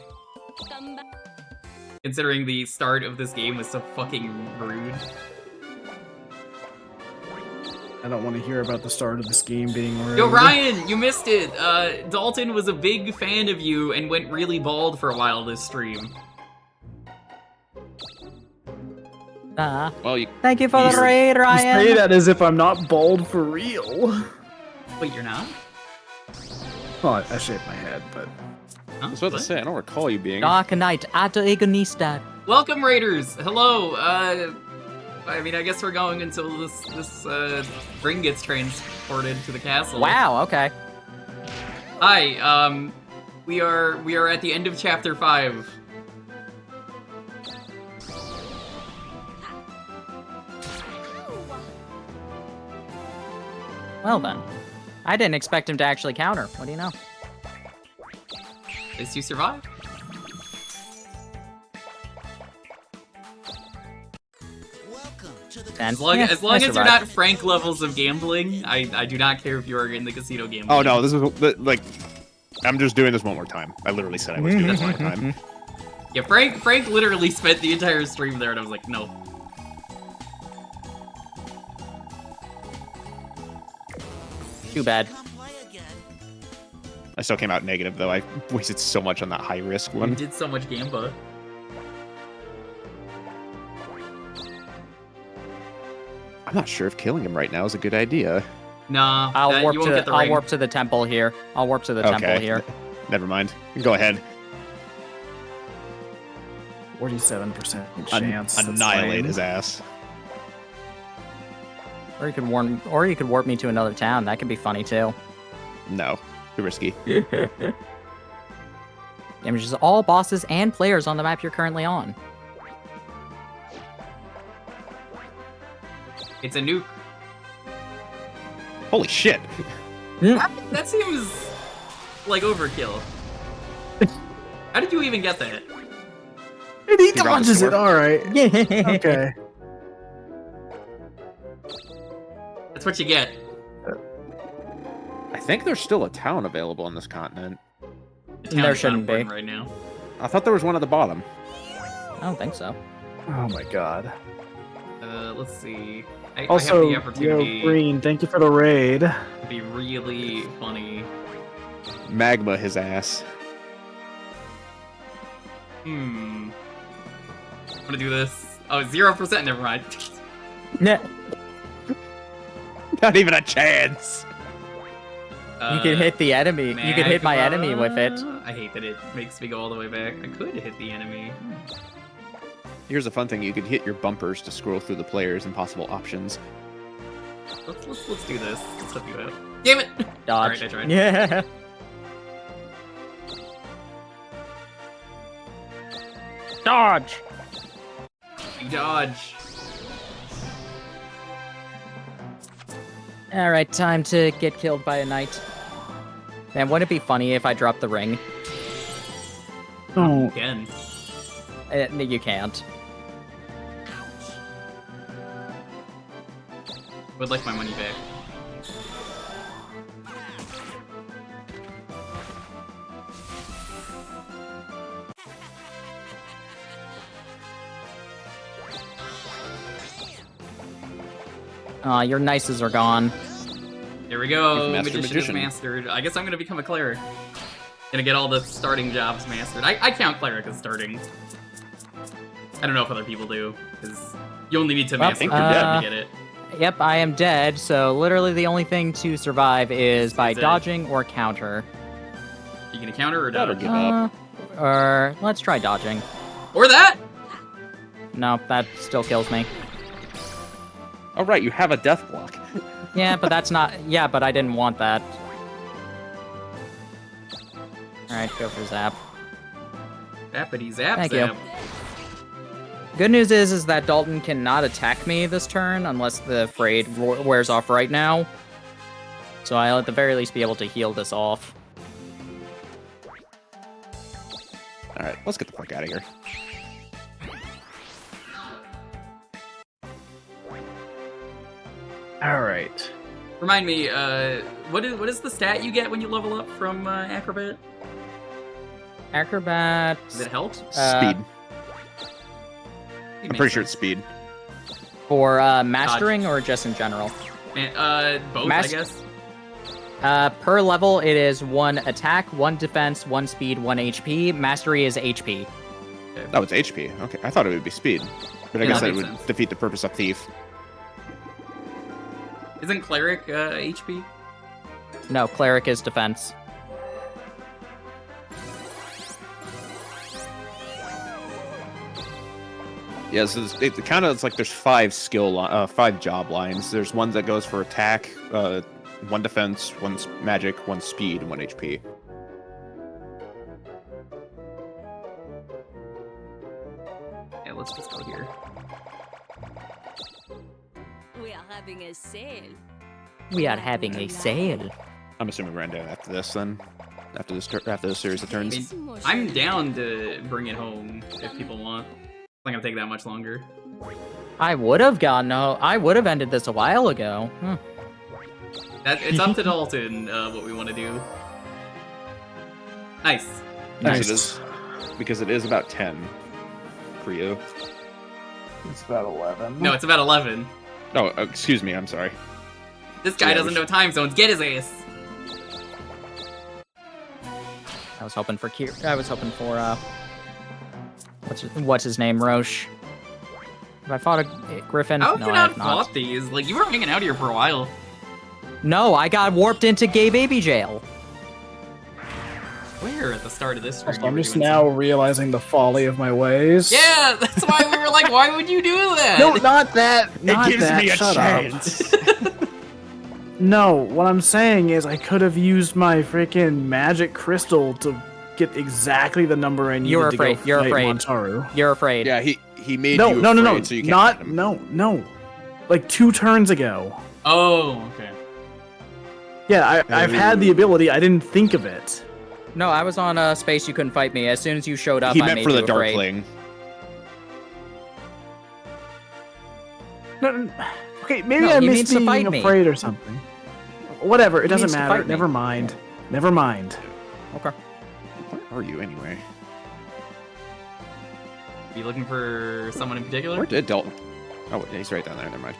Considering the start of this game was so fucking rude. I don't want to hear about the start of this game being rude. Yo, Ryan, you missed it! Dalton was a big fan of you and went really bald for a while this stream. Well, Thank you for the raid, Ryan. You say that as if I'm not bald for real. Wait, you're not? Well, I shaved my head, but... I was about to say, I don't recall you being... Dark Knight, Ata Egonista. Welcome, Raiders! Hello, I mean, I guess we're going until this ring gets transported to the castle. Wow, okay. Hi, we are at the end of chapter 5. Well then. I didn't expect him to actually counter. What do you know? At least you survived. As long as you're not Frank levels of gambling, I do not care if you're in the casino gambling. Oh no, this is like, I'm just doing this one more time. I literally said I was doing this one more time. Yeah, Frank literally spent the entire stream there, and I was like, no. Too bad. I still came out negative though. I wasted so much on that high risk one. You did so much gamba. I'm not sure if killing him right now is a good idea. Nah, I'll warp to the temple here. I'll warp to the temple here. Never mind. Go ahead. 47% chance. Annihilate his ass. Or you could warp me to another town. That could be funny too. No, too risky. Damages all bosses and players on the map you're currently on. It's a nuke. Holy shit. That seems like overkill. How did you even get that? And he dodges it, alright. Okay. That's what you get. I think there's still a town available on this continent. There shouldn't be. Right now. I thought there was one at the bottom. I don't think so. Oh my god. Let's see. I Also, have the opportunity. Yo, Green, thank you for the raid. It'd be really funny. Magma his ass. I'm gonna do this. Oh, 0%, never mind. Nah. Not even a chance. You could hit the enemy. You could hit my enemy with it. I hate that it makes me go all the way back. I could hit the enemy. Here's a fun thing: you could hit your bumpers to scroll through the players and possible options. Let's do this. Let's help you out. Damn it! Dodge. Alright, I tried. Yeah. Dodge. You dodge. Alright, time to get killed by a knight. Man, wouldn't it be funny if I dropped the ring? Oh. Again. You can't. Would like my money back. Your nices are gone. Here we go. Master Magician is mastered. I guess I'm gonna become a cleric. Gonna get all the starting jobs mastered. I count cleric as starting. I don't know if other people do, because you only need to master to get it. Yep, I am dead, so literally the only thing to survive is by dodging or counter. You gonna counter or dodge? Give up. Or let's try dodging. Or that? No, that still kills me. Oh right, you have a death block. Yeah, but that's not... Yeah, but I didn't want that. Alright, go for zap. Zappity zap Thank zap. you. Good news is that Dalton cannot attack me this turn unless the Frayed wears off right now. So I'll at the very least be able to heal this off. Alright, let's get the fuck out of here. Alright. Remind me, what is the stat you get when you level up from Acrobat? Acrobat. Does it help? Speed. I'm pretty sure it's speed. For mastering or just in general? Both, I guess. Per level, it is 1 attack, 1 defense, 1 speed, 1 HP. Mastery is HP. Okay. Oh, it's HP. Okay, I thought it would be speed, but I guess that would sense. defeat the purpose of thief. Isn't cleric HP? No, cleric is defense. Yeah, so it's like there's 5 job lines. There's one that goes for attack, 1 defense, 1 magic, 1 speed, and 1 HP. Yeah, let's just go here. We are having a sale. We are having a sale. I'm assuming we're ending after this then. After this series of turns. I'm down to bring it home if people want. It's not gonna take that much longer. I would have ended this a while ago. It's up to Dalton what we want to do. Nice. Because it is about 10 for you. It's about 11. No, it's about 11. Oh, excuse me. I'm sorry. This guy doesn't know time zones. Get his ass. I was hoping for what's his name, Roche. Have I fought a Griffin? How have No, you I not have not. fought these? Like, you were hanging out here for a while. No, I got warped into gay baby jail. Where at the start of this stream? I'm just now realizing the folly of my ways. Yeah, that's why we were like, why would you do that? No, not that. Not it gives that. me a Shut chance. Up. No, what I'm saying is I could have used my freaking magic crystal to get exactly the number I needed You're to afraid. go You're fight afraid. Montaru. You're afraid. Yeah, he made No, you no, afraid, no, no. so you can't Not, fight him. no. Like 2 turns ago. Oh, okay. Yeah, I've had the ability. I didn't think of it. No, I was on a space you couldn't fight me. As soon as you showed up, He I meant made for the you afraid. Darkling. No, okay, maybe No, I he missed needs to being fight me. afraid or something. Whatever, it doesn't needs to matter. fight me. Never mind. Never mind. Okay. Where are you anyway? You looking for someone in particular? Where did Dalton? Oh, wait, he's right down there. Never mind.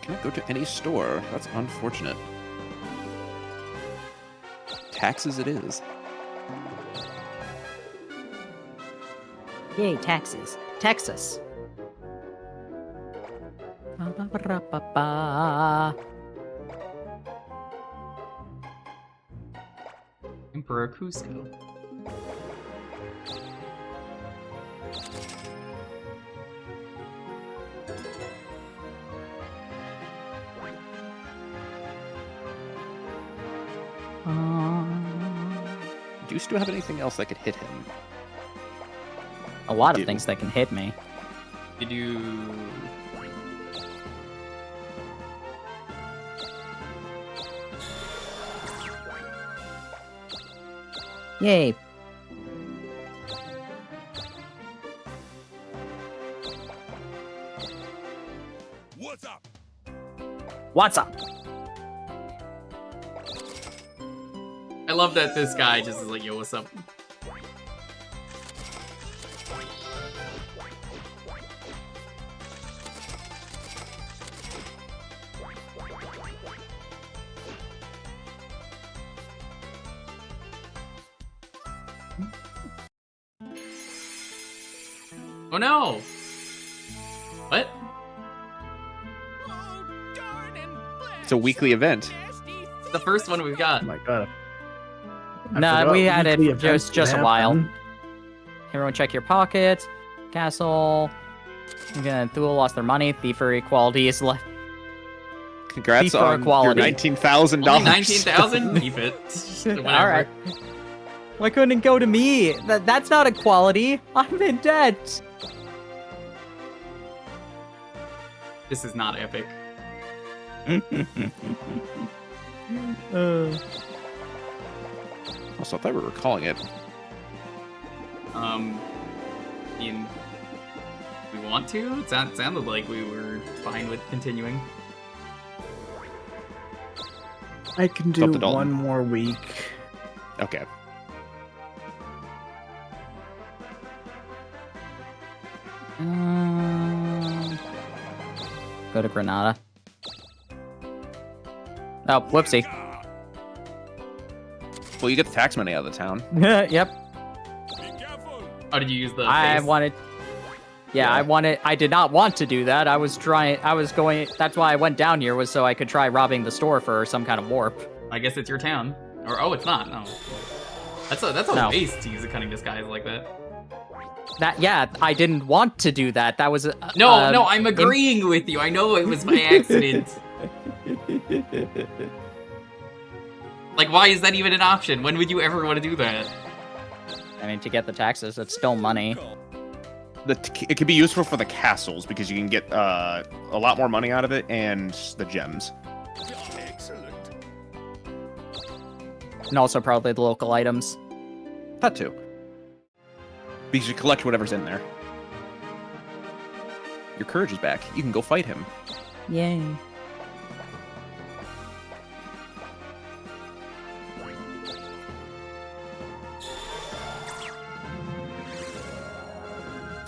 Can't go to any store. That's unfortunate. Taxes it is. Yay, taxes. Texas. Ba-ba-ba-ba-ba. Emperor Cusco. Do you still have anything else that could hit him? A lot of things that can hit me. Did you... Yay. What's up? What's up? I love that this guy just is like, yo, what's up? Oh no! What? It's a weekly event. The first one we've got. Oh my god. I Nah, forgot we had weekly it events just a happen. while. Everyone check your pockets. Castle. Again, Thule lost their money. Thievery quality is left. Congrats Thief for on your equality. $19,000. Only 19,000? Keep it. Whatever. Alright. Why couldn't it go to me? That's not equality. I'm in debt. This is not epic. Also, I thought we were calling it. In... We want to? It sounded like we were fine with continuing. I can do one more week. Okay. Go to Granada. Oh, whoopsie. Well, you get the tax money out of the town. Yep. Oh, did you use the I face? wanted... Yeah, I did not want to do that. I was going... That's why I went down here, was so I could try robbing the store for some kind of warp. I guess it's your town. Or, oh, it's not. No. That's a waste to use a cunning disguise like that. Yeah, I didn't want to do that. That was... No, I'm agreeing with you. I know it was by accident. Like, why is that even an option? When would you ever want to do that? I mean, to get the taxes, it's still money. It can be useful for the castles because you can get a lot more money out of it and the gems. Excellent. And also probably the local items. That too. Because you collect whatever's in there. Your courage is back. You can go fight him. Yay.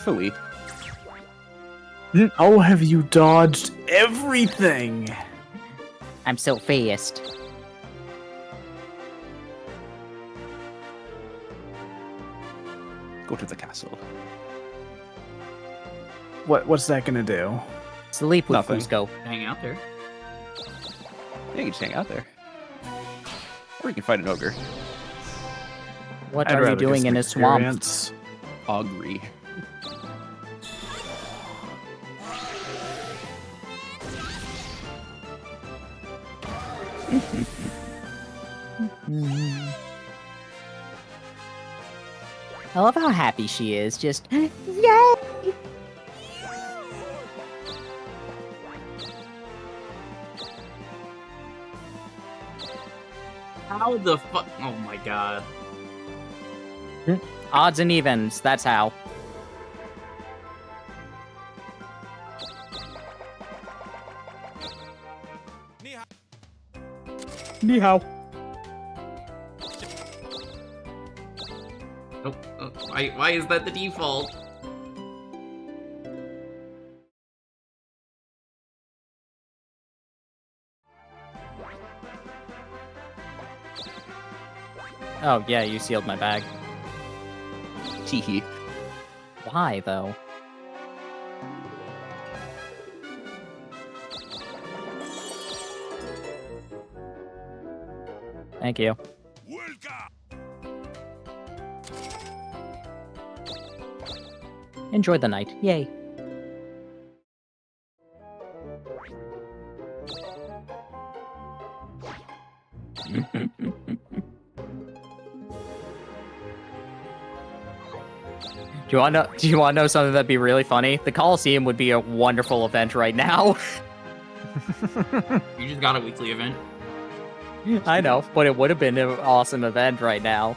Phooey. Oh, have you dodged everything? I'm so fast. Go to the castle. What's that gonna do? Sleep with Nothing. Cusco. Hang out there. Yeah, you can just hang out there. Or you can fight an ogre. What I'd are you rather get doing some in a swamp? experience. Augury. I love how happy she is. Just, yay! How the fuck? Oh my god. Odds and evens, that's how. Ni hao. Oh, why is that the default? Oh, yeah, you sealed my bag. Teehee. Why, though? Thank you. Enjoy the night. Yay. Do you want to know something that'd be really funny? The Coliseum would be a wonderful event right now. You just got a weekly event. I know, but it would have been an awesome event right now.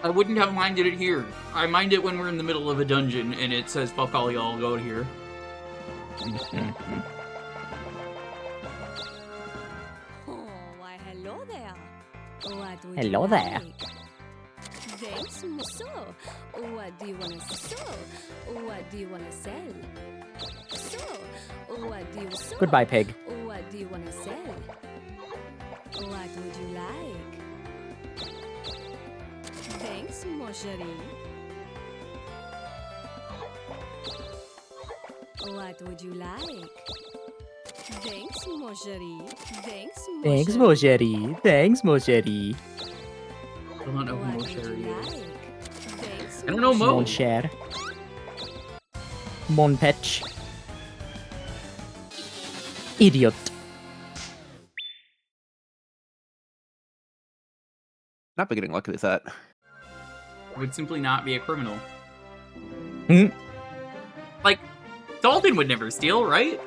I wouldn't have minded it here. I mind it when we're in the middle of a dungeon and it says, fuck all y'all, go here. Oh, why, hello there. What would Hello you there. like? Thanks, Musso. What do you want to sew? What do you want to sell? So, what do you sew? Goodbye, pig. What do you want to sell? What would you like? Thanks, mon chéri. What would you like? Thanks, mon chéri. Thanks, mon Thanks, chéri. Mosheri. Thanks, Mosheri. I don't know who What Mo would Sherry you is. like? Thanks, I don't know Mo. Mon cher. Mon petch. Idiot. Not beginning lucky with that. Would simply not be a criminal. Hmm? Like, Dalton would never steal, right?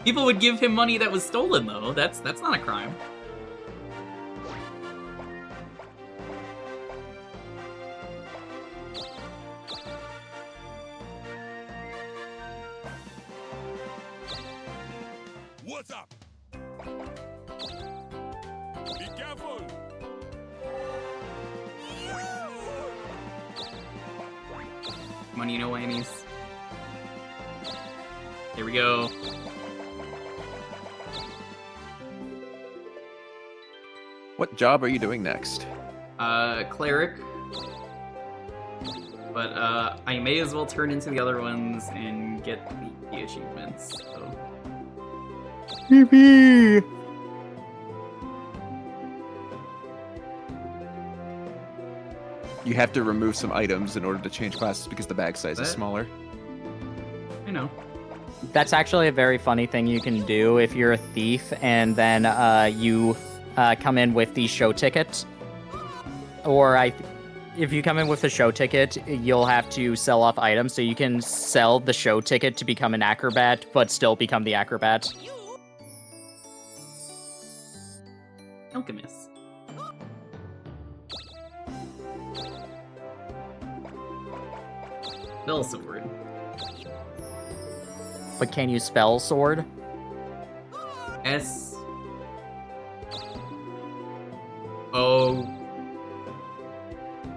People would give him money that was stolen, though. That's not a crime. Money, no whammies. Here we go. What job are you doing next? Cleric. But I may as well turn into the other ones and get the achievements. So. Yippee! You have to remove some items in order to change classes because the bag size is smaller. I know. That's actually a very funny thing you can do if you're a thief and then you come in with the show ticket. Or if you come in with the show ticket, you'll have to sell off items, so you can sell the show ticket to become an acrobat, but still become the acrobat. Alchemist. Spell sword. But can you spell sword? S. O.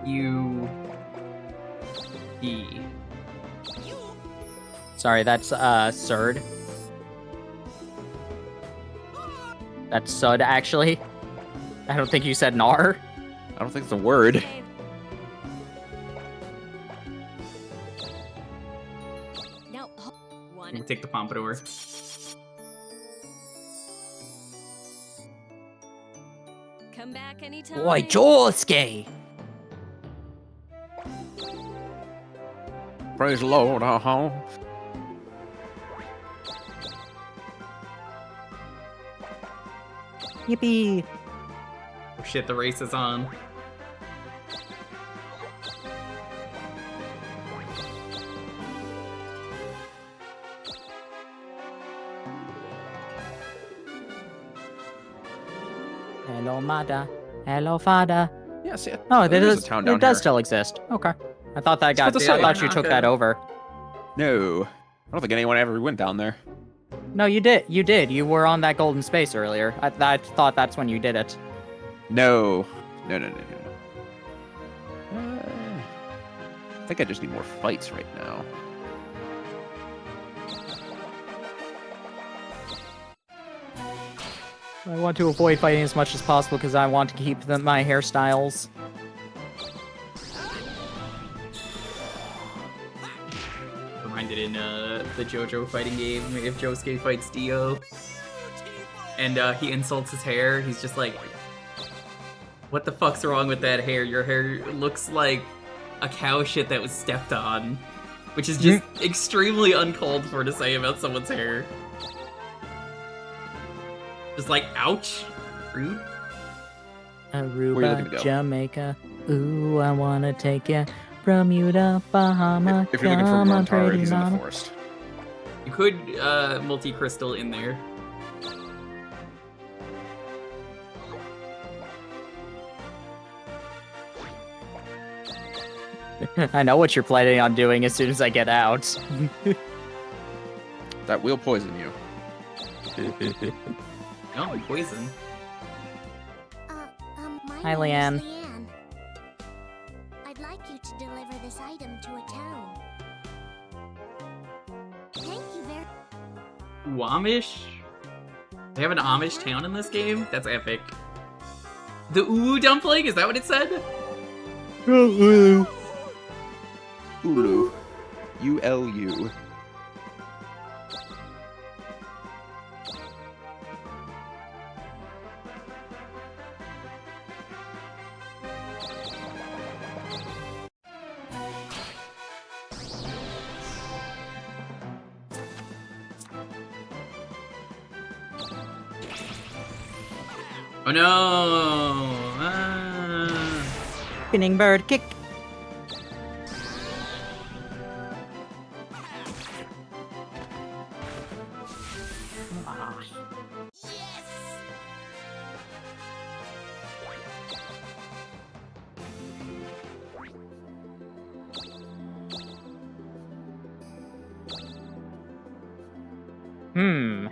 U. E. Sorry, that's Surd. That's Sud, actually. I don't think you said Nar. I don't think it's a word. Now, one. We'll take the pompadour. Come back anytime. Boy, Jorski! Praise the Lord, uh-huh. Yippee! Oh shit, the race is on. Hello, Mada. Hello, Fada. Yeah, see, Oh, there's a town down it does here. still exist. Okay. I thought that got. the I same. thought you took that over. No. I don't think anyone ever went down there. No, you did. You did. You were on that golden space earlier. I thought that's when you did it. No. No. I think I just need more fights right now. I want to avoid fighting as much as possible because I want to keep my hairstyles. Reminded in the JoJo fighting game, if Josuke fights Dio, and he insults his hair, he's just like, what the fuck's wrong with that hair? Your hair looks like a cow shit that was stepped on. Which is just extremely uncalled for to say about someone's hair. Just like, ouch. Rude. Aruba, Jamaica. Ooh, I wanna take ya. Bermuda, Bahama. If you're looking for come on, Montaro, pretty he's in the mama. forest. You could multi-crystal in there. I know what you're planning on doing as soon as I get out. That will poison you. No, poison. My Hi, name is Leanne. Leanne. I'd like you to deliver this item to a town. Thank you very. Ooh, Amish? They have an Amish town in this game? That's epic. The Ooh dumpling? Is that what it said? Ulu. U-L-U. Oh no! Ah. Spinning bird kick.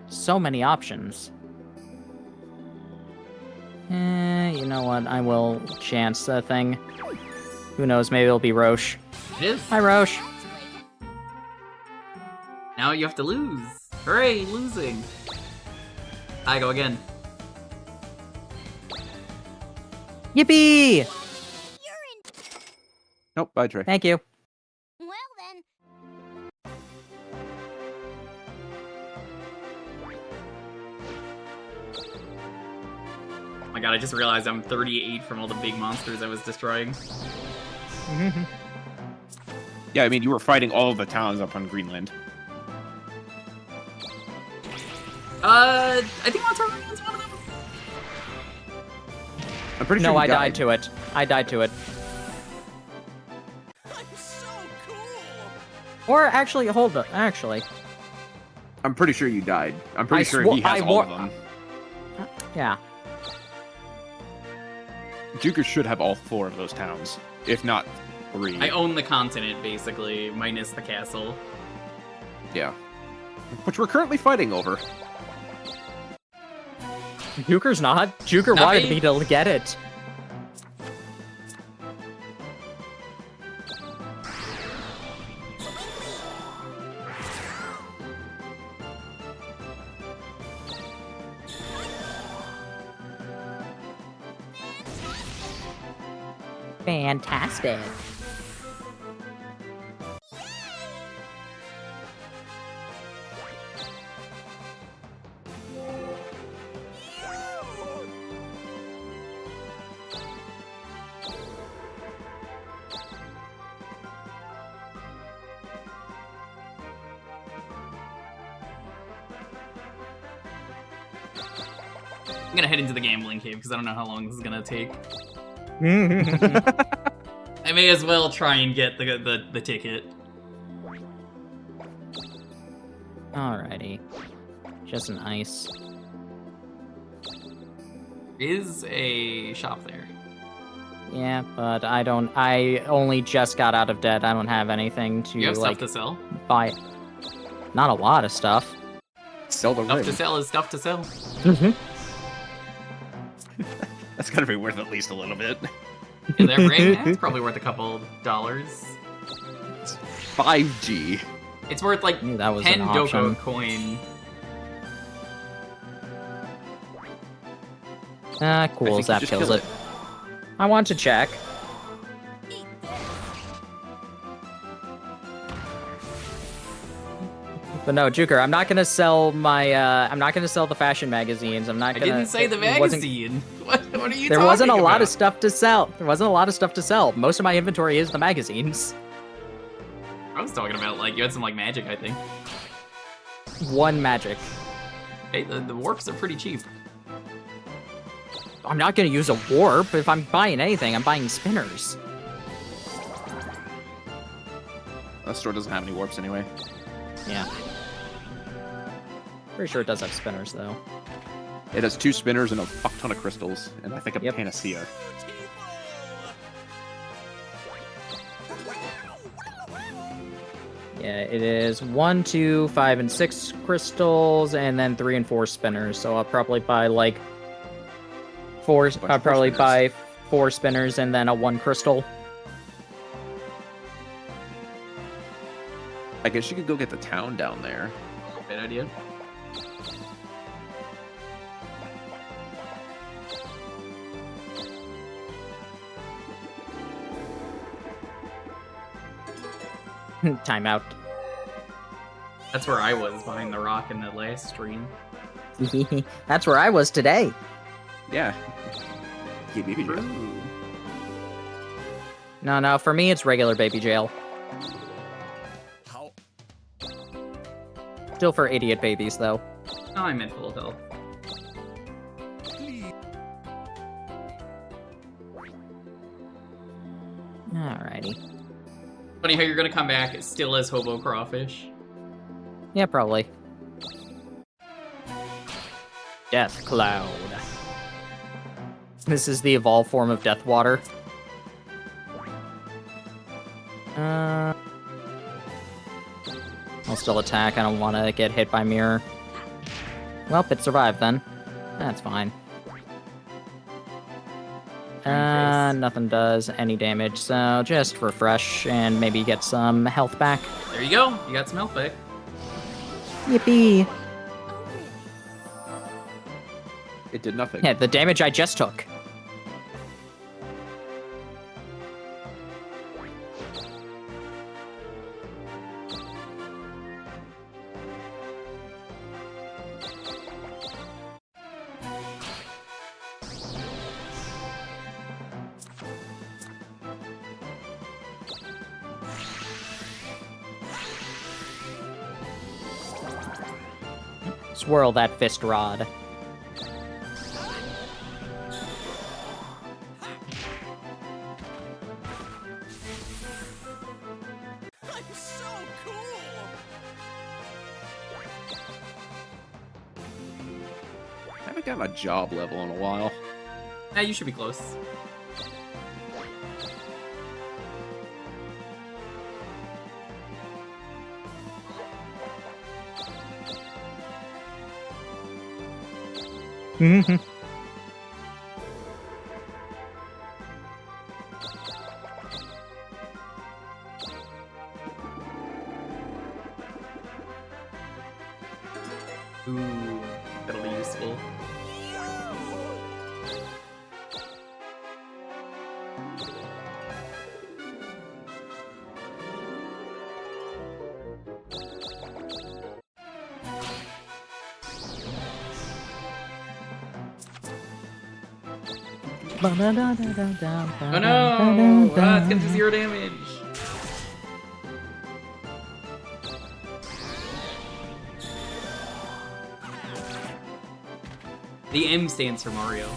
So many options. You know what? I will chance the thing. Who knows? Maybe it'll be Roche. It is? Hi, Roche. Now you have to lose. Hooray, losing. I go again. Yippee! Nope, bye, Trey. Thank you. Well then. Oh my god, I just realized I'm 38 from all the big monsters I was destroying. Yeah, I mean, you were fighting all of the towns up on Greenland. I think Montauk is one of them. I'm pretty sure No, you I died to it. I died to it. I'm so cool. Or actually, hold up. Actually, I'm pretty sure you died. I'm pretty I sure swo- he has I all wa- of them. yeah. Jewker should have all 4 of those towns, if not 3. I own the continent, basically, minus the castle. Yeah. Which we're currently fighting over. Jewker's not. Jewker Not wanted me. me to get it. Fantastic. I'm gonna head into the gambling cave because I don't know how long this is gonna take. I may as well try and get the ticket. Alrighty. Just an ice. Is a shop there. Yeah, but I only just got out of debt. I don't have anything to, You have like, stuff to sell. buy. Not a lot of stuff. Sell the Stuff ring. to sell is stuff to sell. That's gotta be worth at least a little bit. Is that ring? It's probably worth a couple dollars. 5G. It's worth like Ooh, that was 10 an option. Doko coin. Ah, I cool. think you Zap just kills kill it. I want to check. But no, Jewker, I'm not gonna sell my. I'm not gonna sell the fashion magazines. I'm not I gonna. didn't say the it wasn't- magazine. What are you There talking wasn't a lot about? of stuff to sell. There wasn't a lot of stuff to sell. Most of my inventory is the magazines. I was talking about like you had some like magic, I think. One magic. Hey, the warps are pretty cheap. I'm not gonna use a warp. If I'm buying anything, I'm buying spinners. That store doesn't have any warps anyway. Yeah. Pretty sure it does have spinners though. It has 2 spinners and a fuck ton of crystals, and I think a Yep. panacea. Yeah, it is 1, 2, 5, and 6 crystals, and then 3 and 4 spinners. So I'll probably buy like 4. Bunch I'll of probably spinners. buy 4 spinners and then a 1 crystal. I guess you could go get the town down there. Bad idea. Timeout. That's where I was behind the rock in the last stream. That's where I was today. Yeah. Yeah, baby jail. No, for me it's regular baby jail. How? Still for idiot babies though. Oh, I meant full health. Please. Alrighty. Funny how you're gonna come back still as Hobo Crawfish. Yeah, probably. Death Cloud. This is the evolved form of Death Water. I'll still attack. I don't want to get hit by mirror. Well, it survived then. That's fine. Nothing does any damage, so just refresh and maybe get some health back. There you go. You got some health back. Yippee! It did nothing. Yeah, the damage I just took. Swirl that fist rod. I'm so cool! I haven't gotten a job level in a while. Yeah, you should be close. Ooh, that'll be useful. Oh no! Ah, it's gonna do 0 damage. The M stands for Mario.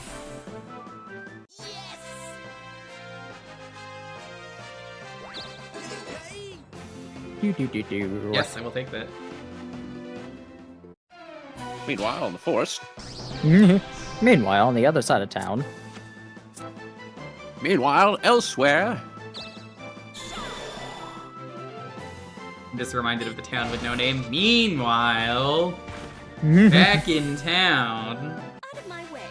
Yes, I will take that. Meanwhile, in the forest. Meanwhile, on the other side of town. Meanwhile, elsewhere. I'm just reminded of the town with no name. Meanwhile, back in town. Out of my way.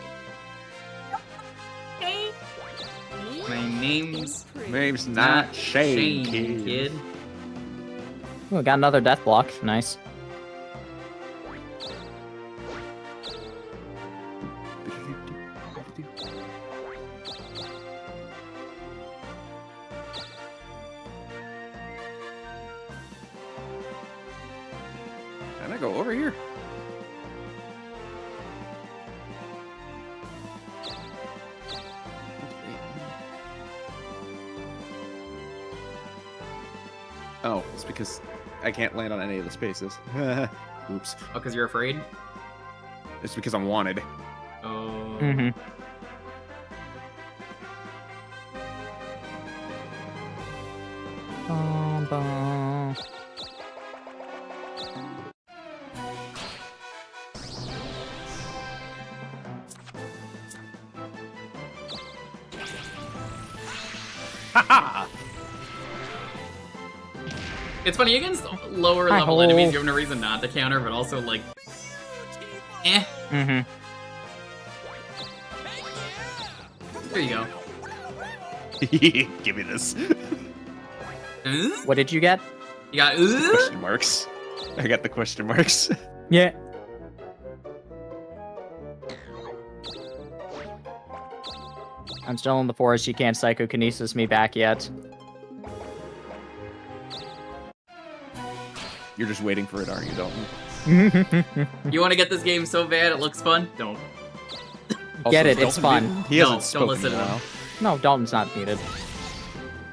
My name's Name's not Shane, kid. Oh, we got another death block. Nice. Can I go over here? Oh, it's because I can't land on any of the spaces. Oops. Oh, because you're afraid? It's because I'm wanted. Oh. Bum, bum. It's funny, against lower level enemies, you have no reason not to counter, but also, like, eh. There you go. Give me this. What did you get? You got Question marks. I got the question marks. Yeah. I'm still in the forest. You can't psychokinesis me back yet. You're just waiting for it, aren't you, Dalton? You want to get this game so bad it looks fun? Don't. Get it, Dalton it's fun. muted? He hasn't Don't spoken listen in a to them. while. No, Dalton's not muted.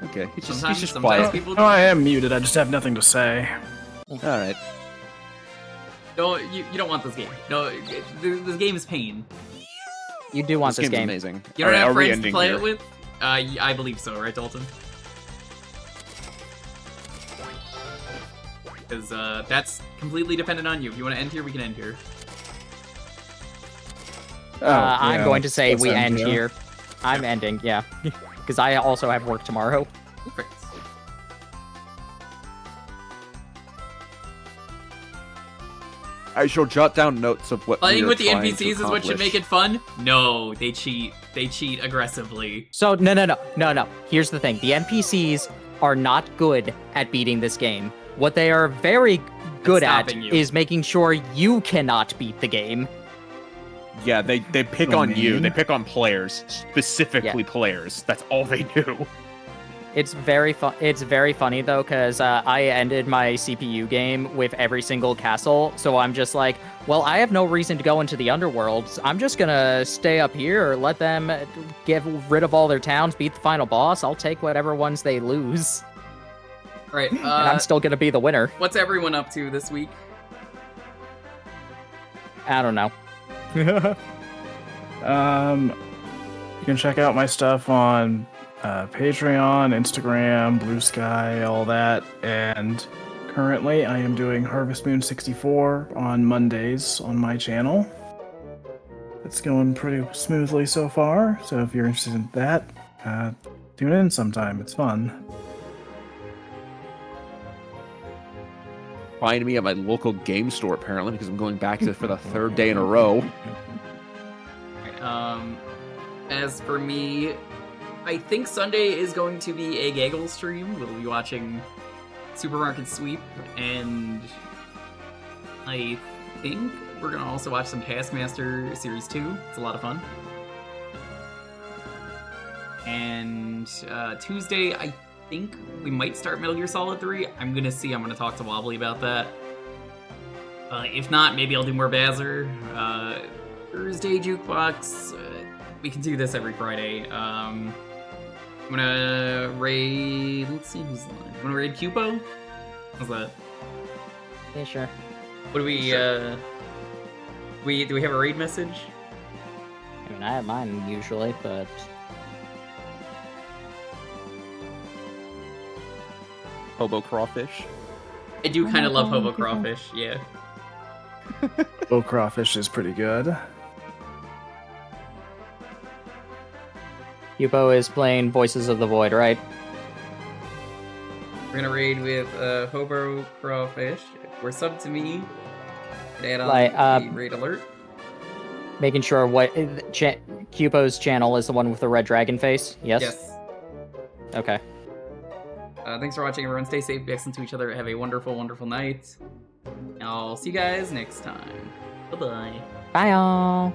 Okay, he's just Sometimes quiet. people Oh, I am muted. I just have nothing to say. All right. don't. You don't want this game. No, this game is pain. You do want this game's game. amazing. You don't All right, have are we friends to ending play here? it with? I believe so, right, Dalton? Because that's completely dependent on you. If you want to end here, we can end here. I'm going to say let's we end yeah. here. I'm ending, yeah. Because I also have work tomorrow. Perfect. I shall jot down notes of what Playing we are with the trying to NPCs is what should make accomplish. it fun? No, they cheat. They cheat aggressively. So, no. Here's the thing. The NPCs are not good at beating this game. What they are very good at stopping you. is making sure you cannot beat the game. Yeah, they pick on you. They pick on players, specifically players. That's all they do. It's very fun. It's very funny though, because I ended my CPU game with every single castle, so I'm just like, well, I have no reason to go into the underworld. So I'm just gonna stay up here, let them get rid of all their towns, beat the final boss. I'll take whatever ones they lose. All right, and I'm still gonna be the winner. What's everyone up to this week? I don't know. You can check out my stuff on Patreon, Instagram, Blue Sky, all that. And currently I am doing Harvest Moon 64 on Mondays on my channel. It's going pretty smoothly so far, so if you're interested in that, tune in sometime. It's fun. Find me at my local game store, apparently, because I'm going back to it for the third day in a row. As for me, I think Sunday is going to be a gaggle stream. We'll be watching Supermarket Sweep, and I think we're going to also watch some Taskmaster Series 2. It's a lot of fun. And Tuesday, I think we might start Metal Gear Solid 3. I'm going to see. I'm going to talk to Wobbly about that. If not, maybe I'll do more Bazzer. Thursday Jukebox. We can do this every Friday. I'm gonna raid. Let's see who's live. I'm gonna raid Cupo. How's that? Yeah, sure. What do we? Do we have a raid message? I mean, I have mine usually, but Hobo Crawfish. I do kind of love Hobo Crawfish. Yeah. Hobo Crawfish is pretty good. Yupo is playing Voices of the Void, right? We're gonna raid with Hobo Crawfish. We're sub to me. Add on the raid alert. Making sure what Cupo's channel is the one with the red dragon face. Yes. Yes. Okay. Thanks for watching, everyone. Stay safe, be excellent to each other. Have a wonderful, wonderful night. I'll see you guys next time. Bye-bye. Bye, y'all.